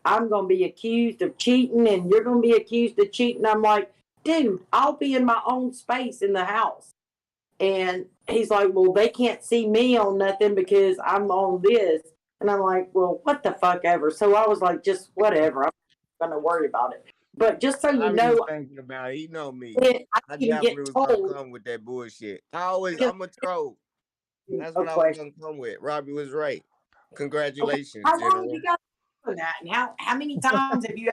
I'm going to be accused of cheating and you're going to be accused of cheating. I'm like, dude, I'll be in my own space in the house. And he's like, well, they can't see me on nothing because I'm on this. And I'm like, well, what the fuck ever. So I was like, just whatever. I'm not going to worry about it. But just so you know, thinking about it, he know me. I definitely was gonna come with that bullshit. I'm a troll. That's what I was gonna come with. Robbie was right. Congratulations, how long have you got for that? And how many times have you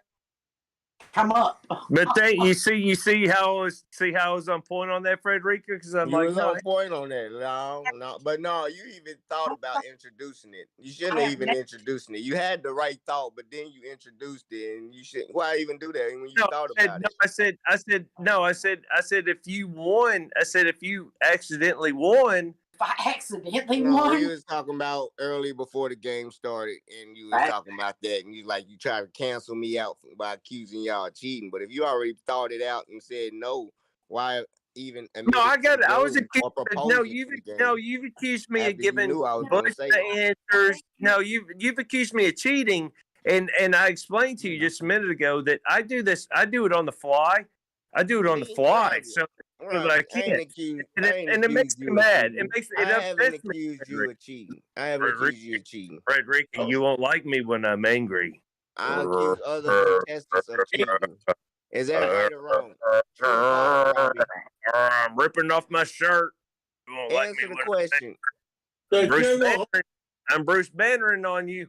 come up? But you see how I was on point on that, Frederica? Because I'm on point on that. No, but no, you even thought about introducing it. You shouldn't have even introduced it. You had the right thought, but then you introduced it, and you shouldn't. Why even do that when you thought about it? I said if you won, if you accidentally won. If I accidentally won? won? You was talking about early before the game started, and you was talking about that, and you tried to cancel me out by accusing y'all of cheating. But if you already thought it out and said no, why even? No, I got it. I was accused. You've accused me of giving Bush the answers. No, you've accused me of cheating, and I explained to you just a minute ago that I do this. I do it on the fly. So but I can't. And it makes me mad. It upsets me. You of cheating. I haven't accused you of cheating. Frederica, you won't like me when I'm angry. I accuse other contestants of cheating. Is that right or wrong? True or false, Robbie? I'm ripping off my shirt. You won't like Answer me the question. I'm Bruce Bannering on you.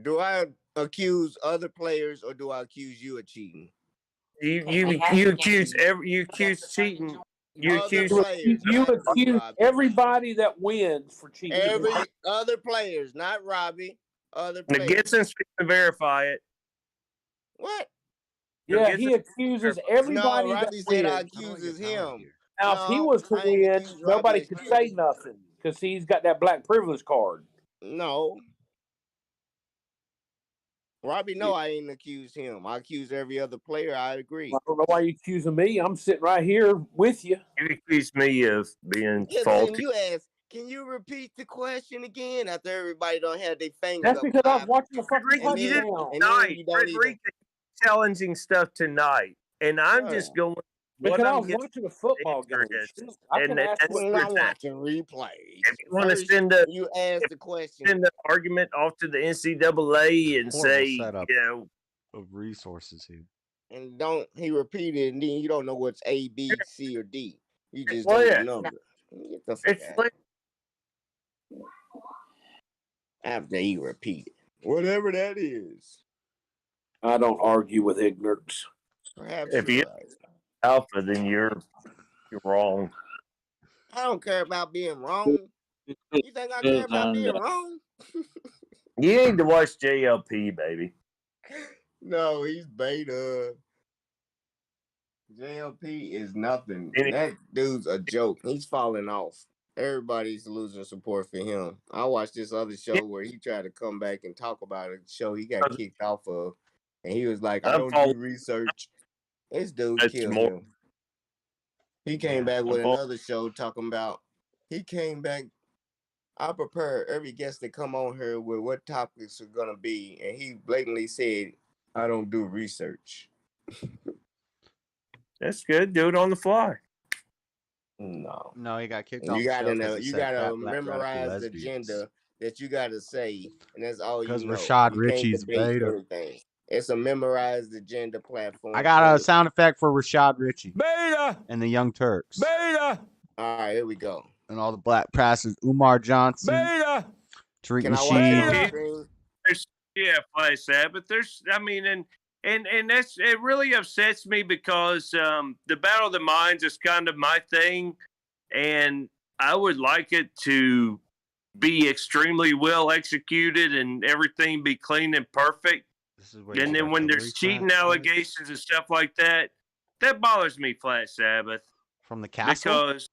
Do I accuse other players or do I accuse you of cheating? You accuse cheating. You accuse everybody that wins for cheating. Every other players, not Robbie. Other The players. Gibson's to verify it. What? Yeah, he accuses everybody. No, that Robbie said I wins. accuses him. Now, if he was to win, nobody could say nothing because he's got that black privilege card. No. Robbie, no, I ain't accused him. I accuse every other player. I agree. I don't know why you're accusing me. I'm sitting right here with you. You accuse me of being faulty. Then you ask, can you repeat the question again after everybody don't have their fingers That's up because I was high? watching the fucking And then- touchdown. and then you don't Frederica, challenging stuff tonight, and I'm just going. Because what I I'm was getting watching a football game. I can ask I'm watching replays. If you want to you ask the question, send the argument off to the NCAA and Horrible say, setup you know, of resources here. and don't he repeat it, and then you don't know what's A, B, C, or D. You just Well, don't yeah. know. Get the fuck out. After he repeat it, whatever that is. I don't argue with ignorance. Perhaps if you're you right. alpha, then you're wrong. I don't care about being wrong. You think I care about being wrong? You need to watch JLP, baby. No, he's beta. JLP is nothing. That dude's a joke. He's falling off. Everybody's losing support for him. I watched this other show where he tried to come back and talk about a show he got kicked off of. And he was like, I don't do research. This dude killed him. He came back with another show talking about, he came back, I prepare every guest to come on here with what topics are going to be. And he blatantly said, I don't do research. That's good. Do it on the fly. No, he got kicked you off. gotta you gotta memorize the agenda that you gotta say, and that's all you know. Because Rashad You can't Ritchie's debate beta. everything. It's a memorized agenda platform. I got a sound effect for Rashad Ritchie. Beta! And the Young Turks. Beta! All right, here we go. And all the black passes. Umar Johnson. Beta! Tariq Can I watch it on Nasheed. screen? Yeah, Flash Sabbath. There's, I mean, and that's, it really upsets me because the Battle of the Minds is kind of my thing, and I would like it to be extremely well executed and everything be clean and perfect. And then when there's cheating allegations and stuff like that, that bothers me, Flat Sabbath. From the castle? Because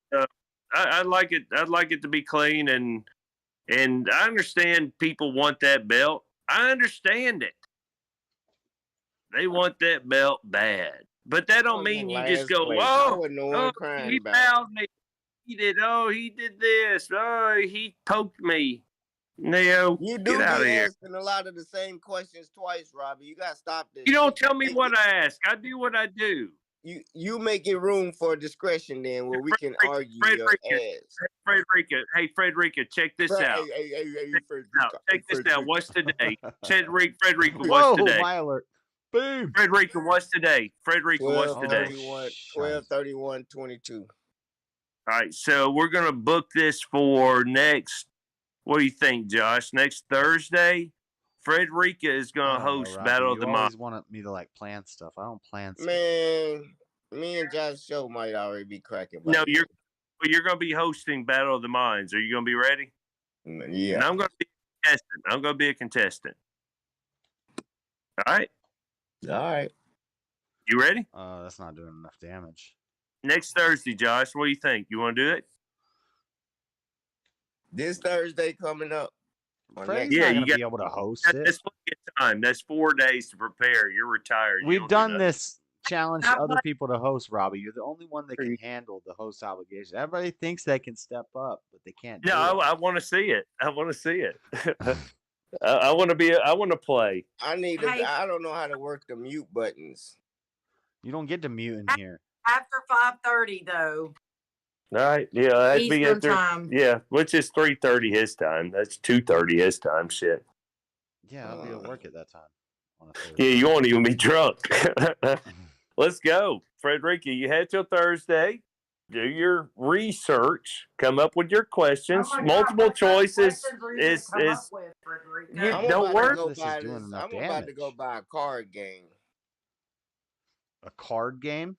I'd like it to be clean, and I understand people want that belt. I understand it. They want that belt bad, but that don't mean you just go, "Oh, he fouled me. He did. Oh, he did this. Oh, he poked me." No, You do get out of be here. asking a lot of the same questions twice, Robbie. You gotta stop this. You don't tell me what I ask. I do what I do. You make it room for discretion then, where we can argue your ass. Frederica, check this out. Hey, Check this out. What's today? Frederica, Whoa, what's today? my alert. Boom. Frederica, what's today? Frederica, what's today? 12/31/22. All right, so we're gonna book this for next. What do you think, Josh? Next Thursday, Frederica is gonna host Battle of the You always Minds. want me to like plan stuff. I don't plan stuff. Man, me and Josh show might already be cracking. No, you're gonna be hosting Battle of the Minds. Are you gonna be ready? Yeah. And I'm gonna be a contestant. I'm gonna be a contestant. All right. All right. You ready? That's not doing enough damage. Next Thursday, Josh. What do you think? You want to do it? This Thursday coming up. Freddie's Yeah, not you gonna got be able to host That's it. plenty of time. That's 4 days to prepare. You're retired. You We've don't do done nothing. this challenge other people to host, Robbie. You're the only one that can handle the host obligation. Everybody thinks they can step up, but they can't. No, I want to see it. I want to see it. I want to play. I don't know how to work the mute buttons. You don't get to mute in here. after 5:30 though. All right. Yeah, that'd be Eastern after. time. Yeah, which is 3:30 his time. That's 2:30 his time. Shit. Yeah, I'll be at work at that time. Yeah, you won't even be drunk. Let's go, Frederica. You had till Thursday. Do your research. Come up with your questions. Oh my God, Multiple what kind of choices questions are you gonna is come up with, Frederica? I'm don't about worry. to go This buy is doing this. enough I'm about to go damage. buy a card game. A card game?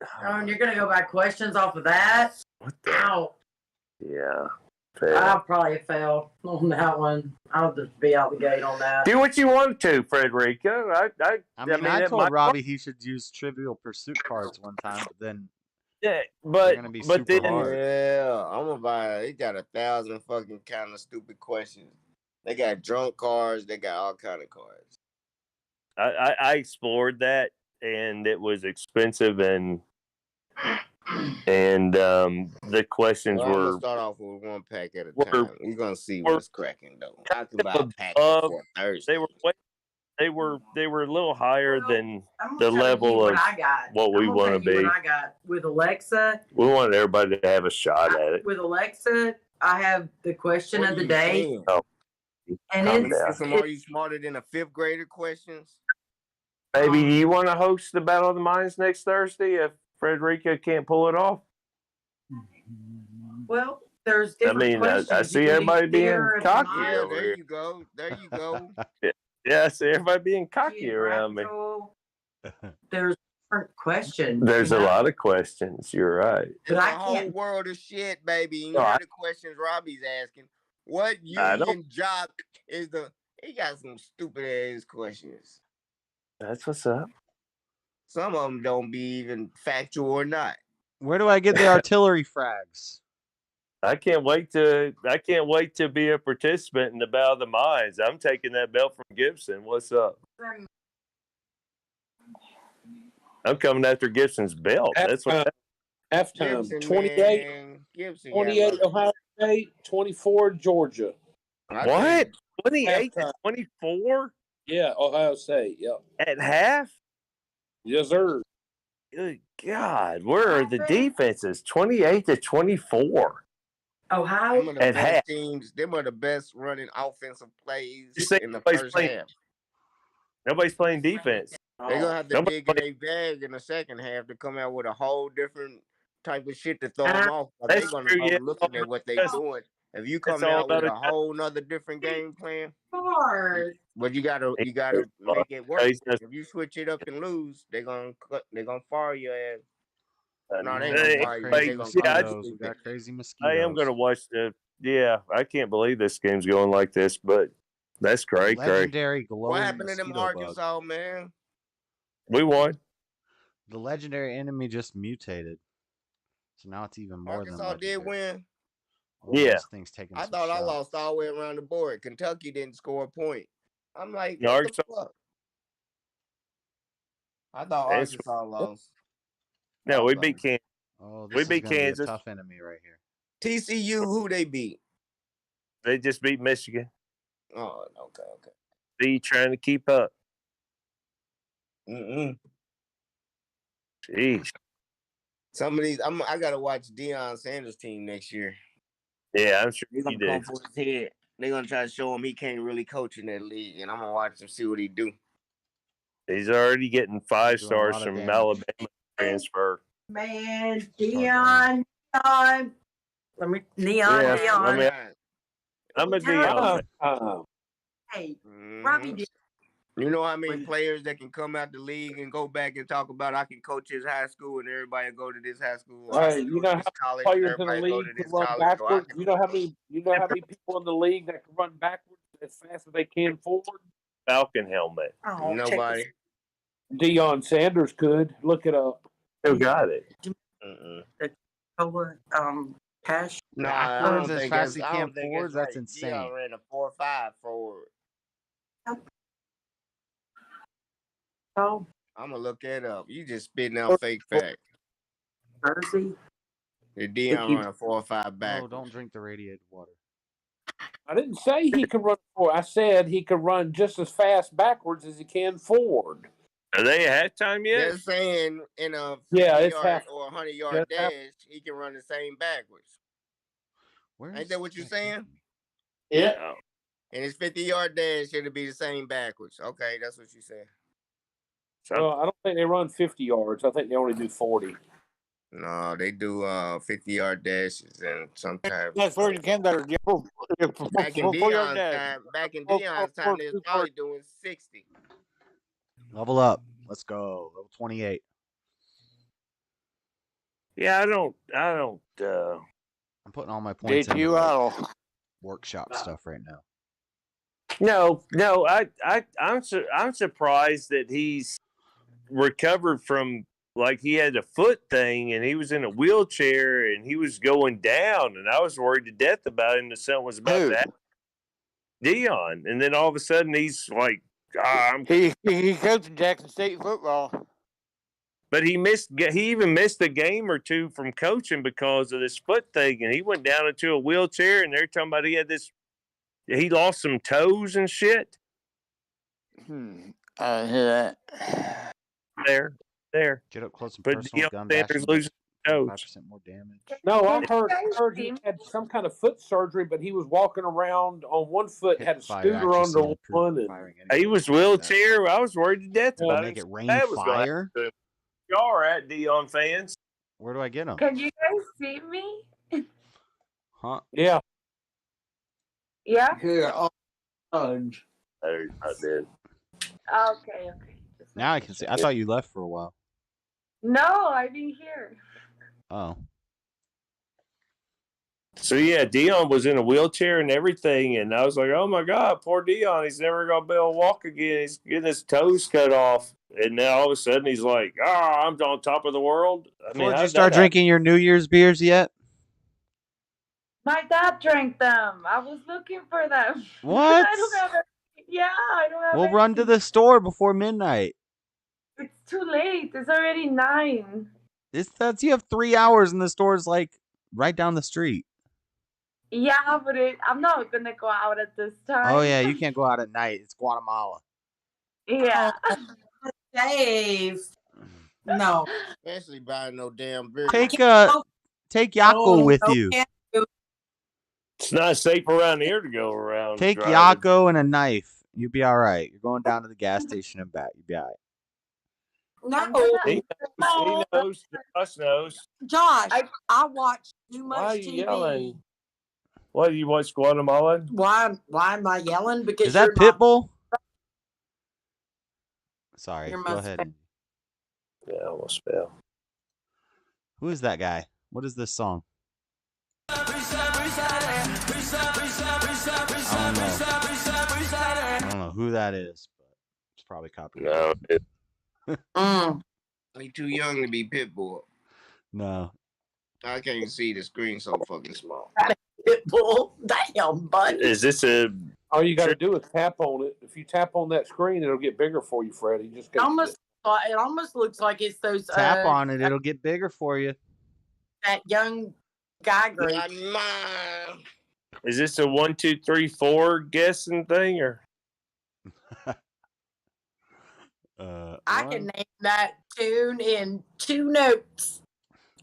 Oh, and you're gonna go by questions off of that? Ow. Yeah. I'll probably fail on that one. I'll just be out the gate on that. Do what you want to, Frederica. I mean, I it told might- Robbie he should use Trivial Pursuit cards one time, but then Yeah, they're but gonna be but super then hard. Yeah, I'm gonna buy. They got 1,000 fucking kind of stupid questions. They got drunk cards. They got all kind of cards. I explored that, and it was expensive, and the questions Well, I'm gonna were start off with one pack at a were- time. We're gonna see were- what's cracking though. I can buy a pack before Thursday. they were a little higher than I'm the gonna tell you level what of I got. what we I'm gonna want to tell you be. what I got with Alexa. We want everybody to have a shot at it. With Alexa, I have the question What of are the you day, saying? Oh, and calm it's down. Some Are You Smarter Than a Fifth Grader questions? Baby, do you want to host the Battle of the Minds next Thursday if Frederica can't pull it off? well, there's I different mean, questions. I You see can do everybody being theater of the cocky mind, Yeah, over there here. you go. There you go. Yeah, I see everybody being cocky around me. geographical. There's different questions. There's you a know? lot of questions. You're right. It's a I whole can't- world of shit, baby. And you No, hear I- the questions Robbie's asking. What I don't- union job is the? He got some stupid ass questions. That's what's up. Some of them don't be even factual or not. Where do I get the artillery frags? I can't wait to be a participant in the Battle of the Minds. I'm taking that belt from Gibson. What's up? I'm coming after Gibson's belt. That's what. Halftime, Gibson, 28, man. Gibson 28 Ohio State, 24 Georgia. What? 28 to 24 Yeah, Ohio State. Yep. at half? Yes, sir. Good God, where are the defenses? 28 to 24. Ohio Some of the At best half. teams. Them are the best running offensive plays You say in the nobody's first playing- half. Nobody's playing defense. They're gonna have to Nobody- dig in their bag in the second half to come out with a whole different type of shit to throw them off. They're That's gonna true, start yeah. looking at what they're That's- doing. If you that's come all out with about a whole nother different game plan, Hard. but you gotta make it work. He's just- If you switch it up and lose, they're gonna fire your ass. No, they Hey, gonna fire you. hey, They gonna yeah, I come We with got it. crazy mosquitoes. I am going to watch the. Yeah, I can't believe this game's going like this, but that's cray. Legendary glowing What happened to them mosquito bug. Arkansas, man? We won. The legendary enemy just mutated, so now it's even more Arkansas than did legendary. win. All Yeah. those things taking I some thought I shots. lost all the way around the board. Kentucky didn't score a point. I'm like, No, what Arkansas- the fuck? I thought It's- Arkansas lost. No, we beat Kansas. Oh, We this is beat gonna be a Kansas. tough enemy right here. TCU, who they beat? They just beat Michigan. Oh, okay. Be trying to keep up. Jeez. Some of these, I gotta watch Deion Sanders' team next year. Yeah, I'm sure They're you gonna did. come for his head. They're gonna try to show him he can't really coach in that league, and I'm gonna watch him see what he do. He's already getting 5 Doing a stars lot of from damage. Alabama transfer. Man, Dion. Let me Neon. Yeah, Dion. I mean, I'm a Dion. Hey, Mhm. Robbie did. You know how many players that can come out the league and go back and talk about I can coach his high school and everybody go to this high school. All right, you know how college, many players in the everybody go league to can this run college, so I backwards? can- You know how many people in the league that can run backwards as fast as they can forward? Falcon helmet. Oh, Nobody. Deion Sanders could. Look it up. Who got it? Cash. No, Backwards as fast as he I can don't think forwards? it's That's right. insane. Deion ran a 4.5 forward. Oh, I'm gonna look that up. You just spitting out fake facts. Jersey. The Deion run a 4.5 back. Oh, don't drink the radiated water. I didn't say he could run forward. I said he could run just as fast backwards as he can forward. Are they at halftime yet? They're saying in a 50 it's yard half. or 100-yard Yeah, it's half. dash, he can run the same backwards. Ain't that what you're saying? Yeah. No. And his 50-yard dash, it'll be the same backwards. Okay, that's what you said. Well, I don't think they run 50 yards. I think they only do 40. No, they do 50-yard dashes and sometimes. That's where you came there. Back in Dion's time, they was probably doing 60. Level up. Let's go. Level 28. Yeah, I don't. I'm putting all my points into like, workshop stuff right now. No. I'm surprised that he's recovered from, like, he had a foot thing and he was in a wheelchair and he was going down, and I was worried to death about him that something was about to happen. Dion, and then all of a sudden he's like, he coached Jackson State football. But he even missed a game or two from coaching because of this foot thing, and he went down into a wheelchair, and they're talking about he lost some toes and shit. I hear that. There. Get up close and but personal. Deion Gun Sanders losing toes. 5% more damage. No, I heard he had some kind of foot surgery, but he was walking around on one foot, had a scooter under one. And He was wheelchair. I was worried to death about make it. it rain That was gonna fire? happen. Y'all are at Dion fans. Where do I get them? Can you guys see me? Huh? Yeah. Yeah? Yeah. I did. Okay. Now I can see. I thought you left for a while. No, I've been here. Oh. So yeah, Dion was in a wheelchair and everything, and I was like, "Oh my God, poor Dion! He's never gonna be able to walk again. He's getting his toes cut off." And now all of a sudden he's like, I'm on top of the world. Did you start drinking your New Year's beers yet? My dad drank them. I was looking for them. What? I don't have I don't have We'll run to the store before midnight. It's too late. It's already 9. You have 3 hours, and the store's like right down the street. Yeah, but I'm not gonna go out at this time. Oh yeah, you can't go out at night. It's Guatemala. Yeah. Dave. No. Especially buying no damn beer. Take Yako with you. It's not safe around here to go around. Take driving. Yako and a knife. You'll be all right. You're going down to the gas station and back. You'll be all right. No. He knows. Josh knows. Josh, I watch too much Why are you TV. yelling? Why do you watch Guatemala? Why am I yelling? Because Is that Pitbull? Sorry, You're go my ahead. Yeah, I almost fell. Who is that guy? What is this song? I don't know who that is, but it's probably copyrighted. No. He too young to be Pitbull. No. I can't see the screen so fucking small. Pitbull, damn, bud. Is this a? All you got to do is tap on it. If you tap on that screen, it'll get bigger for you, Freddie. Just It almost looks like it's those. Tap on it; it'll get bigger for you. That young guy group. Is this a 1, 2, 3, 4 guessing thing or? I can name that tune in 2 notes.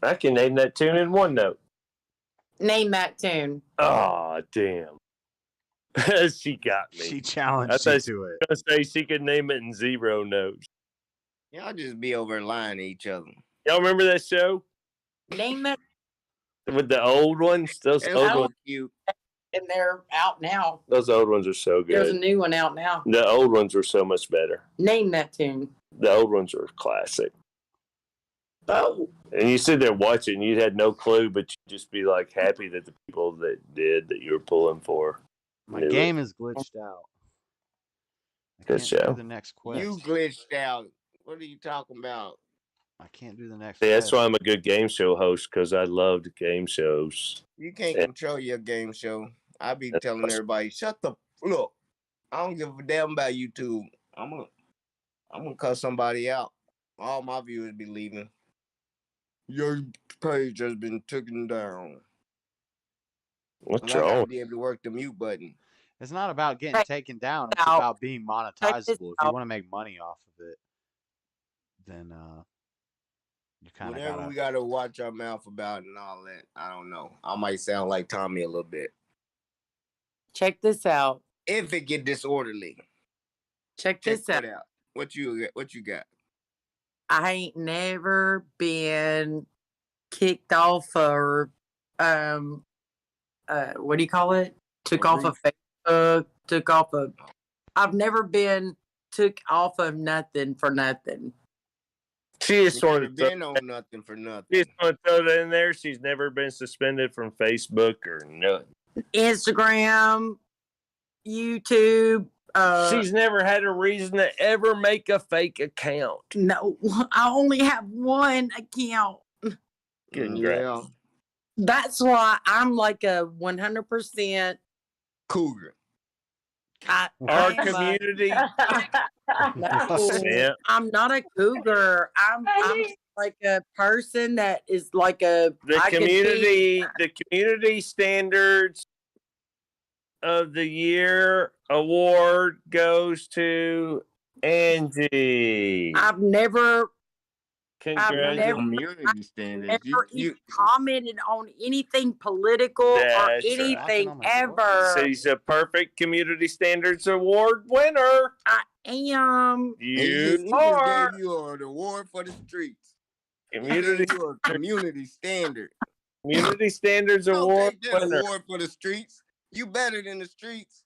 I can name that tune in 1 note. Name that tune. Oh, damn. She got me. She challenged you to it. I was gonna say she could name it in 0 notes. Y'all just be over lying to each other. Y'all remember that show? Name it. With the old ones? Those old ones. Cute. And they're out now. Those old ones are so good. There's a new one out now. The old ones were so much better. Name that tune. The old ones were classic. Oh. And you sit there watching, you had no clue, but you just be like happy that the people that did that you were pulling for. My game is glitched out. Good show. The next quest. You glitched out. What are you talking about? I can't do the next. Yeah, that's why I'm a good game show host, because I loved game shows. You can't control your game show. I be telling everybody, shut the look. I don't give a damn about YouTube. I'm gonna cut somebody out. All my viewers be leaving. Your page has been taken down. What's I gotta wrong? be able to work the mute button. It's not about getting taken down. It's about being monetizable. If you want to make money off of it, then you kind of Whatever gotta. we gotta watch our mouth about and all that. I don't know. I might sound like Tommy a little bit. Check this out. If it get disorderly. Check this out. Out. What you got? I ain't never been kicked off or what do you call it? Took off of Facebook, took off of I've never been took off of nothing for nothing. She just wanted to been on nothing for nothing. She just want to throw that in there. She's never been suspended from Facebook or nothing. Instagram, YouTube. She's never had a reason to ever make a fake account. No, I only have one account. Congrats. Yeah. That's why I'm like a 100% cougar. Our community. No, I'm not a cougar. I'm like a person that is like a the community standards of the year award goes to Angie. I've never Community standards. even commented on anything political or anything ever. She's a perfect community standards award winner. I am. You are. Gave you an award for the streets. Community community standard. Community standards award winner. Award for the streets. You better than the streets.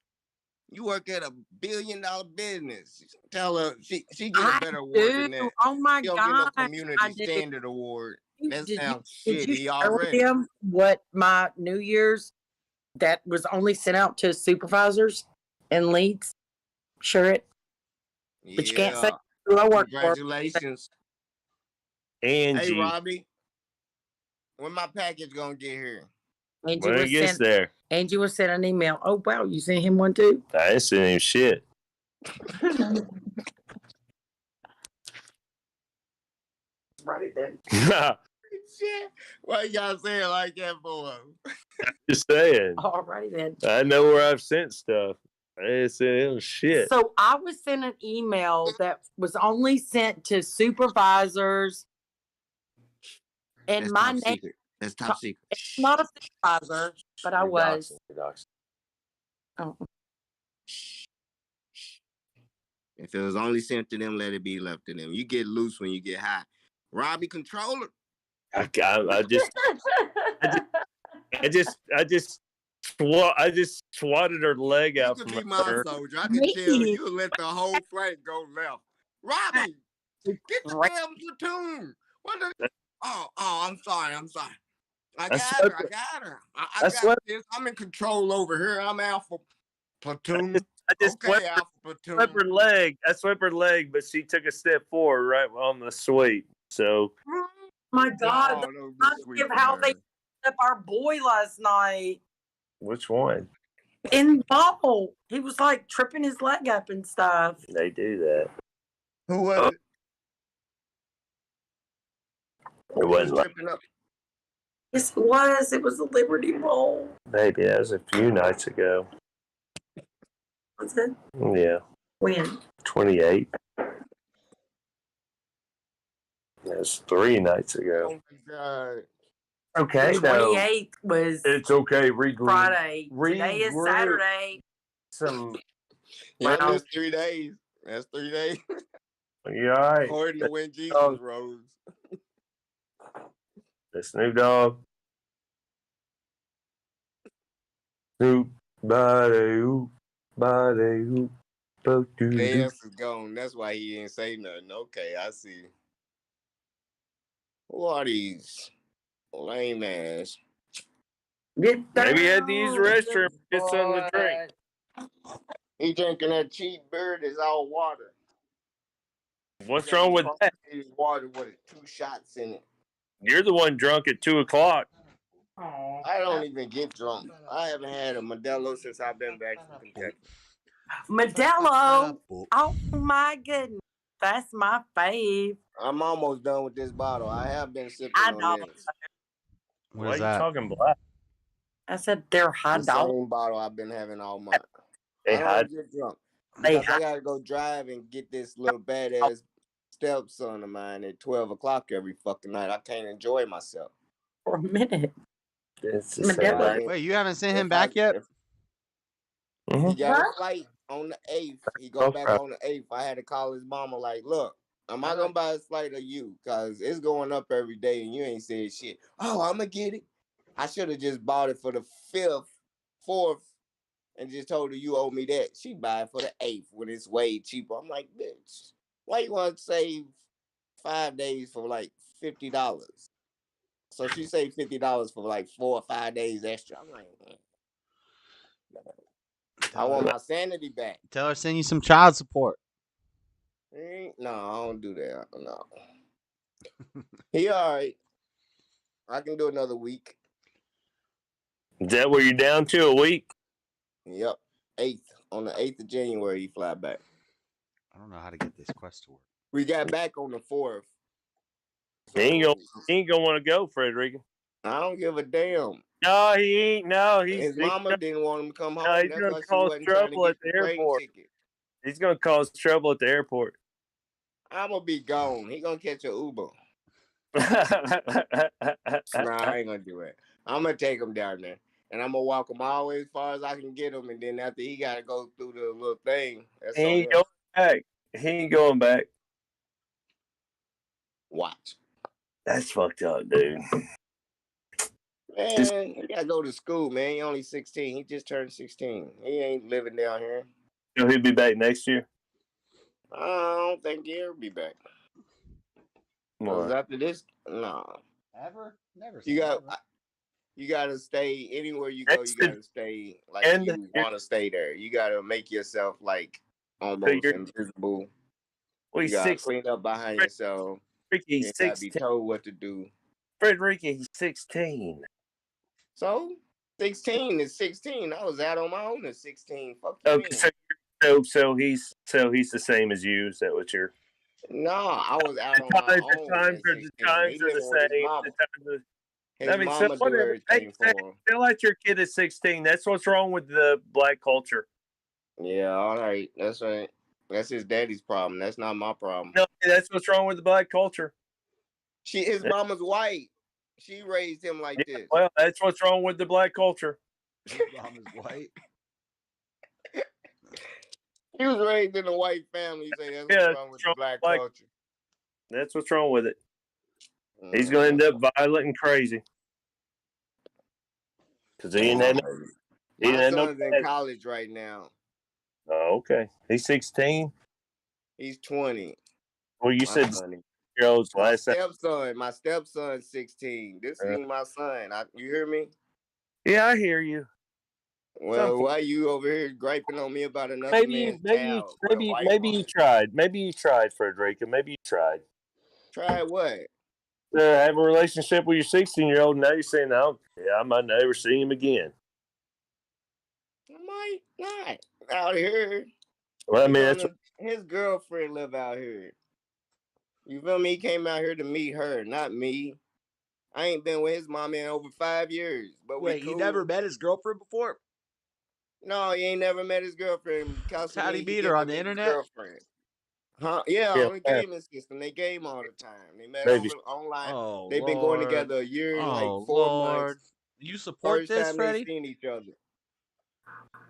You work at $1 billion business. Tell her she get a better award than that. Oh my God! God! Get no community standard award. That sounds Did you shitty show already. them what my New Year's that was only sent out to supervisors and leads? Sure it. But you can't say who I work for. Congratulations. Angie. Hey Robbie, when my package gonna get here? When it gets there. Angie was sent an email. Oh wow, you sent him one too? I ain't sent him shit. Right then. Shit. Why y'all say it like that for? Just saying. All right then. I know where I've sent stuff. I ain't sent him shit. So I was sent an email that was only sent to supervisors, and That's my top name. secret. That's top secret. It's not a supervisor, but I was. Oh. If it was only sent to them, let it be left to them. You get loose when you get high. Robbie, controller. I just swatted her leg out You from could be her. my soldier. I can tell you let the whole flank go left. Robbie, get the damn platoon. I'm sorry. I got her. I got this. I'm in control over here. I'm alpha platoon. I just swept her leg. I swept her leg, but she took a step forward right on the sweep. So, My God, how they up our boy last night which one? in the ball. He was like tripping his leg up and stuff. They do that. Who was it? It wasn't like, Yes, it was. It was the Liberty Bowl. maybe that was a few nights ago. Was it? Yeah. When? 28. That's 3 nights ago. Oh my God. Okay, The 28th was it's okay. Regroup. Friday. Today is Regroup. Saturday. Some. Yeah, that's 3 days. That's 3 days. You all right? According to when Jesus rose. The Snoop Dogg. Snoop, body, KS is gone. That's why he didn't say nothing. Okay, I see. Who are these lame ass? Maybe he had to use the restroom to get something to drink. He drinking that cheap beer that's all water. What's wrong with that? Water with 2 shots in it. You're the one drunk at 2 o'clock. I don't even get drunk. I haven't had a Modelo since I've been back from Kentucky. Modelo. Oh my goodness. That's my fave. I'm almost done with this bottle. I have been sipping I on know. this. Why are you talking black? I said they're hot The dogs. same bottle I've been having all month. They I hot. don't get drunk. They Because I gotta go drive and get this little badass stepson of mine at 12 o'clock every fucking night. I can't enjoy myself. For a minute. It's My dad was- Wait, you haven't sent him back yet? He got What? a flight on the 8th. He go back on the 8th. I had to call his mama like, look, am I gonna buy a flight or you? Cause it's going up every day and you ain't said shit. Oh, I'm gonna get it. I should have just bought it for the 5th, 4th, and just told her you owe me that. She buy it for the 8th when it's way cheaper. I'm like, bitch, why you want to save 5 days for like $50? So she saved $50 for like 4 or 5 days extra. I'm like, I want my sanity back. Tell her send you some child support. No, I don't do that. No. He all right. I can do another week. Is that where you're down to a week? Yep. 8th. On the 8th of January, he fly back. I don't know how to get this quest to work. We got back on the 4th. He ain't gonna want to go, Frederica. I don't give a damn. No, he ain't. No, His mama didn't want him to come home. No, he's That's gonna why she cause wasn't trying to trouble get at the plane airport. ticket. He's gonna cause trouble at the airport. I'm gonna be gone. He gonna catch an Uber. Nah, I ain't gonna do it. I'm gonna take him down there, and I'm gonna walk him all the way as far as I can get him, and then after he gotta go through the little thing. That's He on ain't him. going back. He ain't going back. Watch. That's fucked up, dude. Man, he gotta go to school, man. He only 16. He just turned 16. He ain't living down here. So he'll be back next year. I don't think he'll be back. Because after this, no. Ever? Never. You gotta stay anywhere you go. You gotta stay like you want to stay there. You gotta make yourself like almost invisible. Well, You he's gotta 16. clean up behind yourself. Ricky, You he's gotta be 16. told what to do. Frederica, he's 16. So 16 is 16. I was out on my own at 16. Fuck you Okay, so he's the same as you. Is that what you're? No, I was out on my own. The times are the same. His mama do everything for him. Feel like your kid is 16. That's what's wrong with the black culture. Yeah, all right. That's right. That's his daddy's problem. That's not my problem. No, that's what's wrong with the black culture. His mama's white. She raised him like this. Well, that's what's wrong with the black culture. His mom is white. He was raised in a white family. You say that's what's wrong with the black culture. That's what's wrong with it. He's going to end up violent and crazy. Because he didn't have My son's in college right now. Oh, okay. He's 16. He's 20. Well, you said 16-year-olds last time. My stepson's 16. This ain't my son. You hear me? Yeah, I hear you. Well, why you over here griping on me about another man's child? Maybe you tried. Maybe you tried, Frederica. Maybe you tried. Tried what? Have a relationship with your 16-year-old, and now you're saying, "Oh, yeah, I might never see him again." I might not out here. Well, I mean, that's his girlfriend live out here. You feel me? He came out here to meet her, not me. I ain't been with his mom in over 5 years. But wait, you never met his girlfriend before? No, he ain't never met his girlfriend. How'd he meet her on the internet? Girlfriend. Huh? Yeah, on the gaming system. They game all the time. They met over online. Oh, They've been going together a year and like 4 months. You support this, time Freddie? They seen each other.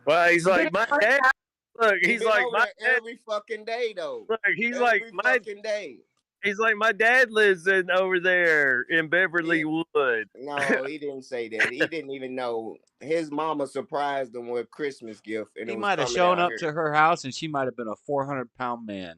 Well, he's like my dad. Look, he's like my dad every fucking day though. Look, he's every like my fucking day. He's like my dad lives in over there in Beverly Wood. No, he didn't say that. He didn't even know. His mama surprised him with a Christmas gift, and He it was might have coming shown out up here. to her house, and she might have been a 400-pound man.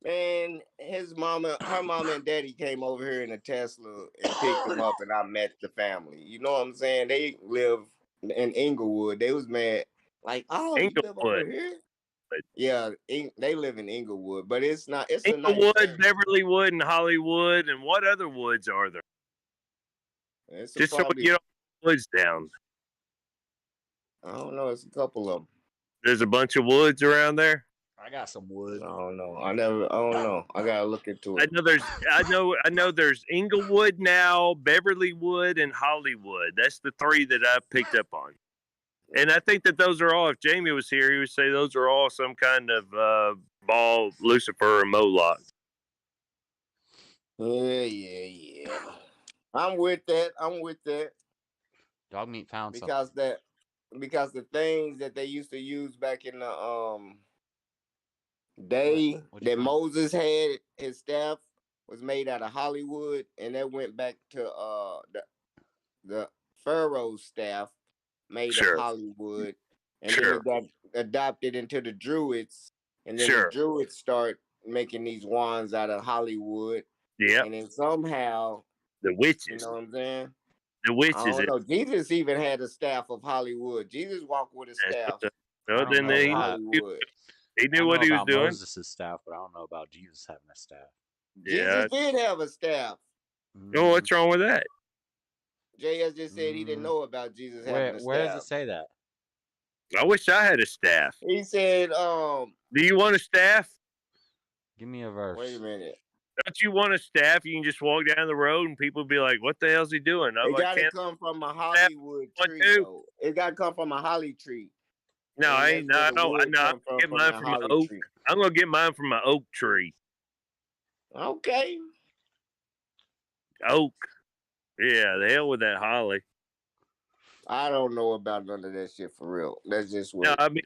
Man, her mama and daddy came over here in a Tesla and picked him up, and I met the family. You know what I'm saying? They live in Inglewood. They was mad, like, oh, you live over here? Yeah, they live in Inglewood, but it's not. It's Inglewood, a nice Beverly Wood, and Hollywood, and what other woods are there? Just so we get all the woods down. I don't know. It's a couple of them. There's a bunch of woods around there. I got some wood. I don't know. I don't know. I gotta look into it. I know there's Inglewood now, Beverly Wood, and Hollywood. That's the three that I picked up on. And I think that those are all, if Jamie was here, he would say those are all some kind of ball, Lucifer, or Moloch. Yeah. I'm with that. Dog meat found because something. because the things that they used to use back in the day that Moses had, his staff was made out of Hollywood, and that went back to the Pharaoh's staff made of Sure. Hollywood, and then Sure. it got adopted into the Druids, and then Sure. the Druids start making these wands out of Hollywood. Yep. And then somehow The witches. you know what I'm saying? The I witches. don't know. Jesus even had a staff of Hollywood. Jesus walked with a staff. No, of then he Hollywood. knew what he was doing. Moses' staff, but I don't know about Jesus having a staff. Jesus did have a staff. Oh, what's wrong with that? JS just said he didn't know about Jesus having a staff. Where does it say that? I wish I had a staff. He said, Do you want a staff? Give me a verse. Wait a minute. Don't you want a staff? You can just walk down the road and people be like, "What the hell's he doing?" It got to come from a Hollywood tree, though. It got to come from a holly tree. No, I ain't. No, I don't. I'm come gonna get mine from an oak. tree. I'm gonna get mine from an oak tree. Okay. Oak. Yeah, the hell with that holly. I don't know about none of that shit for real. That's just what. No, I mean,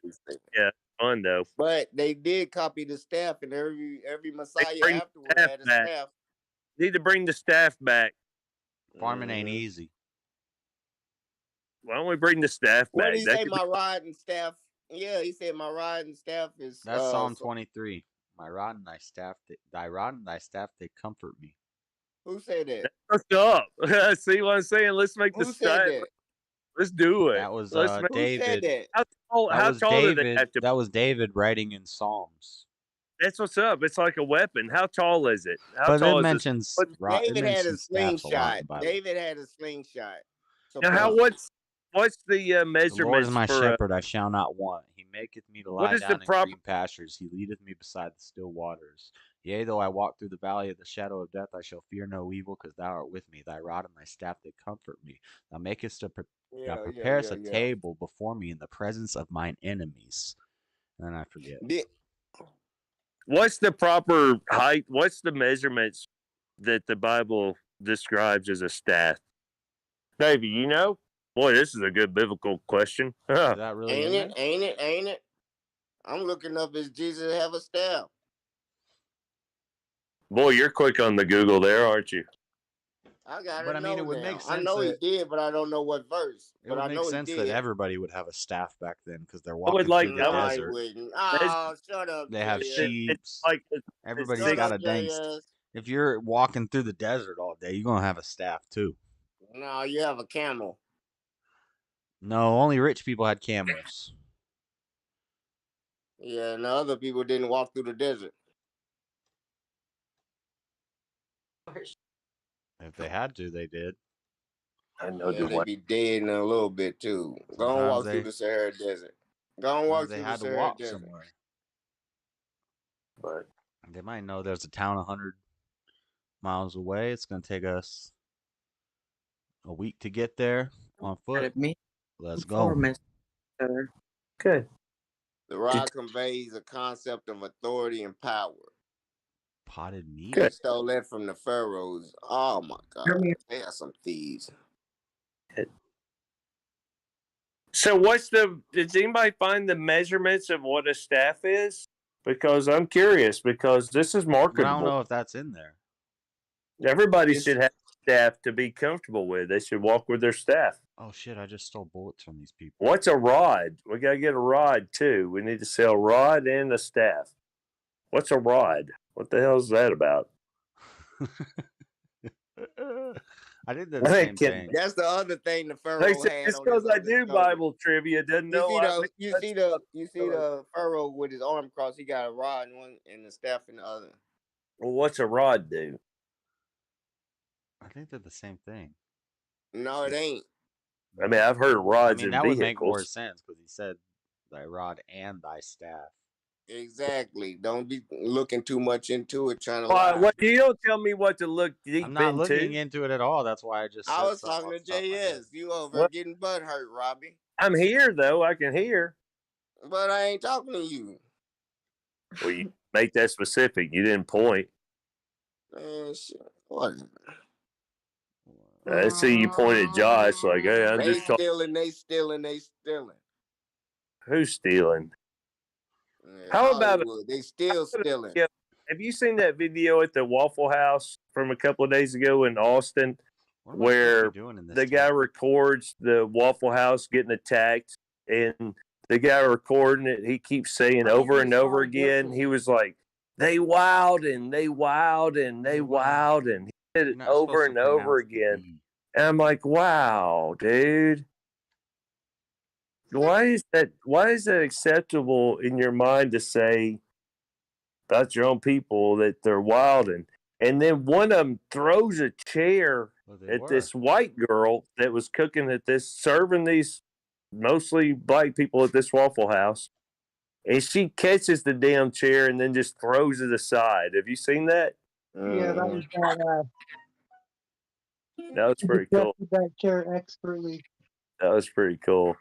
yeah, fun though. But they did copy the staff, and every Messiah afterward staff had a back. staff. Need to bring the staff back. Farming ain't easy. Why don't we bring the staff What back? did he say? My rod and staff. Yeah, he said my rod and staff is. That's Psalm 23. My rod and thy staff, thy rod and thy staff, they comfort me. Who said that? What's up? See what I'm saying? Let's make the Who staff. said that? Let's do it. That was Who David. said that? How tall was do they David. have to? That was David writing in Psalms. That's what's up. It's like a weapon. How tall is it? How But tall it is mentions David had a staffs a lot in slingshot. the Bible. David had a slingshot. Now, what's the measurements? The Lord is my for, shepherd; I shall not want. He maketh me to lie What is down the in proper- green pastures. He leadeth me beside the still waters. Yea, though I walk through the valley of the shadow of death, I shall fear no evil, because thou art with me. Thy rod and thy staff, they comfort me. Thou makest thou preparest a table before me in the presence of mine enemies. And then I forget. What's the proper height? What's the measurements that the Bible describes as a staff? Davey, you know? Boy, this is a good biblical question. Is that really Ain't it? I'm looking up if Jesus have a staff. Boy, you're quick on the Google there, aren't you? I got But to I mean, know it would now. make I sense know he that- did, but I don't know what verse. It But would I make know sense he that did. everybody would have a staff back then because they're would walking like- through the No, I desert. wouldn't. Oh, shut up. They have JS. sheep. It's like Everybody's Shut got up, a dang. JS. If you're walking through the desert all day, you're gonna have a staff too. No, you have a camel. No, only rich people had camels. Yeah, and the other people didn't walk through the desert. If they had to, they did. I know Yeah, they'd be dead in a little bit too. Go and walk through the Sahara Desert. Go and walk They through had the to Sahara walk Desert. somewhere. But they might know there's a town 100 miles away. It's gonna take us a week to get there on foot. Let's go. Good. The rod conveys a concept of authority and power. Potted meat. They stole that from the pharaohs. Oh my God, they are some thieves. So does anybody find the measurements of what a staff is? Because I'm curious, because this is But marketable. I don't know if that's in there. Everybody should have staff to be comfortable with. They should walk with their staff. Oh shit! I just stole bullets from these people. What's a rod? We got to get a rod too. We need to sell a rod and a staff. What's a rod? What the hell is that about? I did the same thing. That's the other thing the pharaoh Like I said, had. just on because his I other do shoulder. Bible trivia doesn't You know. see the pharaoh with his arm crossed. He got a rod in one and the staff in the other. Well, what's a rod do? I think they're the same thing. No, it ain't. I mean, I've heard of rods in that vehicles. would make more sense because he said thy rod and thy staff. Exactly. Don't be looking too much into it, trying to Why, lie. what you don't tell me what to look deep I'm not into. looking into it at all. That's why I just. I said was something talking off to the top of my head. JS. You over What? getting butt hurt, Robbie. I'm here though. I can hear. But I ain't talking to you. Well, you make that specific. You didn't point. Man, shit. What? I see you point at Josh like, hey, I'm They just talking. stealing, they stealing, they stealing. Who's stealing? Yeah, How about Hollywood, they still stealing. Yeah, have you seen that video at the Waffle House from a couple of days ago in Austin, What am I supposed to where be doing in this the guy records the Waffle House getting attacked, and the guy recording it, he keeps saying over and over again, he was like, they wowed and they wowed and they wowed, and he did it over and over again. And I'm like, wow, dude. Why is that acceptable in your mind to say about your own people that they're wilding? And then one of them throws a chair at this white girl that was cooking at this, serving these mostly black people at this Waffle House. And she catches the damn chair and then just throws it aside. Have you seen that? Yeah, that was badass. That was pretty cool. That chair expertly. That was pretty cool.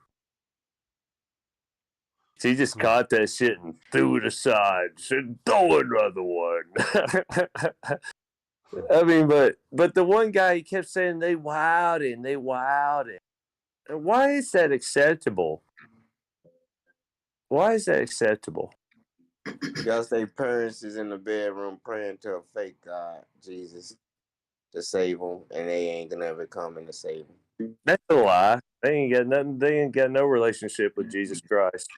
She just caught that shit and threw it aside. Said, throw another one. I mean, but the one guy, he kept saying they wowed and they wowed it. Why is that acceptable? Why is that acceptable? Because their parents is in the bedroom praying to a fake God, Jesus, to save them, and they ain't gonna ever come in to save them. That's a lie. They ain't got nothing. They ain't got no relationship with Jesus Christ.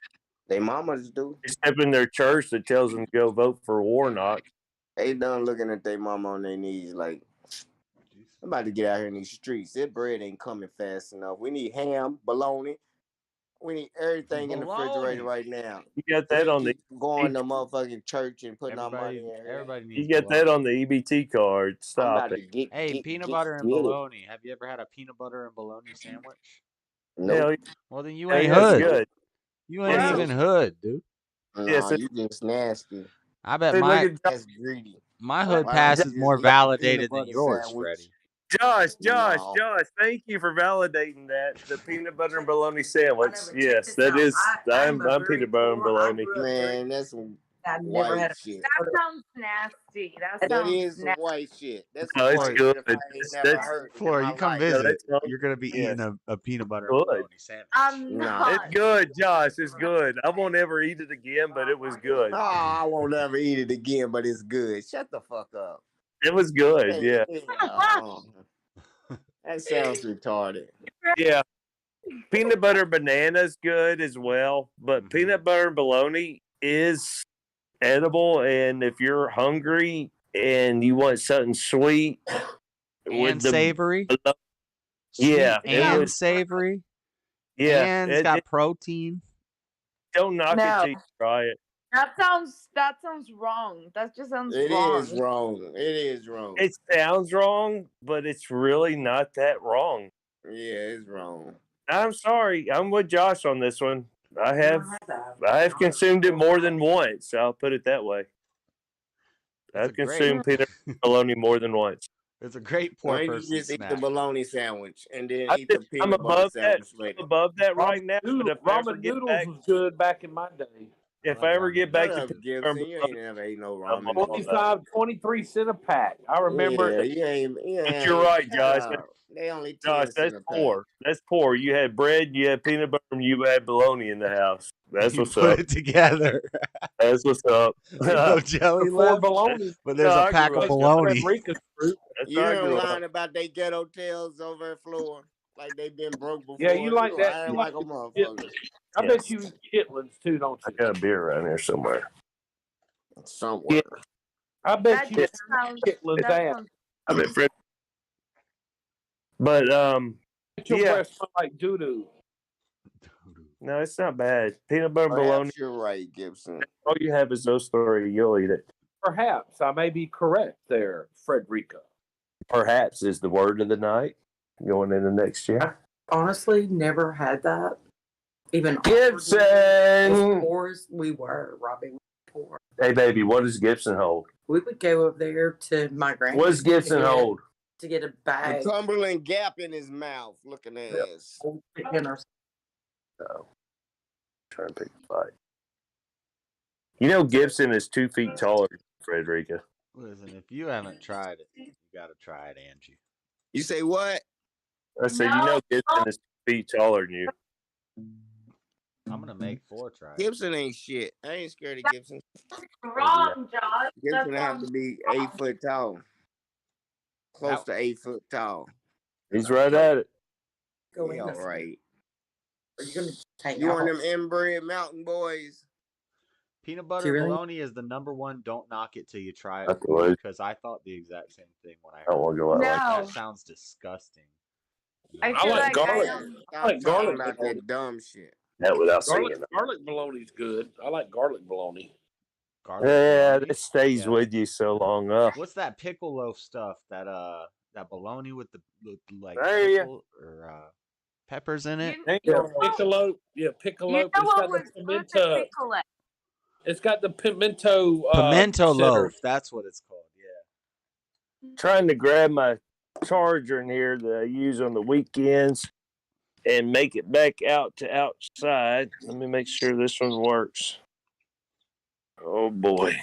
They mamas do. Except in their church that tells them to go vote for Warnock. They done looking at their mama on their knees like, I'm about to get out here in these streets. This bread ain't coming fast enough. We need ham, bologna. We need everything in the refrigerator right now. You got that on the going to motherfucking church and putting our money in here. Everybody needs. You got that on the EBT card. Stop it. Hey, peanut butter and bologna. Have you ever had a peanut butter and bologna sandwich? No. Well, then you Yeah, ain't that's hood. good. You ain't even hood, dude. Nah, Yes, you just nasty. I bet That's greedy. my hood Why pass don't is you more just get a validated peanut than butter yours, sandwich? Freddie. Josh, No. thank you for validating that. The peanut butter and bologna sandwich. Yes, that is. I'm peanut butter and bologna. Man, that's some I've never white had a shit. That sounds nasty. That That sounds is some nasty. white shit. That's No, some it's white good. shit if I ain't never heard it in Flora, my you come life. visit. No, You're gonna be yeah. eating a peanut butter Good. and bologna sandwich. I'm not. It's good, Josh. It's good. I won't ever eat it again, but it was good. Oh, I won't ever eat it again, but it's good. Shut the fuck up. It was good. Yeah. That sounds retarded. Yeah. Peanut butter banana's good as well, but peanut butter and bologna is edible. And if you're hungry and you want something sweet And savory. Yeah. Sweet and savory. Yeah. And it's got protein. Don't knock No. it till you try it. That sounds wrong. That just sounds It wrong. is wrong. It is wrong. It sounds wrong, but it's really not that wrong. Yeah, it's wrong. I'm sorry. I'm with Josh on this one. I have consumed it more than once. I'll put it that way. I've consumed peanut bologna more than once. It's a great poor Why don't person you just eat the snack. bologna sandwich and then I'm eat the peanut butter above that. sandwich later? I'm above that right now. But if I ever Ramen get noodles back, was good back in my day. if I ever get back Shut to up, peanut Gibson. You ain't never ate no ramen. I'm all about 23 cent a pack. I remember Yeah, it. you ain't. But you're right, Josh. They only 10 Josh, cents that's a pack. poor. That's poor. You had bread, you had peanut butter, and you had bologna in the house. That's You what's put up. it together. That's what's up. There's no jelly Before left, bologna. but there's a pack of bologna. Paprika fruit. That's You how I heard grew lying up. about they ghetto tales over at Florida, like they been broke before. Yeah, you like that. lying You like like a the motherfucker. I bet you eat chitlins too, don't I you? got a beer around here somewhere. Somewhere. I bet That you just sounds. chitlins That ass. sounds. I bet Fred. But Your yeah. breath smell like doo doo. No, it's not bad. Peanut butter and bologna. Perhaps you're right, Gibson. All you have is those three. You'll eat it. Perhaps I may be correct there, Frederica. Perhaps is the word of the night going into next year. Honestly, never had that. Even Gibson! as poor as we were, Robbie. We were poor. Hey, baby, what does Gibson hold? We would go over there to my grandma's. What does Gibson hold? To get a The bag. Cumberland Gap in his mouth, looking at ass. Trying to pick a fight. You know Gibson is 2 feet taller than Frederica. Listen, if you haven't tried it, you gotta try it, Angie. You say what? I said, you know, Gibson is 2 feet taller than you. I'm gonna make 4 try it. Gibson ain't shit. I ain't scared of Gibson. Wrong, Josh. Gibson have to be 8 foot tall. Close to 8 foot tall. He's right at it. He all right. Are you gonna take You want off? them inbred mountain boys? Peanut butter really? bologna is the #1. Don't knock it till you try it. That's right. Because I thought the exact same thing when I I don't want to go out like that. That sounds disgusting. I I feel like garlic. Stop I like talking garlic about bologna. that dumb shit. That without Garlic, singing. garlic bologna's good. I like garlic bologna. Garlic Yeah, bologna? it stays Yeah. with you so long. What's that pickle loaf stuff? That bologna with the like There you pickle or peppers in it? Yeah, piccolo. Yeah, piccolo. You know It's what got was the good pimento. to pickle it? It's got the pimento. Pimento center. loaf. That's what it's called. Yeah. Trying to grab my charger in here that I use on the weekends and make it back out to outside. Let me make sure this one works. Oh boy,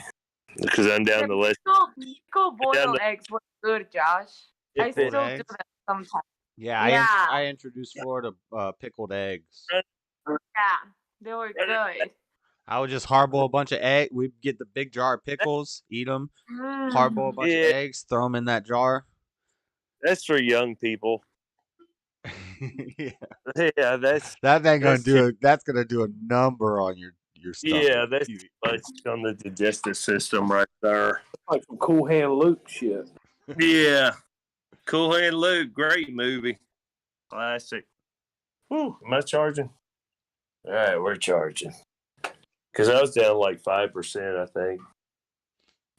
because I'm down the list. Pickle boiled eggs were good, Josh. I If still it- do that sometimes. Yeah, Yeah. I introduced Florida pickled eggs. Yeah, they were good. I would just hardboil a bunch of eggs. We'd get the big jar of pickles, eat them, hardboil a bunch of Yeah. eggs, throw them in that jar. That's for young people. Yeah. Yeah, that's That ain't gonna that's do it. That's gonna do a number on your stomach. yeah, that's much on the digestive system right there. Like some Cool Hand Luke shit. Yeah, Cool Hand Luke, great movie, classic. Whew, am I charging? All right, we're charging because I was down like 5%, I think.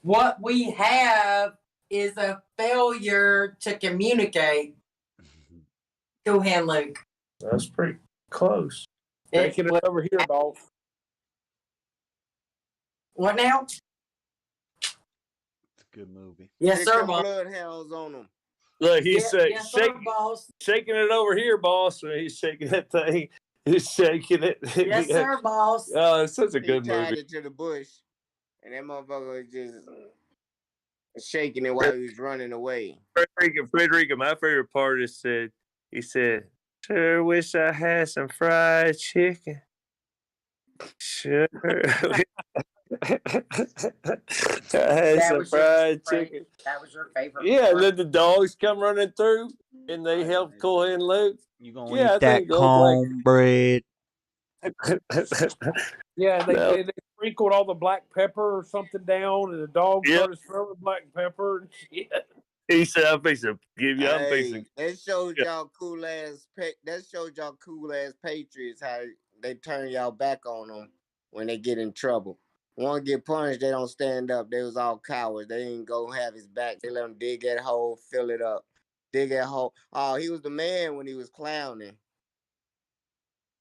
What we have is a failure to communicate. Go ahead, Luke. That's pretty close. Taking it over here, boss. What now? It's a good movie. Yes, Stick sir, them boss. bloodhounds on them. Look, he said, Yes, sir, boss. shaking it over here, boss. And he's shaking that thing. He's shaking it. Yes, sir, boss. Oh, it's such a He good tied movie. it to the bush, and that motherfucker was just shaking it while he was running away. Frederica, my favorite part is he said, sure wish I had some fried chicken. Sure. I had some fried chicken. That was your favorite. Yeah, and then the dogs come running through and they help Cool Hand Luke. You gonna Yeah, I eat that think old black- cornbread? Yeah, they, No. they sprinkled all the black pepper or something down, and the dog Yep. started smelling black pepper and shit. He said, I'm fixing to give you, I'm fixing. That showed y'all cool ass. That showed y'all cool ass patriots how they turn y'all back on them when they get in trouble. One get punished, they don't stand up. They was all cowards. They didn't go have his back. They let him dig that hole, fill it up, dig that hole. Oh, he was the man when he was clowning.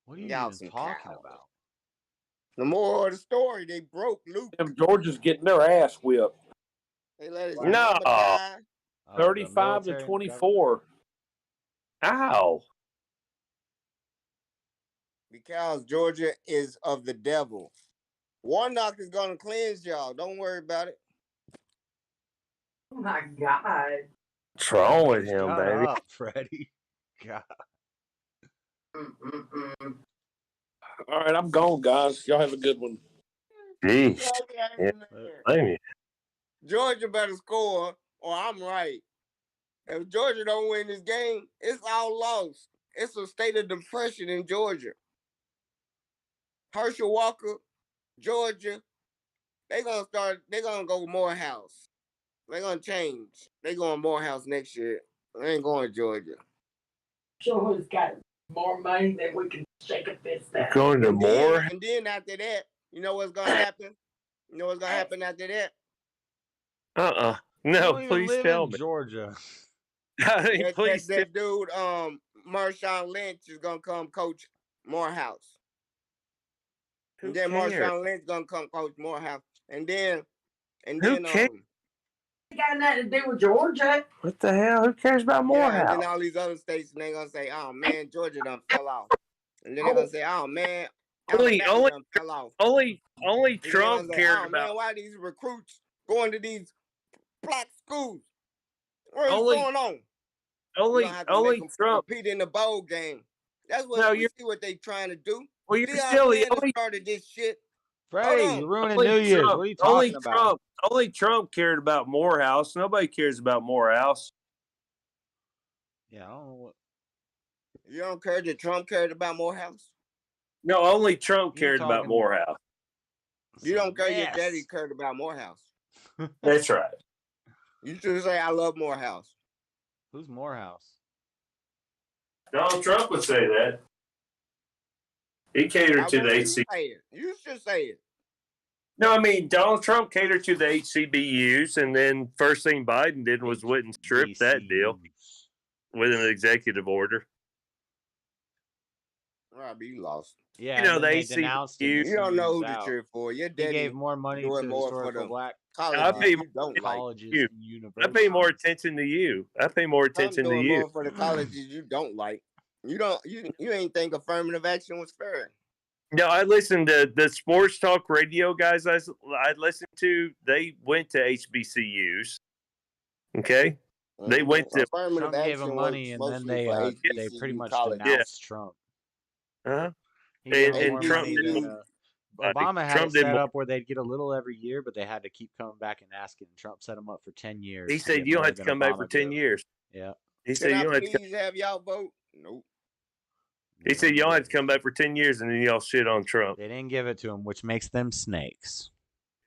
What are you Y'all even some talking cowards. about? The moral of the story, they broke Luke. Them Georgia's getting their ass whipped. They let his No. mama die. Oh, the 35 to military 24. Ow. Because Georgia is of the devil. Warnock is gonna cleanse y'all. Don't worry about it. Oh my God. What's wrong with him, Shut baby? up, Freddie. God. All right, I'm gone, guys. Y'all have a good one. Jeez. Yeah. Blame you. Georgia better score, or I'm right. If Georgia don't win this game, it's all lost. It's a state of depression in Georgia. Herschel Walker, Georgia, they're gonna go Morehouse. They're gonna change. They're going Morehouse next year. They ain't going Georgia. Georgia's got more money than we can shake a fist at. Going to And more? then after that, you know what's gonna happen? You know what's gonna happen after that? You No, don't even please live tell in me. Georgia. Please That dude, Marshawn Lynch is gonna come coach Morehouse. And then cares? Marshawn Lynch gonna come coach Morehouse. And then Who cares? It got nothing to do with Georgia. What the hell? Who cares about and Morehouse? then all these other states, and they gonna say, "Oh man, Georgia done fell off." And then they're gonna say, "Oh man, Alabama done fell off." Only And then they're Trump gonna say, cared "Oh about. man, why these recruits going to these black schools. What is Only- going on? You Only don't have to make only them Trump. compete in the bowl game. That's what No, we you're see what they trying to do. well. You're See how still the Santa only started this shit. Freddie, Hold you're on. ruining only New Year's. Trump. What are you Only talking about? Trump. Only Trump cared about Morehouse. Nobody cares about Morehouse. Yeah, I don't know what. You don't care that Trump cared about Morehouse? No, only Trump You're cared about talking- Morehouse. You don't care your Yes. daddy cared about Morehouse. That's right. You should say I love Morehouse. Who's Morehouse? Donald Trump would say that. He catered to the You HC. say it. You should say it. No, I mean Donald Trump catered to the HCBUs, and then first thing Biden did was went and stripped that deal with an executive order. Robbie, you lost. Yeah, You know, and then they they denounced him. HCBUs. as You don't soon know as who he to was cheer out. for. Your He daddy gave more money doing to more for historical the black colleges I pay you don't like. colleges you. and I universities. pay more attention to you. I pay more I'm attention to doing you. more for the colleges you don't like. You ain't think affirmative action was fair. No, I listened to the sports talk radio guys I listened to. They went to HBCUs. Okay, they went to. affirmative Trump gave action them money, was and then mostly for they pretty HBCU much colleges. denounced Trump. Uh-huh. He gave them And more Trump money did than, more. Obama had Trump it did set more. up where they'd get a little every year, but they had to keep coming back and asking. Trump set them up for 10 years. He to said get you don't more have to than come back for Obama 10 did. years. Yeah. He Can said I you don't have to. please have y'all vote? Nope. He said you don't have to come back for 10 years, and then y'all shit on Trump. They didn't give it to him, which makes them snakes.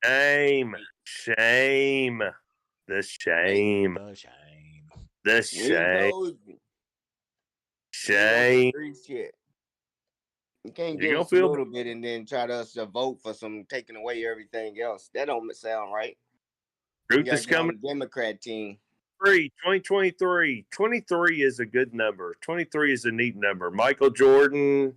Shame, shame, the shame, The shame. the We shame, vote. shame. Free shit. You can't You're give gonna us a feel little bit and then try to vote for some taking away everything else. That don't sound right. You Truth gotta is get on coming. the Democrat team. 2023. 23 is a good number. 23 is a neat number. Michael Jordan,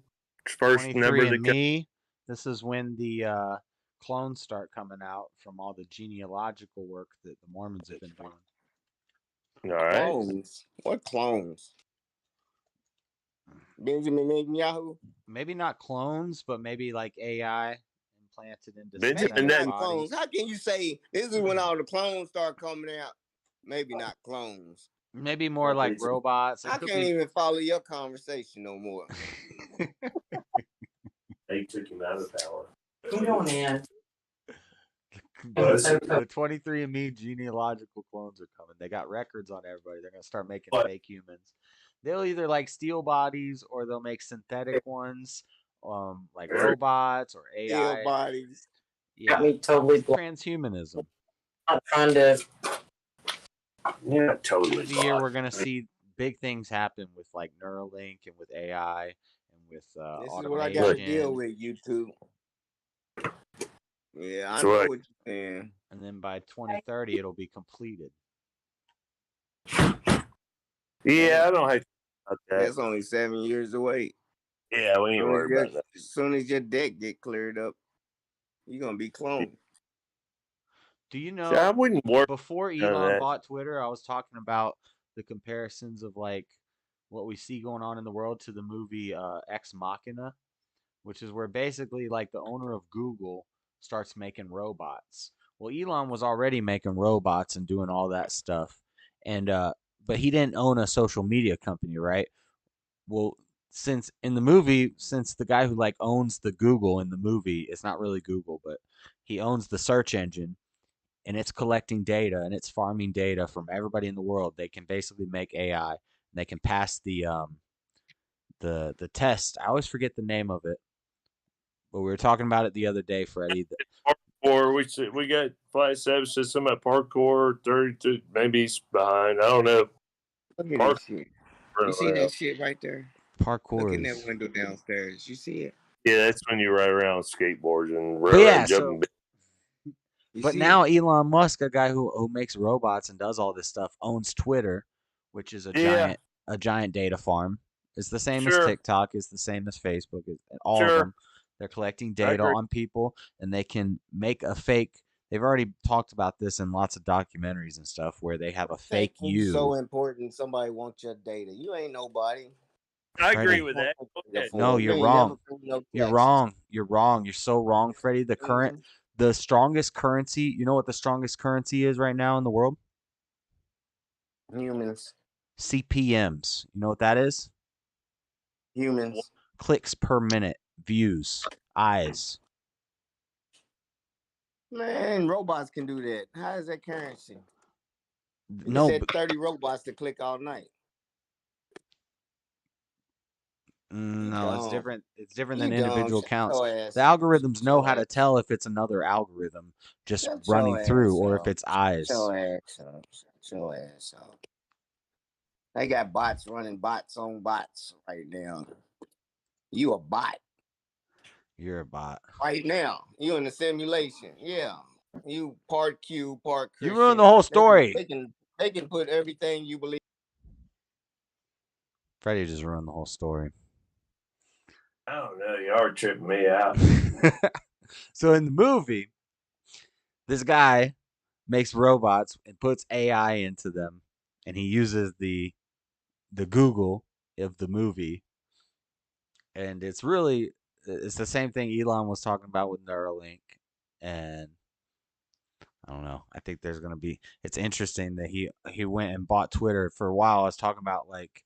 first 23 number and that me. This is when the clones start coming out from all the genealogical work that the Mormons have been doing. All right. Clones? What clones? Benjamin Netanyahu? Maybe not clones, but maybe like AI implanted into Benjamin Maybe synthetic not clones. bodies. How can you say this is when all the clones start coming out? Maybe not clones. Maybe more like robots. It I could can't be- even follow your conversation no more. They took him out of power. Come on in. The 23andMe genealogical clones are coming. They got records on everybody. They're gonna start making fake humans. They'll either like steal bodies or they'll make synthetic ones, like robots or AI. Steal bodies. Yeah, Got me totally transhumanism. I'm trying to. Yeah, totally. This is the year we're gonna see big things happen with like Neuralink and with AI and with This is automation. what I got to deal with, YouTube. Yeah, I So know what? what you're saying. And then by 2030, it'll be completed. Yeah, I don't have to about that. That's only 7 years away. Yeah, we ain't worried about that. As soon as your debt get cleared up, you're gonna be cloned. Do you know? See, I wouldn't worry Before about Elon that. bought Twitter, I was talking about the comparisons of like what we see going on in the world to the movie Ex Machina, which is where basically like the owner of Google starts making robots. Well, Elon was already making robots and doing all that stuff, and but he didn't own a social media company, right? Well, since in the movie, since the guy who like owns the Google in the movie, it's not really Google, but he owns the search engine, and it's collecting data and it's farming data from everybody in the world. They can basically make AI, and they can pass the test. I always forget the name of it, but we were talking about it the other day, Freddie. Or we got Flight 7 system at Parkour 32. Maybe he's behind. I don't know. Look at this shit. You see that shit right there? Parkour. Look in that window downstairs. You see it? Yeah, that's when you ride around skateboards and But yeah, jumping. But now Elon Musk, a guy who makes robots and does all this stuff, owns Twitter, which is a giant data farm. It's the same as TikTok. It's the same as Facebook. All of them. They're collecting data on people, and they can make a fake. They've already talked about this in lots of documentaries and stuff, where they have a fake you. So important. Somebody wants your data. You ain't nobody. I agree Freddie. with that. Okay. No, you're wrong. You're wrong. You're wrong. You're so wrong, Freddie. The strongest currency. You know what the strongest currency is right now in the world? Humans. CPMs. You know what that is? Humans. Clicks per minute, views, eyes. Man, robots can do that. How is that currency? You No, said 30 robots to click all night. no, it's different. It's different You than dumb. individual Shut counts. your ass The up. algorithms Shut know your how to ass. tell if it's another algorithm just Shut running your through ass or up. if it's eyes. Shut your ass up. Shut your ass up. They got bots running bots on bots right now. You a bot You're a bot. right now. You in the simulation. Yeah. You part Q, part You Christian. ruined the whole story. They can put everything you believe. Freddie just ruined the whole story. I don't know. You are tripping me out. So in the movie, this guy makes robots and puts AI into them, and he uses the Google of the movie, and it's the same thing Elon was talking about with Neuralink, and I don't know. I think there's gonna be. It's interesting that he went and bought Twitter. For a while, I was talking about like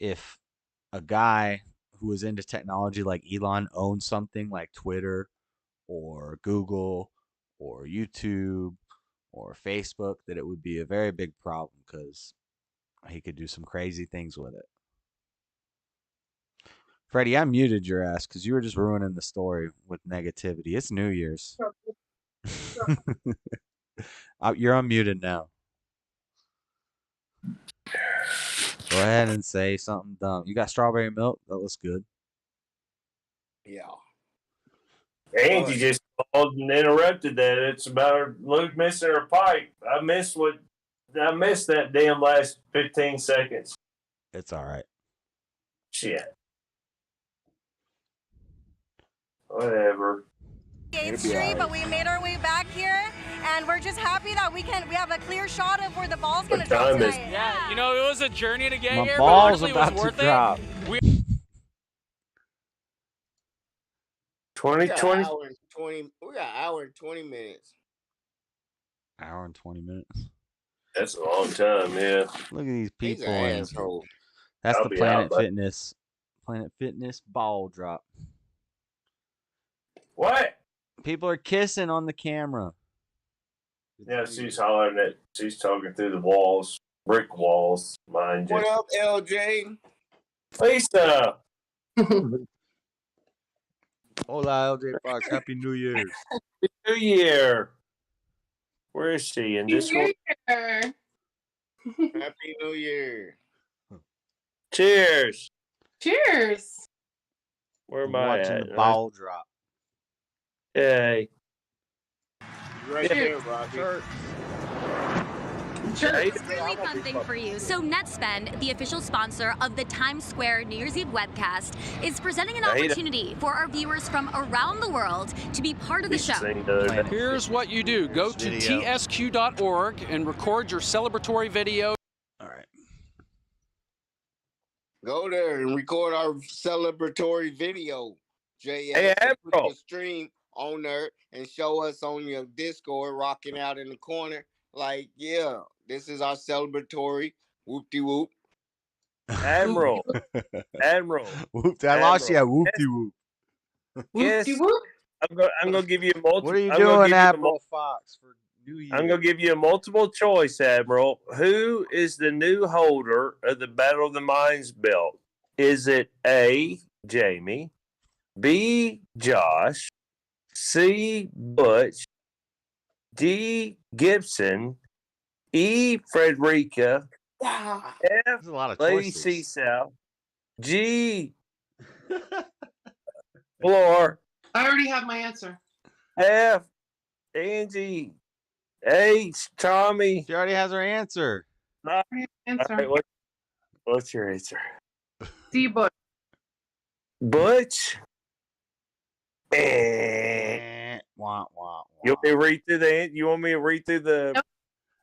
if a guy who was into technology like Elon owned something like Twitter or Google or YouTube or Facebook, that it would be a very big problem because he could do some crazy things with it. Freddie, I muted your ass because you were just ruining the story with negativity. It's New Year's. You're unmuted now. Go ahead and say something dumb. You got strawberry milk? That looks good. Yeah. Angie just called and interrupted that. It's about Luke missing her pipe. I missed that damn last 15 seconds. It's all right. Shit. Whatever. 8th Street, but we made our way back here, and we're just happy that we have a clear shot of where the ball's gonna drop tonight. Yeah, you know, it was a journey to get My here, ball's but luckily about it was to worth drop. it. We 2020. We got an hour and 20 minutes. Hour and 20 minutes. That's a long time, yeah. Look at these He's people. an And asshole. that's I'll the be Planet out, bud. Fitness ball drop. What? People are kissing on the camera. Yeah, she's hollering at. She's talking through the walls, brick walls, mind you. What up, LJ? Lisa. Hola, LJ Fox. Happy New Year's. New Year. Where is she? In Discord? Happy New Year. Cheers. Cheers. Where am I'm I watching at? the ball drop. Yay. Right there, Robbie. Sure. It's a really fun thing for you. So NetSpend, the official sponsor of the Times Square New Year's Eve webcast, is presenting an opportunity for our viewers from around the world to be part of the show. Here's what you do. Go to tsq.org and record your celebratory video. All right. Go there and record our celebratory video. JS, Hey, and put Admiral. your stream on there and show us on your Discord rocking out in the corner. Like, yeah, this is our celebratory whoop-de-whoop. Admiral. Admiral. Whoop! I lost you at whoop-de-whoop. Yes. I'm gonna give you a multiple. What are you doing, Admiral Fox, for New Year? I'm gonna give you a multiple choice, Admiral. Who is the new holder of the Battle of the Minds belt? Is it A, Jamie, B, Josh, C, Butch, D, Gibson, E, Frederica, F, There's a lot of Lady choices. C South, G, Floor, I already have my answer. F, Angie, H, Tommy. She already has her answer. All Answer. right, what's your answer? C Butch. Butch. Wah, wah, You want me to read through the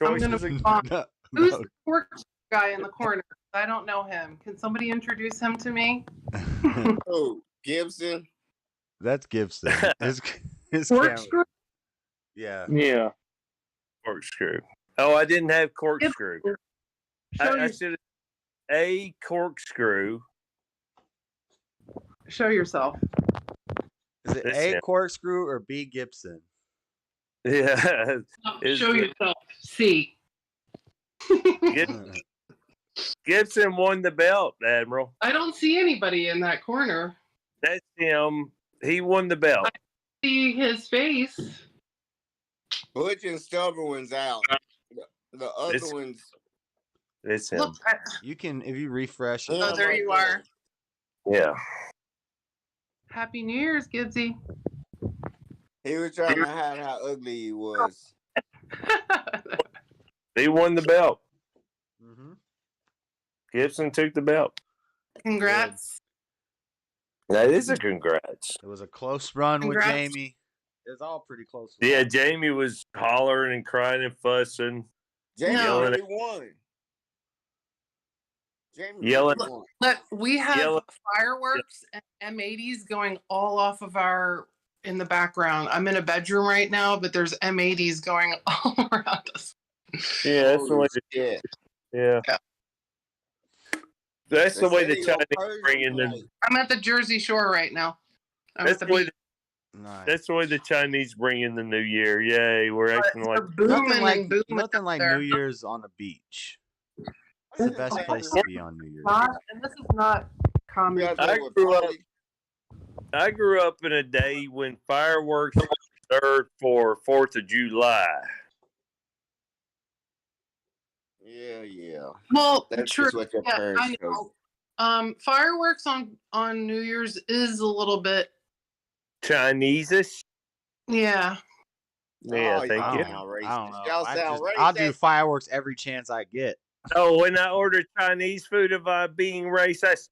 I'm gonna choices? move on. wah. Who's the pork guy in the corner? I don't know him. Can somebody introduce him to me? Oh, Gibson. That's Gibson. His Corkscrew? camera. Yeah. Yeah. Corkscrew. Oh, I didn't have corkscrew. I should A corkscrew. Show yourself. Is it That's A him. corkscrew or B Gibson? Yeah. Show yourself. C. Gibson won the belt, Admiral. I don't see anybody in that corner. That's him. He won the belt. I see his face. Butch and Stubborn one's out. The other ones. It's him. Look, You can, if you refresh it. oh, there you are. Yeah. Happy New Year's, Gibbsy. He was trying to hide how ugly he was. He won the belt. Mm-hmm. Gibson took the belt. Congrats. That is a congrats. It was a close run Congrats. with Jamie. It was all pretty close. Yeah, Jamie was hollering and crying and fussing. Jamie yelling really won. Jamie Yelling. really won. Look, we have Yellow. fireworks and M80s going all off of in the background. I'm in a bedroom right now, but there's M80s going all around us. Yeah, that's the way. Yeah. That's the way the Chinese bring in the. I'm at the Jersey Shore right now. That's the way. That's the way the Chinese bring in the New Year. Yay, we're acting like nothing like New Year's on the beach. It's the best place to be on New Year's. And this is not common. I grew up in a day when fireworks were reserved for 4th of July. Yeah. Well, that's true. just what your Yeah, parents I chose. know. Fireworks on New Year's is a little bit Chinese-ish. Yeah. Yeah, Oh, thank you. I don't know. Y'all sound I'll do racist. fireworks every chance I get. Oh, when I order Chinese food, am I being racist?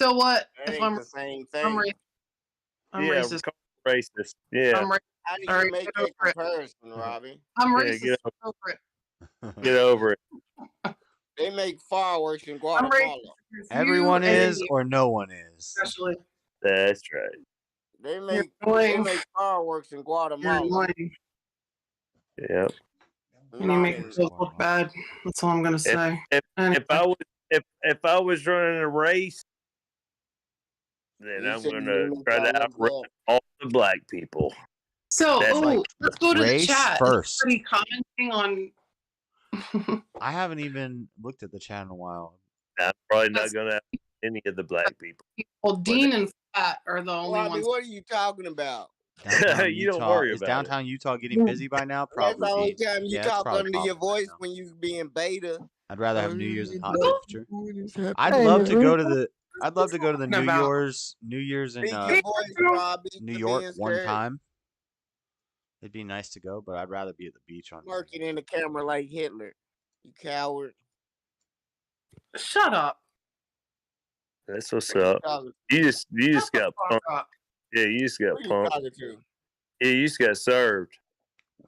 So what? That If ain't I'm the same thing. I'm yeah, racist. racist. Yeah. I'm How do you Sorry, make get that over it. comparison, Robbie? I'm Yeah, racist. get Get over it. Get over it. They make fireworks in I'm Guatemala. racist. Everyone You is and or no one is. especially. That's right. They You're make annoying. fireworks in You're Guatemala. annoying. Yep. And you Not make in- yourself look bad. That's all I'm gonna say. If Anyway. if I was running a race, then You I'm shouldn't gonna even try to look outrun bad. all the black people. So, That's like let's go to the race chat. first. Is anybody commenting on? I haven't even looked at the chat in a while. I'm probably not gonna have any of the black people. Well, Dean and Fat are the only Robbie, ones. what are you talking about? Downtown You don't Utah. worry Is about downtown Utah getting busy by now? That's the Probably. only time you Yeah, it's talk probably under your popping by voice now. when you being beta. I'd rather have New Year's and hot Look, temperature. I'd love to go to the New Year's in Speak your voice, Robbie. New to York being one scared. time. It'd be nice to go, but I'd rather be at the beach on New Year's. Working in the camera like Hitler. You coward. Shut up. That's what's What are you up. talking You just got Fuck punked. up. Yeah, you just got Who you punked. talking to? Yeah, you just got served.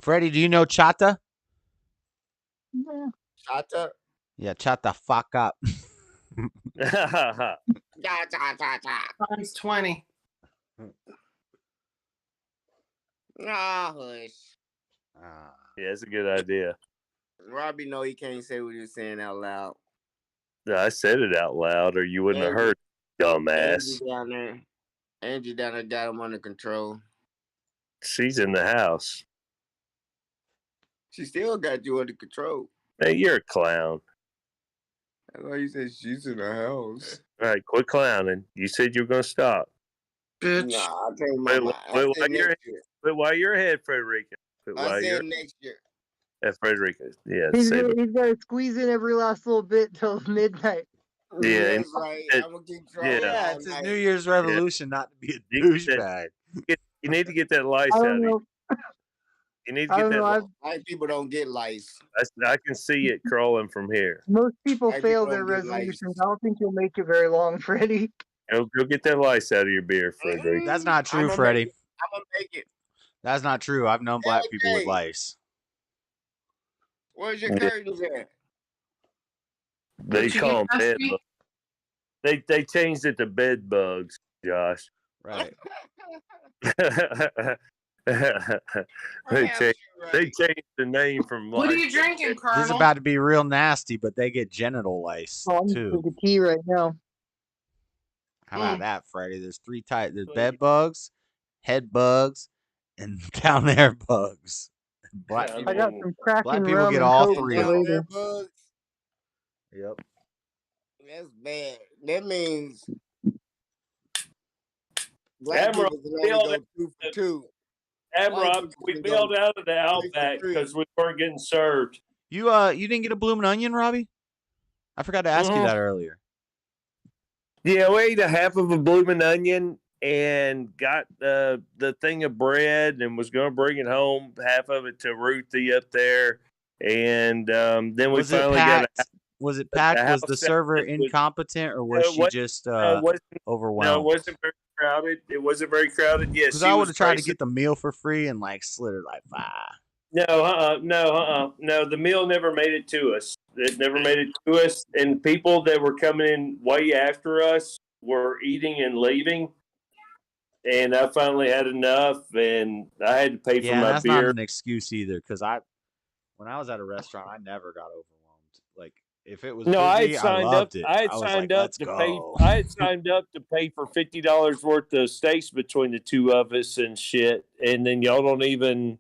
Freddie, do you know chata? Shut up. Yeah, shut the fuck up. Ja, ja, ja, ja. Times 20. Nah, hush. Yeah, it's a good idea. Robbie know he can't say what he's saying out loud. I said it out loud, or you wouldn't have heard, dumbass. Angie down there got him under control. She's in the house. She still got you under control. Hey, you're a clown. That's why you said she's in the house. All right, quit clowning. You said you were going to stop. Bitch. Nah, I'll tell you Wait, my while you're ahead, Frederica. I said next year. Frederica. Yeah, He's save it. got to squeeze in every last little bit till midnight. Yeah, That's right. I'm gonna keep trying. Yeah, it's his New Year's resolution not to be a You douchebag. You need to get that lice I out don't of know. you. You need to I get don't that. know. White people don't get lice. I can see it crawling from here. Most people White fail people their don't get lice. resolutions. I don't think you'll make it very long, Freddie. Go get that lice out of your beer, Frederica. That's not true, I'ma Freddie. make it. I'm gonna make it. That's not true. I've known black people with LJ. lice. Where's your curtains at? They Did you call them get bed Dusty? bugs. They changed it to bed bugs, Josh. Right. they changed the name from. What are you drinking, Colonel? This is about to be real nasty, but they get genital lice Oh, I'm too. drinking tea right now. How about that, Freddie? There's 3 types. There's bed bugs, head bugs, and down there bugs. Black I got some cracking black people rum get and all Coke 3 for of them. later. Yep. That's bad. That means black Admiral, people can only go 2 for 2. Admiral, we bailed out of the Outback because we weren't getting served. You didn't get a bloomin' onion, Robbie? I forgot to ask you that earlier. Yeah, we ate a half of a blooming onion and got the thing of bread and was going to bring it home, half of it to Ruthie up there. And then we Was finally it got packed? Was it packed? Was the server incompetent, or was she just overwhelmed? No, it wasn't very crowded. It wasn't very crowded. Yes, Because I would have tried to get the meal for free and like slid her like 5. No. The meal never made it to us. It never made it to us. And people that were coming in way after us were eating and leaving. And I finally had enough, and I had to pay for my that's beer. not an excuse either. Because when I was at a restaurant, I never got overwhelmed. Like if it was busy, I had signed loved up. it. I had was signed like, up let's to go. pay. I had signed up to pay for $50 worth of steaks between the two of us and shit. And then y'all don't even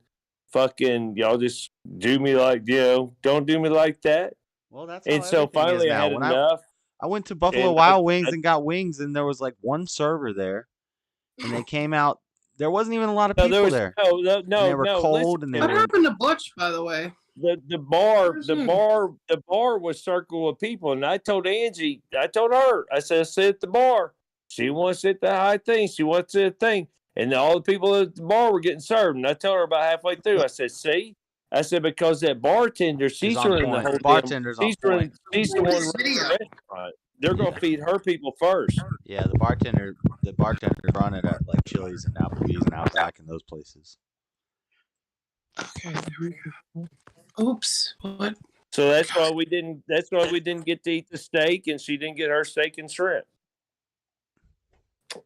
y'all just do me like, don't do me like that. Well, that's and how so everything finally is I now. had When enough. I went to Buffalo and Wild Wings and got wings, and there was like one server there, and they came out. There wasn't even a lot of people there. No. And they were cold, and they What were. happened to Butch, by the way? The bar was circled with people, and I told her, I said, sit at the bar. She wants to sit the high thing. She wants to sit the thing. And all the people at the bar were getting served. And I told her about halfway through, I said, see? I said, because that bartender, she's running the whole bartender's on point. She's the one running the restaurant. They're going to feed her people first. Yeah, the bartender run it at like Chili's and Applebee's and Outback and those places. Okay, there we go. Oops, what? So that's why we didn't get to eat the steak, and she didn't get her steak and shrimp.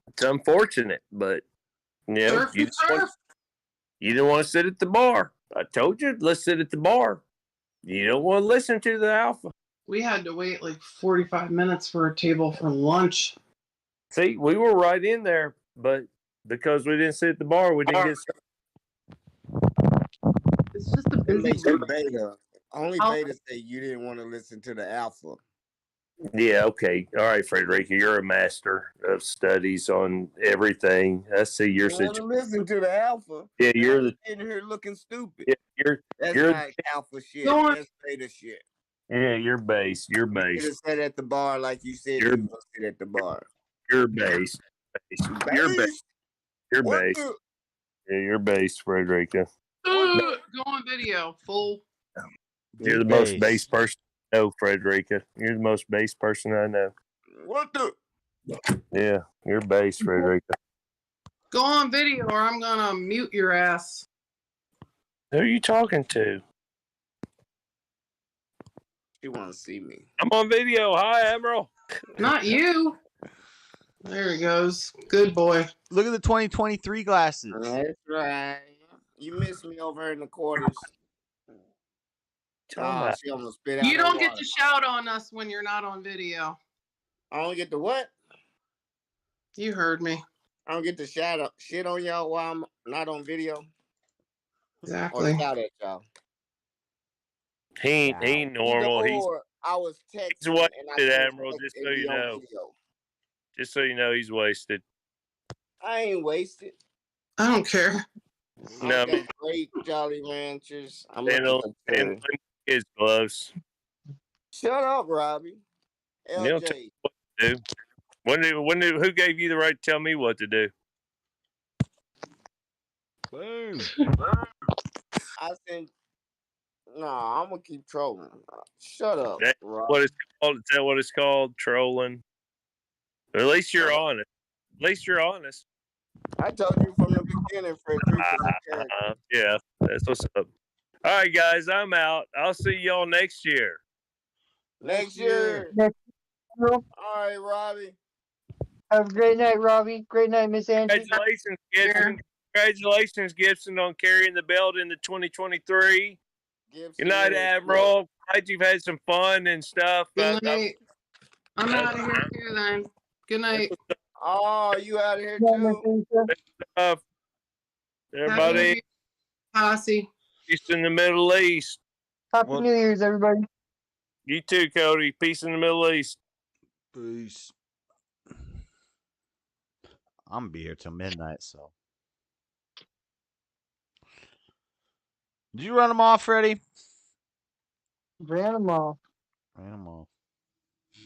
It's unfortunate, but you didn't want to sit at the bar. I told you, let's sit at the bar. You don't want to listen to the alpha. We had to wait like 45 minutes for a table for lunch. See, we were right in there, but because we didn't sit at the bar, we didn't get served. It's just a busy beta. Only beta say you didn't want to listen to the alpha. Yeah, okay. All right, Frederica, you're a master of studies on everything. I see your situation. Listen to the alpha. Yeah, you're the in here looking stupid. Yeah, That's you're not alpha shit. That's beta shit. Yeah, you're base. You're You base. should have sat at the bar like you said you were going to sit at the bar. You're base. You're base. You're base. Yeah, you're base, Frederica. Go on video, fool. You're the most base person I know, Frederica. You're the most base person I know. What the? Yeah, you're base, Frederica. Go on video or I'm going to mute your ass. Who are you talking to? She want to see me. I'm on video. Hi, Admiral. Not you. There he goes. Good boy. Look at the 2023 glasses. That's right. You missed me over in the quarters. She almost spit out. You don't get to shout on us when you're not on video. I don't get to what? You heard me. I don't get to shit on y'all while I'm not on video. Exactly. Or shout at y'all. He ain't normal. I was texting. He's wasted, Admiral. Just so you know. Just so you know, he's wasted. I ain't wasted. I don't care. No, great Jolly Ranchers. I'm and his gloves. Shut up, Robbie. Don't tell me what to do. Who gave you the right to tell me what to do? Boom. I said, no, I'm gonna keep trolling. Shut up. That's what it's called. Is that what it's called? Trolling. At least you're honest. At least you're honest. I told you from the beginning, Frederica. Yeah, that's what's up. All right, guys, I'm out. I'll see y'all next year. Next year. All right, Robbie. Have a great night, Robbie. Great night, Miss Angie. Congratulations, kids. Congratulations, Gibson, on carrying the belt into 2023. Good night, Admiral. Glad you've had some fun and stuff. Good night. I'm out of here too then. Good night. Oh, you out of here Yeah, too? Everybody, Posse. peace in the Middle East. Happy New Year's, everybody. You too, Cody. Peace in the Middle East. Peace. I'm gonna be here till midnight, so. Did you run them off, Freddie? Ran them off. Ran them off.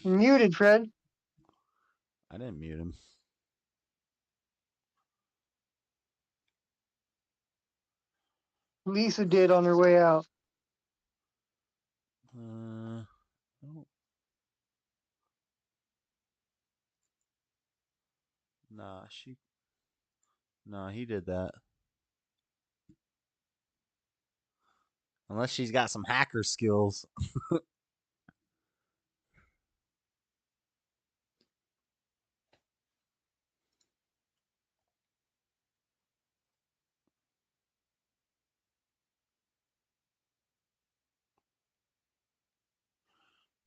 You're muted, Fred. I didn't mute him. Lisa did on her way out. Oh. Nah, he did that. Unless she's got some hacker skills.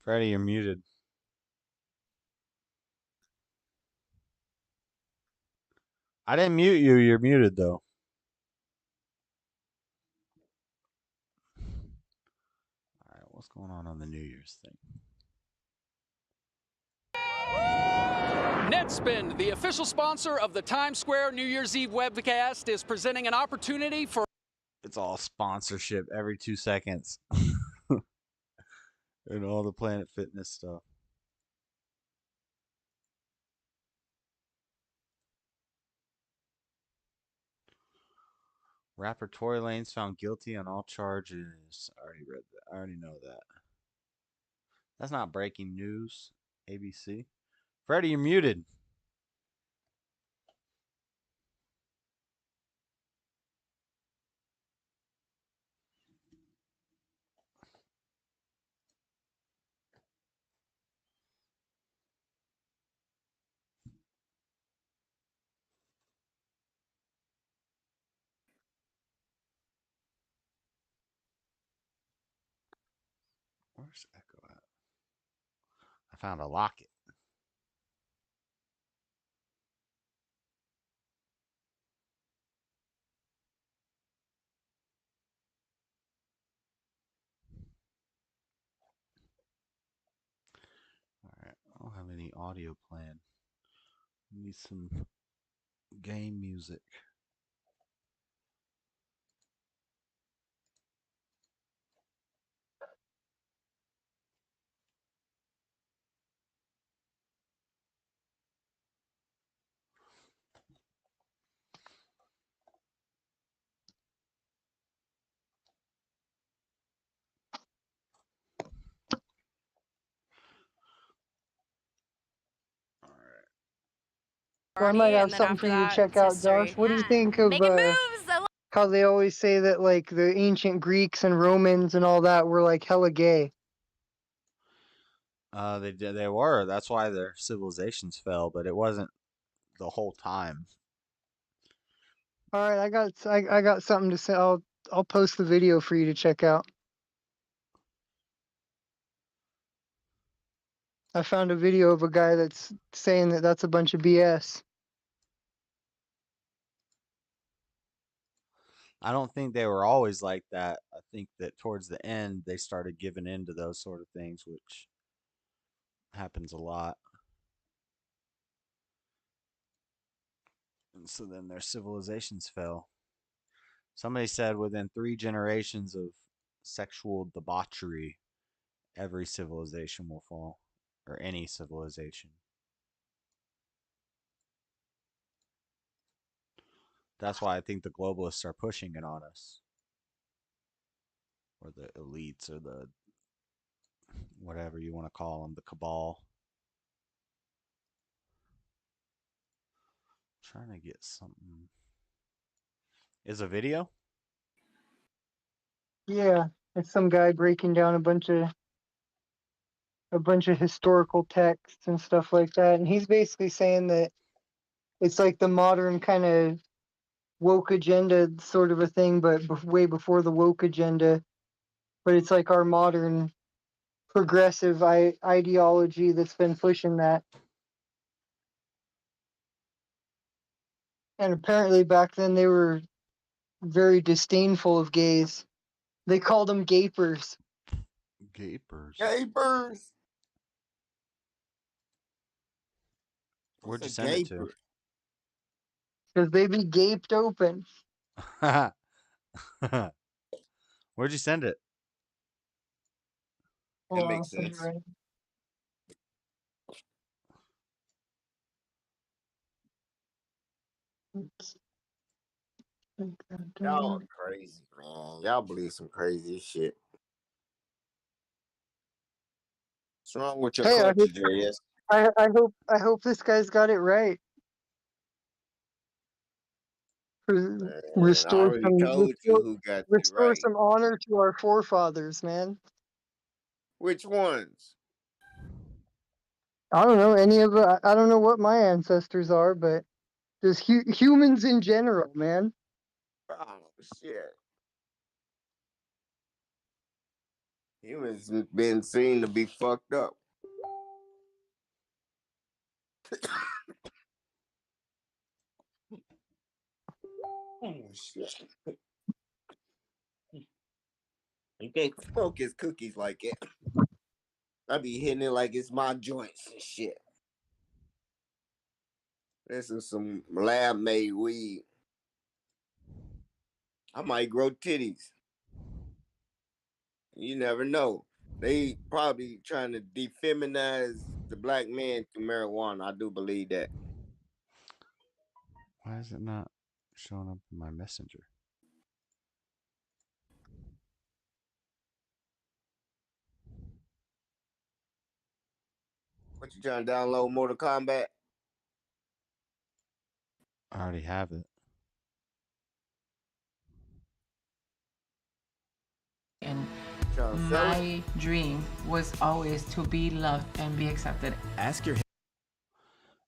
Freddie, you're muted. I didn't mute you. You're muted, though. All right, what's going on the New Year's thing? Netspend, the official sponsor of the Times Square New Year's Eve webcast, is presenting an opportunity for... It's all sponsorship every 2 seconds. And all the Planet Fitness stuff. Rapper Tory Lanez found guilty on all charges. I already read that. I already know that. That's not breaking news. ABC. Freddie, you're muted. Where's Echo at? I found a locket. Alright, I don't have any audio playing. Need some game music. Well, I might have something for you to check out, Josh. What do you think of how they always say that like the ancient Greeks and Romans and all that were like hella gay? They were. That's why their civilizations fell, but it wasn't the whole time. All right, I got something to say. I'll post the video for you to check out. I found a video of a guy that's saying that that's a bunch of BS. I don't think they were always like that. I think that towards the end they started giving in to those sort of things, which happens a lot. And so then their civilizations fell. Somebody said within 3 generations of sexual debauchery, every civilization will fall, or any civilization. That's why I think the globalists are pushing it on us. Or the elites, or the whatever you want to call them, the cabal. I'm trying to get something. Is a video? Yeah, it's some guy breaking down a bunch of historical texts and stuff like that, and he's basically saying that it's like the modern kind of woke agenda sort of a thing, but way before the woke agenda. But it's like our modern progressive ideology that's been pushing that. And apparently back then they were very disdainful of gays. They called them gapers. Gapers. Gapers. Where'd you send it to? Because they be gaped open. Where'd you send it? That makes sense. Y'all are crazy, man. Y'all believe some crazy shit. What's wrong with your culture, Jarius? I hope this guy's got it right. Restore some honor to our forefathers, man. Which ones? I don't know I don't know what my ancestors are, but just humans in general, man. Oh shit. Humans been seen to be fucked up. Oh shit. You can't smoke his cookies like it. I be hitting it like it's my joints and shit. This is some lab-made weed. I might grow titties. You never know. They probably trying to defeminize the black man through marijuana. I do believe that. Why is it not showing up in my messenger? What, you trying to download Mortal Kombat? I already have it. And my dream was always to be loved and be accepted. Ask your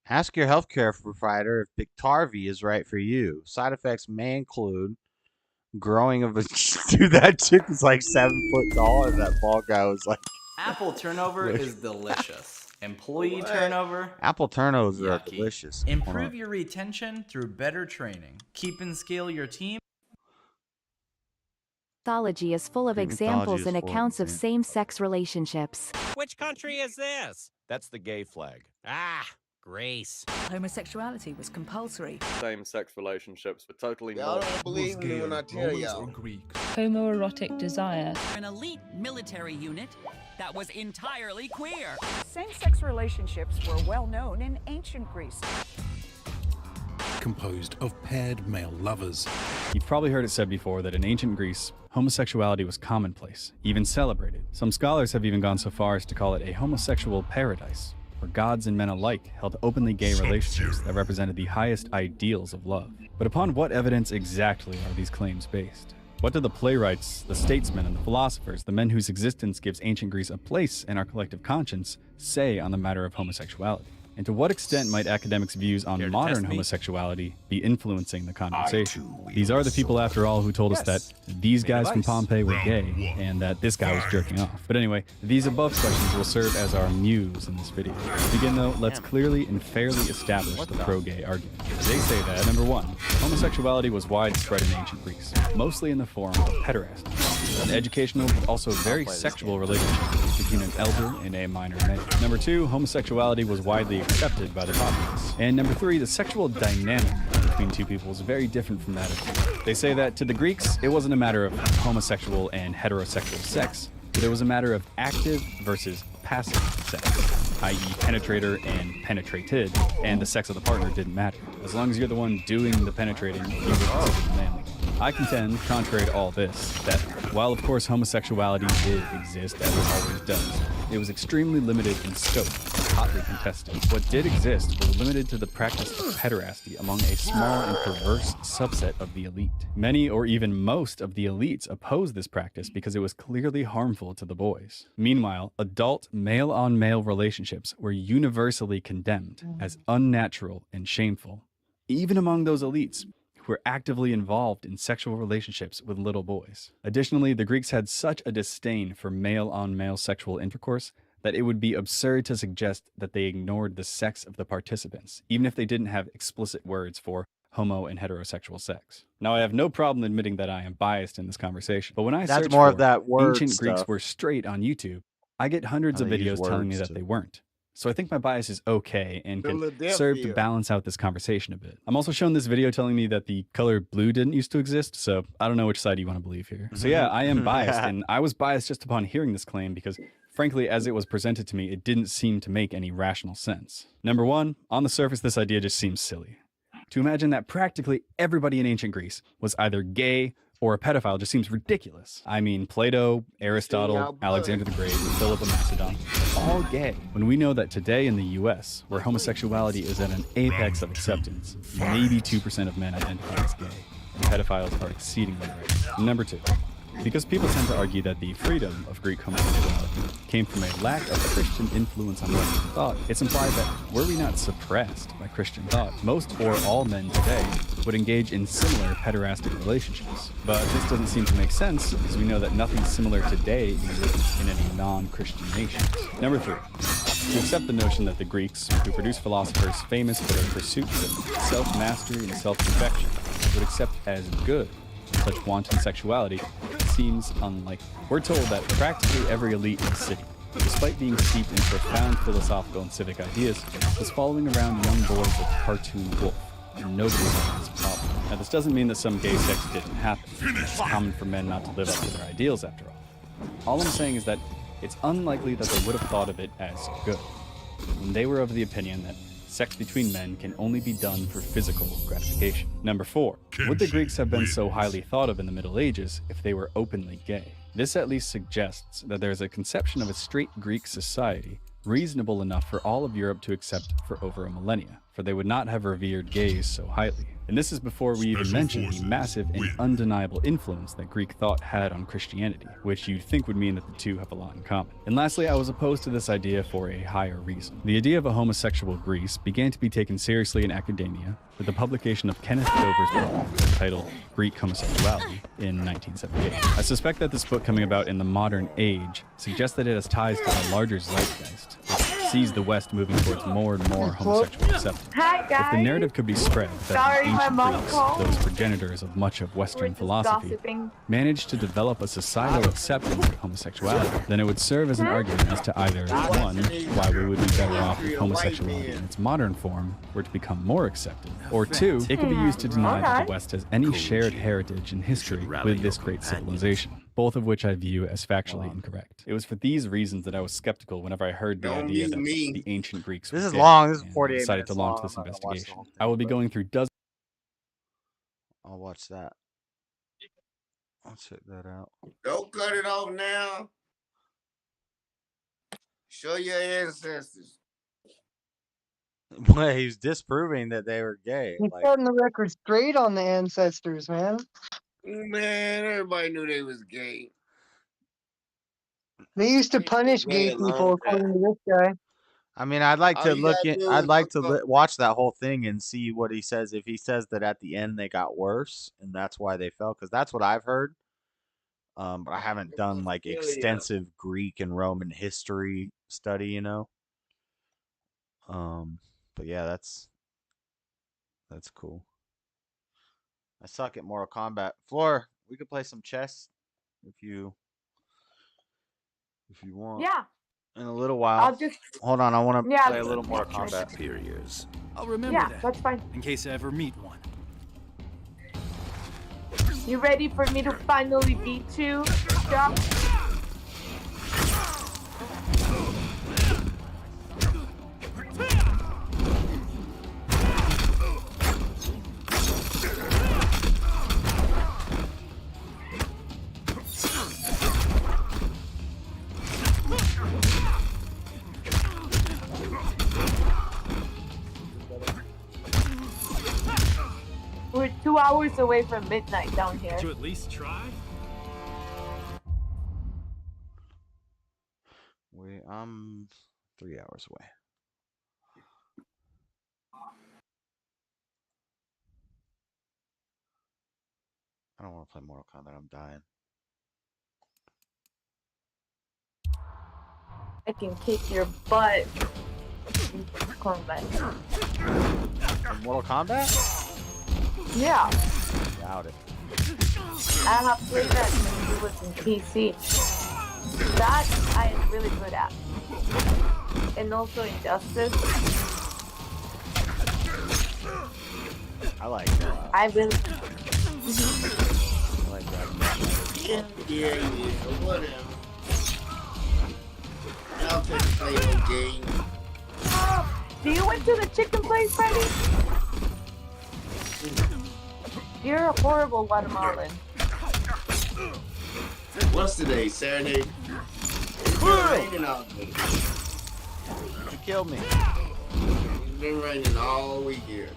healthcare provider if Biktarvy is right for you. Side effects may include growing of a dude. That chick is like 7 foot tall, and that bald guy was like. Apple turnover is delicious. Employee turnover. Apple turnovers are delicious. Improve your retention through better training. Keep and scale your team. Mythology is full of examples and accounts of same-sex relationships. Which country is this? That's the gay flag. Ah, Greece. Homosexuality was compulsory. Same-sex relationships were totally y'all don't believe me when I tell y'all. Homoerotic desire. An elite military unit that was entirely queer. Same-sex relationships were well known in ancient Greece. Composed of paired male lovers. You've probably heard it said before that in ancient Greece, homosexuality was commonplace, even celebrated. Some scholars have even gone so far as to call it a homosexual paradise, where gods and men alike held openly gay relationships that represented the highest ideals of love. But upon what evidence exactly are these claims based? What do the playwrights, the statesmen, and the philosophers, the men whose existence gives ancient Greece a place in our collective conscience, say on the matter of homosexuality? And to what extent might academics' views on modern homosexuality be influencing the conversation? These are the people, after all, who told us that these guys from Pompeii were gay and that this guy was jerking off. But anyway, these above questions will serve as our muse in this video. To begin though, let's clearly and fairly establish the pro-gay argument. They say that, number one, homosexuality was widespread in ancient Greece, mostly in the form of pederasty, an educational but also very sexual relationship between an elder and a minor male. Number two, homosexuality was widely accepted by the populace. And number three, the sexual dynamic between two people is very different from that of two. They say that to the Greeks, it wasn't a matter of homosexual and heterosexual sex, but it was a matter of active versus passive sex, i.e. penetrator and penetrated, and the sex of the partner didn't matter. As long as you're the one doing the penetrating, you were considered the manly one. I contend, contrary to all this, that while of course homosexuality did exist as it always does, it was extremely limited in scope and hotly contested. What did exist was limited to the practice of pederasty among a small and perverse subset of the elite. Many or even most of the elites opposed this practice because it was clearly harmful to the boys. Meanwhile, adult male-on-male relationships were universally condemned as unnatural and shameful, even among those elites who were actively involved in sexual relationships with little boys. Additionally, the Greeks had such a disdain for male-on-male sexual intercourse that it would be absurd to suggest that they ignored the sex of the participants, even if they didn't have explicit words for homo and heterosexual sex. Now, I have no problem admitting that I am biased in this conversation, but when I That's search more for of that word ancient Greeks stuff. were straight on YouTube, I get hundreds How of they use videos telling me words that to- they weren't. So I think my bias is okay and can serve to Philadelphia. balance out this conversation a bit. I'm also shown this video telling me that the color blue didn't used to exist, so I don't know which side you want to believe here. So yeah, I am biased, and I was biased just upon hearing this claim because, frankly, as it was presented to me, it didn't seem to make any rational sense. Number one, on the surface, this idea just seems silly. To imagine that practically everybody in ancient Greece was either gay or a pedophile just seems ridiculous. I mean, Plato, Aristotle, Alexander the Great, Philip of Macedon, all gay. When we know that today in the US, where homosexuality is at an apex of acceptance, maybe 2% of men identify as gay, and pedophiles are exceedingly rare. Number two, because people tend to argue that the freedom of Greek homosexuality came from a lack of Christian influence on Western thought, it's implied that were we not suppressed by Christian thought, most or all men today would engage in similar pederastic relationships. But this doesn't seem to make sense because we know that nothing similar today exists in any non-Christian nations. Number three, to accept the notion that the Greeks, who produced philosophers famous for their pursuits of self-mastery and self-perfection, would accept as good such wanton sexuality seems unlikely. We're told that practically every elite in the city, despite being steeped in profound philosophical and civic ideas, was following around young boys with a cartoon wolf, and nobody saw this problem. Now, this doesn't mean that some gay sex didn't happen. It's common for men not to live up to their ideals, after all. All I'm saying is that it's unlikely that they would have thought of it as good, when they were of the opinion that sex between men can only be done for physical gratification. Number four, would the Greeks have been so highly thought of in the Middle Ages if they were openly gay? This at least suggests that there is a conception of a straight Greek society reasonable enough for all of Europe to accept for over a millennia, for they would not have revered gays so highly. And this is before we even mention the massive and undeniable influence that Greek thought had on Christianity, which you'd think would mean that the two have a lot in common. And lastly, I was opposed to this idea for a higher reason. The idea of a homosexual Greece began to be taken seriously in academia with the publication of Kenneth Dover's book titled Greek Homosexuality in 1978. I suspect that this book coming about in the modern age suggests that it has ties to a larger zeitgeist, which sees the West moving towards more and more homosexual acceptance. Hi, guys. If the narrative could be spread that Sorry, the my ancient mom Greeks, called. those progenitors of much of Western just philosophy, gossiping. managed to develop a societal acceptance of homosexuality, then it would serve as an argument as to either, one, why we would be better off if homosexuality in its modern form were to become more accepted, or two, it could be used to deny that the West has any shared heritage and history with this great civilization, both of which I view as factually incorrect. It was for these reasons that I was skeptical whenever I heard the idea that the ancient Greeks were This is gay, long. This is and I 48 decided minutes to launch long. this I'm not gonna watch the investigation. whole thing, I will be but going through dozens. I'll watch that. I'll check that out. Don't cut it off now. Show your ancestors. Well, he's disproving that they were gay. He's Like, setting the record straight on the ancestors, man. Man, everybody knew they was gay. They used to punish Gay gay a long people, according time. to this guy. I mean, I'd like All to you look gotta at. do I'd is like to look up. watch that whole thing and see what he says. If he says that at the end they got worse and that's why they fell, because that's what I've heard. But I haven't done like extensive Greek and Roman history study, you know. But yeah, that's cool. I suck at Mortal Kombat. Floor, we could play some chess if you want. Yeah. In a little while. I'll just. Hold on, I want to Yeah. play a little Mortal Kombat. Superiors. I'll remember that. That's fine. In case I ever meet one. You ready for me to finally beat you, Josh? We're 2 hours away from midnight down here. To at least try? I'm 3 hours away. don't want to play Mortal Kombat. I'm dying. I can kick your butt. Combat. Mortal Kombat? Yeah. Doubt it. I have played that when it was in PC. That I am really good at. And also Injustice. I like I really. I like Dragon Yeah, whatever. I'll take the play no game. Do you went to the chicken place, Freddy? You're a horrible Guatemalan. What's today? Saturday? It's been raining all day. You killed me. It's been raining all week here.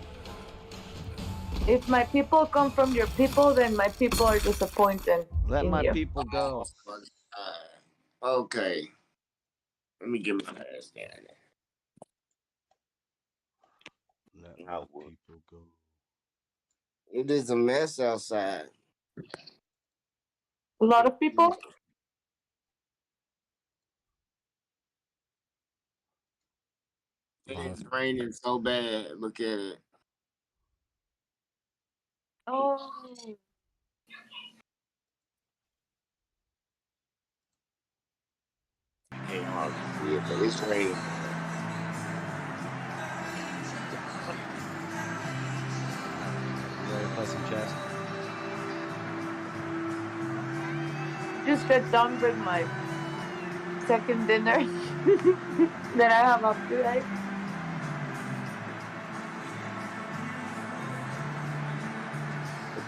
If my people come from your people, then my people are disappointed. Let in my you. people go. Okay. Let me get my ass down there. Let my people go. It is a mess outside. A lot of people? It's raining so bad. Look at it. Oh. Can't hardly see it, but it's raining. You ready to play some chess? Just got done with my second dinner that I have up today.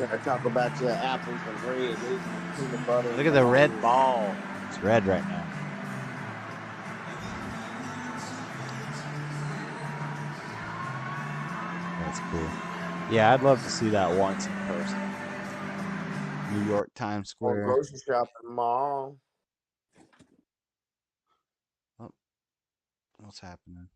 I talk about your apples and bread. Peanut butter. Look at the red ball. It's red right now. That's cool. Yeah, I'd love to see that once in person. New York Times Square. Grocery shopping tomorrow. Oh, what's happening?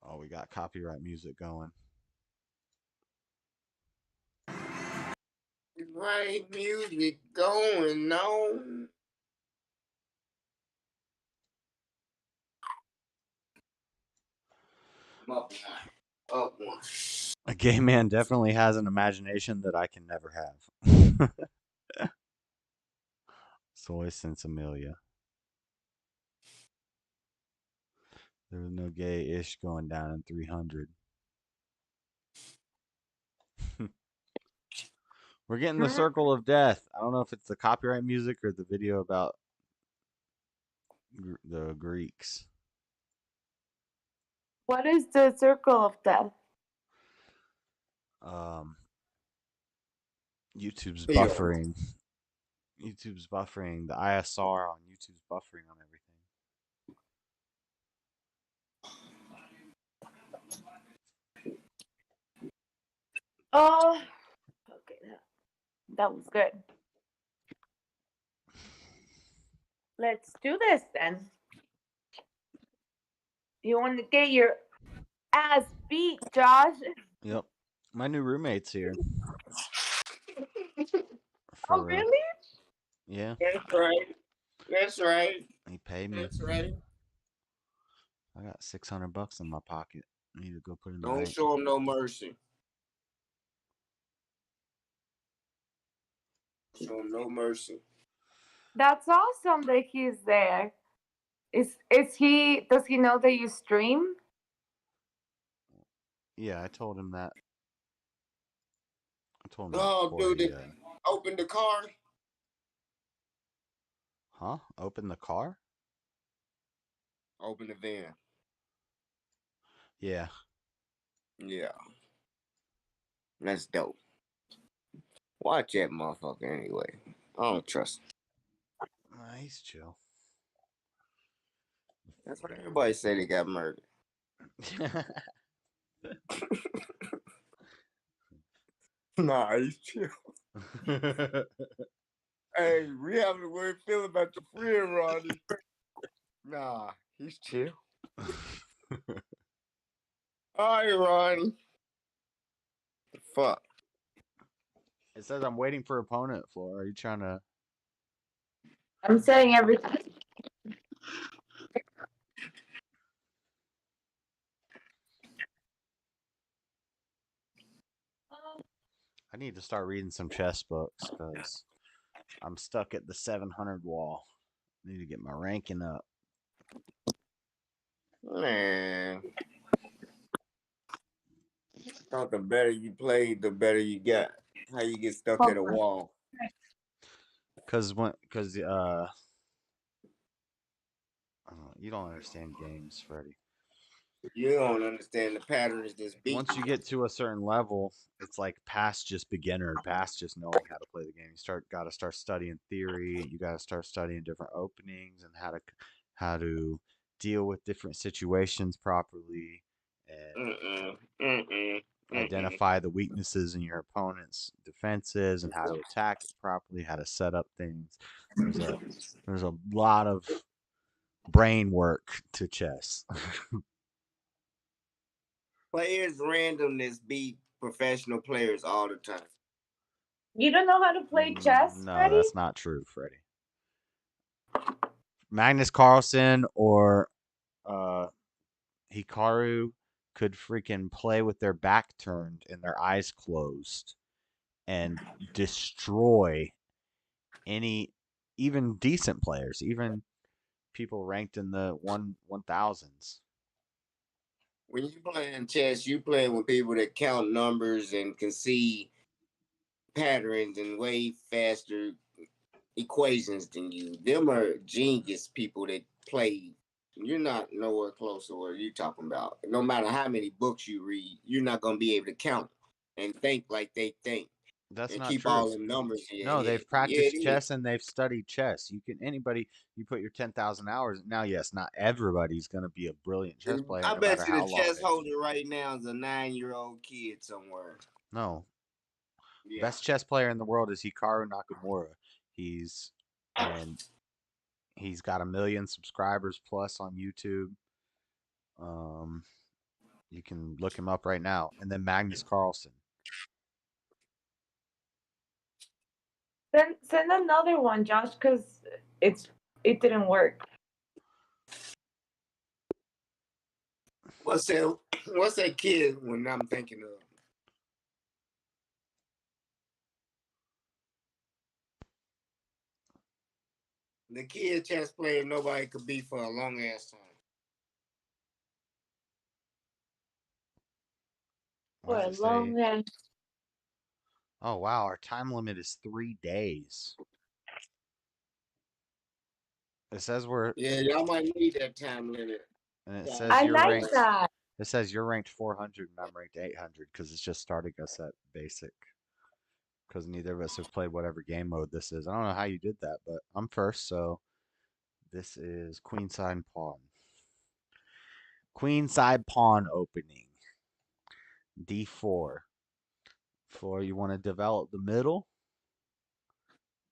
Oh, we got copyright music going. Right music going on. Up one. A gay man definitely has an imagination that I can never have. Soy Sensibilia. There was no gay-ish going down in 300. We're getting the circle of death. I don't know if it's the copyright music or the video about the Greeks. What is the circle of death? YouTube's buffering. YouTube's buffering. The ISR on YouTube's buffering on everything. Oh, okay, that was good. Let's do this then. You want to get your ass beat, Josh? Yep. My new roommate's here. Oh, really? Yeah. That's right. That's right. He paid me. That's right. I got $600 in my pocket. I need to go put in the Don't bank. show him no mercy. Show him no mercy. That's awesome that he's there. Is he? Does he know that you stream? Yeah, I told him that. I told him that Oh, before dude, he, open the car. Huh? Open the car? Open the van. Yeah. Yeah. That's dope. Watch that motherfucker anyway. I don't trust him. He's chill. That's what everybody say they got murdered. Nah, he's chill. Hey, we have a weird feeling about your friend, Ronnie. Nah, he's chill. All right, Ron. The fuck. It says I'm waiting for opponent floor. Are you trying to? I'm saying everything. I need to start reading some chess books because I'm stuck at the 700 wall. I need to get my ranking up. Man. I thought the better you played, the better you got. How you get stuck at a wall? Because you don't understand games, Freddie. You don't understand the patterns that's beat. Once you get to a certain level, it's like past just beginner, past just knowing how to play the game. You got to start studying theory. You got to start studying different openings and how to deal with different situations properly and identify the weaknesses in your opponent's defenses and how to attack it properly, how to set up things. There's a lot of brain work to chess. Players randomness beat professional players all the time. You don't know how to play chess, No, Freddie? that's not true, Freddie. Magnus Carlsen or Hikaru could freaking play with their back turned and their eyes closed and destroy even decent players, even people ranked in the 1000s. When you playing chess, you playing with people that count numbers and can see patterns and way faster equations than you. Them are genius people that play. You're not nowhere close to what you're talking about. No matter how many books you read, you're not gonna be able to count and think like they think. That's and not keep true. all them numbers in your No, head. they've practiced chess and they've studied chess. You put your 10,000 hours. Now, yes, not everybody's going to be a brilliant chess player I no bet matter you how the long chess they. holder right now is a 9-year-old kid somewhere. No. Yeah. Best chess player in the world is Hikaru Nakamura. He's got 1 million subscribers plus on YouTube. You can look him up right now. And then Magnus Carlsen. Send another one, Josh, because it didn't work. What's that kid when I'm thinking of? The kid chess player nobody could beat for a long ass time. For a long ass. Oh wow, our time limit is 3 days. It says we're y'all might need that time limit. And it says I you're like ranked. that. It says you're ranked 400 and I'm ranked 800 because it's just starting us at basic. Because neither of us have played whatever game mode this is. I don't know how you did that, but I'm first, so this is queenside pawn. Queenside pawn opening. D4. You want to develop the middle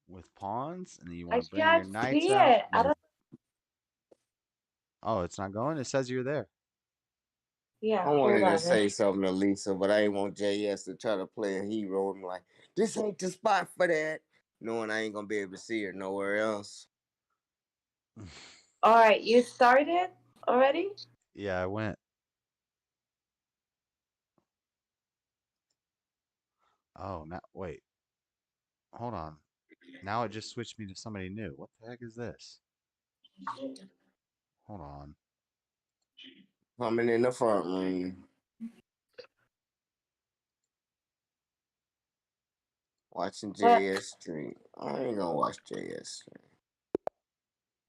with pawns, and then you want to bring your knights out. Oh, it's not going? It says you're there. Yeah, I wanted to say something to Lisa, but I ain't want JS to try to play a hero. I'm like, this ain't the spot for that. Knowing I ain't gonna be able to see her nowhere else. All right, you started already? Yeah, I went. Oh, now wait. Hold on. Now it just switched me to somebody new. What the heck is this? Hold on. Coming in the front room. Watching JS stream. I ain't gonna watch JS stream.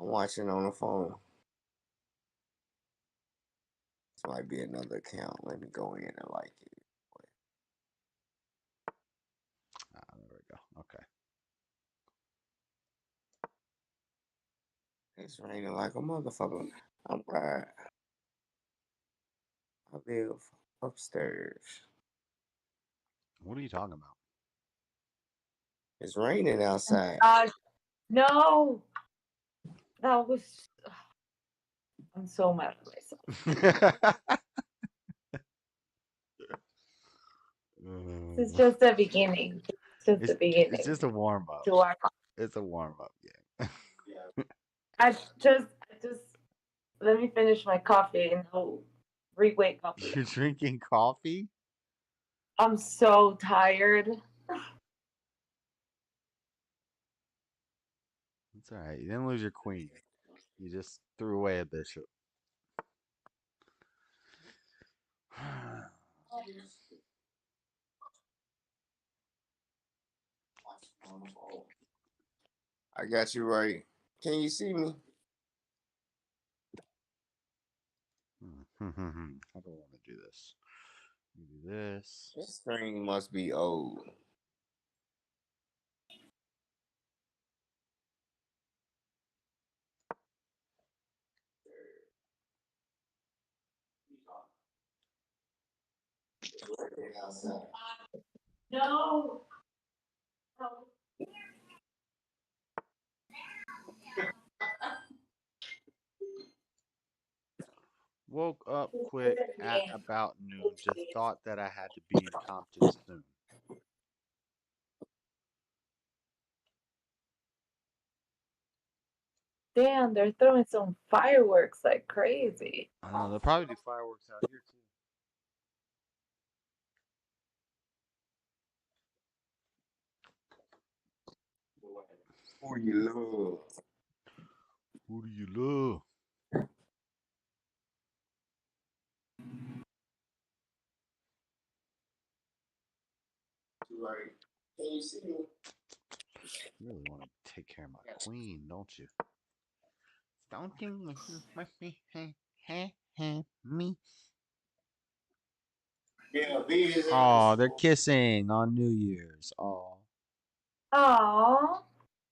I'm watching on the phone. This might be another account. Let me go in and like it. There we go. Okay. It's raining like a motherfucker. I'm right. I live upstairs. What are you talking about? It's raining outside. No, that was. I'm so mad at myself. This is just the beginning. It's just the beginning. It's just a warm up. To our It's a warm up game. I just let me finish my coffee and I'll re-wake up. You're drinking coffee? I'm so tired. It's all right. You didn't lose your queen. You just threw away a bishop. I got you right. Can you see me? I don't want to do this. You do this. This screen must be old. No. Woke up quick at about noon. Just thought that I had to be in Compton soon. Damn, they're throwing some fireworks like crazy. I know they'll probably do fireworks out here too. Who you love? Who do you love? Right. Can you see me? You really want to take care of my queen, don't you? Don't you me? Yeah, beat his Oh, ass. they're kissing on New Year's. Oh. Aww,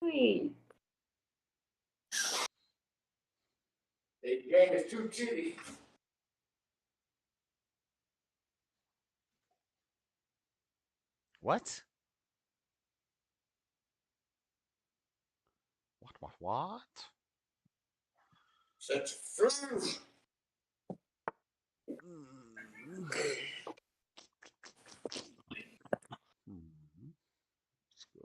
sweet. They gave us 2 titties. What? What? Such a fool. Let's go.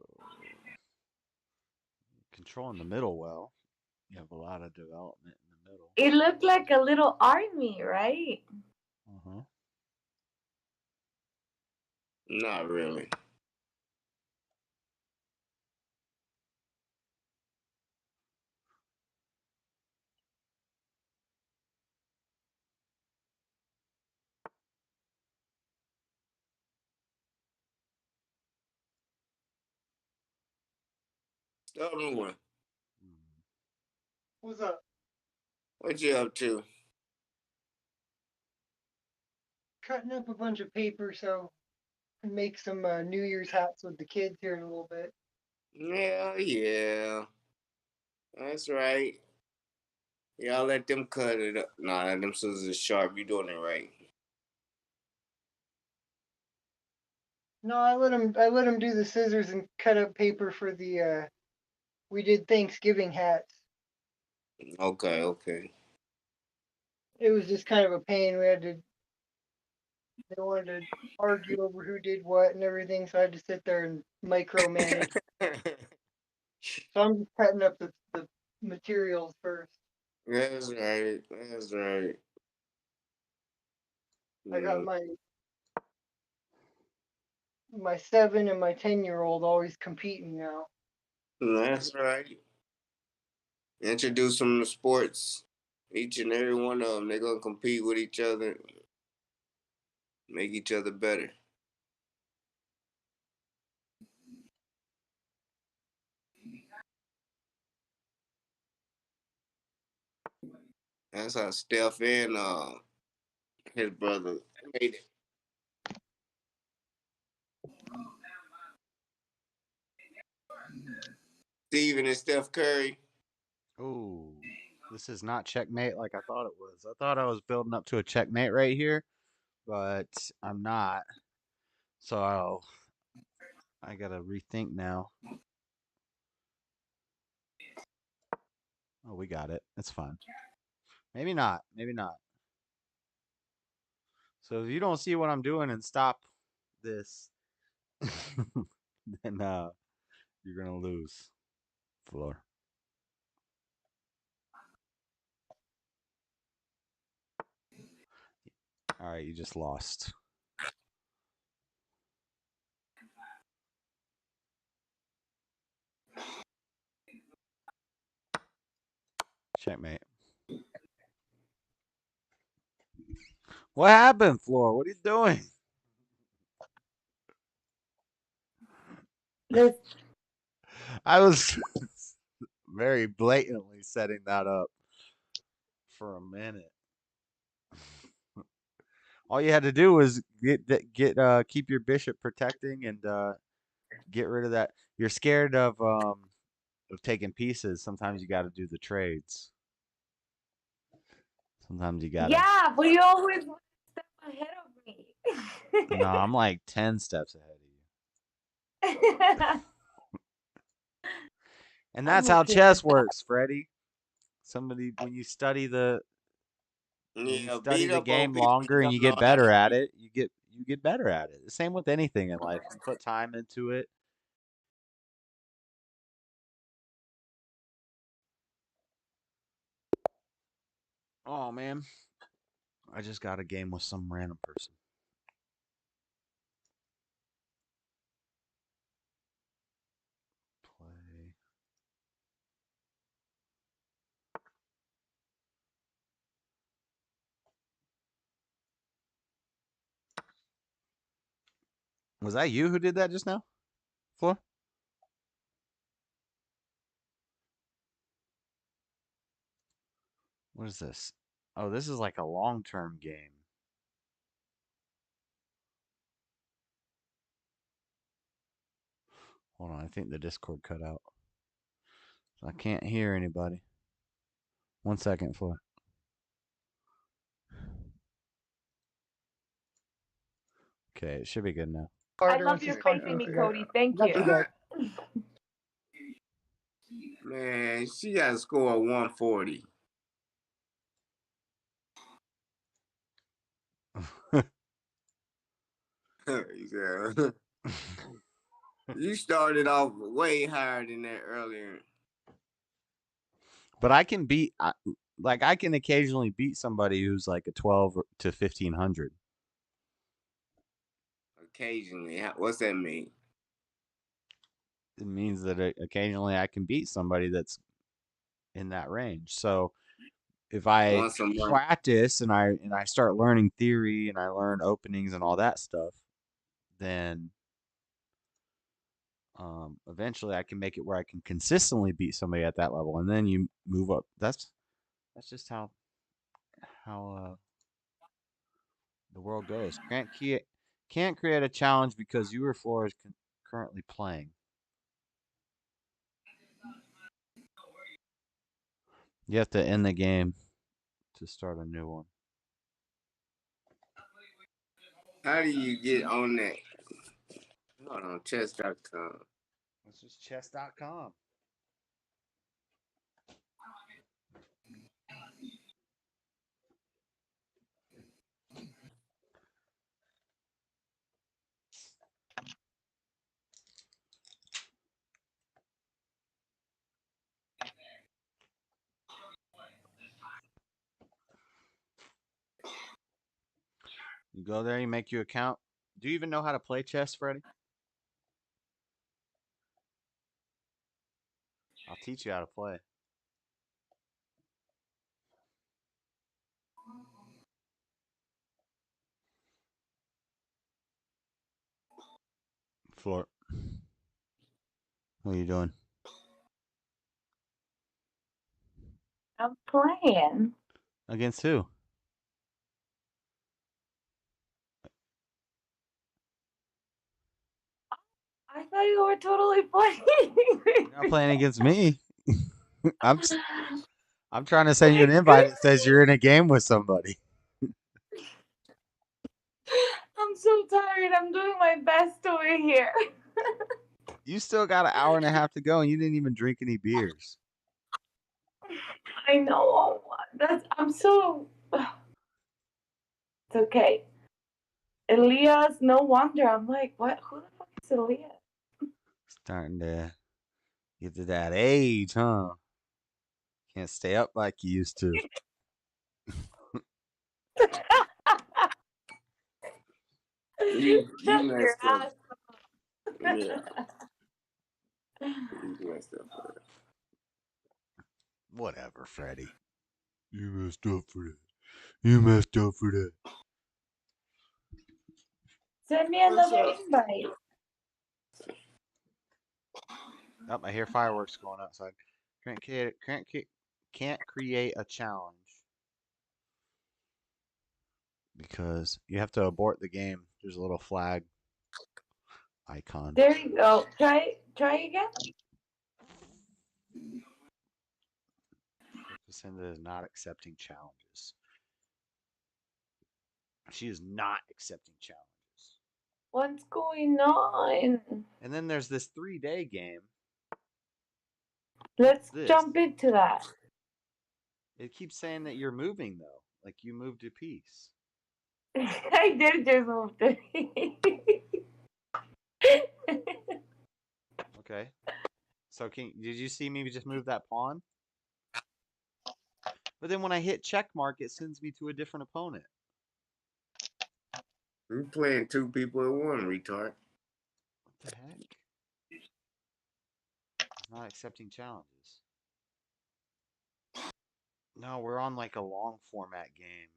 Controlling the middle well. You have a lot of development in the middle. It looked like a little army, right? Uh-huh. Not really. Stubborn one. What's up? What you up to? Cutting up a bunch of paper so I can make some New Year's hats with the kids here in a little bit. Yeah. That's right. Y'all let them cut it up. Nah, them scissors are sharp. You doing it right. No, I let him do the scissors and cut up paper for the we did Thanksgiving hats. Okay. It was just kind of a pain. They wanted to argue over who did what and everything, so I had to sit there and micromanage. So I'm just cutting up the materials first. That's right. I got my 7 and my 10-year-old always competing now. That's right. Introduce them to sports. Each and every one of them, they're gonna compete with each other, make each other better. That's how Steph and his brother made it. Steven and Steph Curry. Oh, this is not checkmate like I thought it was. I thought I was building up to a checkmate right here, but I'm not. So I gotta rethink now. Oh, we got it. It's fine. Maybe not. Maybe not. So if you don't see what I'm doing and stop this, then you're gonna lose, Floor. All right, you just lost. Checkmate. What happened, Floor? What are you doing? I was very blatantly setting that up for a minute. All you had to do was keep your bishop protecting and get rid of that. You're scared of taking pieces. Sometimes you got to do the trades. Sometimes you got to. Yeah, but you always one step ahead of me. No, I'm like 10 steps ahead of you. And that's how chess works, Freddie. When you study the game longer and you get better at it, you get better at it. The same with anything in life. You put time into it. Oh man, I just got a game with some random person. Play. Was that you who did that just now, Floor? What is this? Oh, this is like a long-term game. Hold on, I think the Discord cut out. So I can't hear anybody. 1 second, Floor. Okay, it should be good now. I love your facing me, Cody. Thank you. Man, she got to score 140. Yeah. You started off way higher than that earlier. But I can beat, I can occasionally beat somebody who's like a 12 to 1500. Occasionally, what's that mean? It means that occasionally I can beat somebody that's in that range. So if I practice and I start learning theory and I learn openings and all that stuff, then eventually I can make it where I can consistently beat somebody at that level, and then you move up. That's just how the world goes. Can't create a challenge because you or Floor is currently playing. You have to end the game to start a new one. How do you get on that? Hold on, chess.com. This is chess.com. You go there, you make your account. Do you even know how to play chess, Freddie? I'll teach you how to play. Floor. What are you doing? I'm playing. Against who? I thought you were totally playing. You're not playing against me. I'm trying to send you an invite that says you're in a game with somebody. I'm so tired. I'm doing my best over here. You still got an hour and a half to go, and you didn't even drink any beers. I know. so. It's okay. Elias, no wonder. I'm like, what? Who the fuck is Elias? Starting to get to that age, huh? Can't stay up like you used to. You Shut messed your up. ass Yeah. You messed up for that. Whatever, Freddy. You messed up for that. You messed up for that. Send me another invite. Oh, I hear fireworks going outside. Can't create a challenge because you have to abort the game. There's a little flag icon. There you go. Try again. Lucinda is not accepting challenges. She is not accepting challenges. What's going on? And then there's this 3-day game. Let's jump into that. It keeps saying that you're moving though, like you moved a piece. I did just move to Okay. So did you see me just move that pawn? But then when I hit check mark, it sends me to a different opponent. You're playing 2 people at one, retard. What the heck? It's not accepting challenges. No, we're on like a long format game.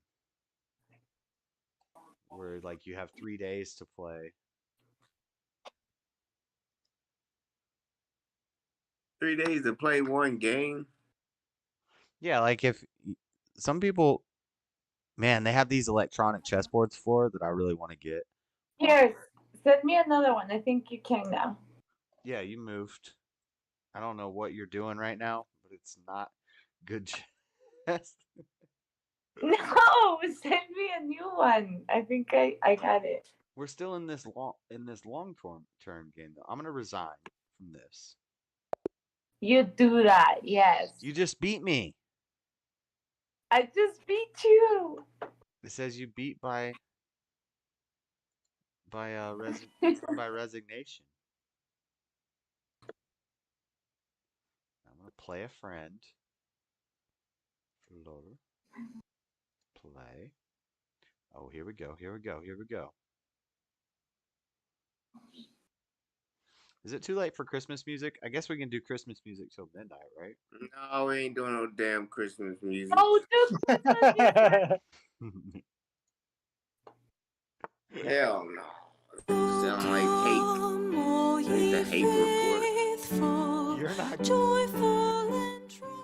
Where like you have 3 days to play. 3 days to play one game? Yeah, like if some people, man, they have these electronic chessboards for that I really want to get. Here, send me another one. I think you can now. Yeah, you moved. I don't know what you're doing right now, but it's not good chess. No, send me a new one. I think I got it. We're still in this long term game though. I'm gonna resign from this. You do that, yes. You just beat me. I just beat you. It says you beat by resignation. I'm gonna play a friend. Floater. Play. Oh, here we go. Here we go. Here we go. Is it too late for Christmas music? I guess we can do Christmas music till midnight, right? No, we ain't doing no damn Christmas music. Oh, dude. Hell no. Sound like hate. Like the hate report. You're not joyful and triumphant.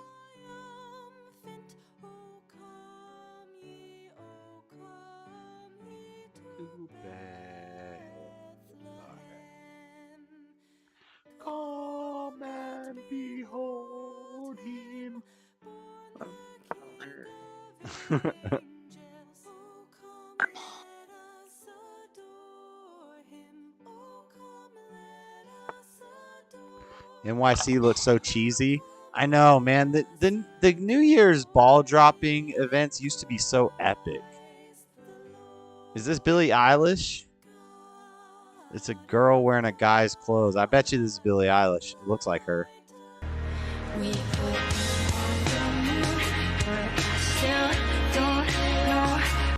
Oh, come ye, to Bethlehem. Come and behold him. NYC looks so cheesy. I know, man. The New Year's ball dropping events used to be so epic. Is this Billie Eilish? It's a girl wearing a guy's clothes. I bet you this is Billie Eilish. It looks like her.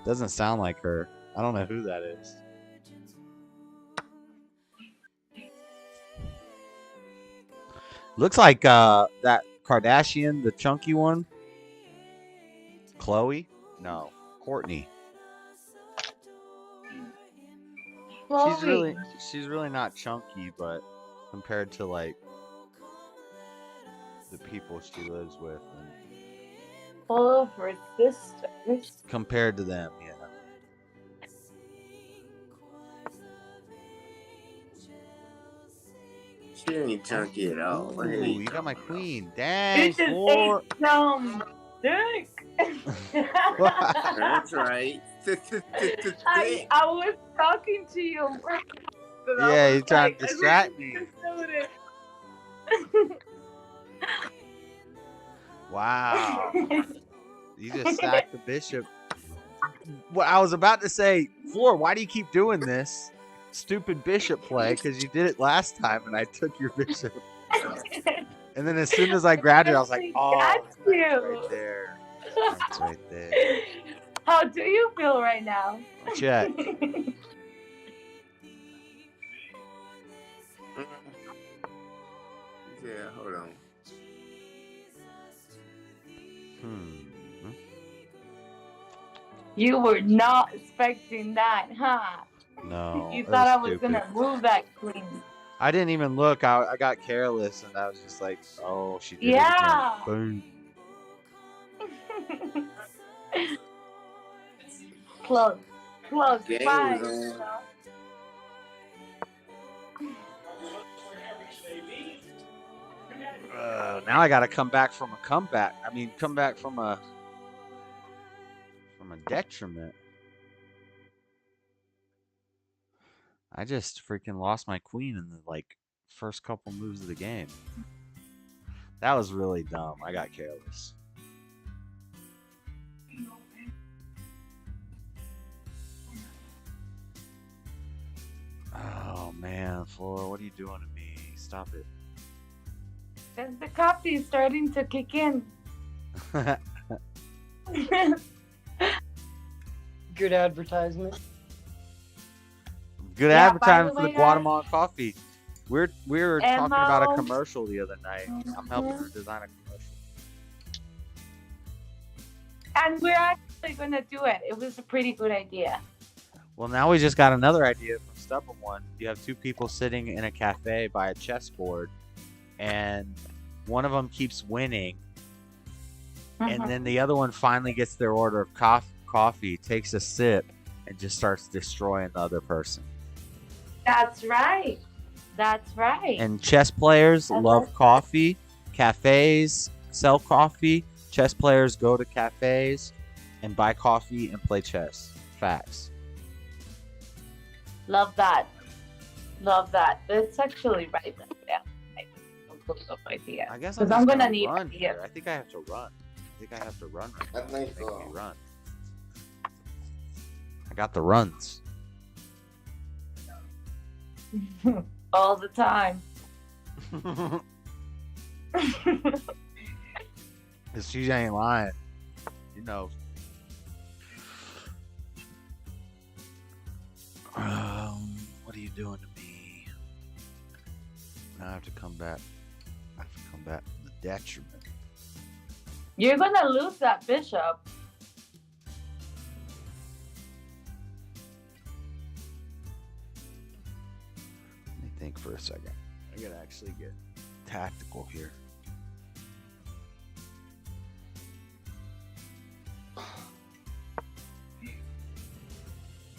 Doesn't sound like her. I don't know who that is. Looks like that Kardashian, the chunky one. Chloe? No, Courtney. Chloe. She's really not chunky, but compared to like the people she lives with, and all of her sisters. Compared to them, yeah. She ain't chunky at all. Ooh, you got my queen. Dang, You just ate some dick. That's right. I was talking to you. Yeah, you're trying to distract me. Wow. You just sacked the bishop. What I was about to say, Floor, why do you keep doing this stupid bishop play? Because you did it last time, and I took your bishop. And then as soon as I grabbed it, I was like, oh, Got you. right there. That's right there. How do you feel right now? Check. Yeah, hold on. You were not expecting that, huh? No. You it thought was I was stupid. gonna move that queen. I didn't even look. I got careless, and I was just like, oh, she did Yeah. it again. Boom. Close. Game Bye. was on. Now I got to come back from a comeback. I mean, come back from a detriment. I just freaking lost my queen in the first couple moves of the game. That was really dumb. I got careless. Oh man, Flora, what are you doing to me? Stop it. Because the coffee is starting to kick in. Good advertisement. Good Yeah, advertising by the for the way, Guatemalan coffee. We were talking about a Emma. commercial the other night. I'm helping her design a commercial. And we're actually gonna do it. It was a pretty good idea. Well, now we just got another idea from Stubborn One. You have two people sitting in a cafe by a chessboard, and one of them keeps winning, and then the other one finally gets their order of coffee, takes a sip, and just starts destroying the other person. That's right. That's right. And chess players love coffee. Cafes sell coffee. Chess players go to cafes and buy coffee and play chess. Facts. Love that. Love that. That's actually right. Yeah. Idea. I guess because I'm I'm just gonna need run ideas. here. I think I have to run. I think Make so. me run. I got the runs. All the time. Cause she ain't lying. You know. What are you doing to me? Now I have to come back. I have to come back from the detriment. You're gonna lose that bishop. Let me think for a second. I gotta actually get tactical here.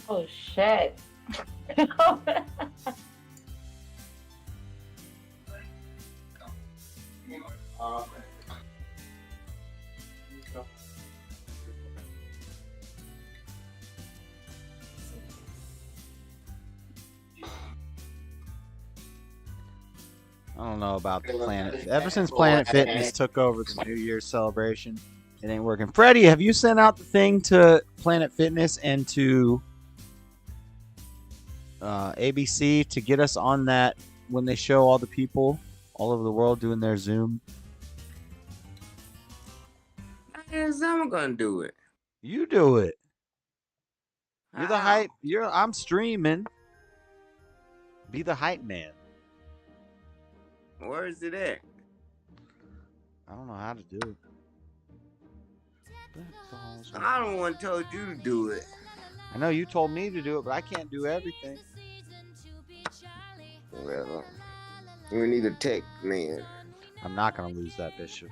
Oh shit. I don't know about the Planet. Ever since Planet Fitness took over the New Year's celebration, it ain't working. Freddie, have you sent out the thing to Planet Fitness and to ABC to get us on that when they show all the people all over the world doing their Zoom? Yes, I'm gonna do it. You do it. You're the hype. I'm streaming. Be the hype man. Where is it at? I don't know how to do it. I don't want to told you to do it. I know you told me to do it, but I can't do everything. Well, you need a tech man. I'm not gonna lose that bishop.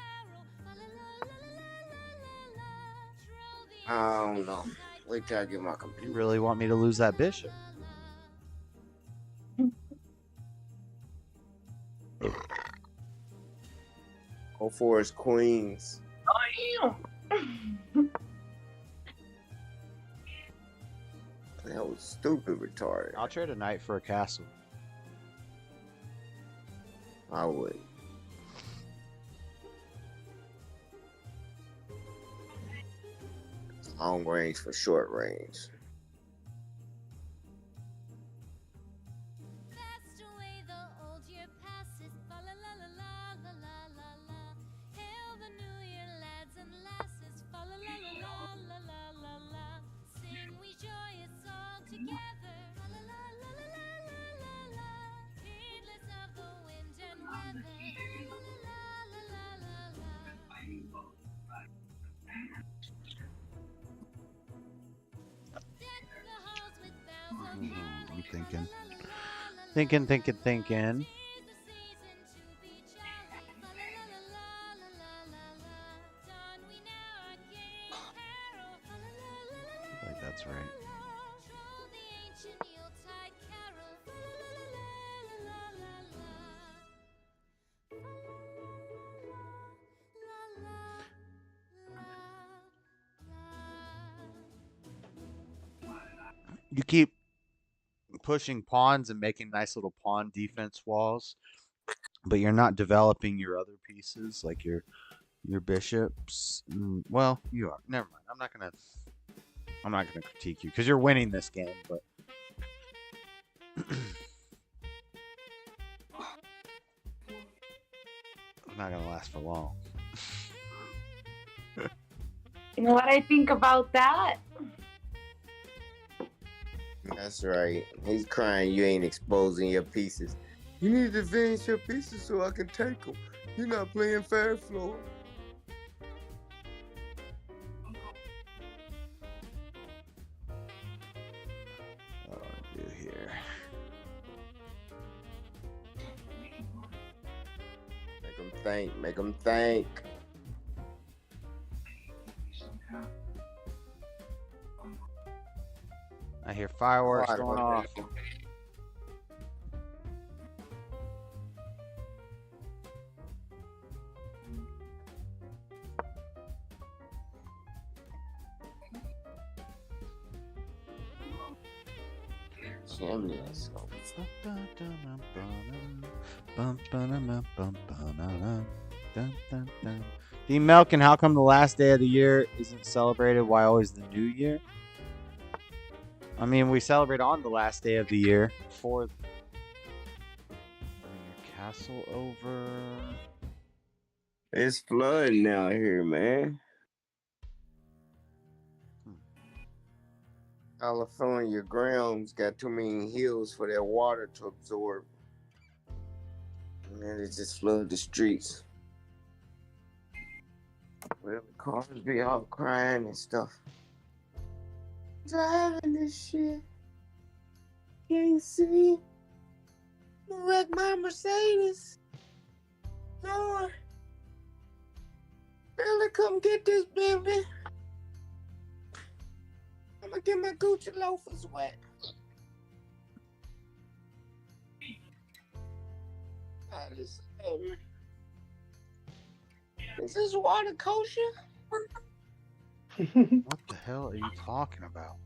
I don't know. Wait till I get my computer. You really want me to lose that bishop? Go for his queens. That was stupid retarded. I'll trade a knight for a castle. I would. Long range for short range. I'm thinking. I think that's right. You keep pushing pawns and making nice little pawn defense walls, but you're not developing your other pieces like your bishops. Well, you are. Never mind. I'm not gonna critique you because you're winning this game, but I'm not gonna last for long. You know what I think about that? That's right. He's crying you ain't exposing your pieces. You need to finish your pieces so I can take them. You're not playing fair, Floyd. What do I do here? Make them think. Make them think. I hear fireworks going off. The Melkin, how come the last day of the year isn't celebrated? Why always the new year? I mean, we celebrate on the last day of the year for bring your castle over. It's flooding out here, man. California grounds got too many hills for that water to absorb. And then it just flooded the streets. Well, the cars be all crying and stuff. Driving this shit. Can't see. Wreck my Mercedes. Lord. Billy, come get this, Billy. I'm gonna get my Gucci loafers wet. Is this water kosher? What the hell are you talking about?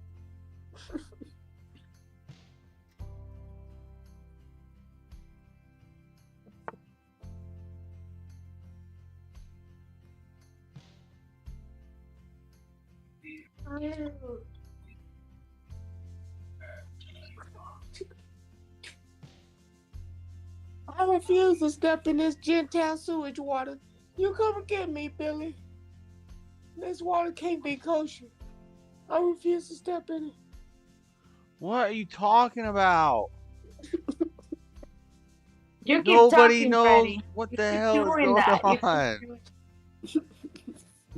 I refuse to step in this Gentile sewage water. You come and get me, Billy. This water can't be kosher. I refuse to step in it. What are you talking about? You keep Nobody talking, knows Freddie. what You the keep hell is doing going that.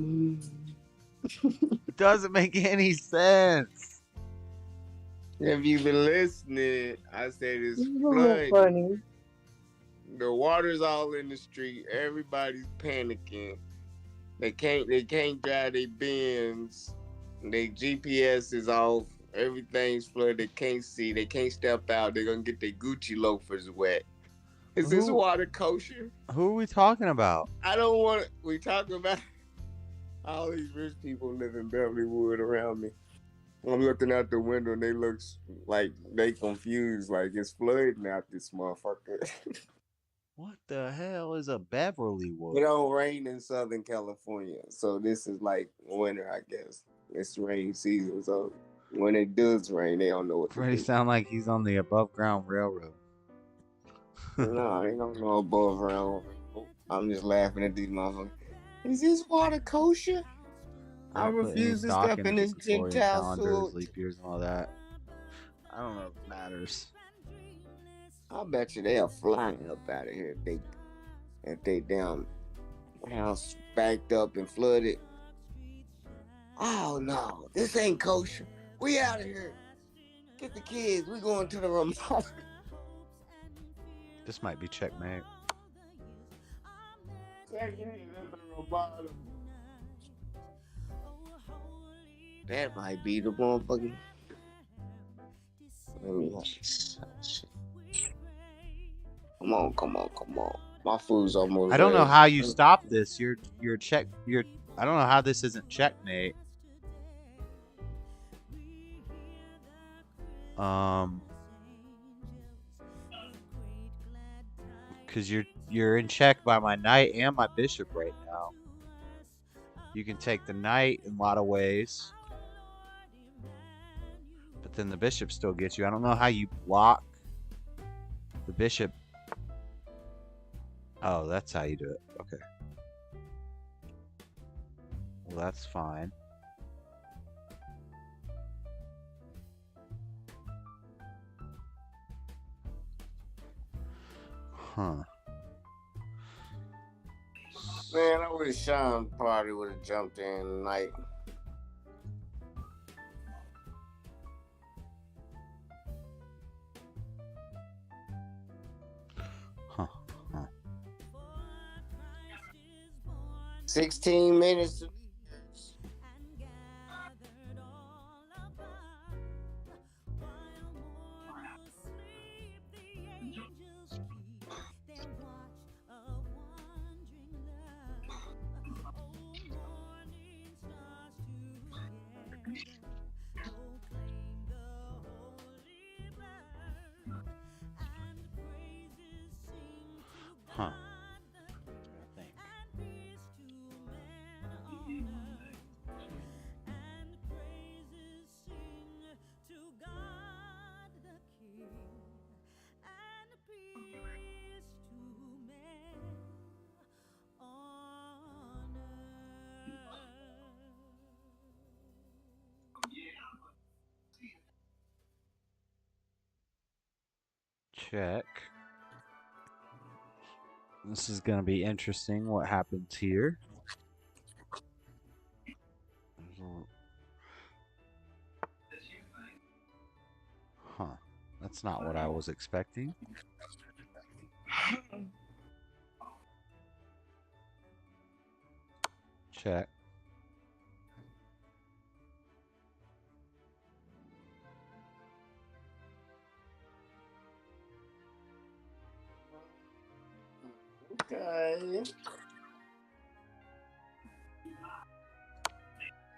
on. It doesn't make any sense. If you've been listening, I said it's Funny. flooding. The water's all in the street. Everybody's panicking. They can't drive their Benz. Their GPS is off. Everything's flooded. They can't see. They can't step out. They're gonna get their Gucci loafers wet. Is this water kosher? Who are we talking about? I don't want. We talking about all these rich people live in Beverlywood around me. I'm looking out the window and they look like they confused. Like it's flooding out this motherfucker. What the hell is a Beverlywood? It don't rain in Southern California, so this is like winter, I guess. It's rain season, so when it does rain, they don't know what to Pretty do. sound like he's on the above ground railroad. No, I ain't on no above ground. I'm just laughing at these motherfuckers. Is this water kosher? I refuse to step in this Gentile calendars, suit. leap years, and all that. I don't know if it matters. I bet you they'll fly up out of here if they damn house backed up and flooded. Oh no, this ain't kosher. We out of here. Get the kids. We going to the remote. This might be checkmate. That might be the motherfucking. Let me. Come on. My food's almost. I don't know ready. how you stop this. You're I don't know how this isn't checkmate. Because you're in check by my knight and my bishop right now. You can take the knight in a lot of ways, but then the bishop still gets you. I don't know how you block the bishop. Oh, that's how you do it. Okay. Well, that's fine. Huh. Man, I wish Sean probably would have jumped in tonight. Huh. 16 minutes. Huh. Check. This is going to be interesting what happens here. Huh. That's not what I was expecting. Check. Okay.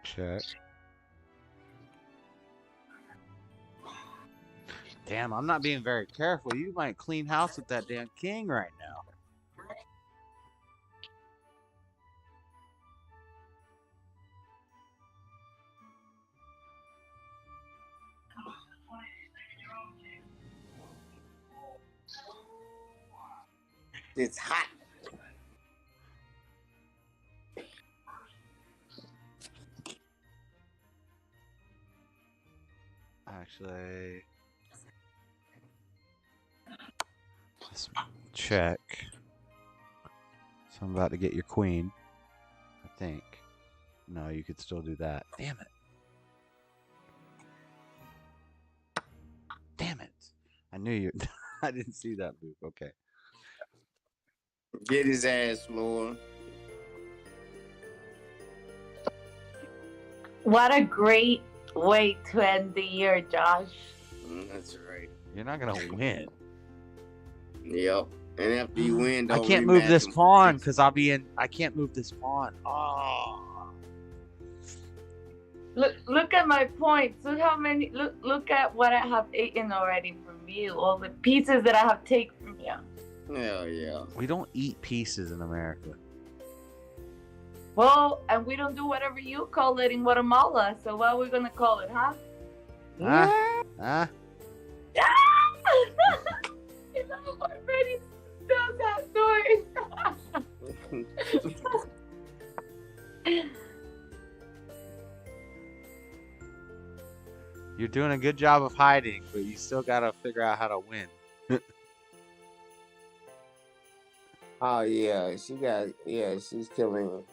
Check. Damn, I'm not being very careful. You might clean house with that damn king right now. It's hot. Actually, let's check. So I'm about to get your queen, I think. No, you could still do that. Damn it. Damn it. I knew you. I didn't see that move. Okay. Get his ass, Lord. What a great way to end the year, Josh. That's right. You're not going to win. Yep. And after you win, I don't can't move rematch this him. pawn because I'll be in. I can't move this pawn. Oh. Look at my points. Look how many. Look at what I have eaten already from you. All the pieces that I have taken from you. Hell yeah. We don't eat pieces in America. Well, and we don't do whatever you call it in Guatemala, so what are we gonna call it, huh? Ah. You know, already does that noise. You're doing a good job of hiding, but you still gotta figure out how to win. Oh yeah, she's killing it.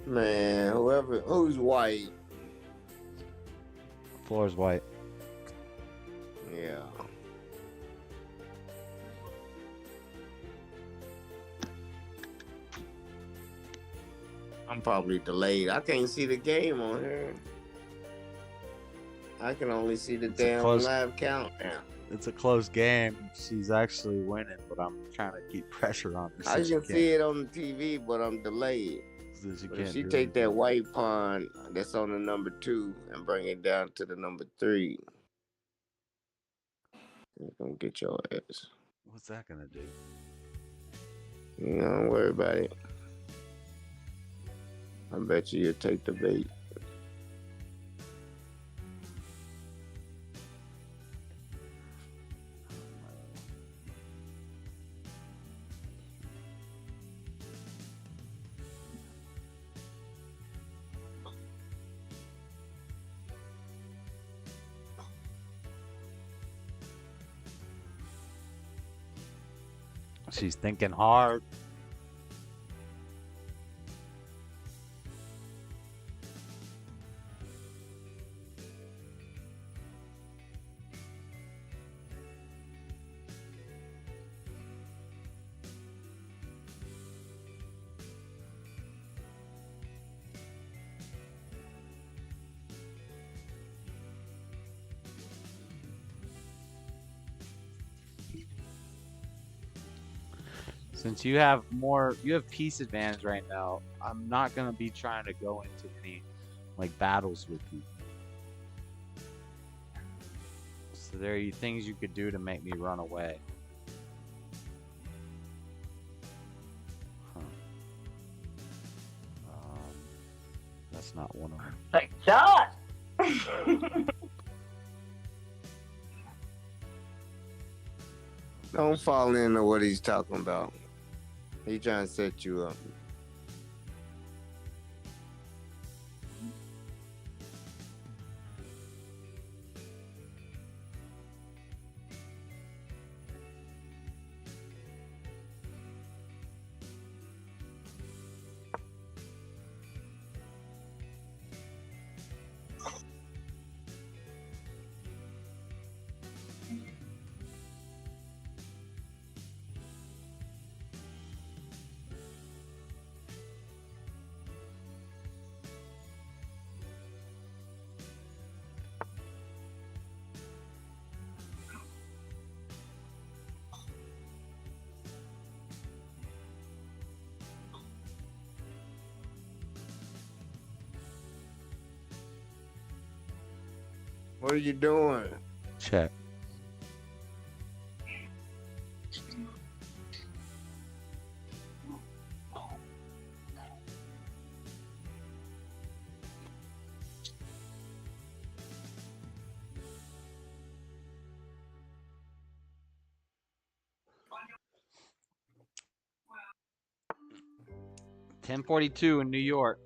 Man, who's white? Floor's white. Yeah. I'm probably delayed. I can't see the game on here. I can only see the damn live countdown. It's a close game. She's actually winning, but I'm trying to keep pressure on her. I can see it on the TV, but I'm delayed. But if she take that white pawn that's on the number 2 and bring it down to the number 3, it's gonna get your ass. What's that gonna do? You don't worry about it. I bet you'll take the bait. She's thinking hard. Since you have peace advantage right now, I'm not gonna be trying to go into any battles with you. So there are things you could do to make me run away. Huh. That's not one of them. Like that. Don't fall into what he's talking about. He trying to set you up. What are you doing? Check. $10.42 in New York.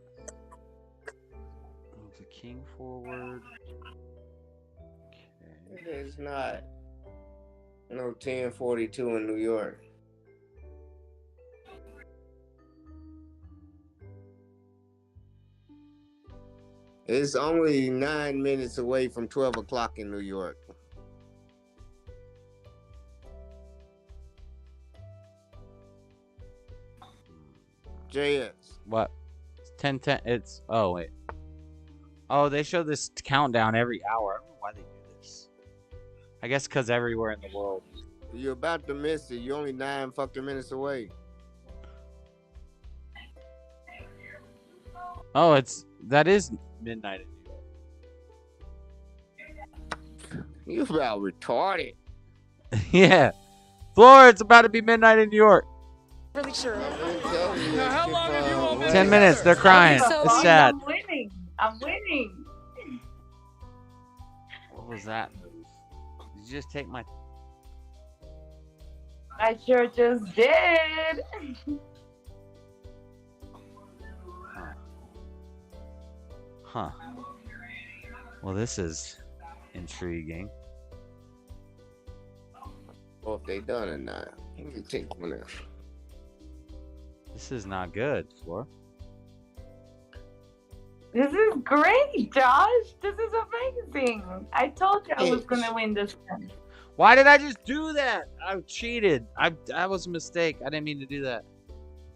Move the king forward. Okay. There's not no 1042 in New York. It's only 9 minutes away from 12 o'clock in New York. JS. What? It's 10:10. It's oh wait. Oh, they show this countdown every hour. I don't know why they do this. I guess because everywhere in the world. You're about to miss it. You're only 9 fucking minutes away. Oh, that is midnight in New York. You about retarded. Yeah. Floor, it's about to be midnight in New York. Really sure. How long have you all been 10 minutes. They're crying. It's sad. I'm winning. I'm winning. What was that move? Did you just take my... I sure just did. Huh. Well, this is intriguing. Well, if they done it now, let me take one out. This is not good, Floor. This is great, Josh. This is amazing. I told you I was going to win this one. Why did I just do that? I cheated. That was a mistake. I didn't mean to do that.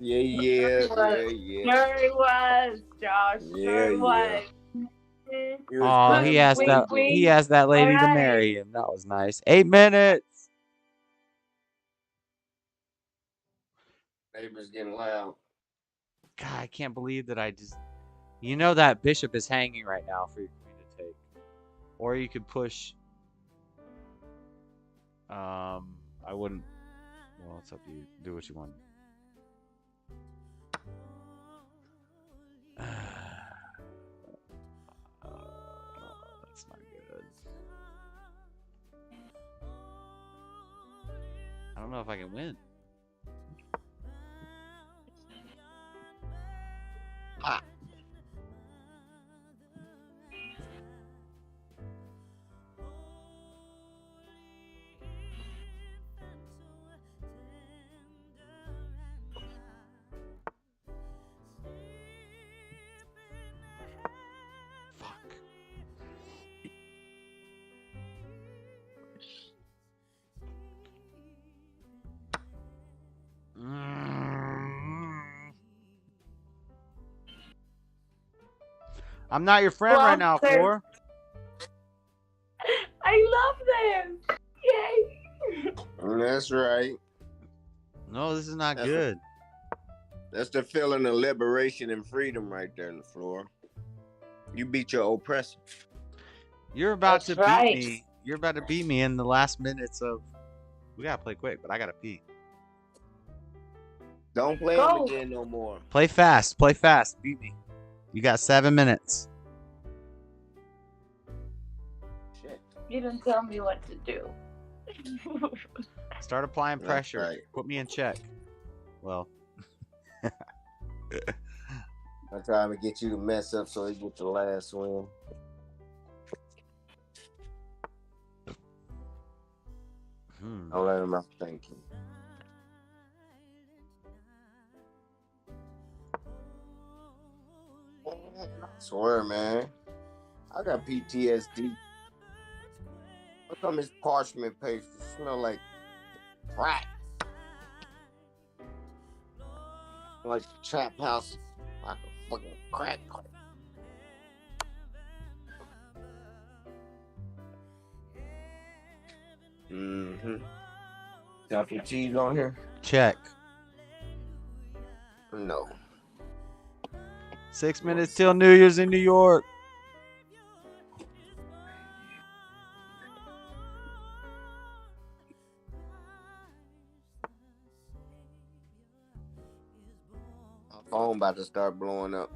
Yeah. Sure it was, Josh. Sure it was. Oh, he asked that lady to marry him. That was nice. 8 minutes. Neighbors getting loud. God, I can't believe that I just... You know that bishop is hanging right now for your queen to take. Or you could push... I wouldn't... Well, it's up to you. Do what you want. That's not good. I don't know if I can win. Ah. I'm not your friend right now, Floor. I love this. Yay. That's right. No, this is not good. That's the feeling of liberation and freedom right there on the floor. You beat your oppressor. You're about That's to right. beat me. You're about to beat me in the last minutes of... We gotta play quick, but I gotta pee. Don't play him again no more. Play fast. Play fast. Beat me. You got 7 minutes. Shit. You didn't tell me what to do. Start applying That's pressure. right. Put me in check. Well. I'm trying to get you to mess up so you get the last win. I'll let him out. Thank you. I swear, man. I got PTSD. How come this parchment paper smell like crack? Like the trap house, like a fucking crack. Mm-hmm. Got your cheese on here? Check. No. 6 minutes till New Year's in New York. My phone about to start blowing up.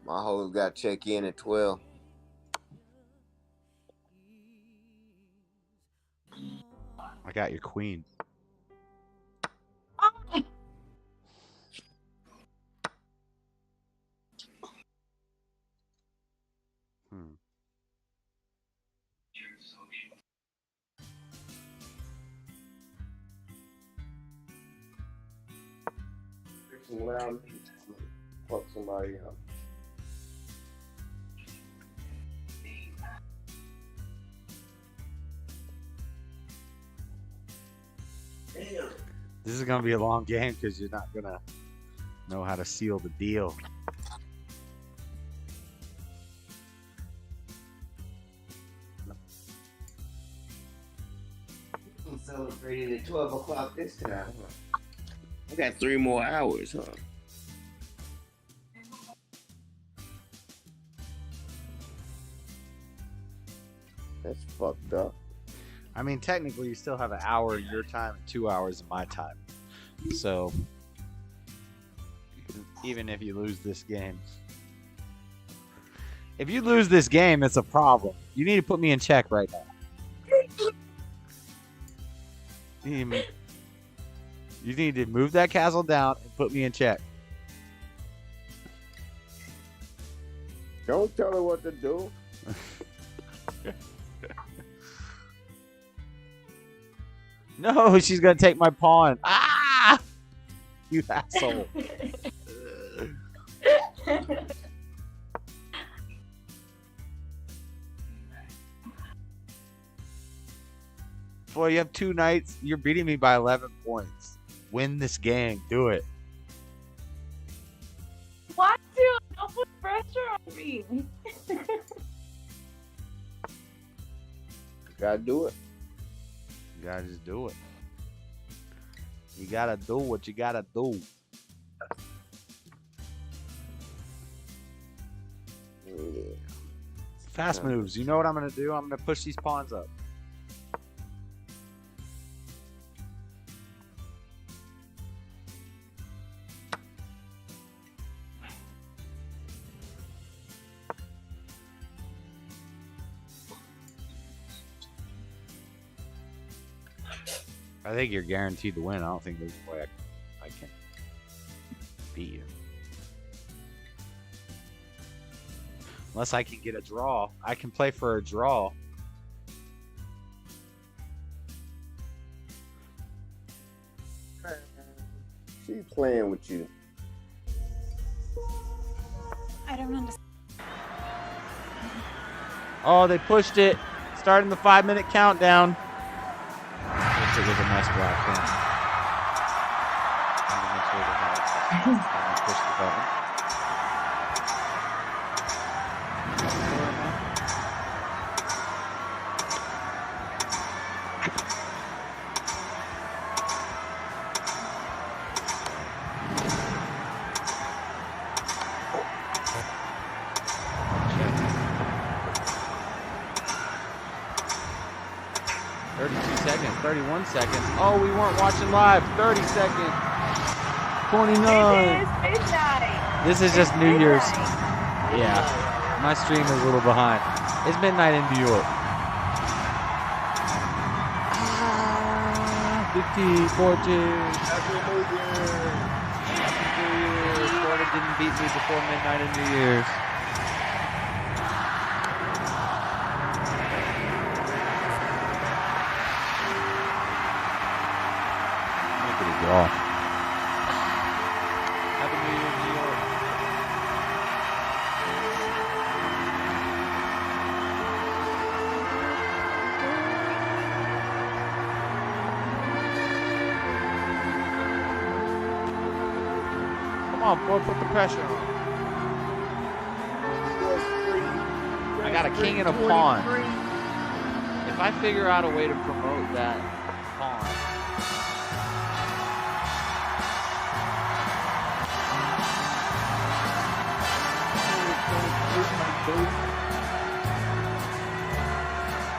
My hoes got to check in at 12. I got your queen. Fuck somebody up. Damn. This is gonna be a long game because you're not gonna know how to seal the deal. I'm celebrating at 12 o'clock this time. I got 3 more hours, huh? That's fucked up. I mean, technically, you still have an hour in your time and 2 hours in my time. So, even if you lose this game. If you lose this game, it's a problem. You need to put me in check right now. You need to move that castle down and put me in check. Don't tell her what to do. No, she's gonna take my pawn. Ah! You asshole. Boy, you have 2 knights. You're beating me by 11 points. Win this game. Do it. Why do you don't put pressure on me? Gotta do it. You gotta just do it. You gotta do what you gotta do. Yeah. Fast moves. You know what I'm gonna do? I'm gonna push these pawns up. I think you're guaranteed to win. I don't think there's a way I can beat you. Unless I can get a draw. I can play for a draw. She's playing with you. I don't understand. Oh, they pushed it. Starting the 5-minute countdown. It was a nice black thing. Push the button. 31 seconds. Oh, we weren't watching live. 30 seconds. 29. It is midnight. This is just New Year's. Yeah. My stream is a little behind. It's midnight in New York. 50, 14. Happy New Year. Florida didn't beat me before midnight in New Year's. Happy New Year, New York. Come on, boy, put the pressure on. I got a king and a pawn. If I figure out a way to promote that pawn.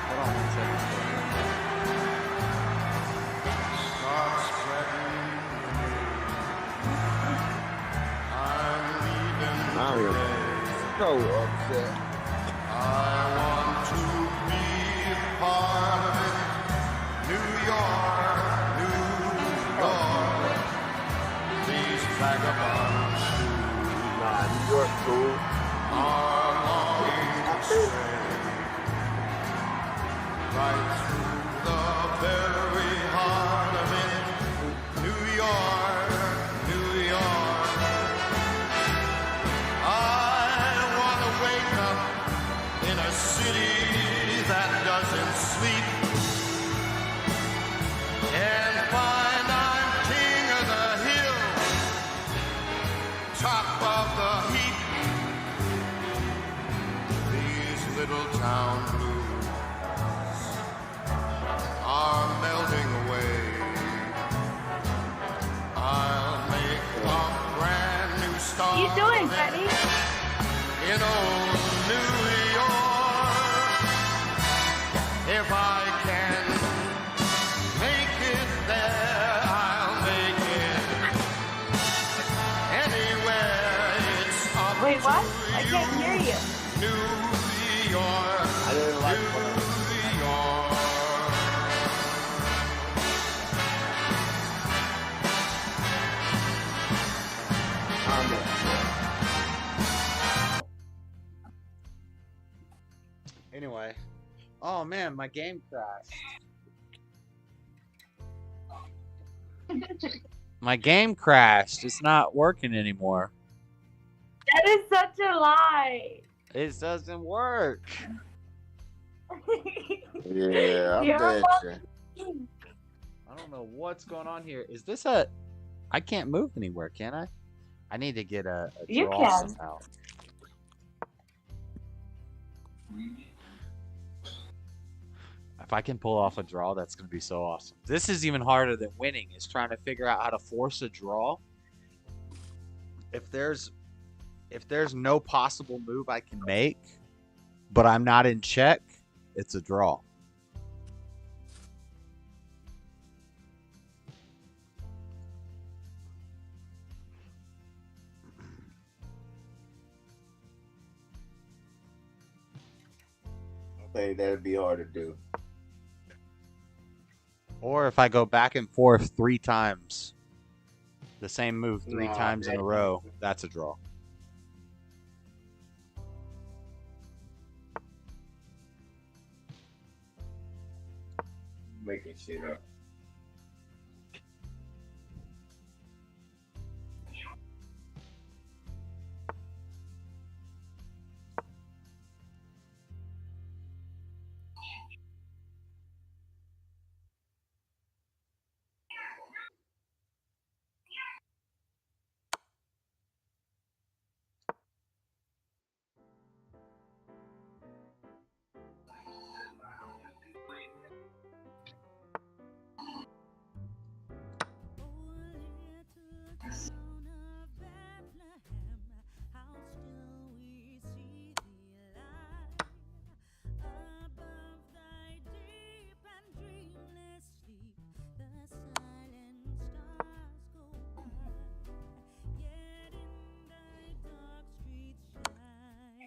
Hold on 1 second. I'm so upset. I want to be part of it. New York, these vagabonds. Nah, New York cool. Right through the very heart of it, New York, New York. I want to wake up in a city that doesn't sleep and find I'm top of the heap. These little town blues are melting away. I'll make a brand new start. What are you doing, Betty? In old New York, if I can make it there, I'll make it anywhere. It's up Wait, what? to I can't hear you. New York. I didn't like New York. Anyway. Oh man, my game crashed. My game crashed. It's not working anymore. That is such a lie. It doesn't work. Yeah, I You're bet welcome. you. I don't know what's going on here. Is this a... I can't move anywhere, can I? I need to get a You draw can. somehow. If I can pull off a draw, that's going to be so awesome. This is even harder than winning, is trying to figure out how to force a draw. If there's no possible move I can make, but I'm not in check, it's a draw. I think that'd be hard to do. Or if I go back and forth 3 times, the same move 3 times in a row, that's a draw. Making shit up.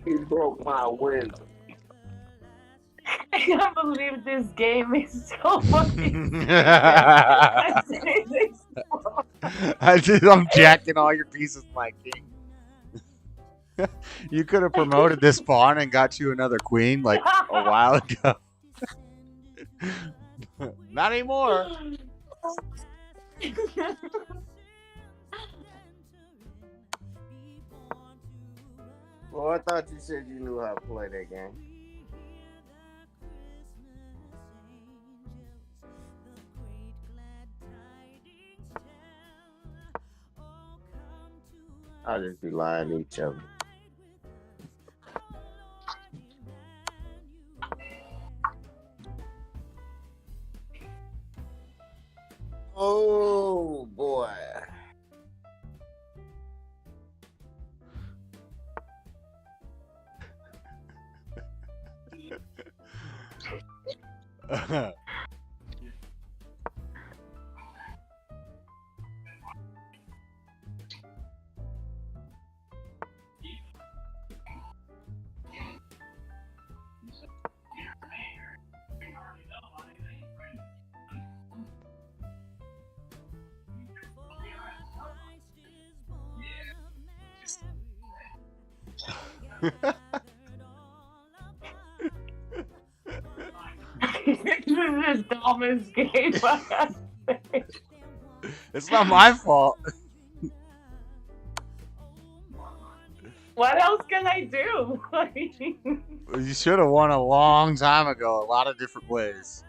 He broke my window. I can't believe this game is so fucking. I'm jacking all your pieces, my king. You could have promoted this pawn and got you another queen like a while ago. Not anymore. Well, I thought you said you knew how to play that game. I'll just be lying to each other. Oh boy. This is the dumbest game I have played. It's not my fault. What else can I do? You should have won a long time ago, a lot of different ways.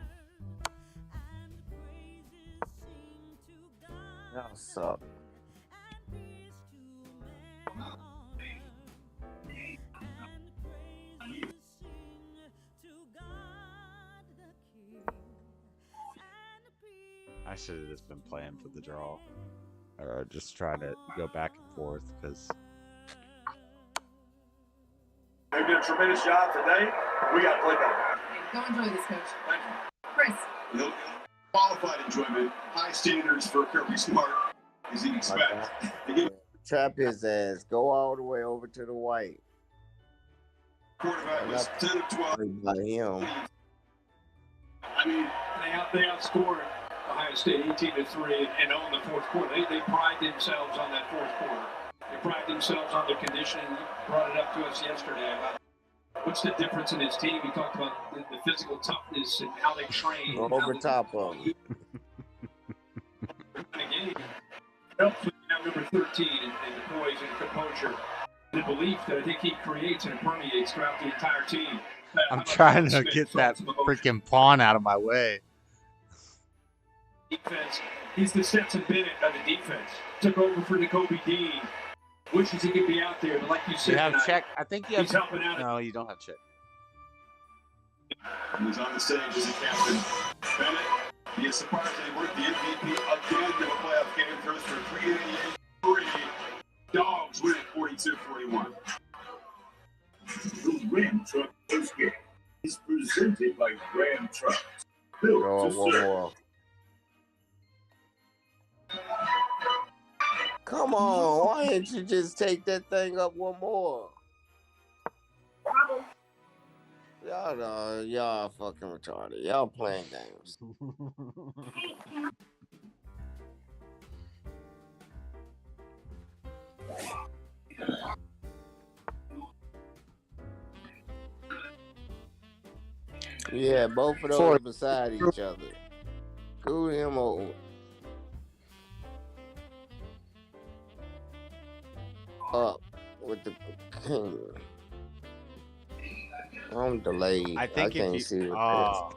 Y'all suck. I should have just been playing for the draw. Or just try to go back and forth because They did a tremendous job today. We got to play better. Go enjoy this, Coach. Thank you. Chris. Qualified enjoyment, high standards for Kirby Smart, as you'd expect. Trap his ass. Go all the way over to the white. Quarterback was 10 of 12. By him. I mean, they outscored Ohio State 18-3 and owned the fourth quarter. They pride themselves on that fourth quarter. They pride themselves on the conditioning. You brought it up to us yesterday about what's the difference in his team. He talked about the physical toughness and how they train. Over top of him. Helps when you have number 13 and the poise and composure. The belief that I think he creates and permeates throughout the entire team. I'm trying to get that freaking pawn out of my way. Defense. He's the Stetson Bennett of the defense. Took over for N'Kobe Dean. Wishes he could be out there, but like you said, You have check. I think you have. he's helping out. No, you don't have check. He's on the stage as a captain. Bennett, he is surprisingly worth the MVP again in a playoff game. Throws for 388. Dogs win it 42-41. The Ram Truck First Game is presented by Ram Trucks. Built Go to one serve. more. Come on, why didn't you just take that thing up one more? Y'all fucking retarded. Y'all playing games. Yeah, both of those beside each other. Screw him over. Up with the king. I'm delayed. I think can't if see you. the Oh,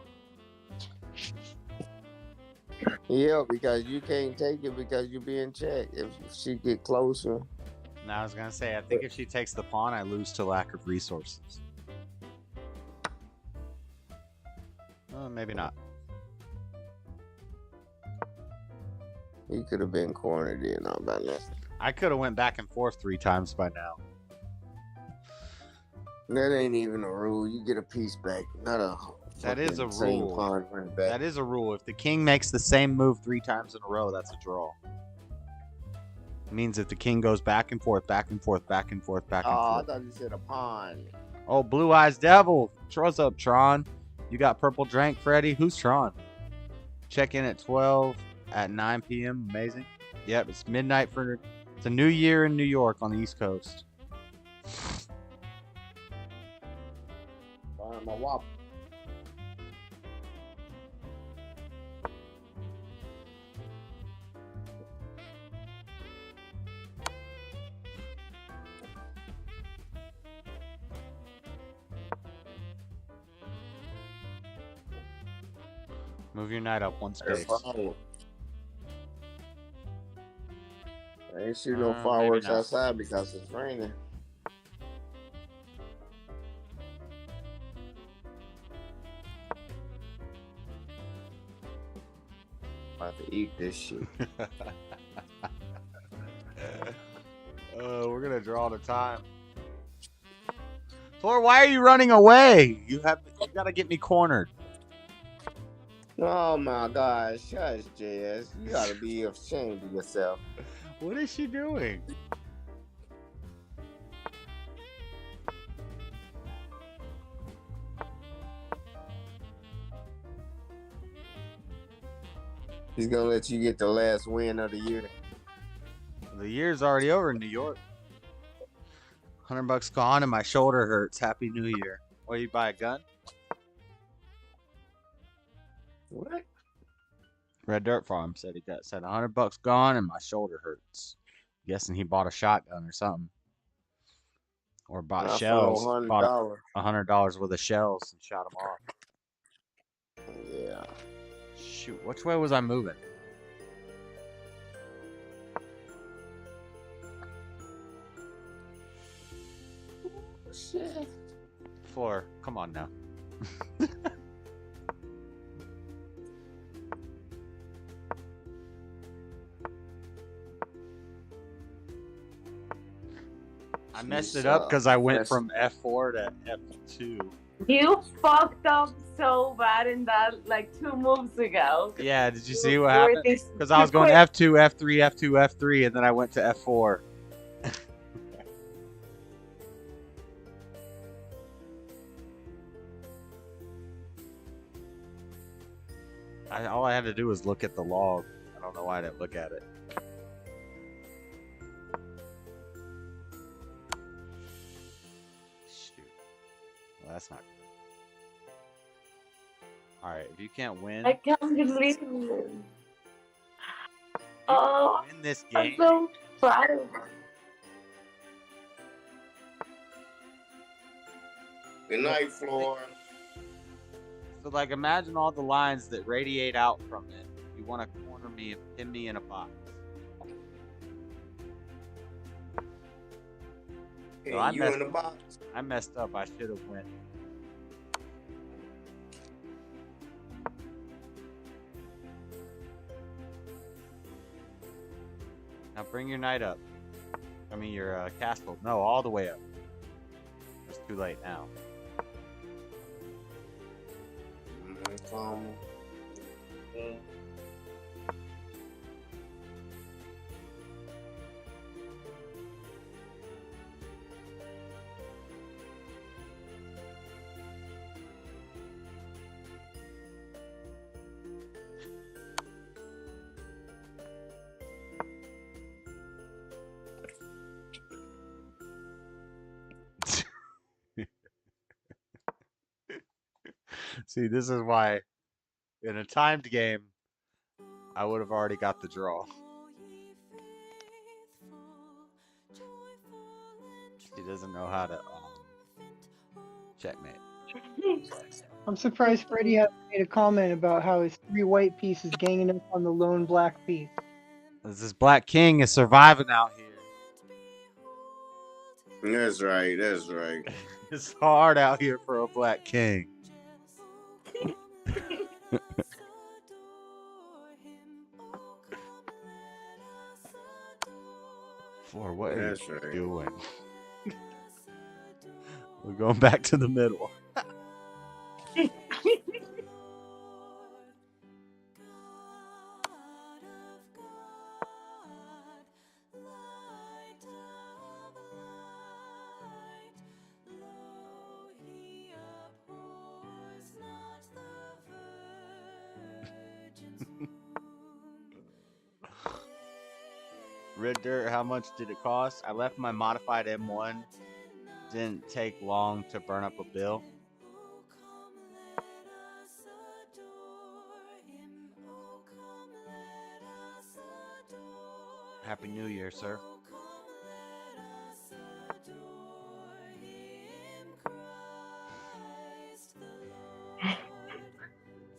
Yeah, because you can't take it because you being checked. If she get closer. no, I was gonna say. I think if she takes the pawn, I lose to lack of resources. Maybe not. He could have been cornered in on by now. I could have went back and forth 3 times by now. That ain't even a rule. You get a piece back, not a. That is a fucking same rule. pawn running back. That is a rule. If the king makes the same move 3 times in a row, that's a draw. It means if the king goes back and forth, back and forth, back and forth, back and Oh, I forth. thought you said a pawn. Oh, Blue Eyes Devil. What's up, Tron? You got purple drink, Freddy? Who's Tron? Check in at 12 at 9 p.m. Amazing. Yep, it's midnight for. It's a new year in New York on the East Coast. My wop. Move your knight up 1 space. I ain't shoot no Maybe fireworks not. outside because it's raining. About to eat this shit. We're gonna draw the time. Thor, why are you running away? You gotta get me cornered. Oh my God, shush, JS. You gotta be ashamed of yourself. What is she doing? He's gonna let you get the last win of the year. The year's already over in New York. $100 gone and my shoulder hurts. Happy New Year. Or you buy a gun? What? Red Dirt Farm said said $100 gone and my shoulder hurts. Guessing he bought a shotgun or something. Or bought Not for shells. no $100. Bought $100 worth of shells and shot them off. Yeah. Shoot, which way was I moving? Shit. Floor, come on now. I messed it up because I went from F4 to F2. You fucked up so bad in that like 2 moves ago. Yeah, did you see what happened? Because I was going F2, F3, F2, F3, and then I went to F4. All I had to do was look at the log. I don't know why I didn't look at it. Shoot. Well, that's not good. Alright, if you can't win... I can't believe it. Oh, win this game. I'm so proud. Good night, Floor. So, like, imagine all the lines that radiate out from it. You want to corner me and pin me in a box. Hey, So you in the box? I messed up. I should have went. Now bring your knight up. I mean your castle. No, all the way up. It's too late now. See, this is why in a timed game, I would have already got the draw. She doesn't know how to checkmate. I'm surprised Freddie hasn't made a comment about how his 3 white pieces ganging up on the lone black piece. This black king is surviving out here. That's right. That's right. It's hard out here for a black king. For what are you doing? We're going back to the middle. Red Dirt, how much did it cost? I left my modified M1. Didn't take long to burn up a bill. Happy New Year, sir.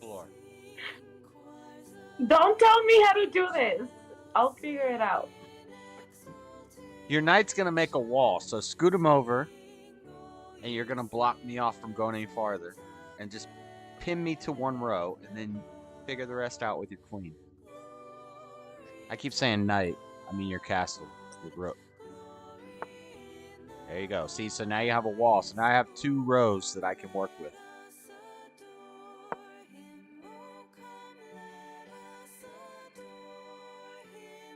Floor. Don't tell me how to do this. I'll figure it out. Your knight's gonna make a wall, so scoot him over, and you're gonna block me off from going any farther, and just pin me to one row, and then figure the rest out with your queen. I keep saying knight. I mean your castle, your rook. There you go. See, so now you have a wall. So now I have 2 rows that I can work with.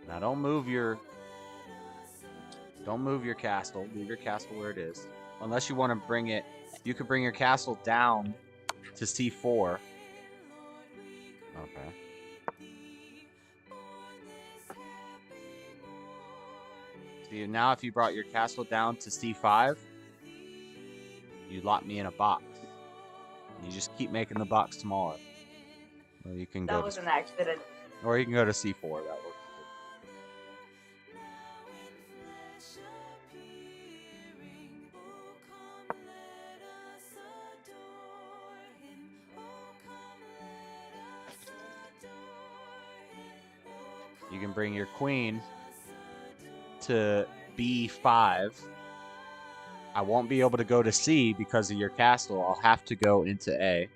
Now don't move your castle. Leave your castle where it is. Unless you want to bring it, you could bring your castle down to C4. Okay. See, now if you brought your castle down to C5, you lock me in a box. You just keep making the box smaller. Or you can go. That was an accident. Or you can go to C4. That works. You can bring your queen to B5. I won't be able to go to C because of your castle. I'll have to go into A.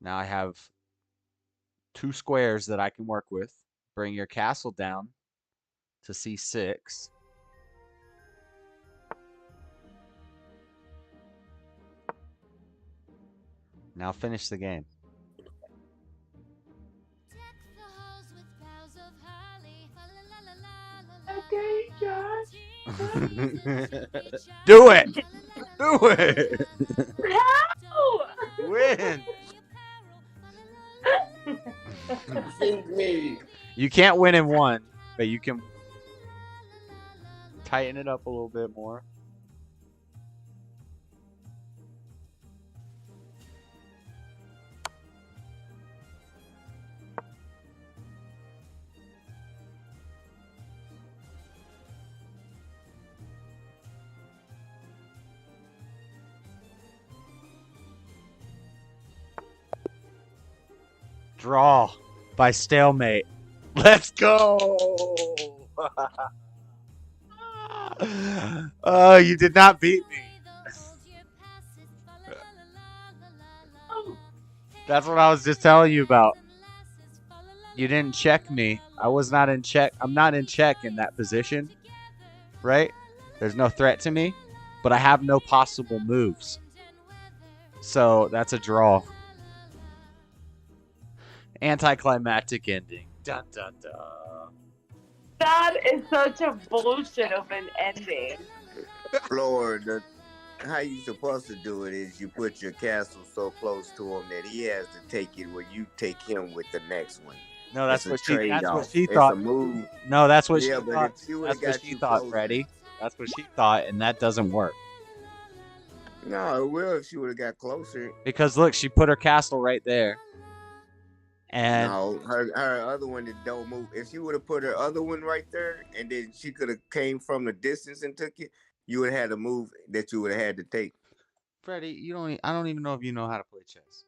Now I have 2 squares that I can work with. Bring your castle down to C6. Now finish the game. Okay, Josh. Do it! Do it! How? Win! Me. You can't win in one, but you can tighten it up a little bit more. Draw by stalemate. Let's go! Oh, you did not beat me. That's what I was just telling you about. You didn't check me. I was not in check. I'm not in check in that position, right? There's no threat to me, but I have no possible moves. So that's a draw. Anticlimactic ending. Dun dun dun. That is such a bullshit of an ending. Florida, how you supposed to do it is you put your castle so close to him that he has to take it where you take him with the next one. No, that's what she thought. It's a move. No, that's what she but thought. if you That's would've what got she you thought, closer- Freddie. That's what she thought, and that doesn't work. No, it will if she would have got closer. Because look, she put her castle right there. And No, her other one that don't move. If she would have put her other one right there, and then she could have came from the distance and took it, you would have had a move that you would have had to take. Freddie, I don't even know if you know how to play chess.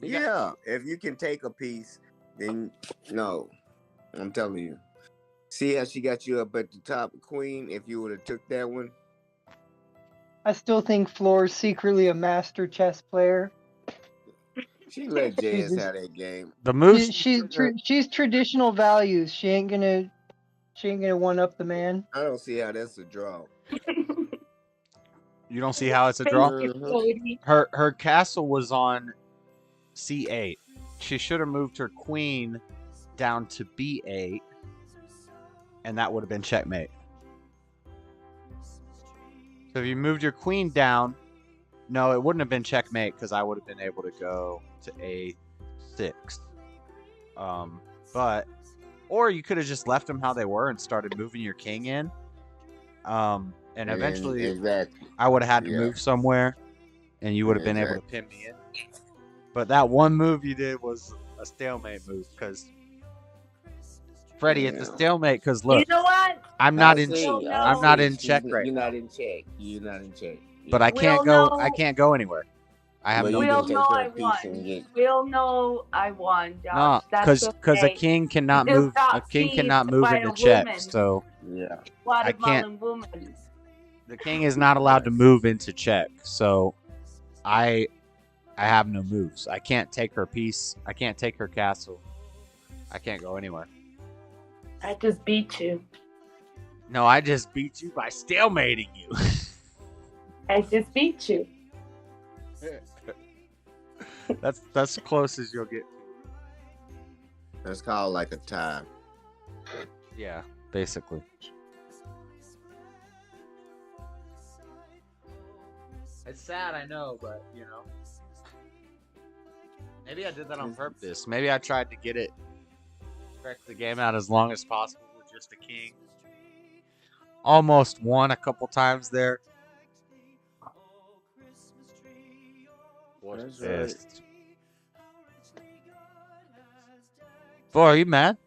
Yeah, if you can take a piece, then no, I'm telling you. See how she got you up at the top, Queen? If you would have took that one. I still think Floor's secretly a master chess player. She let She's JS have that game. The moves. She's traditional values. She ain't gonna one up the man. I don't see how that's a draw. You don't see how it's a draw? Cody. Her castle was on C8. She should have moved her queen down to B8, and that would have been checkmate. So if you moved your queen down, no, it wouldn't have been checkmate because I would have been able to go to A6. Or you could have just left them how they were and started moving your king in. And eventually, exactly. I would have had to move somewhere, and you would have been able to pin me in. But that one move you did was a stalemate move because Freddie, it's a stalemate because look, You know what? I'm not in check right You're now. not in check. You're not in check. But I can't We all go. know- I can't go anywhere. I have no. We all take know her I a piece won. and get- We all know I won, Josh. No, That's because a okay. king cannot You just move. got A king seized cannot move by into a check. woman. So yeah, I can't. Watermelon woman. The king is not allowed to move into check. So I have no moves. I can't take her piece. I can't take her castle. I can't go anywhere. I just beat you. No, I just beat you by stalemating you. I just beat you. That's as close as you'll get. that's called like a tie. Yeah, basically. It's sad, I know, but you know. Maybe I did that on purpose. Maybe I tried to get it, stretch the game out as long as possible with just a king. Almost won a couple times there. That's Pissed. Boy, are you mad?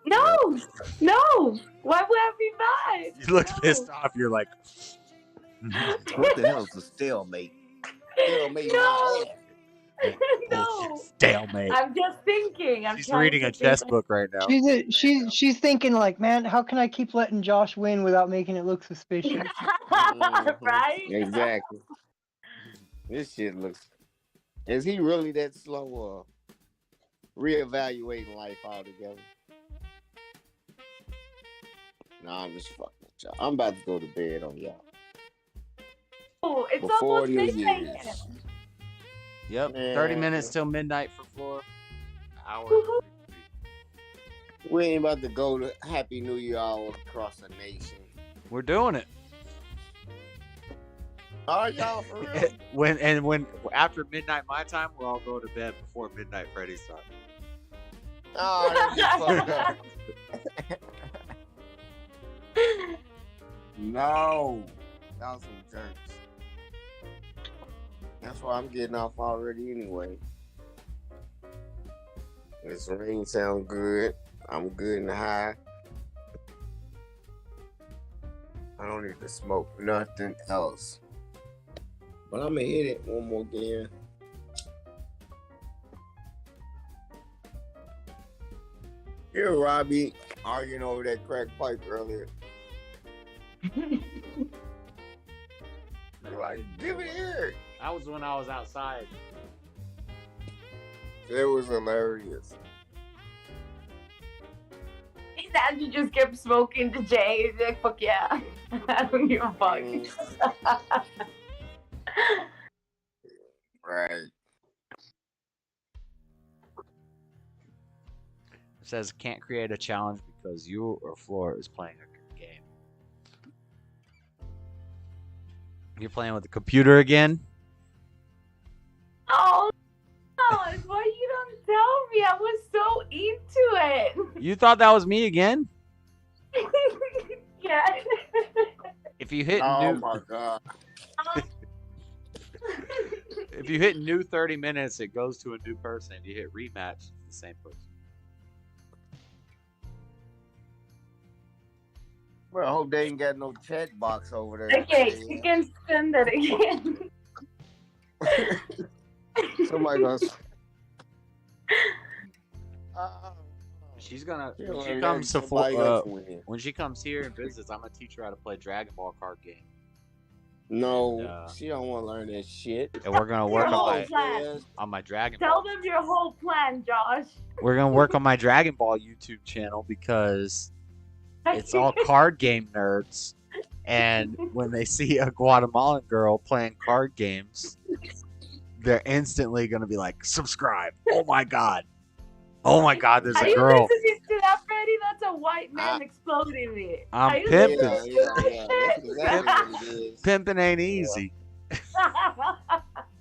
No, no. Why would I be mad? You look pissed off. You're like, What the hell is a stalemate? Stalemate. No. No. stalemate. I'm just thinking. She's reading a chess book right now. She's thinking like, man, how can I keep letting Josh win without making it look suspicious? Right? Exactly. This shit looks. Is he really that slow or reevaluating life altogether? Nah, I'm just fucking with y'all. I'm about to go to bed on y'all. Oh, it's Before almost New midnight. Year's. Yep, 30 minutes till midnight for floor. Hour. We ain't about to go to Happy New Year all across the nation. We're doing it. Are y'all for real? when after midnight my time, we're all going to bed before midnight Freddy's time. Oh, that'd be fucked up. No, y'all some jerks. That's why I'm getting off already anyway. This ring sound good. I'm good and high. I don't need to smoke nothing else. But I'm gonna hit it one more again. Here, Robbie, arguing over that crack pipe earlier. You're like, give it here. That was when I was outside. It was hilarious. Andrew just kept smoking to Jay. He's like, fuck yeah. I don't give a fuck. Right. It says can't create a challenge because you or Floor is playing a game. You're playing with the computer again? Oh, why you don't tell me? I was so into it. You thought that was me again? Yeah. If you hit Oh new, my god. if you hit new 30 minutes, it goes to a new person. If you hit rematch, it's the same person. Well, I hope they ain't got no check box over there. Okay, you can send it again. Somebody gonna. She's gonna Yeah, when well, she let comes to somebody else win. when she comes here and visits, I'm gonna teach her how to play Dragon Ball card game. No, And, she don't want to learn that shit. And we're gonna work Your on my Dragon Tell Ball. them your whole plan, Josh. We're gonna work on my Dragon Ball YouTube channel because it's all card game nerds, and when they see a Guatemalan girl playing card games, they're instantly gonna be like, "Subscribe!" Oh my god! Oh my god! There's Are a you girl. listening to that, Freddie? That's a white man exploding me. I'm Are you pimping. listening to Yeah, that's exactly what it is. Pimping ain't easy.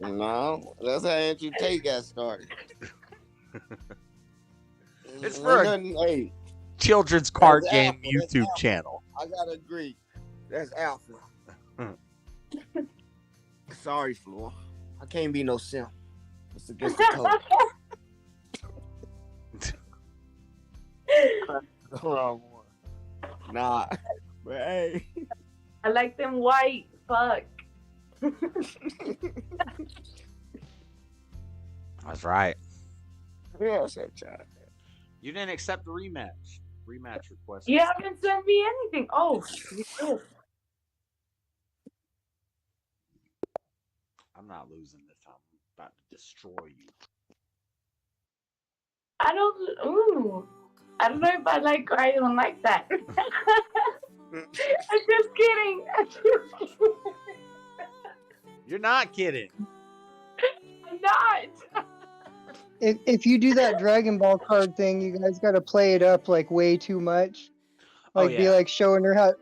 No, that's how Andrew Tate got started. It's for a Hey, children's card that's game alpha, that's YouTube alpha. channel. I gotta agree. That's alpha. Sorry, Floor. I can't be no simp. It's against the code. Wrong one. Nah. But hey. I like them white. Fuck. That's right. Yeah, that child. You didn't accept the rematch. Rematch request. You haven't sent me anything. Oh, you did. I'm not losing this time. I'm about to destroy you. I don't know if I like or I don't like that. I'm just kidding. You're not kidding. I'm not. If you do that Dragon Ball card thing, you guys got to play it up like way too much. Like be like showing her how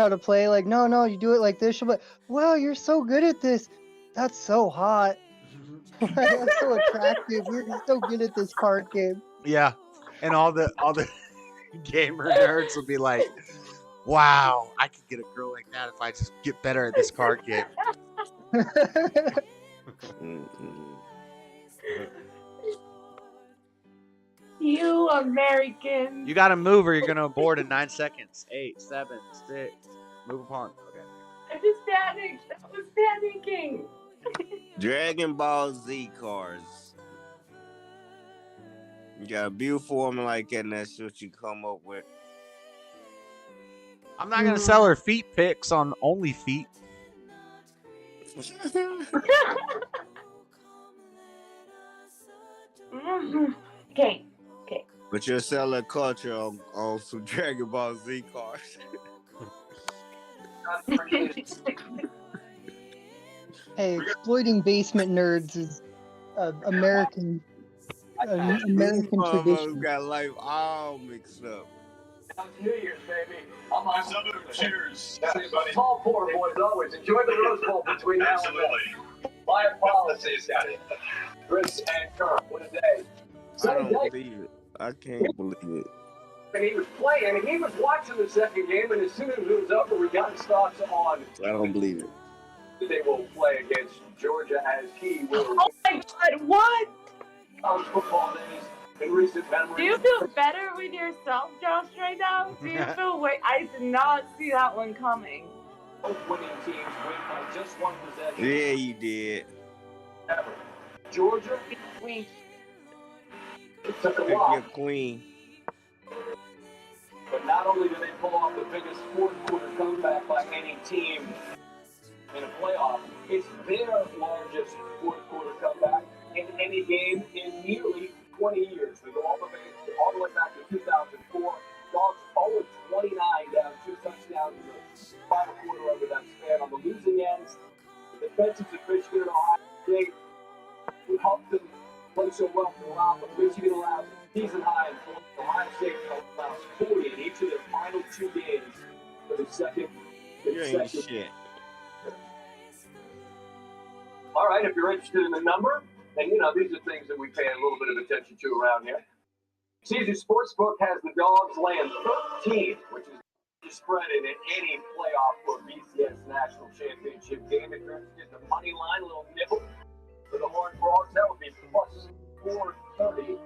to play. Like no, you do it like this. She'll be like, "Wow, you're so good at this. That's so hot. That's so attractive. You're so good at this card game." Yeah, and all the gamer nerds will be like, "Wow, I could get a girl like that if I just get better at this card game." You Americans. You gotta move or you're gonna abort in 9 seconds. 8, 7, 6. Move upon. Okay. I just panicked. I was panicking. Dragon Ball Z cards. You got a beautiful woman like that, and that's what you come up with. I'm not gonna sell her feet pics on OnlyFeet. Okay. But you'll sell that culture on some Dragon Ball Z cards. Hey, exploiting basement nerds is American These tradition. got life all mixed up. Now it's New Year's, baby. I'm on cheers. Small pour, boys, always. Enjoy the Rose Bowl between now and then. My apologies, Chris and Kirk, what a day. I don't believe it. I can't believe it. And he was playing, and he was watching the second game, and as soon as it was over, we got his thoughts on. I don't believe it. They will play against Georgia as he will. Oh my God! What? College football days in recent memory. Do you feel better with yourself, Josh, right now? Do you feel? Wait, I did not see that one coming. Both winning teams win by just one possession. Yeah, you did. Ever. Georgia. Wait. It took a Pick while. your queen. But not only did they pull off the biggest fourth quarter comeback by any team in a playoff, it's their largest fourth quarter comeback in any game in nearly 20 years. We go all the way back to 2004. Dogs 0-29 down 2 touchdowns in the final quarter over that span. On the losing ends, the defenses of Michigan and Ohio State, we helped them play so well for a while, but Michigan allows season high in points. Ohio State allows 40 in each of their final 2 games for the second. You ain't shit. All right, if you're interested in the number, and you know, these are things that we pay a little bit of attention to around here. Caesars Sportsbook has the Dogs laying 13, which is the spread in any playoff or BCS national championship game. If you're interested in the money line, a little nibble for the Horned Frogs, that would be plus 430.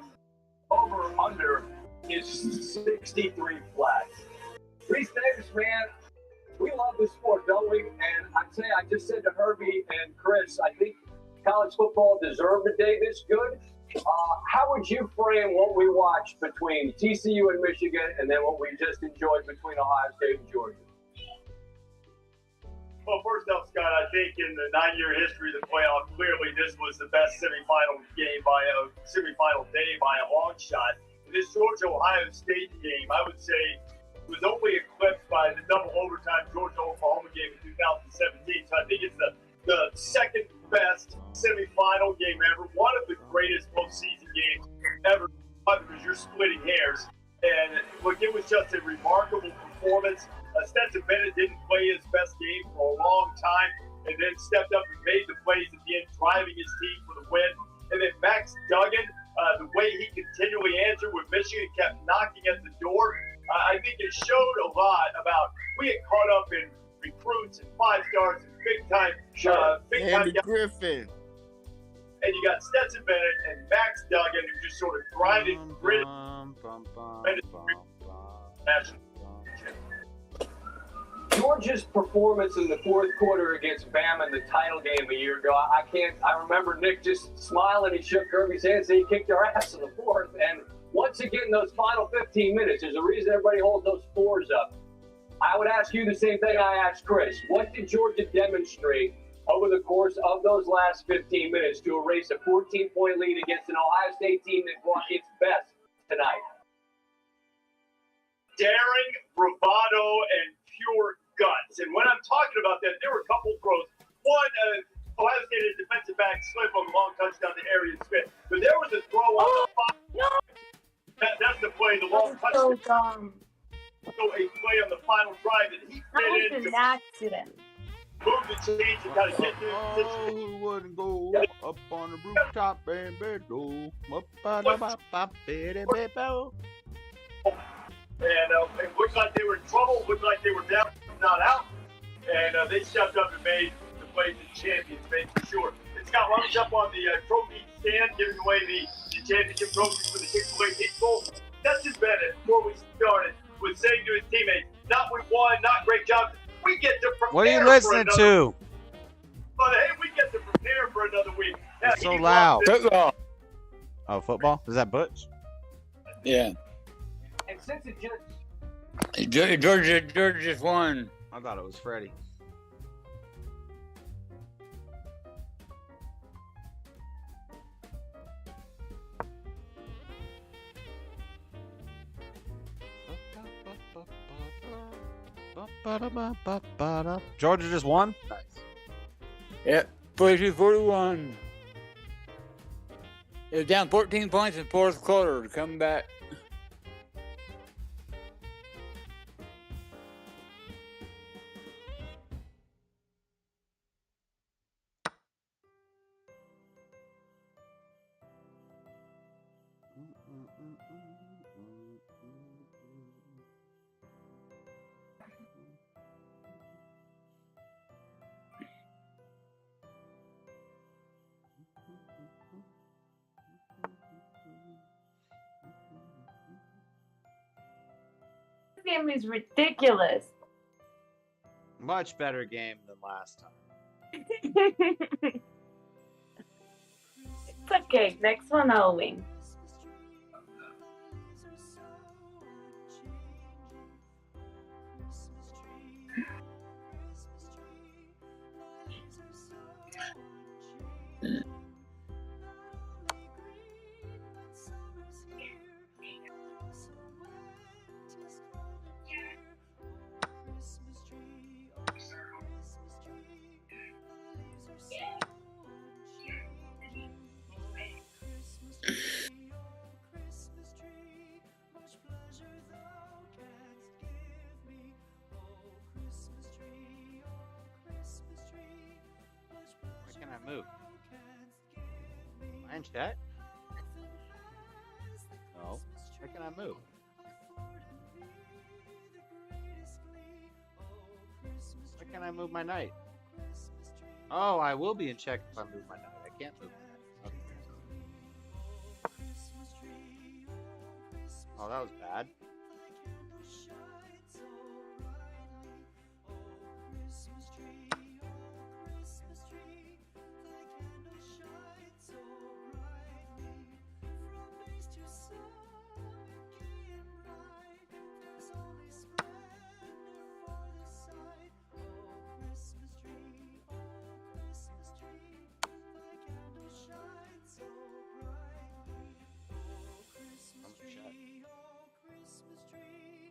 Over under is 63 flat. Reese Davis, man, we love this sport, don't we? And I just said to Herbie and Chris, I think college football deserved a day this good. How would you frame what we watched between TCU and Michigan, and then what we just enjoyed between Ohio State and Georgia? Well, first off, Scott, I think in the 9-year history of the playoff, clearly this was the best semifinal day by a long shot. This Georgia-Ohio State game, I would say, was only eclipsed by the double overtime Georgia-Oklahoma game in 2017. So I think it's the second best semifinal game ever, one of the greatest postseason games ever, because you're splitting hairs. And look, it was just a remarkable performance. Stetson Bennett didn't play his best game for a long time, and then stepped up and made the plays at the end, driving his team for the win. And then Max Duggan, the way he continually answered when Michigan kept knocking at the door, I think it showed a lot about we had caught up in recruits and 5-stars and big-time Andy Griffin. And you got Stetson Bennett and Max Duggan, who just sort of grinded, gritted. Georgia's performance in the fourth quarter against Bama in the title game a year ago, I remember Nick just smiling. He shook Kirby's hand, saying he kicked our ass in the fourth. And once again, those final 15 minutes, there's a reason everybody holds those fours up. I would ask you the same thing I asked Chris. What did Georgia demonstrate over the course of those last 15 minutes to erase a 14-point lead against an Ohio State team that brought its best tonight? Daring, bravado, and pure guts. And when I'm talking about that, there were a couple throws. One, Ohio State had defensive back slip on the long touchdown to Arian Smith. But there was a throw on the 5. No. That's the play, the long So touchdown. dumb. So a play on the final drive that he That fit was in an accident. move the change and kind of get through the situation. Who wouldn't go up on the rooftop and bedroom? And it looked like they were in trouble, looked like they were down, not out. And they stepped up and made the plays as champions, made for sure. And Scott, why don't you up on the trophy stand, giving away the championship trophy for the Chick-fil-A Kick Bowl? Justin Bennett, before we started, was saying to his teammates, not we won, not great job. We get to prepare. What are you listening to? But hey, we get to prepare for another week. Now, It's so loud. Football. Oh, football? Is that Butch? Yeah. And since it just Georgia just won. I thought it was Freddie. Georgia just won? Nice. Yep. 42-41. It was down 14 points in fourth quarter to come back. This game is ridiculous. Much better game than last time. It's okay. Next one I'll win. Where can I move? Am I in chat? No. Where can I move? Where can I move my knight? Oh, I will be in check if I move my knight. I can't move my knight. Okay. Oh, that was bad.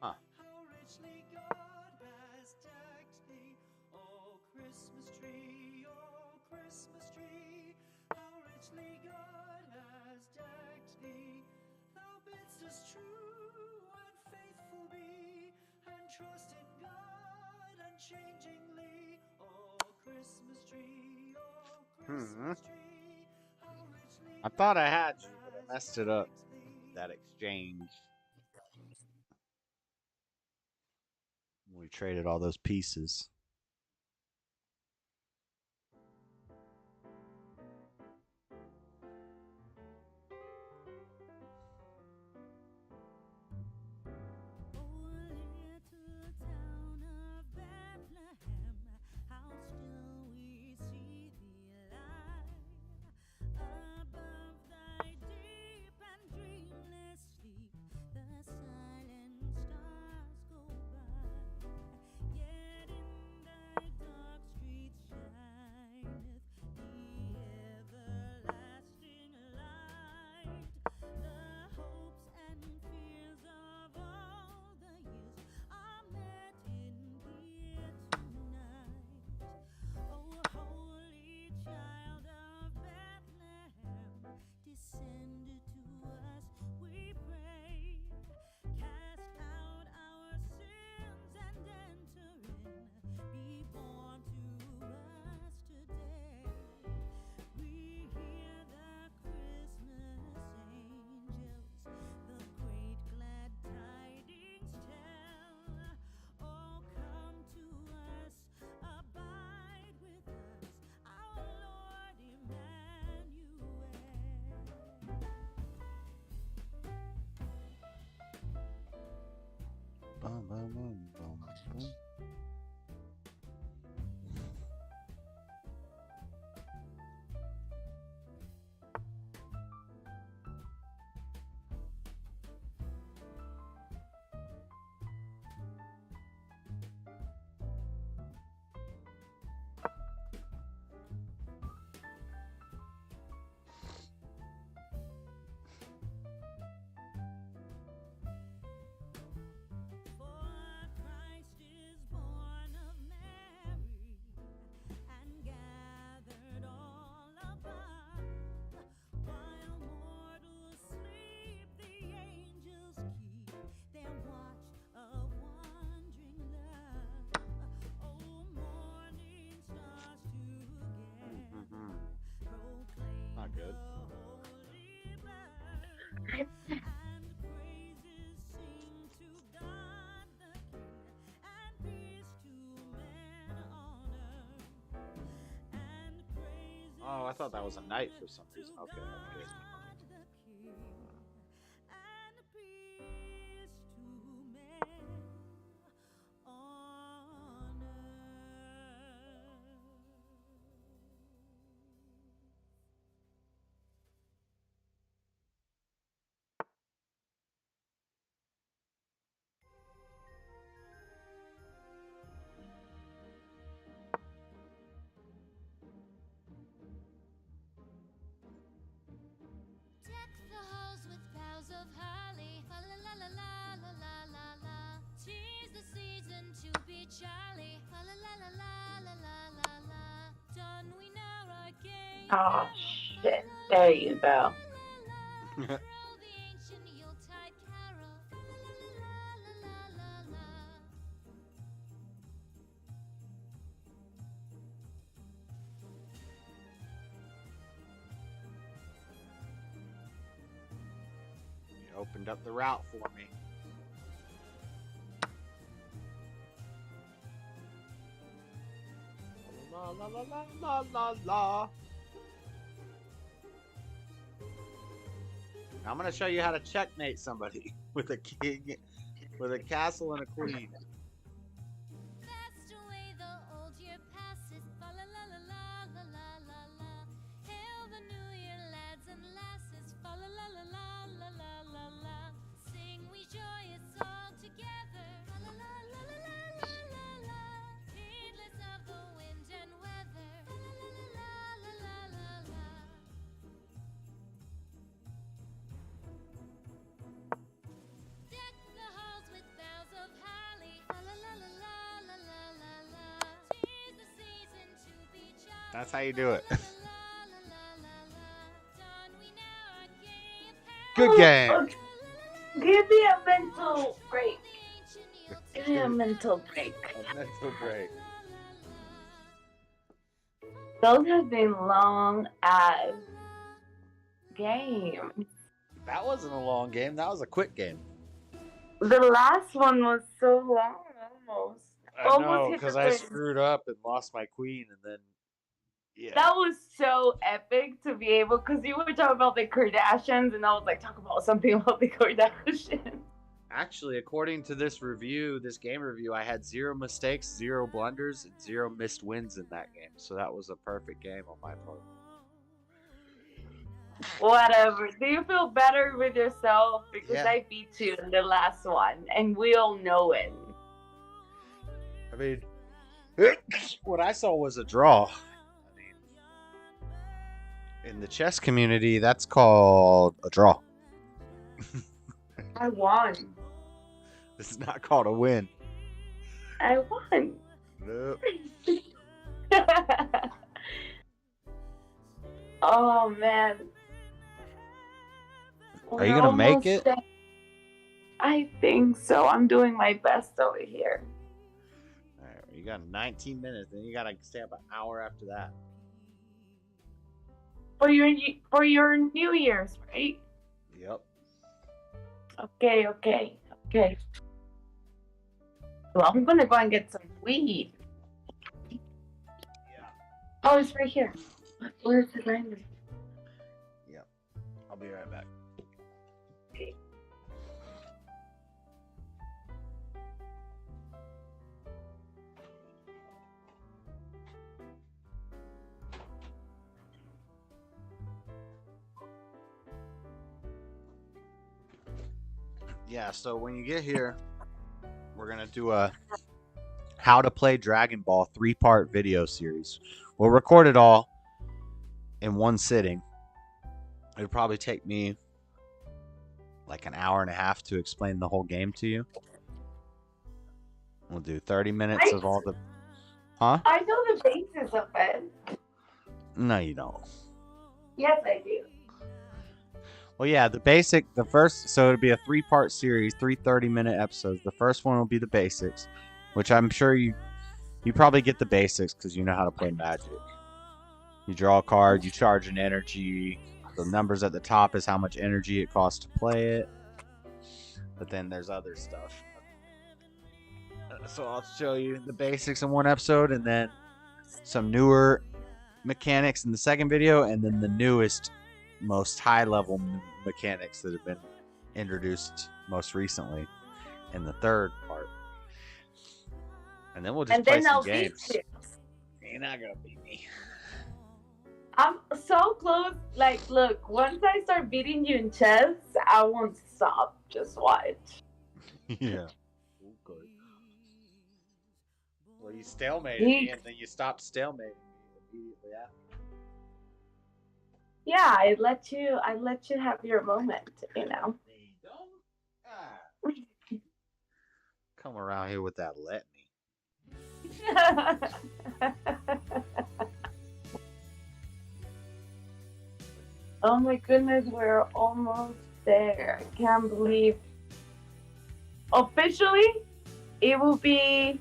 Huh. I thought I had you, but I messed it up. That exchange. We traded all those pieces. I thought that was a knight for some reason. Okay, okay. Oh shit! There you go. You opened up the route for me. La la la la la la la. I'm gonna show you how to checkmate somebody with a king, with a castle and a queen. That's how you do it. Good game. Give me a mental break. Give me a mental break. A mental break. Those have been long ass games. That wasn't a long game. That was a quick game. The last one was so long, almost. I know, because I screwed up and lost my queen, and then yeah. That was so epic to be able, because you were talking about the Kardashians, and I was like, talk about something about the Kardashians. Actually, according to this review, this game review, I had 0 mistakes, 0 blunders, and 0 missed wins in that game. So that was a perfect game on my part. Whatever. Do you feel better with yourself? Because Yeah. I beat you in the last one, and we all know it. I mean, what I saw was a draw. I mean, in the chess community, that's called a draw. I won. This is not called a win. I won. Nope. Oh, man. Are you gonna make it? I think so. I'm doing my best over here. All right, you got 19 minutes, and you gotta stay up an hour after that. For your New Year's, right? Yep. Okay. Well, I'm gonna go and get some weed. Yeah. Oh, it's right here. Where's the grinder? Yep. I'll be right back. Okay. Yeah, so when you get here, we're going to do a how to play Dragon Ball 3-part video series. We'll record it all in one sitting. It'll probably take me like an hour and a half to explain the whole game to you. We'll do 30 minutes of all the... Huh? I know the basis of it. No, you don't. Yes, I do. Well, yeah, the first, so it'll be a 3-part series, 3 30-minute episodes. The first one will be the basics, which I'm sure you probably get the basics because you know how to play Magic. You draw a card, you charge an energy. The numbers at the top is how much energy it costs to play it. But then there's other stuff. So I'll show you the basics in one episode, and then some newer mechanics in the second video, and then the newest, most high-level mechanics that have been introduced most recently in the third part. And then we'll just play some games. Beat you. You're not gonna beat me. I'm so close. Like, look, once I start beating you in chess, I won't stop. Just watch. Yeah. Okay. Well, you stalemated me, and then you stopped stalemating me immediately after. Yeah, I let you have your moment, you know. Come around here with that let me. Oh my goodness, we're almost there. I can't believe. Officially, it will be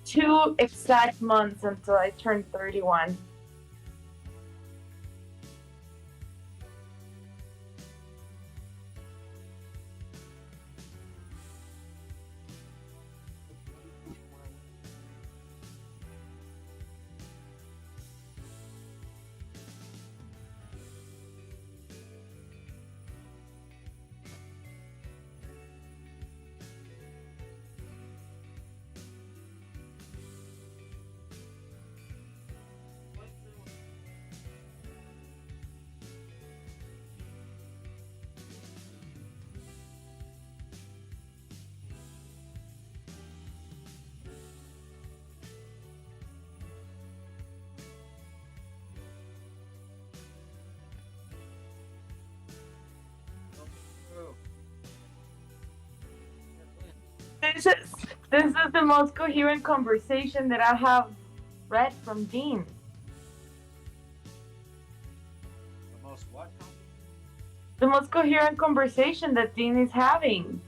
2 exact months until I turn 31. This is the most coherent conversation that I have read from Dean. The most what? The most coherent conversation that Dean is having.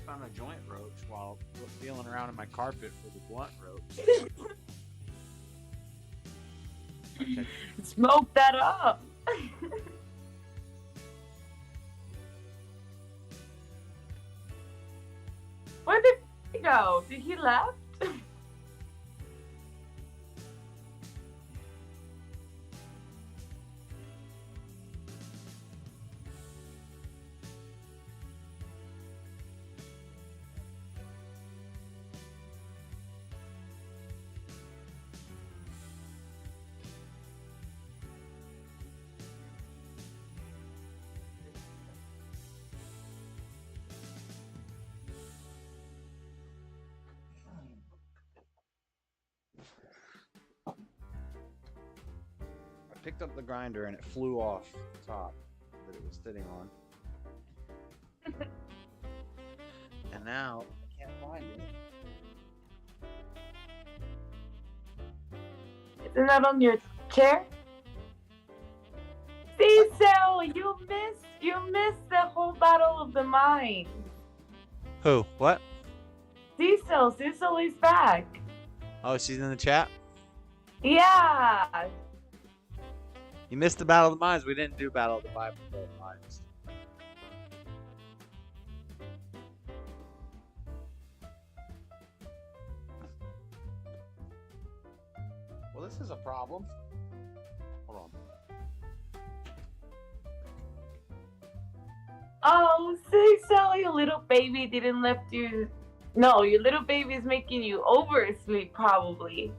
Found a joint roach while feeling around in my carpet for the blunt roach. Smoke that up. Where did he go? Did he left? I picked up the grinder and it flew off the top that it was sitting on. And now I can't find it. Isn't that on your chair? Cecil, you missed the whole battle of the mind. Who? What? Cecil is back. Oh, she's in the chat? Yeah. You missed the Battle of the Minds. We didn't do Battle of the Minds. Well, this is a problem. Hold on. Oh, Cecil, your little baby didn't left you. No, your little baby is making you oversleep, probably.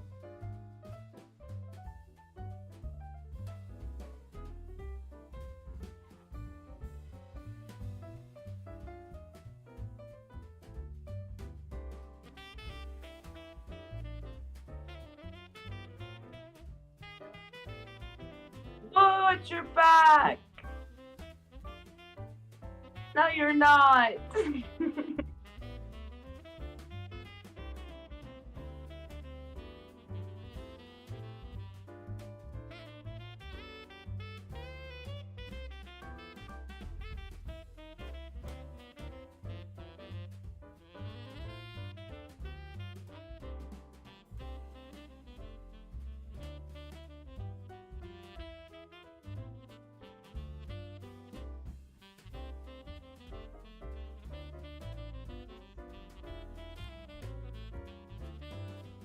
What? You're back. No, you're not.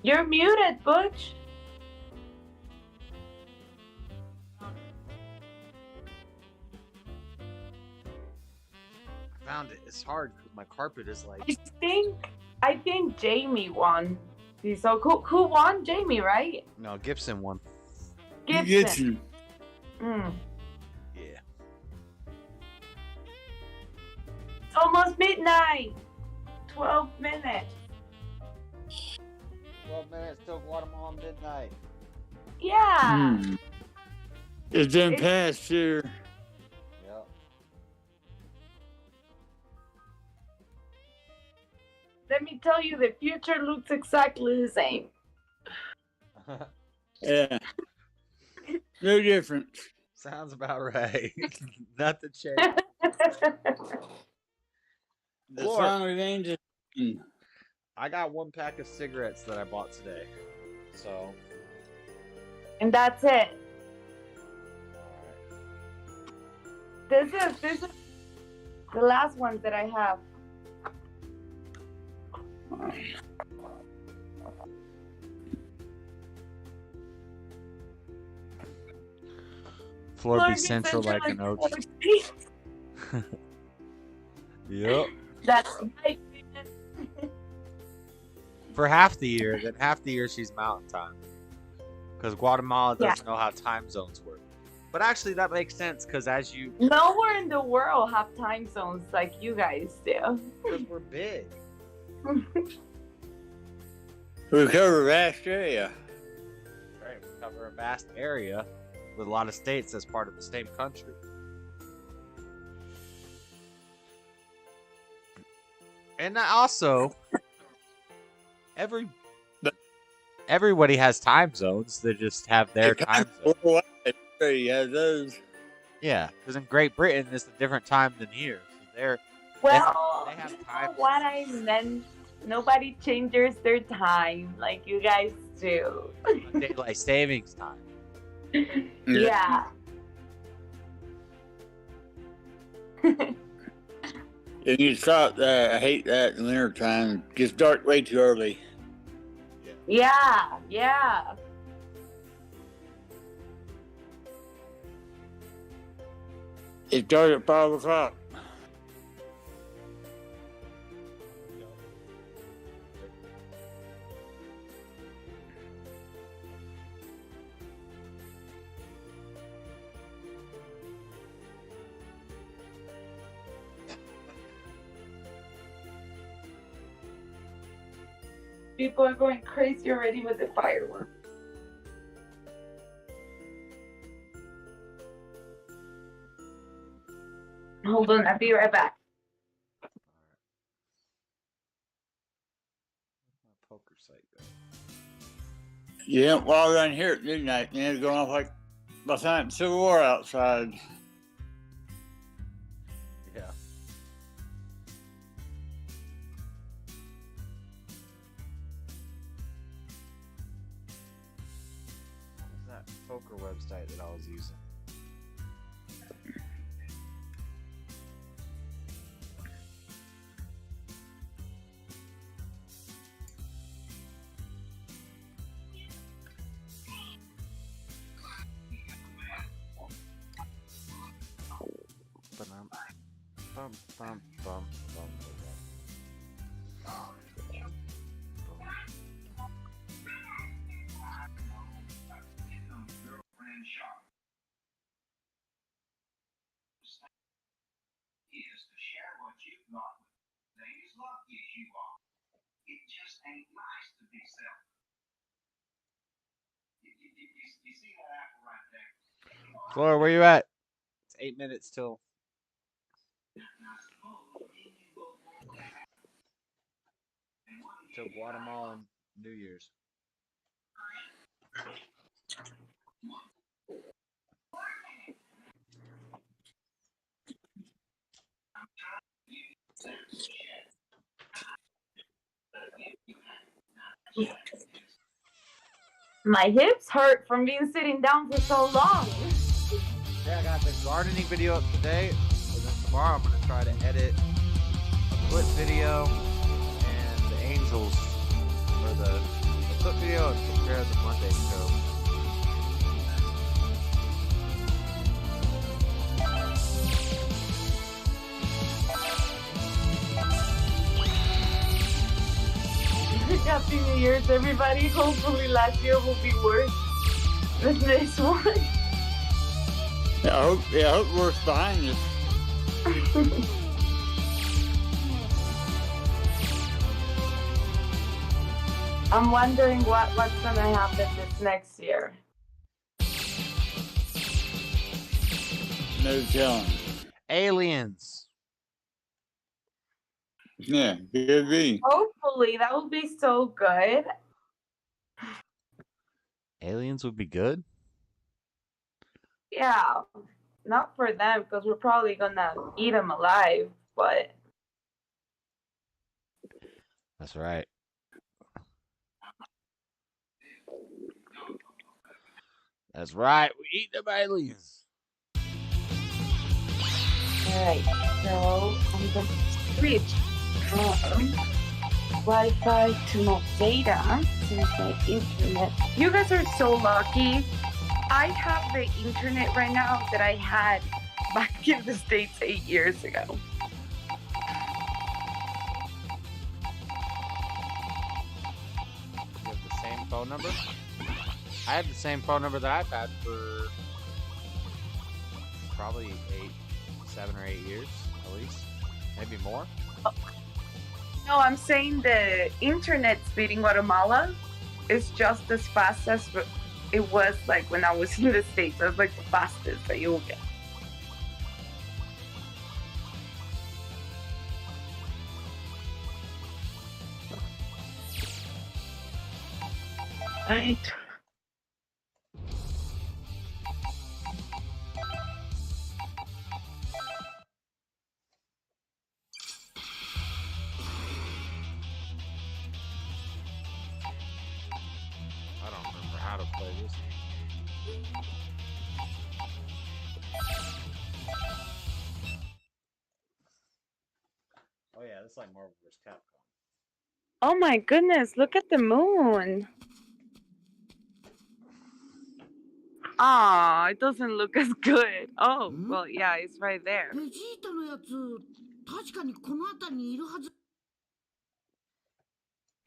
You're muted, Butch. I found it. It's hard because my carpet is like. I think Jamie won. So who won? Jamie, right? No, Gibson won. Gibson. Yeah. It's almost midnight. 12 minutes. 12 minutes till Guatemala midnight. Yeah. It's been past here. Yep. Let me tell you, the future looks exactly the same. Yeah. No different. Sounds about right. Nothing changed. The song remains the same. I got 1 pack of cigarettes that I bought today. So. And that's it. This is the last one that I have. Floor be central like an oak. Yep. That's right. For half the year, then half the year she's mountain time. Because Guatemala doesn't know how time zones work. But actually that makes sense because as you... Nowhere in the world have time zones like you guys do. Because we're big. We cover a vast area. Right, we cover a vast area with a lot of states as part of the same country. And also, everybody has time zones. They just have their time zone. Yeah, those. Yeah, because in Great Britain, it's a different time than here. So Well, they have time. What I meant, nobody changes their time like you guys do. Daylight savings time. Yeah. If you stop that, I hate that in winter time. It gets dark way too early. Yeah. It started at 5 o'clock. People are going crazy already with the fireworks. Hold on, I'll be right back. Poker site go. Yeah, while we're on here at midnight, man, it's going off like by the time Civil War outside. Yeah. What was that poker website that I was using? Bum, bum, bum, bum, Is to share what you've got with ladies lucky as you are. It just ain't nice to be selfish. You see that apple right there? Flora, where you at? It's 8 minutes till. Till Guatemala and New Year's. My hips hurt from being sitting down for so long. Yeah, I got the gardening video up today. And then tomorrow I'm going to try to edit a foot video and the angels, or the put me on Compare the Monday show. Happy New Year's, everybody. Hopefully last year will be worse than this one. I hope worse behind us. I'm wondering what's gonna happen this next year. No telling. Aliens. Yeah, could be. Hopefully, that would be so good. Aliens would be good? Yeah, not for them because we're probably gonna eat them alive, but That's right. That's right. We eat them aliens. alright, so I'm gonna switch from Wi-Fi to my data since my internet. You guys are so lucky. I have the internet right now that I had back in the States 8 years ago. You have the same phone number? I have the same phone number that I've had for probably 7 or 8 years, at least. Maybe more. No, I'm saying the internet speed in Guatemala is just as fast as it was like when I was in the States. It was like the fastest that you will get. Right. I don't remember how to play this. Oh yeah, that's like Marvel vs. Capcom. Oh my goodness, look at the moon. Ah, it doesn't look as good. Oh, well, yeah, it's right there.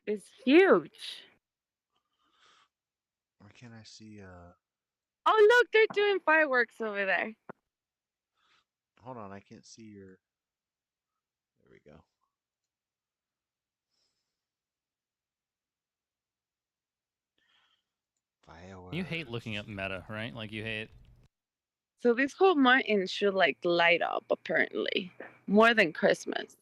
It's huge. Where can I see Oh, look, they're doing fireworks over there. hold on, I can't see your there we go. Fireworks. You hate looking up meta, right? Like you hate. So this whole mountain should like light up, apparently. More than Christmas.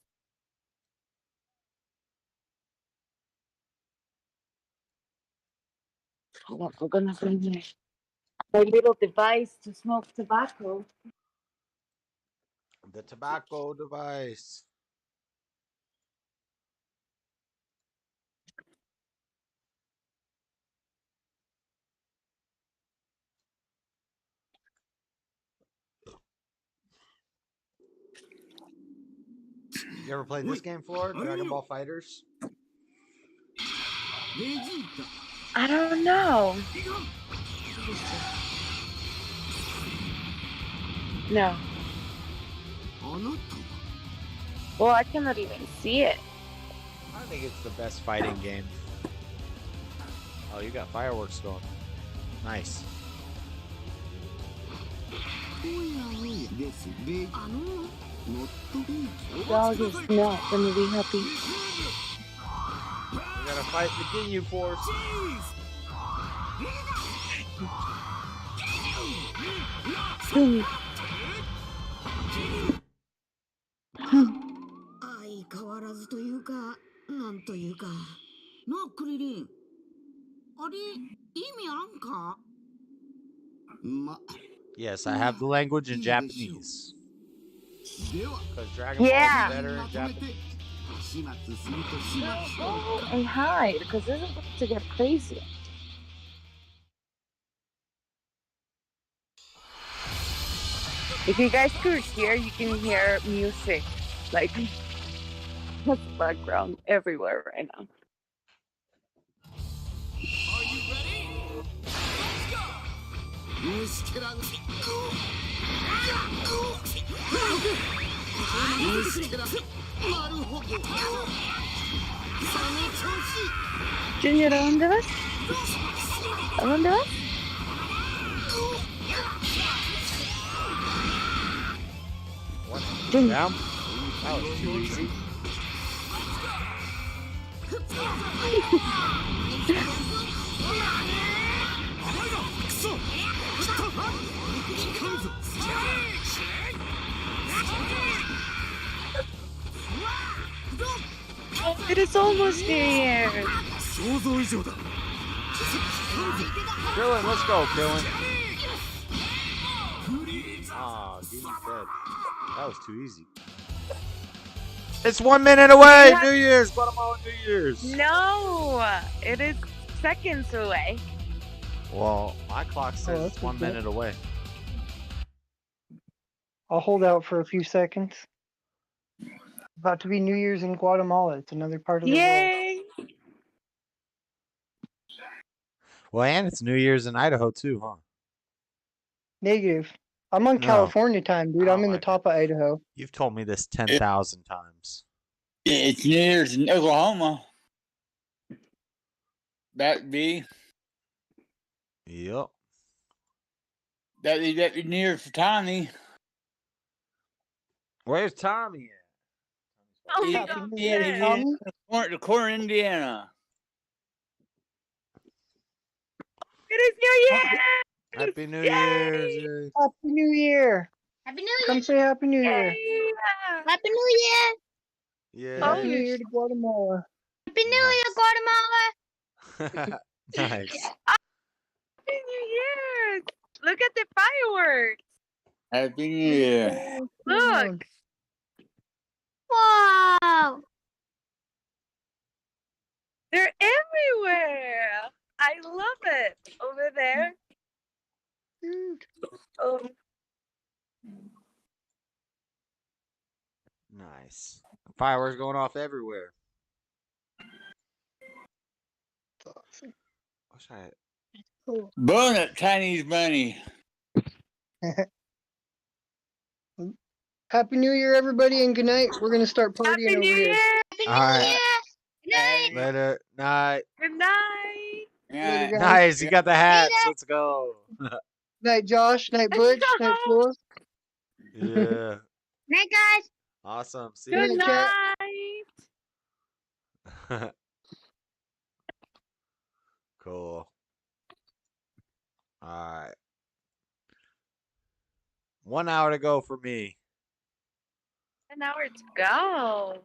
Hold on, I'm gonna bring my little device to smoke tobacco. The tobacco device. You ever played this game, Floor? Dragon Ball Fighters? I don't know. No. Well, I cannot even see it. I think it's the best fighting game. Oh, you got fireworks going. Nice. Dog is not gonna be happy. We gotta fight the Ginyu Force. Yes, I have the language in Japanese. Because Dragon Ball is better in Japanese. And hide, because this is about to get crazy. If you guys could hear, you can hear music, like, that's background everywhere right now. Junior, ¿a dónde vas? ¿A dónde vas? Junior. Down. That was too easy. It is almost New Year. Krillin, let's go, Krillin. Ah, Dean's dead. That was too easy. It's 1 minute away. New Year's. Guatemala New Year's. No, it is seconds away. Well, my clock says it's 1 minute away. I'll hold out for a few seconds. About to be New Year's in Guatemala. It's another part of the world. Yay! Well, and it's New Year's in Idaho too, huh? Negative. I'm on California time, dude. I'm in the top of Idaho. You've told me this 10,000 times. It's New Year's in Oklahoma. That be. Yep. That be New Year's for Tommy. Where's Tommy at? Oh, The corner, Indiana. It is New Year! Happy New Year's. Happy New Year. Happy New Year. Come say Happy New Year. Happy New Year. Yeah. Happy New Year to Guatemala. Happy New Year, Guatemala. Nice. Happy New Year! Look at the fireworks. Happy New Year. Look. Wow. They're everywhere. I love it. Over there. Nice. Fireworks going off everywhere. What's that? Cool. Burn it, Chinese money. Happy New Year, everybody, and good night. We're going to start partying Happy over New here. Year. All right. Good night. Later. Night. Good night. Later, guys. Nice. You got the hats. Let's go. Night, Josh. Night, Butch. Night, Flora. Yeah. Night, guys. Awesome. See Good you. night. Cool. All right. 1 hour to go for me. An hour to go.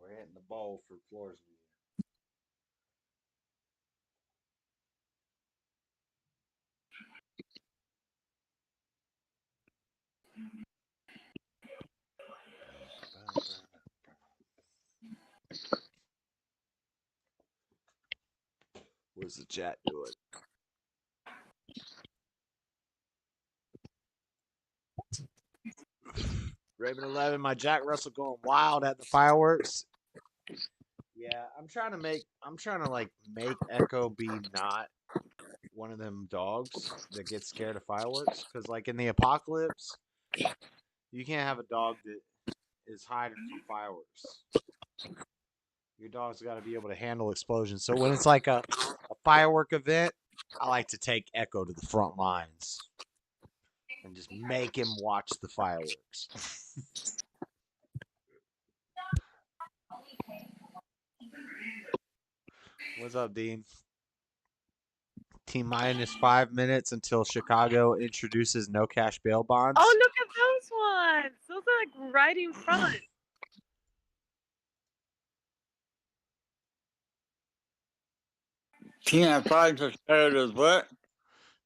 We're hitting the ball for floors. What's the chat doing? Raven 11, my Jack Russell going wild at the fireworks. Yeah, I'm trying to like make Echo be not one of them dogs that gets scared of fireworks. Because like in the apocalypse, you can't have a dog that is hiding from fireworks. Your dog's got to be able to handle explosions. So when it's like a firework event, I like to take Echo to the front lines and just make him watch the fireworks. What's up, Dean? T-minus 5 minutes until Chicago introduces no cash bail bonds. Oh, look at those ones. Those are like right in front. T-5 for starters, what?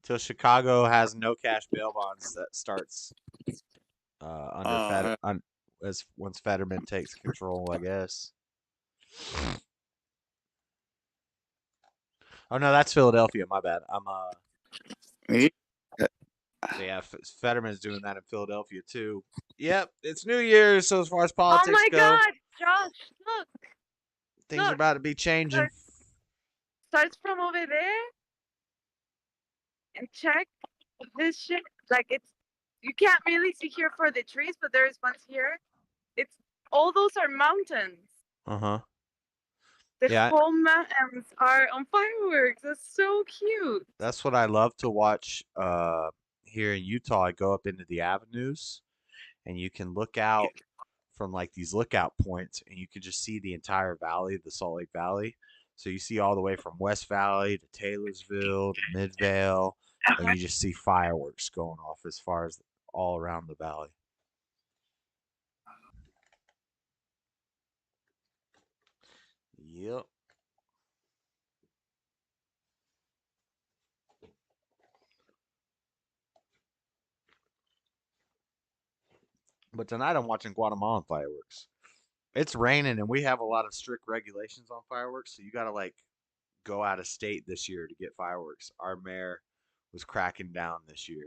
Till Chicago has no cash bail bonds that starts as once Fetterman takes control, I guess. Oh no, that's Philadelphia. My bad. Yeah, Fetterman's doing that in Philadelphia too. Yep, it's New Year's. So as far as politics Oh my go, God! Josh, look. Things are about to be changing. Starts from over there and check this shit. Like it's, you can't really see here for the trees, but there's ones here. It's all those are mountains. Uh-huh. The Yeah. whole mountains are on fireworks. That's so cute. That's what I love to watch here in Utah. I go up into the avenues and you can look out from like these lookout points and you can just see the entire valley, the Salt Lake Valley. So you see all the way from West Valley to Taylorsville to Midvale, and you just see fireworks going off as far as all around the valley. Yep. But tonight I'm watching Guatemalan fireworks. It's raining and we have a lot of strict regulations on fireworks, so you got to like go out of state this year to get fireworks. Our mayor was cracking down this year.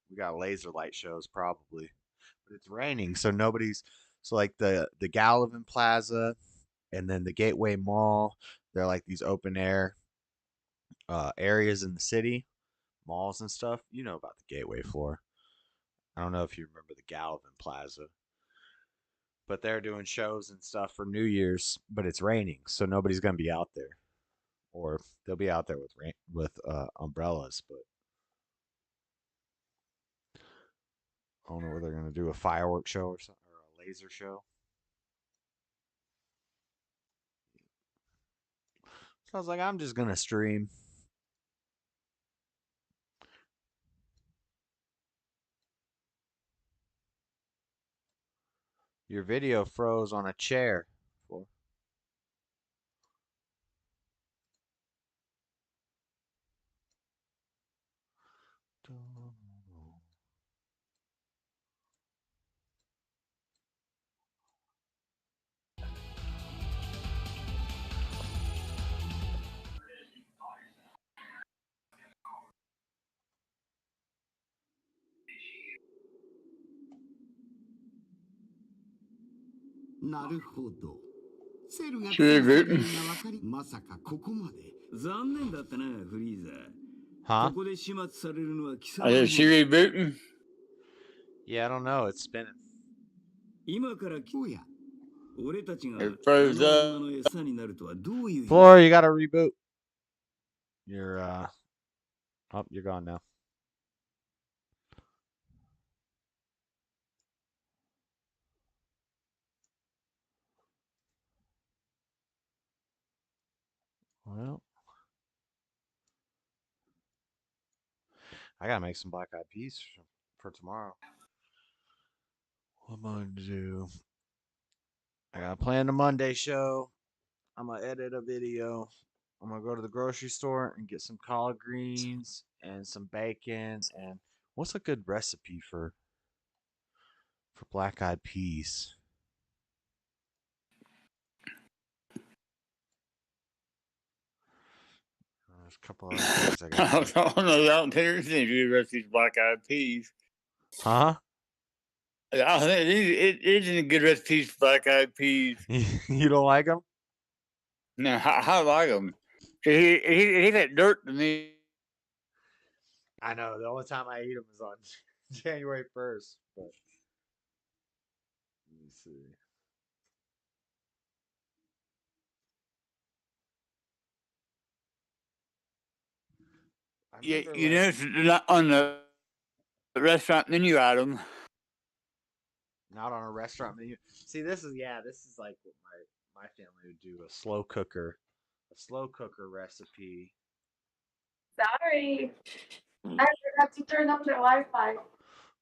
We got laser light shows probably, but it's raining, so nobody's. So like the Gallivan Plaza, and then the Gateway Mall. They're like these open air areas in the city, malls and stuff. You know about the Gateway floor. I don't know if you remember the Gallivan Plaza, but they're doing shows and stuff for New Year's. But it's raining, so nobody's gonna be out there, or they'll be out there with umbrellas. But I don't know whether they're gonna do a fireworks show or something, or a laser show. So I was like, I'm just gonna stream. Your video froze on a chair. Huh? Is she rebooting? Yeah, I don't know. It's spinning. It froze up. Floor, you gotta reboot. You're oh, you're gone now. Well, I gotta make some black eyed peas for tomorrow. What am I gonna do? I gotta plan the Monday show. I'm gonna edit a video. I'm gonna go to the grocery store and get some collard greens and some bacon. And what's a good recipe for black eyed peas? There's a couple other things I got. I don't know. I don't think there's any good recipes for black eyed peas. Huh? I think it isn't good recipes for black eyed peas. You don't like them? No, I like them. He's that dirt to me. I know. The only time I eat them is on January 1st. But let me see. Yeah, you know, it's not on the restaurant menu item. Not on a restaurant menu. See, this is like what my family would do, a slow cooker recipe. Sorry. I forgot to turn off the Wi-Fi.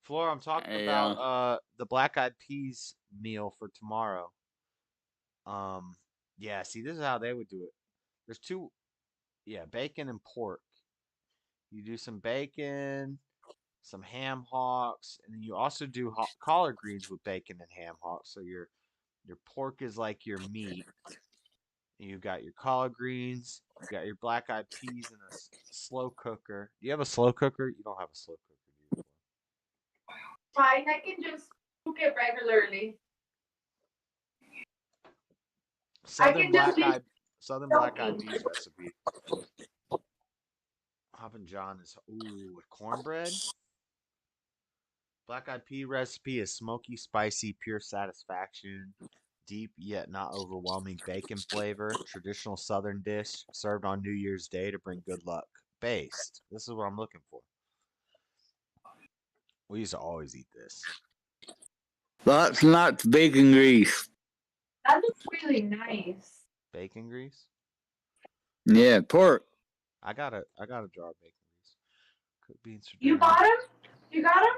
Flora, I'm talking about the black eyed peas meal for tomorrow. Yeah, see, this is how they would do it. There's two, bacon and pork. You do some bacon, some ham hocks, and then you also do collard greens with bacon and ham hocks. So your pork is like your meat. You've got your collard greens. You got your black eyed peas in a slow cooker. Do you have a slow cooker? You don't have a slow cooker, do you? Fine, I can just cook it regularly. I can just be Southern black eyed joking. peas recipe. Hoppin' John is with cornbread. Black eyed pea recipe is smoky, spicy, pure satisfaction. Deep yet not overwhelming bacon flavor. Traditional Southern dish served on New Year's Day to bring good luck. Based. This is what I'm looking for. We used to always eat this. Lots and lots of bacon grease. That looks really nice. Bacon grease? Yeah, pork. I got a jar of bacon grease. Cooked beans for You dinner. bought them? You got them?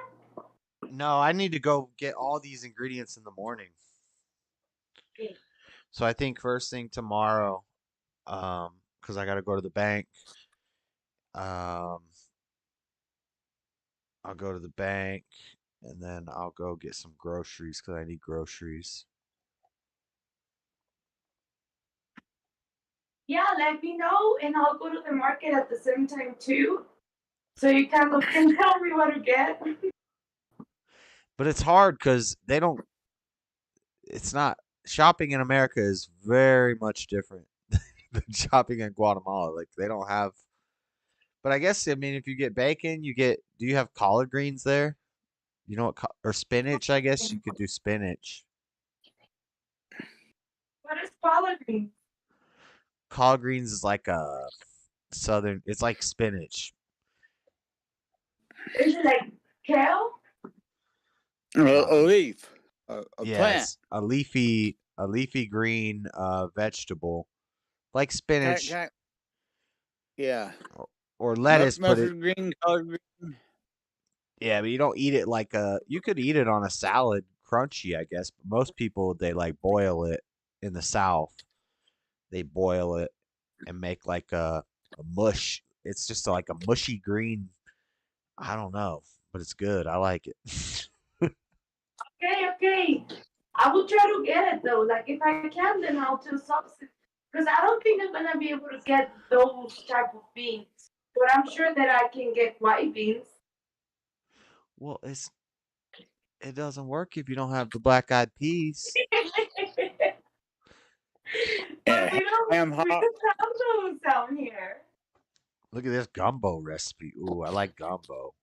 No, I need to go get all these ingredients in the morning. Okay. So I think first thing tomorrow, because I gotta go to the bank. I'll go to the bank and then I'll go get some groceries because I need groceries. Yeah, let me know, and I'll go to the market at the same time too, so you kind of can tell me what to get. But it's hard because they don't. It's not shopping in America is very much different than shopping in Guatemala. Like they don't have. But I guess if you get bacon, you get. Do you have collard greens there? You know what? Or spinach? I guess you could do spinach. What is collard greens? Collard greens is like a southern. It's like spinach. Is it like kale? A leaf. A plant. Yes, a leafy green vegetable, like spinach Yeah. or lettuce. But Mustard green, collard green. yeah, but you don't eat it like a. You could eat it on a salad, crunchy, I guess. But most people they like boil it in the South. They boil it and make like a mush. It's just like a mushy green. I don't know, but it's good. I like it. Okay. I will try to get it though. Like if I can, then I'll do something. Because I don't think I'm gonna be able to get those type of beans. But I'm sure that I can get white beans. Well, it doesn't work if you don't have the black eyed peas. But we don't have those down here. Look at this gumbo recipe. Ooh, I like gumbo.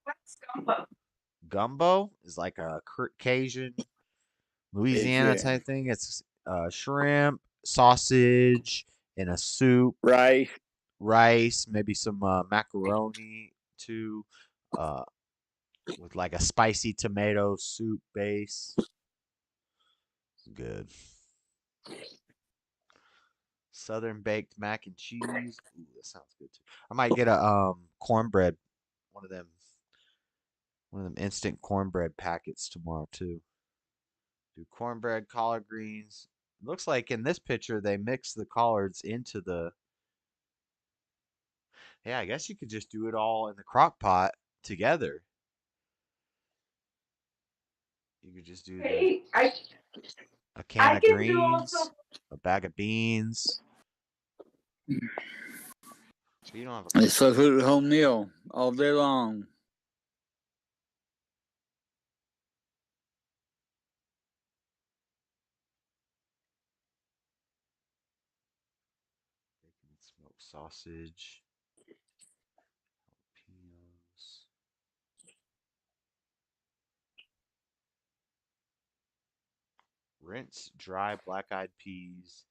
What's gumbo? Gumbo is like a Cajun, Louisiana type thing. It's shrimp, sausage, and a soup. Rice, maybe some macaroni too, with like a spicy tomato soup base. It's good. Southern baked mac and cheese. Ooh, that sounds good too. I might get a cornbread, one of them instant cornbread packets tomorrow too. Do cornbread, collard greens. Looks like in this picture they mix the collards into the. Yeah, I guess you could just do it all in the crock pot together. You could just do a can of greens, a bag of beans. You don't have a. It's a food home meal all day long. Bacon and smoked sausage. Jalapenos. Rinse dry black-eyed peas.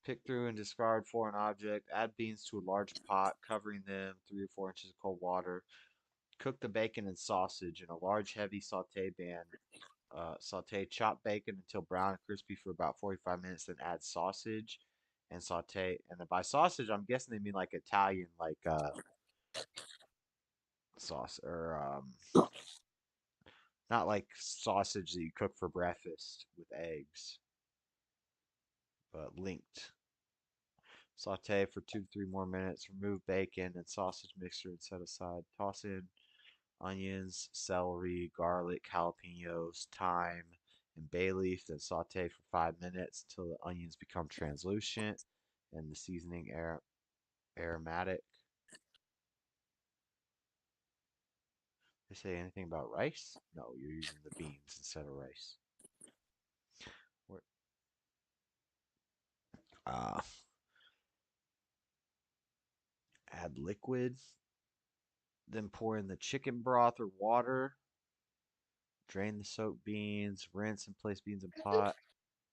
Pick through and discard foreign object. Add beans to a large pot, covering them 3 or 4 inches of cold water. Cook the bacon and sausage in a large, heavy saute pan. Saute chopped bacon until brown and crispy for about 45 minutes. Then add sausage and saute. And then by sausage, I'm guessing they mean like Italian, like sauce or not like sausage that you cook for breakfast with eggs, but linked. Saute for 2 to 3 more minutes. Remove bacon and sausage mixture and set aside. Toss in onions, celery, garlic, jalapenos, thyme, and bay leaf. Then saute for 5 minutes until the onions become translucent and the seasoning aromatic. They say anything about rice? No, you're using the beans instead of rice. Uh, add liquid, then pour in the chicken broth or water. Drain the soaked beans, rinse and place beans in pot.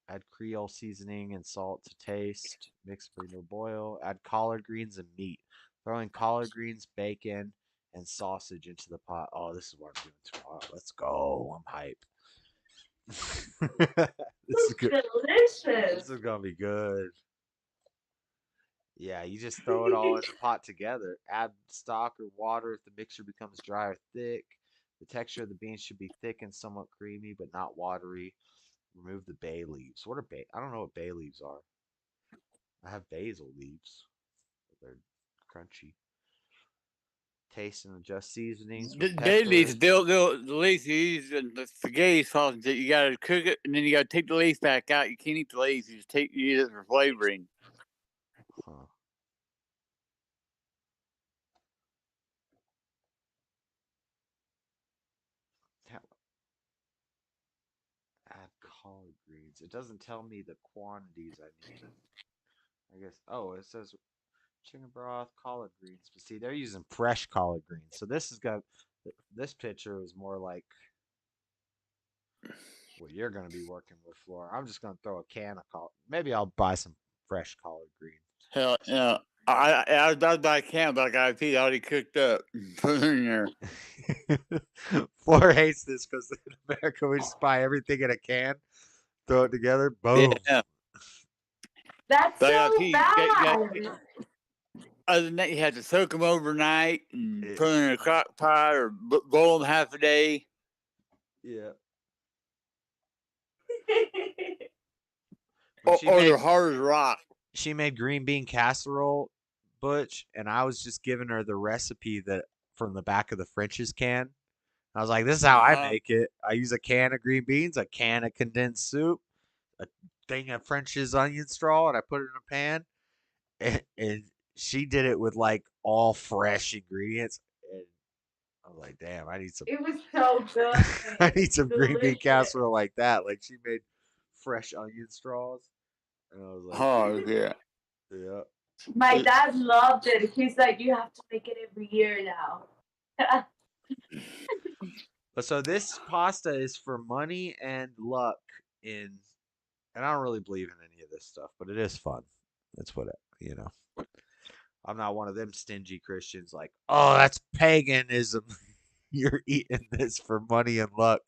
Add Creole seasoning and salt to taste. Mix, bring to a boil. Add collard greens and meat. Throw in collard greens, bacon, and sausage into the pot. Oh, this is what I'm doing tomorrow. Let's go. I'm hype. This is good. Delicious. This is gonna be good. Yeah, you just throw it all in the pot together. Add stock or water if the mixture becomes dry or thick. The texture of the beans should be thick and somewhat creamy, but not watery. Remove the bay leaves. What are bay? I don't know what bay leaves are. I have basil leaves. They're crunchy. Taste and adjust seasonings with They leaves, pepper. the leaves you use in the spaghetti sauce. You gotta cook it, and then you gotta take the leaves back out. You can't eat the leaves. You just use it for flavoring. Huh. Add collard greens. It doesn't tell me the quantities I need. I guess. Oh, it says chicken broth, collard greens. But see, they're using fresh collard greens. So this has got. This picture is more like what you're going to be working with, Flora. I'm just going to throw a can of collard. Maybe I'll buy some fresh collard greens. Hell, yeah. I was by a can, but I got a piece already cooked up. Put it in there. Flora hates this because in America we just buy everything in a can, throw it together, boom. Yeah. That's But so bad. Other than that, you have to soak them overnight and put them in a crock pot or boil them half a day. Yeah. Or they're hard as rock. She made green bean casserole, Butch, and I was just giving her the recipe that from the back of the French's can. I was like, this is how I make it. I use a can of green beans, a can of condensed soup, a thing of French's onion straw, and I put it in a pan. And she did it with like all fresh ingredients. And I was like, damn, I need some. It was so good. I need some green bean Delicious. casserole like that. Like she made fresh onion straws. And I was like, oh, yeah. Yeah. My dad loved it. He's like, you have to make it every year now. But so this pasta is for money and luck and I don't really believe in any of this stuff, but it is fun. That's what I'm not one of them stingy Christians like, oh, that's paganism. You're eating this for money and luck.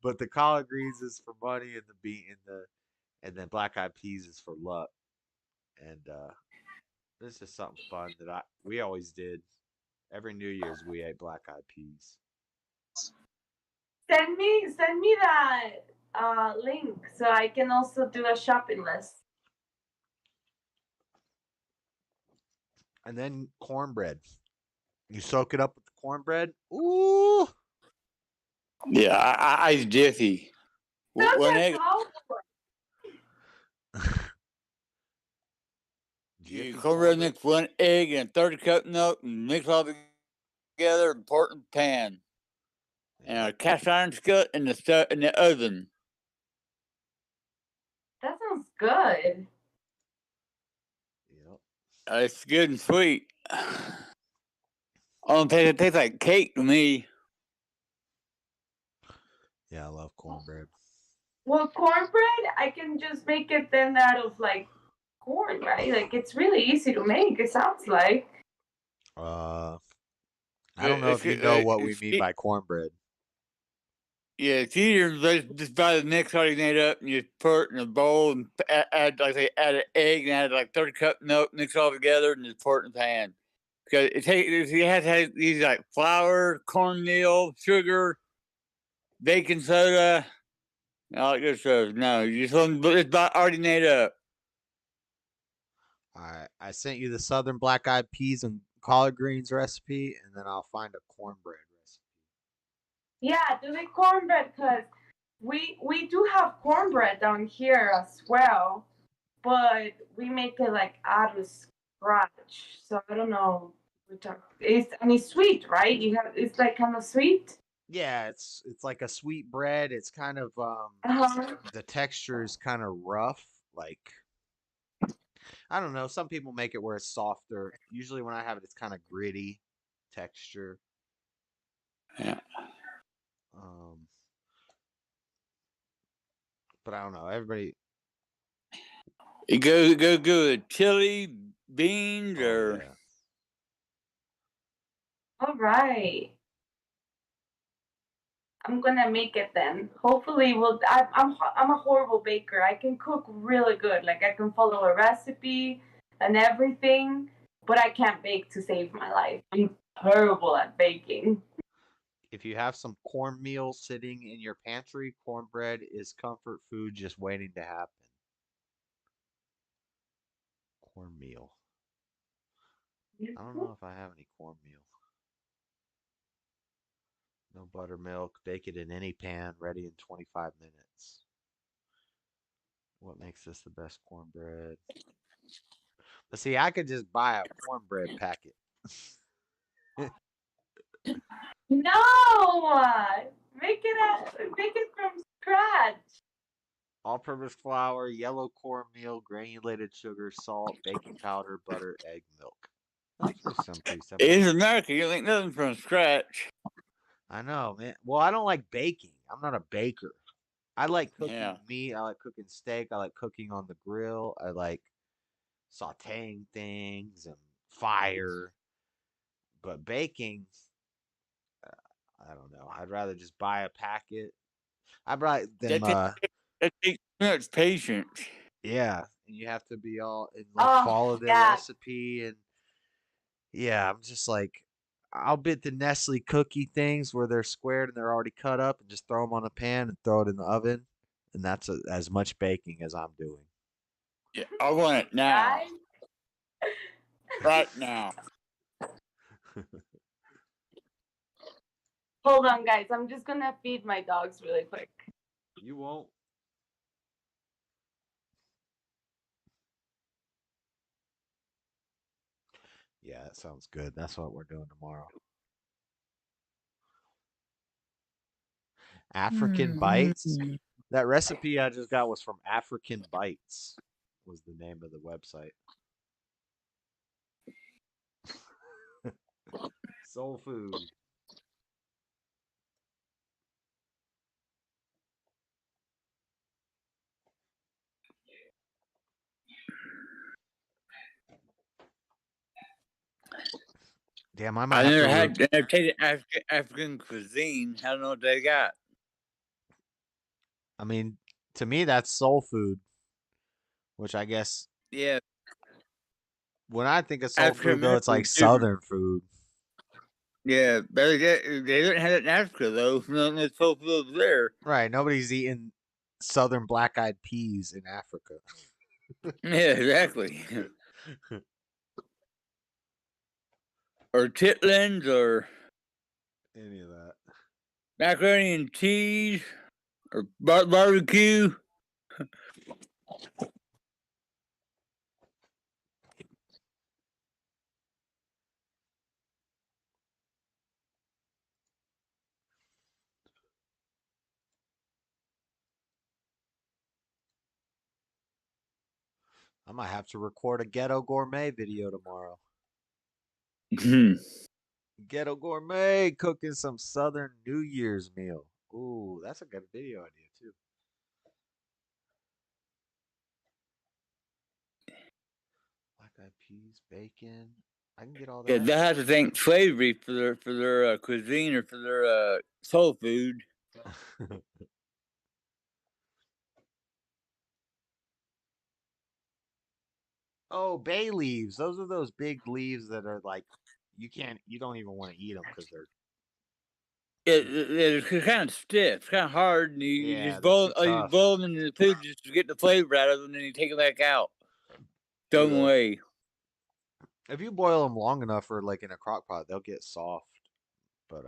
But the collard greens is for money and the bean and then black eyed peas is for luck. And this is something fun that we always did. Every New Year's we ate black eyed peas. Send me that link so I can also do a shopping list. And then cornbread. You soak it up with the cornbread. Ooh. Yeah, I Jiffy. One egg. You cornbread mix 1 egg and 30 cup milk and mix all together and pour it in the pan. And a cast iron skillet in the oven. That sounds good. Yep. It's good and sweet. It tastes like cake to me. Yeah, I love cornbread. Well, cornbread, I can just make it then out of like corn, right? Like it's really easy to make. It sounds like. I don't know if you know what we mean by cornbread. Yeah, it's easier just buy the mix already made up and you pour it in a bowl and add an egg and add like 30 cup milk, mix it all together and just pour it in the pan. Because you have to have these like flour, cornmeal, sugar, baking soda, all that good stuff. No, you just want it's already made up. All right, I sent you the Southern black eyed peas and collard greens recipe, and then I'll find a cornbread recipe. Yeah, do the cornbread because we do have cornbread down here as well, but we make it like out of scratch. So I don't know. It's sweet, right? It's like kind of sweet. Yeah, it's like a sweet bread. It's kind of the texture is kind of rough, like I don't know. Some people make it where it's softer. Usually when I have it, it's kind of gritty texture. Yeah. But I don't know. Everybody. It go with chili, beans, or. Yeah. All right. I'm gonna make it then. Hopefully, I'm a horrible baker. I can cook really good. Like I can follow a recipe and everything, but I can't bake to save my life. I'm terrible at baking. If you have some cornmeal sitting in your pantry, cornbread is comfort food just waiting to happen. Cornmeal. I don't know if I have any cornmeal. No buttermilk. Bake it in any pan, ready in 25 minutes. What makes this the best cornbread? But see, I could just buy a cornbread packet. No, make it from scratch. All-purpose flour, yellow cornmeal, granulated sugar, salt, baking powder, butter, egg, milk. That's pretty simple. In America, you make nothing from scratch. I know, man. Well, I don't like baking. I'm not a baker. I like cooking meat. I like cooking steak. I like cooking on the grill. I like sauteing things and fire. But baking, I don't know. I'd rather just buy a packet. I'd rather them. That takes much patience. Yeah, and you have to be all and like follow their recipe and yeah, I'm just like I'll bit the Nestle cookie things where they're squared and they're already cut up and just throw them on a pan and throw it in the oven, and that's as much baking as I'm doing. Yeah, I want it now. Right now. Hold on, guys. I'm just gonna feed my dogs really quick. You won't. Yeah, that sounds good. That's what we're doing tomorrow. African Bites. That recipe I just got was from African Bites. Was the name of the website. Soul food. Damn, I might have never to. I've tasted African cuisine. I don't know what they got. I mean, to me, that's soul food, which I guess. Yeah. When I think of soul food, though, it's like Southern food. Yeah, but they don't have it in Africa, though. No soul food over there. Right. Nobody's eating Southern black-eyed peas in Africa. Yeah, exactly. Or chitlins, or any of that. Macaroni and cheese, or barbecue. I might have to record a Ghetto Gourmet video tomorrow. Ghetto Gourmet cooking some Southern New Year's meal. Ooh, that's a good video idea too. Black-eyed peas, bacon. I can get all that. Yeah, they have to thank slavery for their cuisine or for their soul food. Oh, bay leaves. Those are those big leaves that are like you don't even want to eat them because they're. It's kind of stiff, it's kind of hard, and you just boil them in the food just to get the flavor out of them, and then you take it back out. Throw them away. If you boil them long enough, or like in a crock pot, they'll get soft. But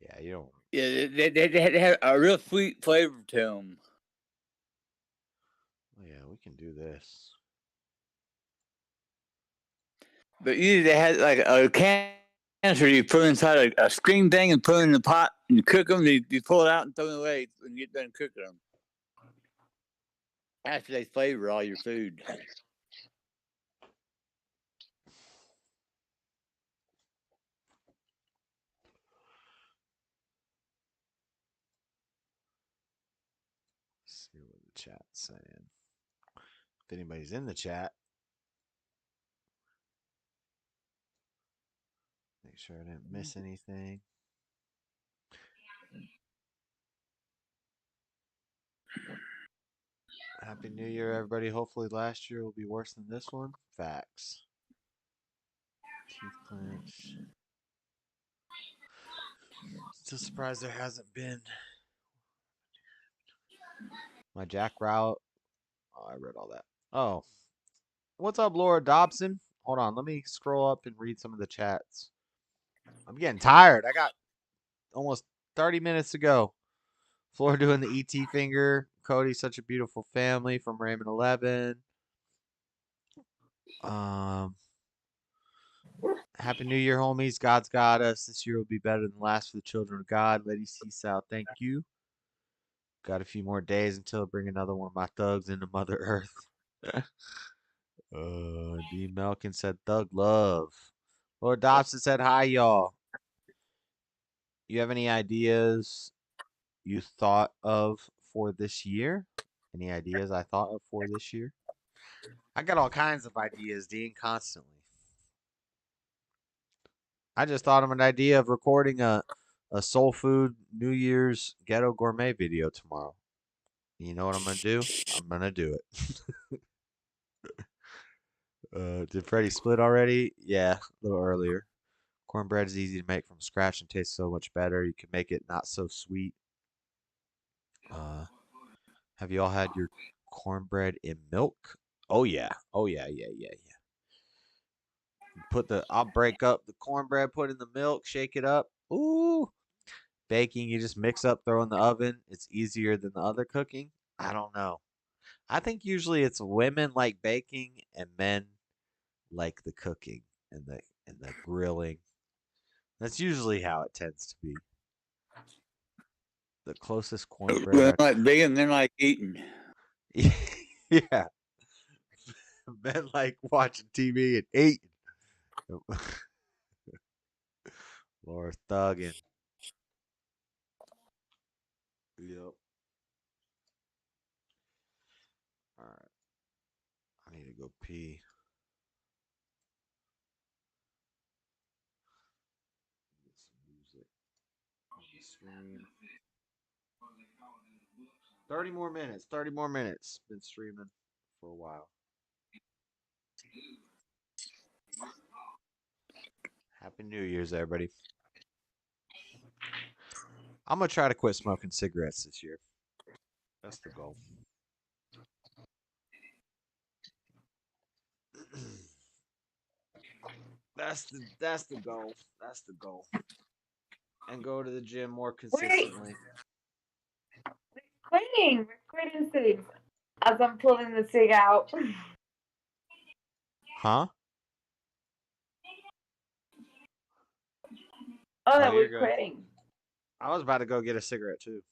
yeah, you don't. Yeah, they have a real sweet flavor to them. Oh, yeah, we can do this. But usually they had like a canister you put inside a screen thing and put it in the pot and you cook them. You pull it out and throw them away when you get done cooking them. After they flavor all your food. see what the chat's saying. If anybody's in the chat, make sure I didn't miss anything. Happy New Year, everybody. Hopefully last year will be worse than this one. Facts. Teeth clench. Still surprised there hasn't been my Jack route. Oh, I read all that. Oh, what's up, Laura Dobson? Hold on, let me scroll up and read some of the chats. I'm getting tired. I got almost 30 minutes to go. Floor doing the ET finger. Cody, such a beautiful family from Raymond 11. Happy New Year, homies. God's got us. This year will be better than the last for the children of God. Lady Seasal, thank you. Got a few more days until I bring another one of my thugs into Mother Earth. D. Melkin said thug love. Lord Dobson said hi, y'all. You have any ideas you thought of for this year? Any ideas I thought of for this year? I got all kinds of ideas, Dean, constantly. I just thought of an idea of recording a soul food New Year's ghetto gourmet video tomorrow. You know what I'm gonna do? I'm gonna do it. Did Freddie split already? Yeah, a little earlier. Cornbread is easy to make from scratch and tastes so much better. You can make it not so sweet. Have you all had your cornbread in milk? Oh yeah. Oh yeah. I'll break up the cornbread, put in the milk, shake it up. Ooh. Baking, you just mix up, throw in the oven. It's easier than the other cooking. I don't know. I think usually it's women like baking and men like the cooking and the grilling. That's usually how it tends to be. The closest cornbread. They're like being, they're like eating. Yeah. Men like watching TV and eating. Laura thugging. Yep. All right. I need to go pee. Get some music on the stream. 30 more minutes. 30 more minutes. Been streaming for a while. Happy New Year's, everybody. I'm going to try to quit smoking cigarettes this year. That's the goal. That's the goal. That's the goal. And go to the gym more consistently. We're quitting cigs as I'm pulling the cig out. Huh? Oh, Oh, we're you're good. quitting. I was about to go get a cigarette too.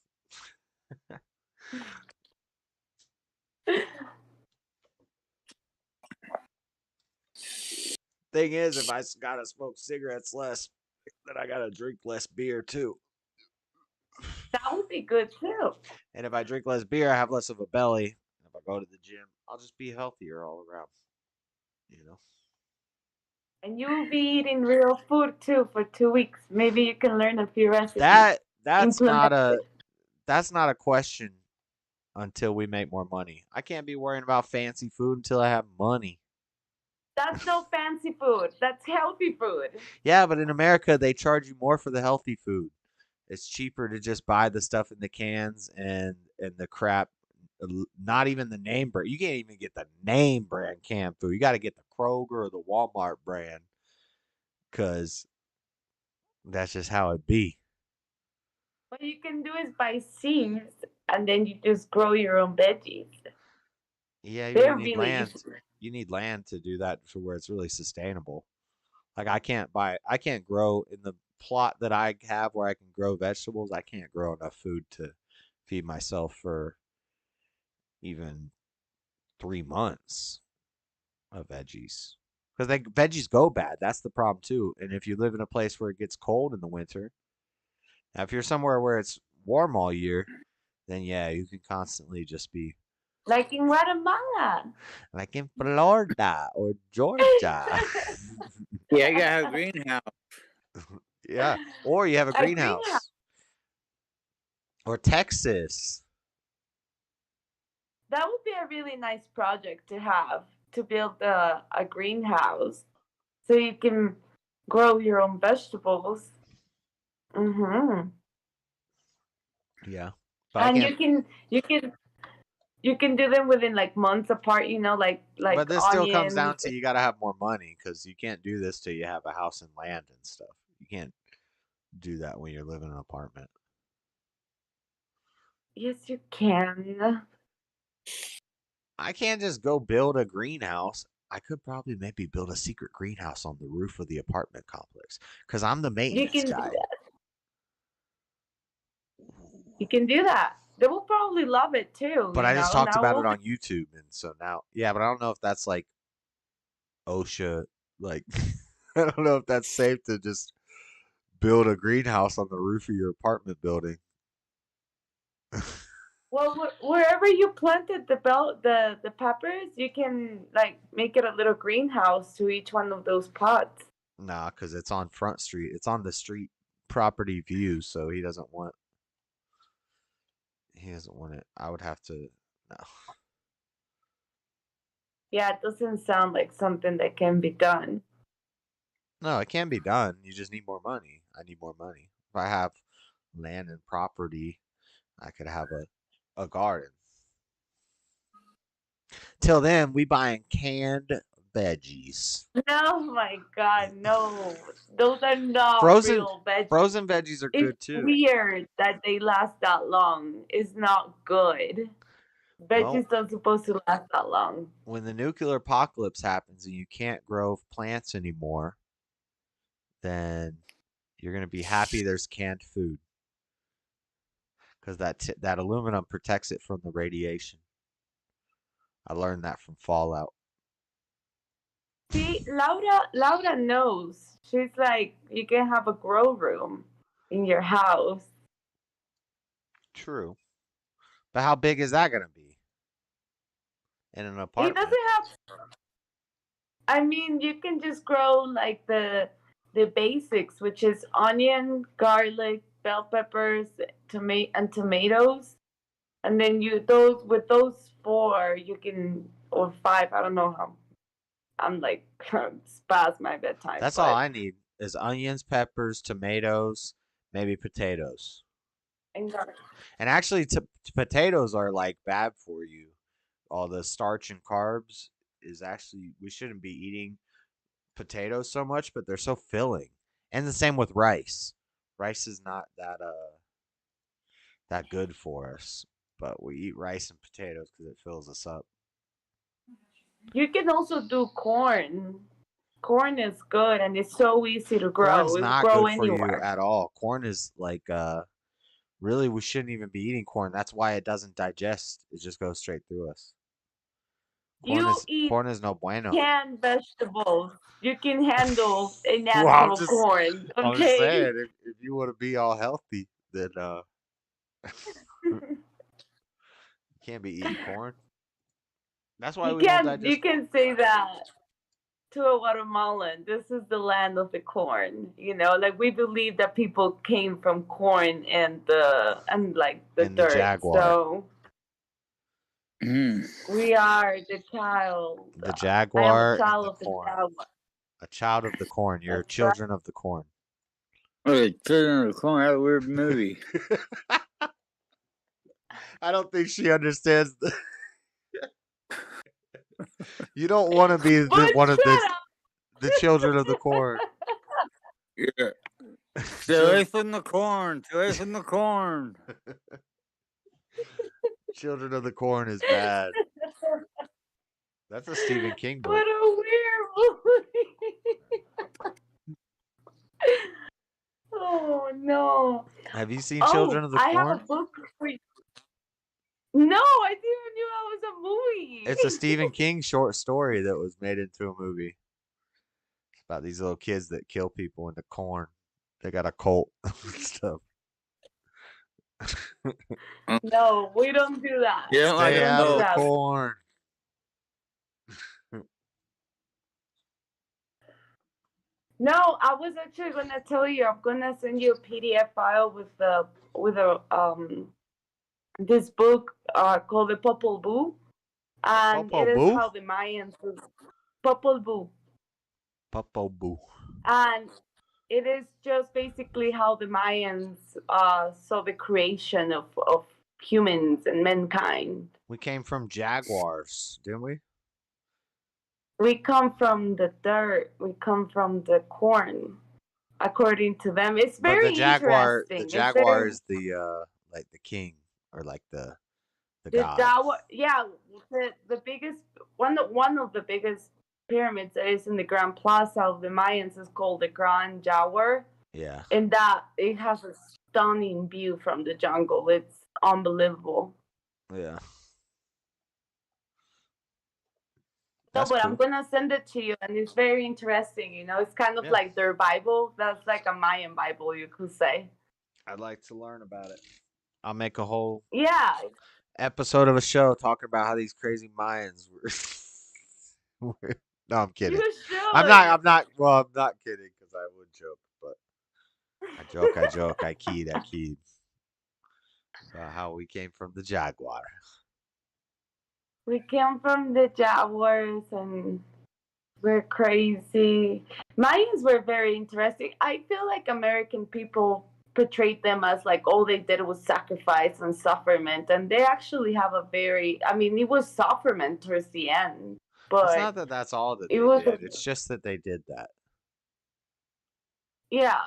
Thing is, if I gotta smoke cigarettes less, then I gotta drink less beer too. That would be good too. And if I drink less beer, I have less of a belly. And if I go to the gym, I'll just be healthier all around. You know. And you'll be eating real food too for 2 weeks. Maybe you can learn a few recipes. That's not a question until we make more money. I can't be worrying about fancy food until I have money. That's no fancy food. That's healthy food. Yeah, but in America they charge you more for the healthy food. It's cheaper to just buy the stuff in the cans and the crap. Not even the name brand. You can't even get the name brand canned food. You got to get the Kroger or the Walmart brand, because that's just how it be. What you can do is buy seeds and then you just grow your own veggies. Yeah, They're you need really land. easy. You need land to do that to where it's really sustainable. Like I can't grow in the plot that I have where I can grow vegetables. I can't grow enough food to feed myself for even 3 months of veggies. Because veggies go bad. That's the problem too. And if you live in a place where it gets cold in the winter, now if you're somewhere where it's warm all year, then yeah, you can constantly just be like in Guatemala. like in Florida or Georgia. Yeah, I gotta have a greenhouse. Yeah, or you have a A greenhouse. greenhouse. Or Texas. That would be a really nice project to have, to build a greenhouse so you can grow your own vegetables. Mm-hmm. Yeah. And you can do them within like months apart, you know, like But this still comes down onions. to you got to have more money because you can't do this till you have a house and land and stuff. You can't do that when you're living in an apartment. Yes, you can. I can't just go build a greenhouse. I could probably maybe build a secret greenhouse on the roof of the apartment complex because I'm the You maintenance can do guy. that. You can do that. They will probably love it too. But you I just know? talked Now about we'll it on YouTube, and so now, yeah, but I don't know if that's like OSHA, like, I don't know if that's safe to just build a greenhouse on the roof of your apartment building. Well, wherever you planted the peppers, you can like make it a little greenhouse to each one of those pots. Nah, because it's on Front Street. It's on the street property view, so he doesn't want it. I would have to no. Yeah, it doesn't sound like something that can be done. No, it can be done. You just need more money. I need more money. If I have land and property, I could have a garden. Till then, we buying canned veggies. Oh my God, no! Those are not Frozen real veggies. frozen veggies are good It's too. weird that they last that long. It's not good. Well, Veggies don't supposed to last that long. when the nuclear apocalypse happens and you can't grow plants anymore, then you're gonna be happy there's canned food because that aluminum protects it from the radiation. I learned that from Fallout. See, Laura knows. She's like, you can have a grow room in your house. True, but how big is that gonna be in an It apartment? doesn't have. I mean, you can just grow like the basics, which is onion, garlic, bell peppers, tomatoes, and then with those 4 you can, or 5. I don't know how. I'm like spaz my bedtime. That's all I need is onions, peppers, tomatoes, maybe potatoes. And garlic. And actually, potatoes are like bad for you. All the starch and carbs is actually we shouldn't be eating potatoes so much, but they're so filling. And the same with rice. Rice is not that good for us, but we eat rice and potatoes because it fills us up. You can also do corn. Corn is good and it's so easy to grow. Corn's It'll not grow good for anywhere. you at all. Corn is like really we shouldn't even be eating corn. That's why it doesn't digest. It just goes straight through us. Corn is no bueno. Canned vegetables. You can handle a Well, natural corn. Okay. I'm just saying, if you want to be all healthy, then you can't be eating corn. That's why we don't digest. You can say that to a Guatemalan. This is the land of the corn. You know, like we believe that people came from corn and like the dirt. The jaguar. So we are the child. The jaguar I am a child and of the corn. jaguar. A child of the corn. You're children of the corn. Okay, Children of the Corn. That's a weird movie. I don't think she understands. You don't want to be one of the children of the corn. Yeah. Stay away from the corn. Stay away from the corn. Children of the Corn is bad. That's a Stephen King book. What a weird movie. Oh no. Have you seen Children of the Corn? I have a book for you. No, I didn't even knew that was a movie. It's a Stephen King short story that was made into a movie. It's about these little kids that kill people in the corn. They got a cult and stuff. No, we don't do that. You don't like Stay it? out of No. the corn. No, I was actually gonna tell you. I'm gonna send you a PDF file with this book called the Popol Vuh, and Popol it is Vuh? how the Mayans Popol Vuh, Popol Vuh. and it is just basically how the Mayans saw the creation of humans and mankind. We came from jaguars, didn't we? We come from the dirt. We come from the corn. According to them, it's But very interesting. the It's jaguar very is the like the king or like the the god. Jawa. Yeah, the biggest one of the biggest pyramids that is in the Grand Plaza of the Mayans is called the Grand Jaguar. Yeah. And that it has a stunning view from the jungle. It's unbelievable. Yeah. No, That's but I'm cool. gonna send it to you, and it's very interesting. You know, it's kind of Yeah. like their Bible. That's like a Mayan Bible, you could say. I'd like to learn about it. I'll make a whole Yeah, episode of a show talking about how these crazy Mayans were. No, I'm kidding. you should. I'm not. Well, I'm not kidding because I would joke, but I joke. I keyed. So how we came from the jaguar. We came from the Jaguars, and we're crazy. Mayans were very interesting. I feel like American people portrayed them as like all they did was sacrifice and sufferment, and they actually have a very. I mean, it was sufferment towards the end, but It's not that that's all that it they was. did. It's just that they did that. Yeah.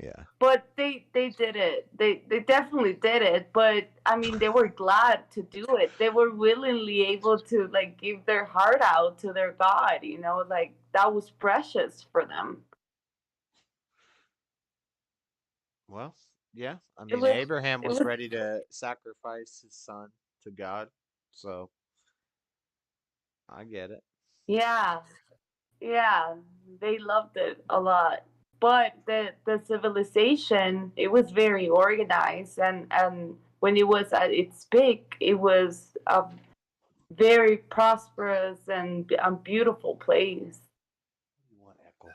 Yeah. But they did it. They definitely did it. But I mean, they were glad to do it. They were willingly able to like give their heart out to their God. You know, like that was precious for them. Well, yeah. I It mean, was. Abraham It was was. ready to sacrifice his son to God, so I get it. Yeah. Yeah. They loved it a lot. But the civilization, it was very organized, and when it was at its peak, it was a very prosperous and beautiful place. What echo?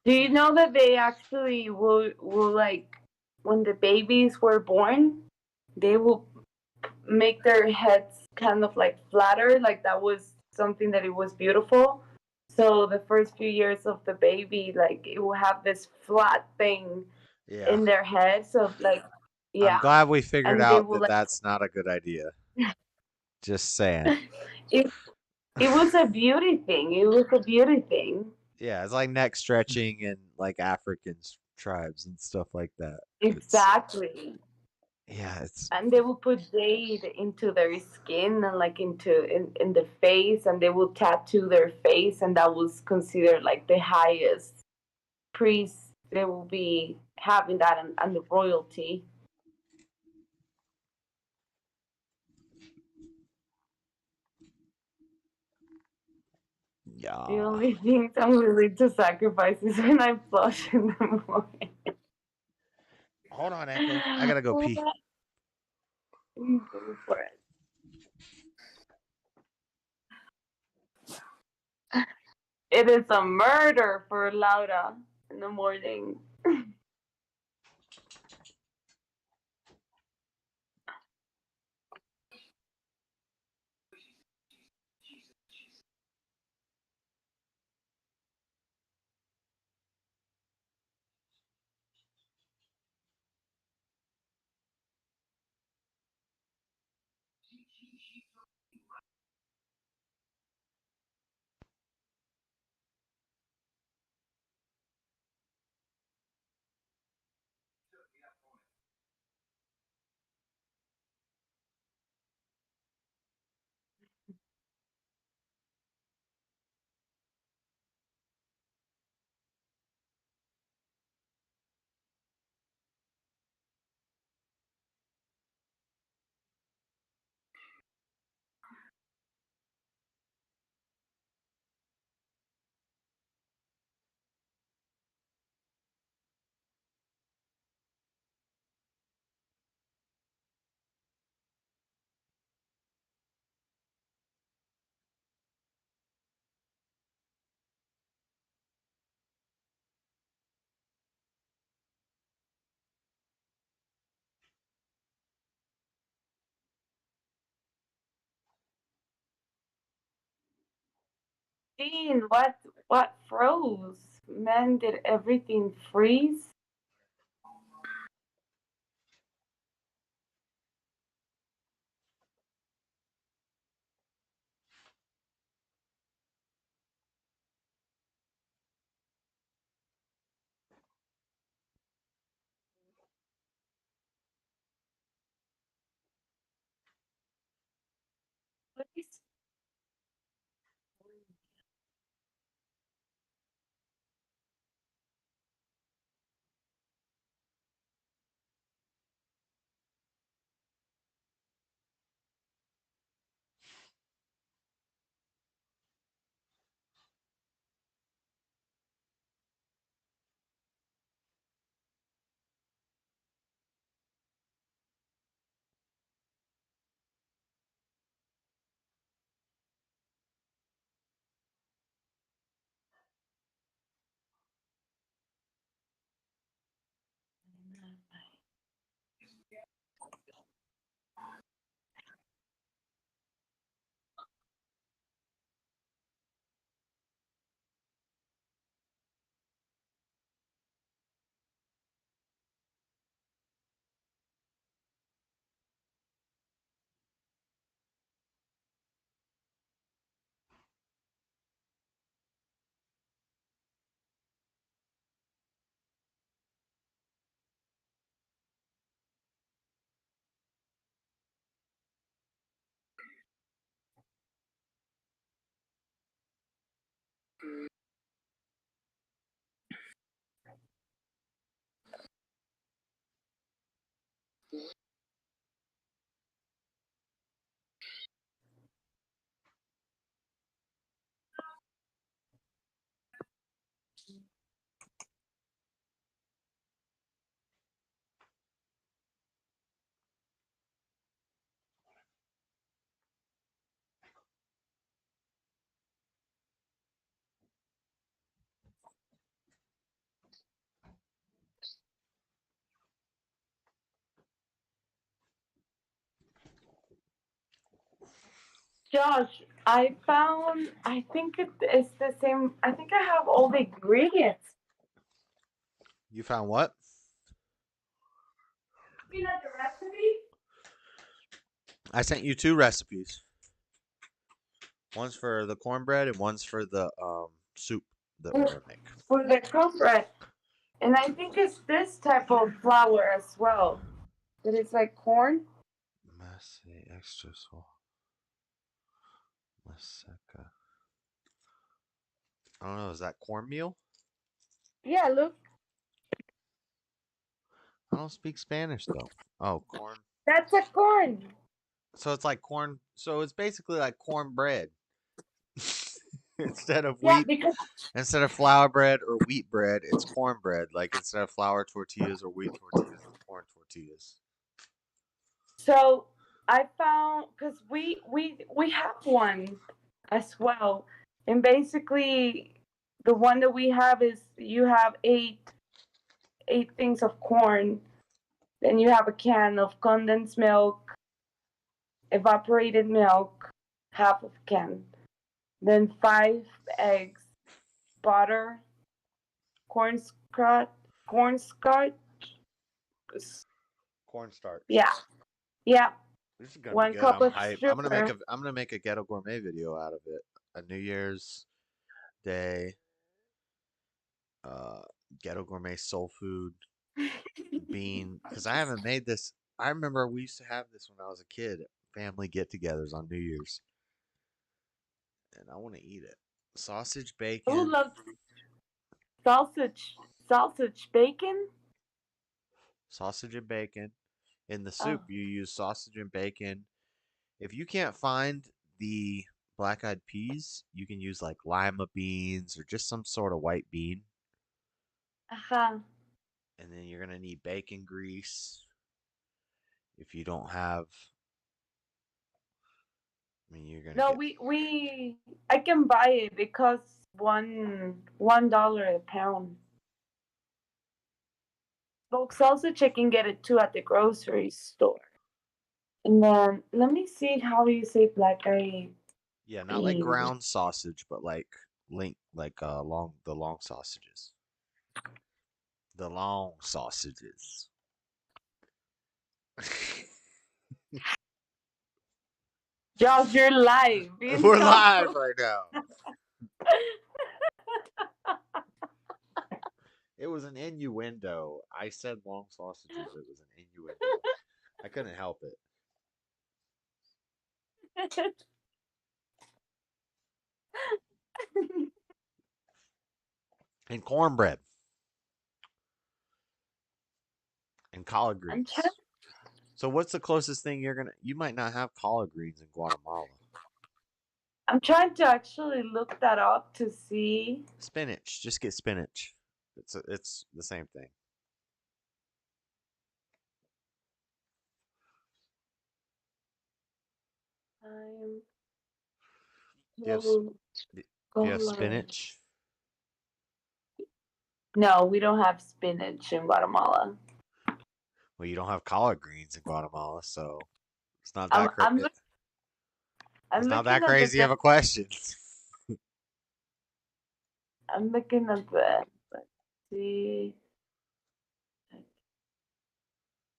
Do you know that they actually will like when the babies were born, they will make their heads kind of like flatter, like that was something that it was beautiful. So the first few years of the baby, like it will have this flat thing Yeah. in their head. So like, yeah. I'm glad we figured And they out will that like that's not a good idea. Just saying. it. It was a beauty thing. It was a beauty thing. Yeah, it's like neck stretching in like African tribes and stuff like that. Exactly. Yeah, it's And they will put jade into their skin and like in the face, and they will tattoo their face, and that was considered like the highest priest. They will be having that, and the royalty. The yeah. only things I'm willing to sacrifice is when I flush in the morning. Hold on, Echo. I gotta go pee. Go for it. It is a murder for Laura in the morning. Dean, what froze? Man, did everything freeze? Please. Josh, I found, I think it's the same. I think I have all the ingredients. You found what? You know the recipe? I sent you 2 recipes. One's for the cornbread and one's for the soup that we're gonna make. For the cornbread. And I think it's this type of flour as well. That it's like corn. Messy extra so. Maseca. I don't know. Is that cornmeal? Yeah, look. I don't speak Spanish though. Oh, corn. That's a corn. So it's like corn. So it's basically like cornbread instead of Yeah, wheat. because Instead of flour bread or wheat bread, it's cornbread. Like instead of flour tortillas or wheat tortillas, it's corn tortillas. so I found because we have one as well, and basically the one that we have is you have eight things of corn, then you have a can of condensed milk, evaporated milk, half of a can, then 5 eggs, butter, cornstarch, Cornstarch. yeah, yeah. This is gonna be 1 good. cup I'm of hyped. sugar. I'm gonna make a ghetto gourmet video out of it. A New Year's Day ghetto gourmet soul food bean because I haven't made this. I remember we used to have this when I was a kid. Family get-togethers on New Year's, and I want to eat it. Sausage, bacon. Who loves sausage bacon? Sausage and bacon. In the soup, you use sausage and bacon. If you can't find the black-eyed peas, you can use like lima beans or just some sort of white bean. Uh-huh. And then you're gonna need bacon grease. If you don't have, I mean, you're gonna No, get. we I can buy it because $1 a pound. Bulk sausage I can get it too at the grocery store. And let me see how you say black eyed. Yeah, not like ground sausage, but like the long sausages. The long sausages. Josh, you're live. We're live right now. It was an innuendo. I said long sausages. It was an innuendo. I couldn't help it. And cornbread. And collard greens. So what's the closest thing you might not have collard greens in Guatemala. I'm trying to actually look that up to see. Spinach. Just get spinach. It's the same thing. Do you have spinach? No, we don't have spinach in Guatemala. Well, you don't have collard greens in Guatemala, so it's not that crazy. It's not that crazy of a question. I'm looking at the. Let's see.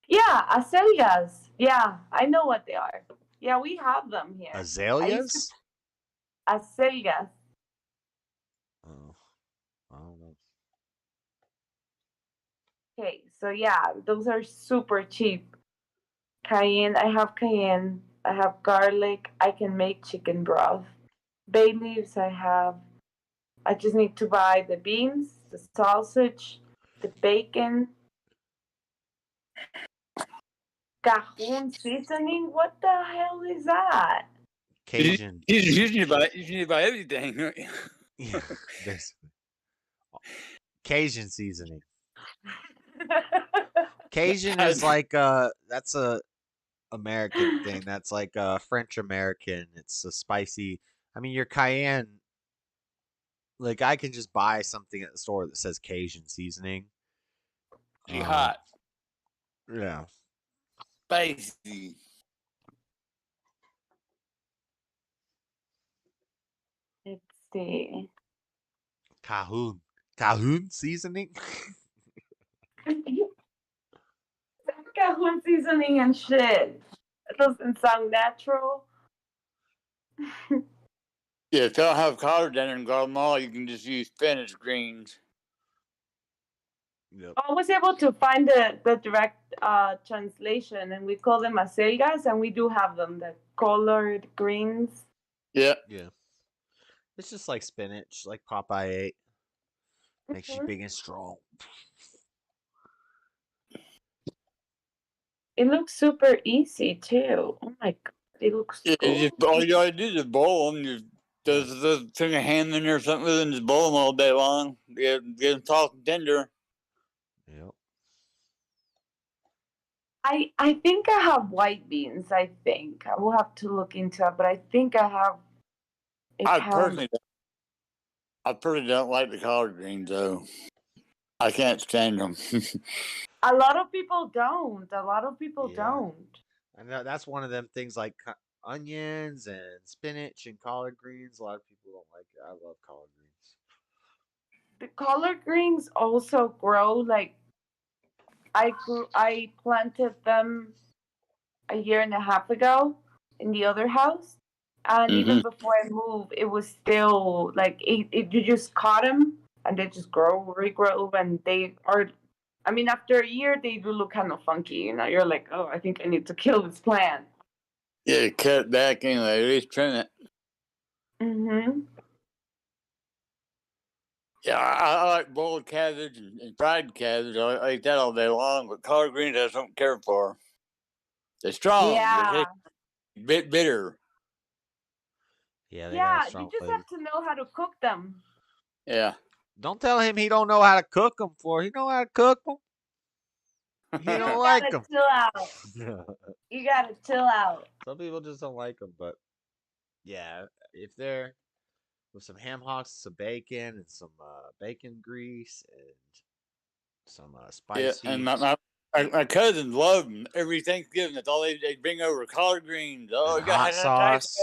Yeah, azaleas. Yeah, I know what they are. Yeah, we have them here. Azaleas? Azaleas. Oh, I don't know. Okay, so yeah, those are super cheap. Cayenne, I have cayenne. I have garlic. I can make chicken broth. Bay leaves, I just need to buy the beans, the sausage, the bacon. Cajon seasoning? What the hell is that? Cajun. You need to buy everything. Yeah, basically. Cajun seasoning. Cajun is like that's a American thing. That's like French American. It's a spicy. I mean, your cayenne. Like I can just buy something at the store that says Cajun seasoning. Hot. Yeah. Spicy. Let's see. Cajon seasoning. Cajon seasoning and shit. It doesn't sound natural. Yeah, if you don't have collard dinner in Guatemala, you can just use spinach greens. Yep. I was able to find the direct translation, and we call them acelgas, and we do have them, the colored greens. Yeah. Yeah. It's just like spinach, like Popeye ate. Makes you big and strong. It looks super easy too. Oh my god, it looks good. All you gotta do is boil them. You just stick a hand in there or something and just boil them all day long. Get them soft and tender. Yep. I think I have white beans. I will have to look into it, but I think I have. I personally don't like the collard greens though. I can't stand them. A lot of people don't. I know that's one of them things like onions and spinach and collard greens. A lot of people don't like it. I love collard greens. The collard greens also grow like I planted them a year and a half ago in the other house, and even before I moved, it was still like you just caught them and they just regrow, and they are. I mean, after a year, they do look kind of funky. You know, you're like, oh, I think I need to kill this plant. Yeah, cut it back anyway. At least trim it. Yeah, I like boiled cabbage and fried cabbage. I eat that all day long, but collard greens I just don't care for. They're strong. Yeah. They're a bit bitter. Yeah, they got a strong you just flavor. have to know how to cook them. Yeah. Don't tell him he don't know how to cook them. He know how to cook them. He don't like them. Chill out. You gotta chill out. Some people just don't like them, but yeah, if they're with some ham hocks, some bacon, and some bacon grease, and some spicy. Yeah, and my cousins love them. Every Thanksgiving, that's all they bring over collard greens. Oh, and hot sauce.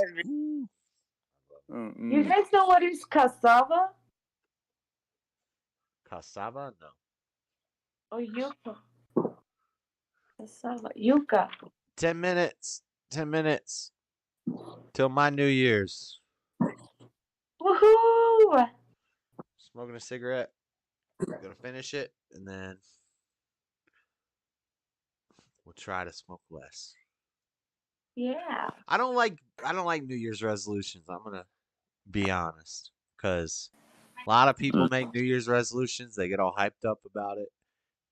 You guys know what is cassava? Cassava? No. Or yuca? Cassava. Yuca. 10 minutes. 10 minutes. Till my New Year's. Woohoo! Smoking a cigarette. Gonna finish it, and then we'll try to smoke less. Yeah. I don't like New Year's resolutions. I'm gonna be honest, because a lot of people make New Year's resolutions. They get all hyped up about it,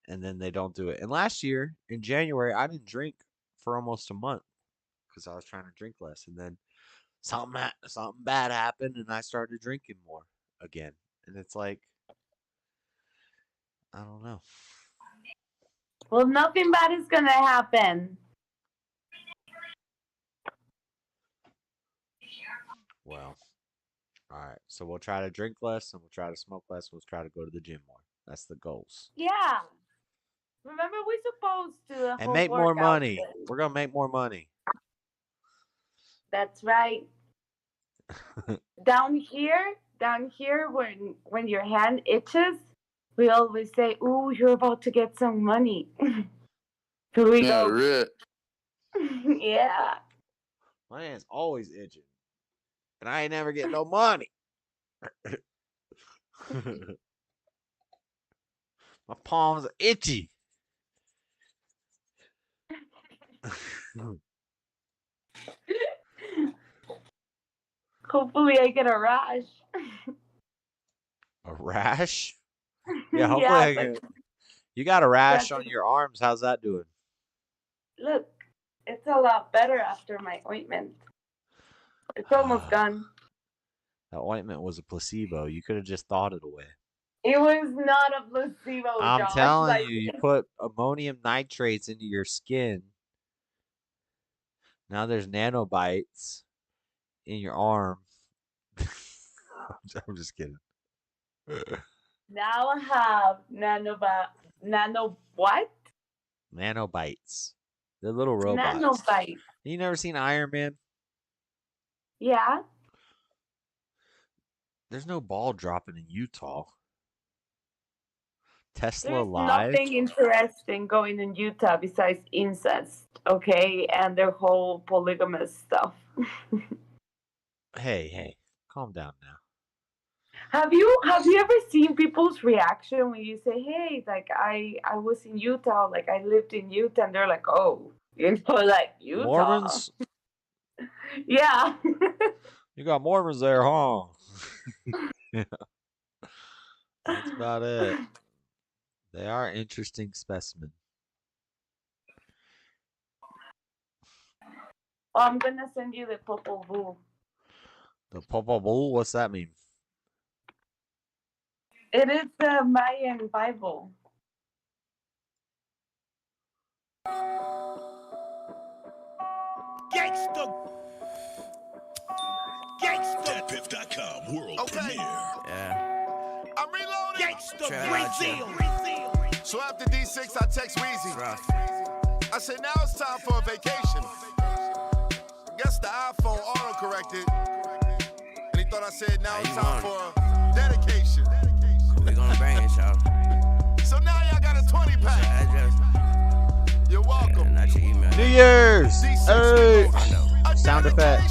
and then they don't do it. And last year in January, I didn't drink for almost a month because I was trying to drink less, and then something bad happened, and I started drinking more again. And it's like, I don't know. Well, nothing bad is gonna happen. Well, all right. So we'll try to drink less, and we'll try to smoke less. We'll try to go to the gym more. That's the goals. Yeah. Remember, we're supposed to And make more money. We're gonna make more money. That's right. Down here, when your hand itches, we always say, "Ooh, you're about to get some money." Here we go. Right. Yeah. My hand's always itching, and I ain't never getting no money. My palms are itchy. Hopefully, I get a rash. A rash? Yeah, hopefully I get. You got a rash on your arms. How's that doing? Look, it's a lot better after my ointment. It's almost gone. That ointment was a placebo. You could have just thawed it away. It was not a placebo, I'm Josh. telling you, you put ammonium nitrates into your skin. Now there's nanobites in your arm. I'm just kidding. Now I have nano what? Nanobites. They're little robots. Nanobites. You never seen Iron Man? Yeah. There's no ball dropping in Utah. Tesla There's live. nothing interesting going in Utah besides incest, okay, and their whole polygamous stuff. Hey, calm down now. Have you ever seen people's reaction when you say, "Hey, like I was in Utah, like I lived in Utah," and they're like, "Oh, you know, like Utah." Mormons? Yeah. You got Mormons there, huh? Yeah. That's about it. They are interesting specimen. Oh, I'm gonna send you the Popol Vuh. The Popol Vuh? What's that mean? It is the Mayan Bible. Gangsta. Deadpiff.com world premiere. Yeah. I'm reloading. Gangsta. Brazil. So after D6, I text Weezy. I said, now it's time for a vacation. Guess the iPhone auto-corrected. And he thought I said, now it's time for a dedication. We gonna bring it, y'all. So now y'all got a 20-pack. You're welcome. New Year's! Hey! Sound effect.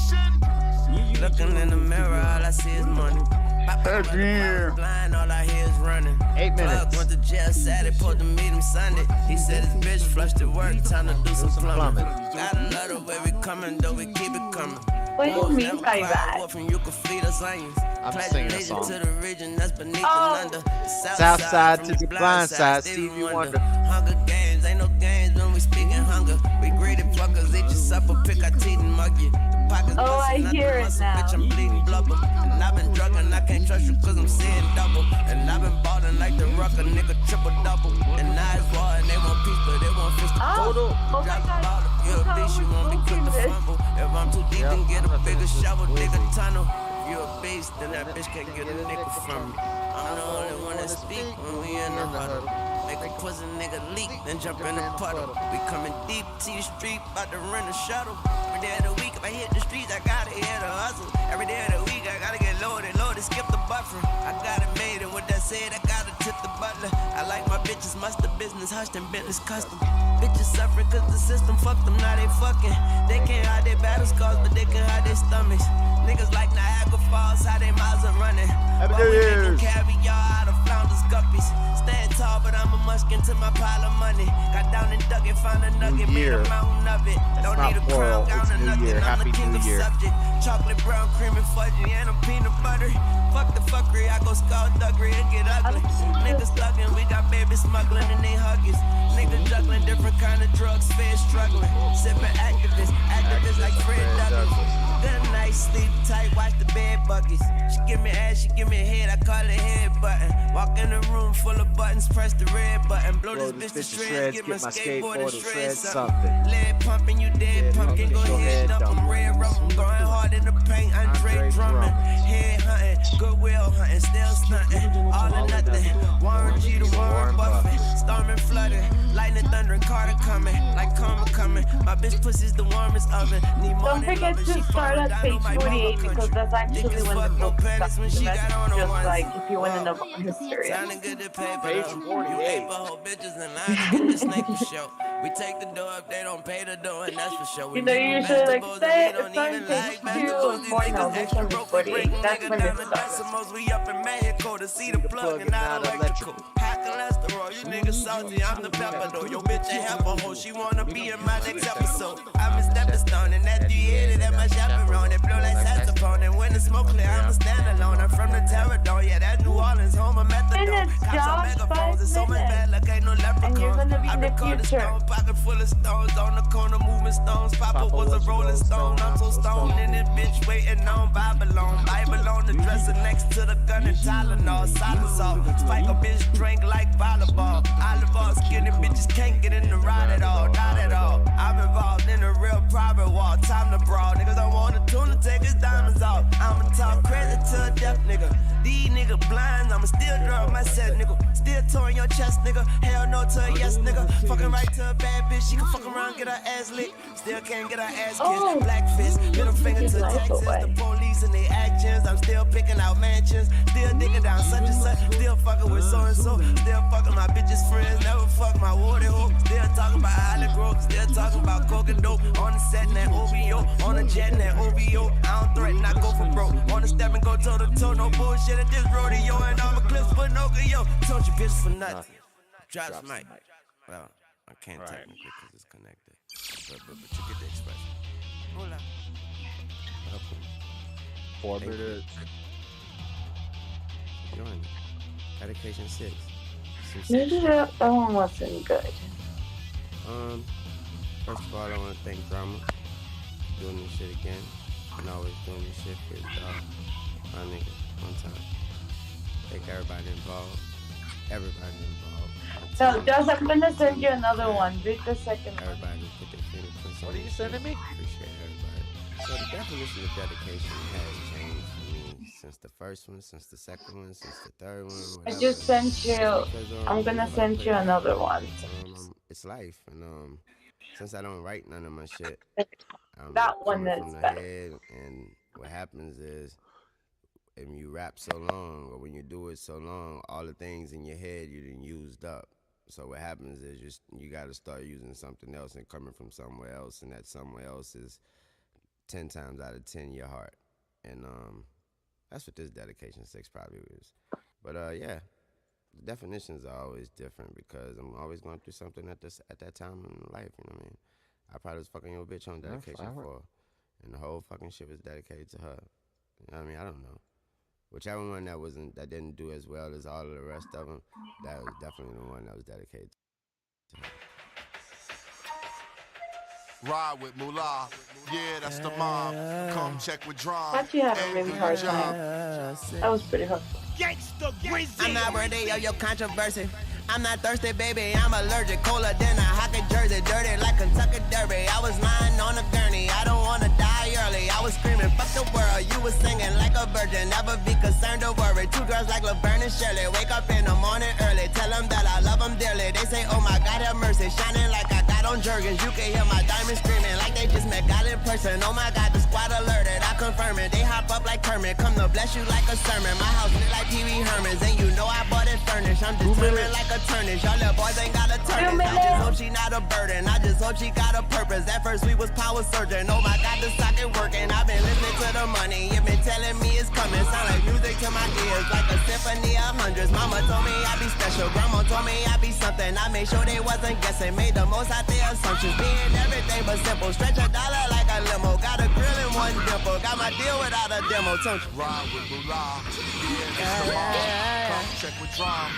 Looking in the mirror, all I see is money. Happy New Year. Blind, all I hear is running. 8 minutes. Went to jail Saturday, pulled to meet him Sunday. He said his bitch flushed at work, time to do some plumbing. Got a lot of way we coming, though we keep it coming. What do you mean by that? You can feed us onions. I'm singing a song. To the region that's beneath and under. South side to the blind side, Stevie Wonder. Hunger games, ain't no games when we speaking hunger. We greedy fuckers, eat your supper, pick our teeth and mug you. Oh, I hear it now. Bitch, I'm bleeding blubber. And I've been drugging, I can't trust you cause I'm seeing double. And I've been balling like the rucker, nigga, triple double. And now it's war and they want peace, but they want fish to photo. Oh my God. You're a beast, you won't be quick to fumble. If I'm too deep, then get a bigger shovel, dig a tunnel. If you're a beast, then that bitch can't get a nickel from me. I'm the only one that speak when we in the huddle. Make a pussy nigga leak, then jump in the puddle. We coming deep to the street, about to rent a shuttle. Every day of the week, if I hit the streets, I gotta hit a hustle. Every day of the week, I bitches muster business hushed and business custom. Bitches suffering cause the system fucked them, now they fucking. They can't hide their battle scars, but they can hide their stomachs. Niggas like Niagara Falls, how they miles are running. Happy While New we Year's. making caviar out of flounders, guppies. Stand tall, but I'm a munchkin to my pile of money. Got down and dug it, found a nugget, made a mountain of it. Don't not need a plural, crown, gown, it's or New nothing. Year. I'm Happy the king New of Year. subject. Chocolate brown cream and fudgy, and I'm peanut butter. Fuck the fuckery, I go skullduggery and get ugly. Niggas thuggin', we got babies smuggling and they huggies. Niggas juggling different kind of drugs, fair struggling. Sippin' activists like Fred Douglas. Good night, sleep tight, watch the bed buggies. She give me ass, she give me head, I call it head button. Walk in the room full of buttons, press the red button. Blow this bitch to shreds, get my skateboard to shred something. Lead pumping, you dead pumpkin, go ahead dump 'em. Red rum, I'm going hard in the paint, Andre drumming. Head hunting, goodwill hunting, still stunting. All or nothing, Warren G to Warren Buffett. Storming, flooding, lightning, thunder, and Carter coming. Like karma coming, my bitch pussy's the warmest oven. Need more Don't forget to start at page 48 because that's actually when the book starts. The message just like if you want to know about history. Page 48. Get the snake for sure. We take the door up, they don't pay the door, and that's for sure. You know, you usually like start page 2 or 4 now. This one is 48. That's when it starts. We up in Mexico to see the plug and not electrical. High cholesterol, you niggas salty, I'm the pepper though. Yo bitch ain't half a hoe, she wanna be in my next episode. I'm a stepping stone and that D80 that my chaperone. It blow like saxophone and when the smoke clear, I'm a standalone. I'm from the Terradome, yeah that's New Orleans, home of methadone. Cops on megaphones, it's so much bad like ain't no leprechauns. I record the stone, pocket full of stones on the corner moving stones. Papa was a rolling stone, I'm so stoned in this bitch waiting on Babylon. Bible on the dresser next to the gun and Tylenol. Silence off, spike a bitch drink like volleyball. Olive oil, skinny bitches can't get in the ride at all, not at all. I'm involved in a real private war, time to brawl. Niggas don't want a tuna, take his diamonds off. I'ma talk crazy to a deaf nigga. These niggas blind, I'ma still draw my set, nigga. Still touring your chest, nigga. Hell no to a yes, nigga. Fucking right to a bad bitch, she can fuck around, get her ass licked. Still can't get her ass kissed. Black fist, middle finger to Texas. The police and they actions. I'm still picking out mansions. Still digging down such and such. Still fucking with so and so. Still fucking my bitches' friends. Never fuck my water hoe. Still talking about Holly Grove. Still talking about coke and dope. On the set and that OVO. On the jet and that OVO. I don't threaten, I go for broke. On the step and go toe to toe. No bullshit at this rodeo. And all my clips for no yo. Told you bitch for nothing. Drops mic. Well, I can't technically because it's connected. But you get the expression. Hola. 4 minutes. Join me. Dedication 6. Maybe that one wasn't good. First of all, I want to thank Drama for doing this shit again. And always doing this shit for his dog. My nigga, on time. Thank everybody involved. Everybody involved. So, Josh, I'm gonna send you another one. Read the second one. Everybody put their fingerprints on. What are you sending me? Appreciate everybody. So the definition of dedication has changed for me since the first one, since the second one, since the third one. I just sent you. I'm gonna send you another one. It's life, and since I don't write none of my shit, that one is from the better. head, and what happens is, when you rap so long, or when you do it so long, all the things in your head you done used up. So what happens is you got to start using something else and coming from somewhere else, and that somewhere else is 10 times out of 10 your heart. And that's what this dedication 6 probably is. But yeah, the definitions are always different because I'm always going through something at that time in life, you know what I mean? I probably was fucking your bitch on dedication 4, and the whole fucking shit was dedicated to her. You know what I mean? I don't know. Whichever one that didn't do as well as all of the rest of them, that was definitely the one that was dedicated to her. Ride with Moolah, yeah, that's the mob. Come check with Drum. Thought you had a really hard time. That was pretty hard. I'm not worthy of your controversy. I'm not thirsty, baby, I'm allergic. Colder than a hockey jersey, dirty like Kentucky Derby. I was lying on a gurney, I don't wanna die early. I was screaming, fuck the world, you was singing like a virgin. Never be concerned or worried. 2 girls like Laverne and Shirley. Wake up in the morning early, tell them that I love them dearly. They say, oh my God, have mercy. Shining like I got on Jergens. You can hear my diamonds screaming like they just met God in person. Oh my God, the squad alerted. I confirm vermin. They hop up like Kermit, come to bless you like a sermon. My house lit like Pee Wee Herman's, and you know I bought it furnished. I'm determined like a turnish. Y'all little boys ain't got a turnish. I just hope she not a burden. I just hope she got a purpose. At first we was power surgeon. Oh my God, the socket working. I've been listening to the money. You been telling me it's coming. Sound like music to my ears, like a symphony of hundreds. Mama told me I'd be special. Grandma told me I'd be something. I made sure they wasn't guessing. Made the most out their assumptions. Being everything but simple. Stretch a dollar like a limo. Got a grill and one dimple. Got my deal without a demo. Don't you? Ride with Moolah. Come check with Drum.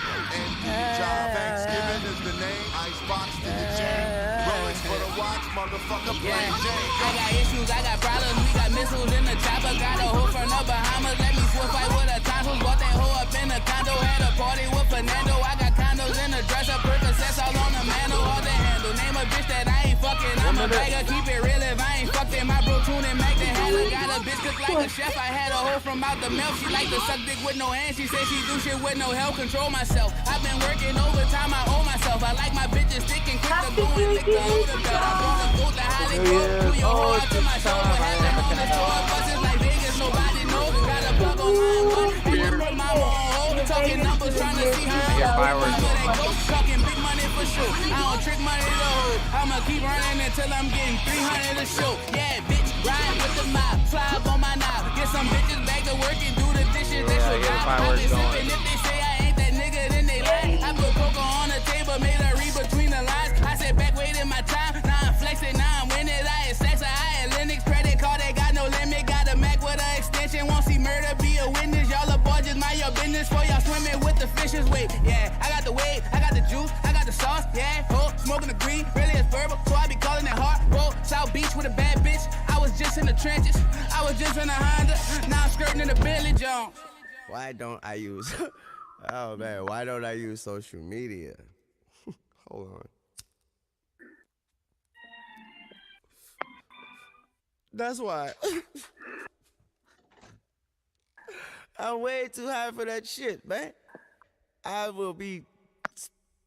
Thanksgiving is the name. Icebox to the chain. Rolex for the watch. Motherfucker plain Jane. I got issues, I got problems. We got missiles in the chopper. Got a hoe from the Bahamas. Let me switch fight with a tonsils. Bought that hoe up in the condo. Had a party with Fernando. I got condos in the dresser. Percocets all on the mantle. All the handle. Name a bitch that I ain't fucking. I'm a bagger. Keep it real if I ain't fucked in my bro tune and make the handle. Got a bitch cook like a chef. I had a hoe from out the milk. She like to suck dick with no hands. She say she do shit with no help. Control myself. I've been working overtime. I owe myself. I like my bitches thick and quick to go and lick the older belt. I'm gonna go to Hollywood. Pull your hoe out to my shoulder. Having on the tour buses like Vegas. Nobody knows. Got a plug on line one. And your bro mama on hold. Talking numbers trying to see how they go. Talking big money for sure. I don't trick money to hold. I'ma keep running until I'm getting 300 a show. Yeah, bitch, ride with the mob. Fly up on my knob. Get some bitches back to work and do the dishes. They should drive. I've been sipping. If they say I ain't that nigga, then they lie. I put coca on the table, made her read between the lines. I said back waiting my time. Now I'm flexing, now I'm winning. I had sex, I had Linux credit card. They got no limit. Got a Mac with an extension. Won't see murder, be a witness. Y'all a boy, just mind your business. For y'all swimming with the fishes. Wait, yeah, I got the wave, I got the juice, I got the sauce. Yeah, oh, smoking the green, really it's verbal. So I be calling it hard. Roll South Beach with a bad bitch. I was just in the trenches. I was just in a Honda. Now I'm skirting in the Billy Jones. Why don't I use? Oh man, why don't I use social media? Hold on. That's why. I'm way too high for that shit, man. I will be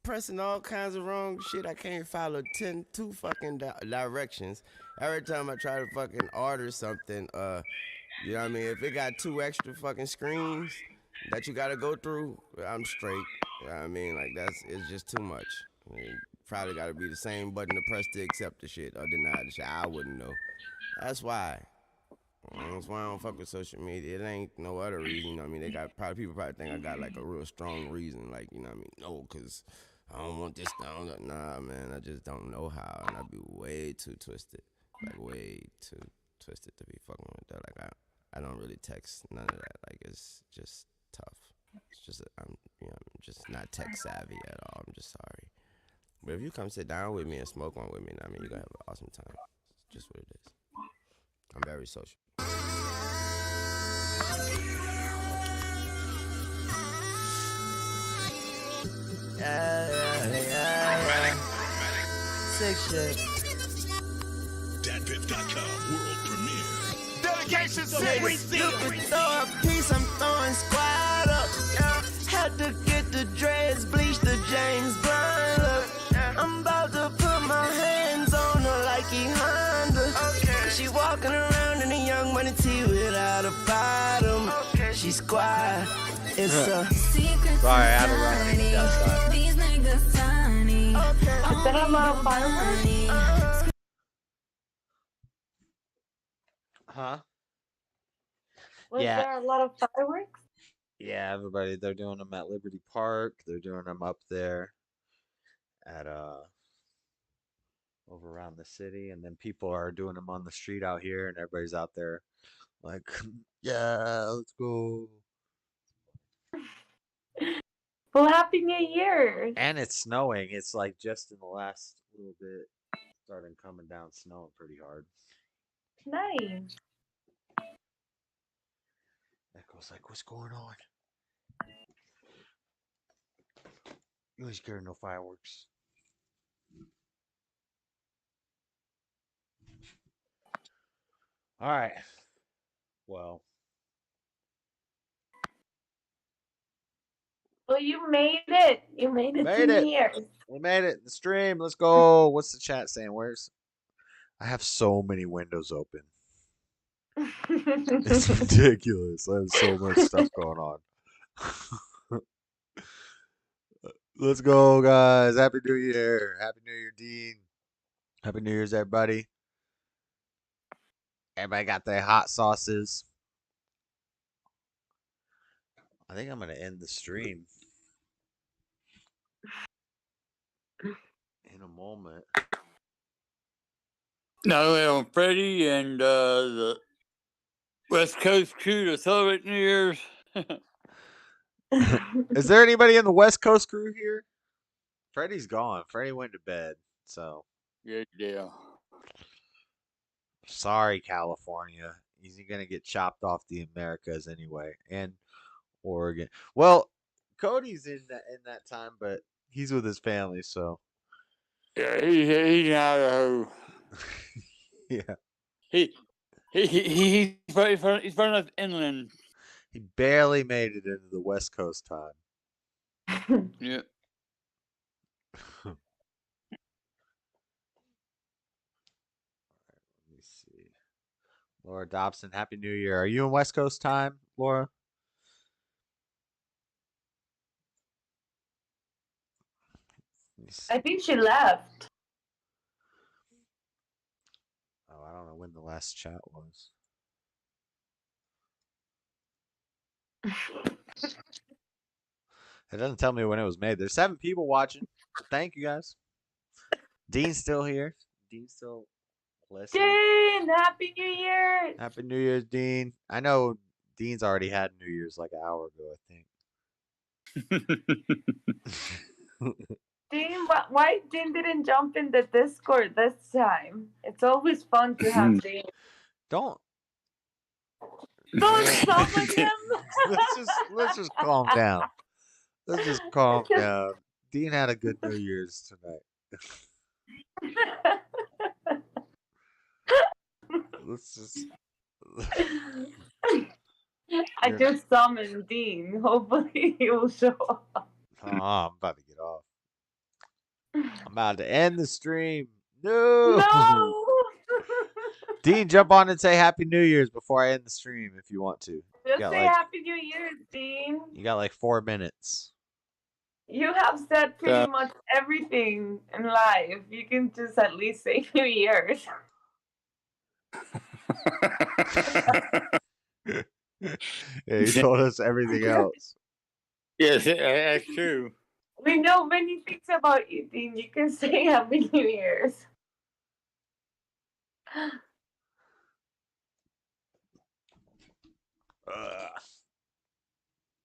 pressing all kinds of wrong shit. I can't follow two fucking directions. Every time I try to fucking order something, you know what I mean? If it got 2 extra fucking screens that you gotta go through, I'm straight. You know what I mean? Like it's just too much. I mean, probably gotta be the same button to press to accept the shit or deny the shit. I wouldn't know. That's why. That's why I don't fuck with social media. It ain't no other reason. You know what I mean? People probably think I got like a real strong reason. Like, you know what I mean? No, cause I don't want this down. Nah, man, I just don't know how, and I be way too twisted. Like way too twisted to be fucking with that. Like I don't really text none of that. Like it's just tough. It's just I'm just not tech savvy at all. I'm just sorry. But if you come sit down with me and smoke one with me, I mean, you're gonna have an awesome time. It's just what it is. I'm very social. Yeah. Sick shit. Dadpiff.com world premiere. Dedication 6. You can throw a piece, I'm throwing squad up. Yeah. Had to get the dreads, bleach the James Brown look. I'm about to put my hands on her like he Honda. Okay. She walking around in a Young Money tee without a bottom. Okay. She's quiet. It's a secret. Sorry, I had to run. These niggas tiny. Okay. Is that a lot of fireworks? Huh? Was Yeah. there a lot of fireworks? Yeah, everybody, they're doing them at Liberty Park. They're doing them up there at over around the city, and then people are doing them on the street out here, and everybody's out there like, yeah, let's go. Well, Happy New Year. And it's snowing. It's like just in the last little bit starting coming down, snowing pretty hard. Nice. Echo's like, what's going on? You ain't scared of no fireworks. All right. Well, you made it. You made it to New Year's. We made it. The stream. Let's go. What's the chat saying? I have so many windows open. It's ridiculous. There's so much stuff going on. Let's go, guys. Happy New Year. Happy New Year, Dean. Happy New Year's, everybody. Everybody got their hot sauces. I think I'm going to end the stream in a moment. No, Freddie and the West Coast crew to celebrate New Year's. Is there anybody in the West Coast crew here? Freddie's gone. Freddie went to bed, so. Yeah. Sorry, California. He's going to get chopped off the Americas anyway, and Oregon. Well, Cody's in that time, but he's with his family, so. Yeah, he's in Idaho. Yeah. He's far enough inland. He barely made it into the West Coast time. Yeah. Let me see. Laura Dobson, Happy New Year. Are you in West Coast time, Laura? I think she left. Oh, I don't know when the last chat was. It doesn't tell me when it was made. There's 7 people watching. Thank you, guys. Dean's still here. Dean's still listening. Dean, Happy New Year. Happy New Year's, Dean. I know Dean's already had New Year's like an hour ago, I think. Dean, why Dean didn't jump in the Discord this time? It's always fun to have Dean. Don't summon him. let's just calm down. Let's just calm down. Dean had a good New Year's tonight. Let's just. I just summoned Dean. Hopefully he will show up. Oh, I'm about to get off. I'm about to end the stream. No. Dean, jump on and say Happy New Year's before I end the stream if you want to. Just say Happy New Year, Dean. You got like 4 minutes. You have said pretty much everything in life. You can just at least say New Year's. Yeah, you told us everything else. Yes, that's true. We know many things about you, Dean. You can say Happy New Year's.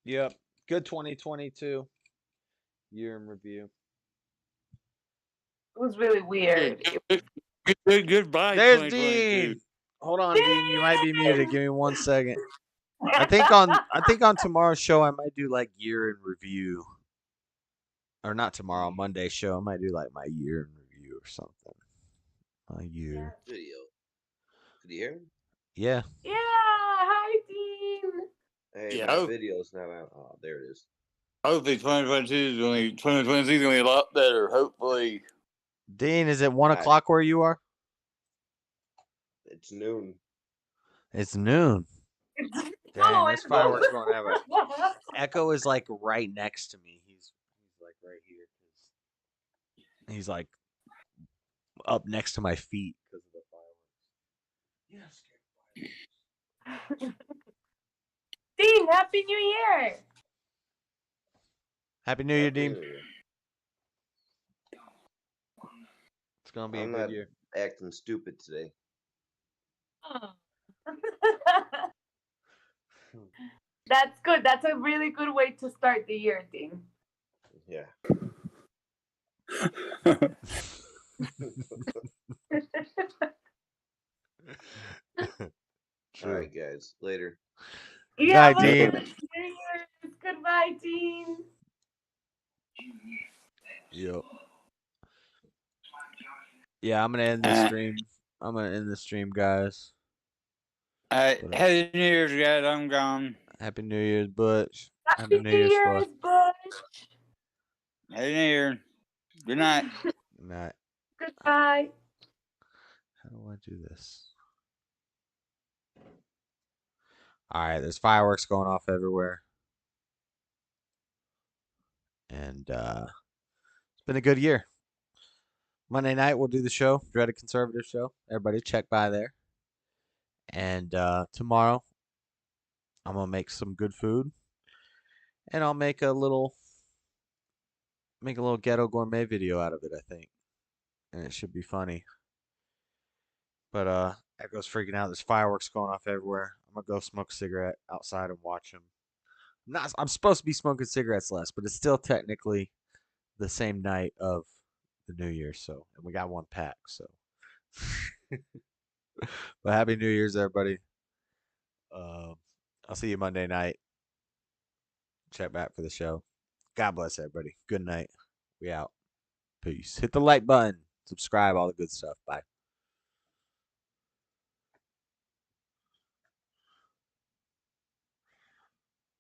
Yep. Good 2022 year in review. It was really weird. Goodbye. There's Dean. Hold on, Dean. You might be muted. Give me 1 second. I think on tomorrow's show I might do like year in review. Or not tomorrow, Monday's show. I might do like my year in review or something. My year. Video. Could you hear me? Yeah. Yeah. Hi, Dean. Hey, Yeah, my video's not out. Oh, there it is. Hopefully 2023 is going to be a lot better. Hopefully. Dean, is it 1 o'clock where you are? It's noon. It's noon. Damn, this fireworks going ever. Echo is like right next to me. He's like right here. He's like up next to my feet because of the fireworks. Yes. Dean, Happy New Year. Happy New Year, Dean. It's gonna be a good year. Acting stupid today. That's good. That's a really good way to start the year, Dean. Yeah. All right, guys. Later. Yeah, bye, Dean. Goodbye, Dean. Yep. Yeah, I'm gonna end the stream. I'm gonna end the stream, guys. Happy New Year's, guys. I'm gone. Happy New Year's, Butch. Happy New Year's, Butch. Happy New Year. Good night. Good night. Goodbye. How do I do this? All right, there's fireworks going off everywhere. And it's been a good year. Monday night, we'll do the show, Dreaded Conservative show. Everybody check by there. And tomorrow, I'm going to make some good food. And I'll make a little ghetto gourmet video out of it, I think. And it should be funny. But Echo's freaking out. There's fireworks going off everywhere. I'm going to go smoke a cigarette outside and watch them. I'm supposed to be smoking cigarettes less, but it's still technically the same night of the New Year, so, and we got one pack, so. But happy New Year's, everybody. I'll see you Monday night. Check back for the show. God bless everybody. Good night. We out. Peace. Hit the like button. Subscribe. All the good stuff. Bye.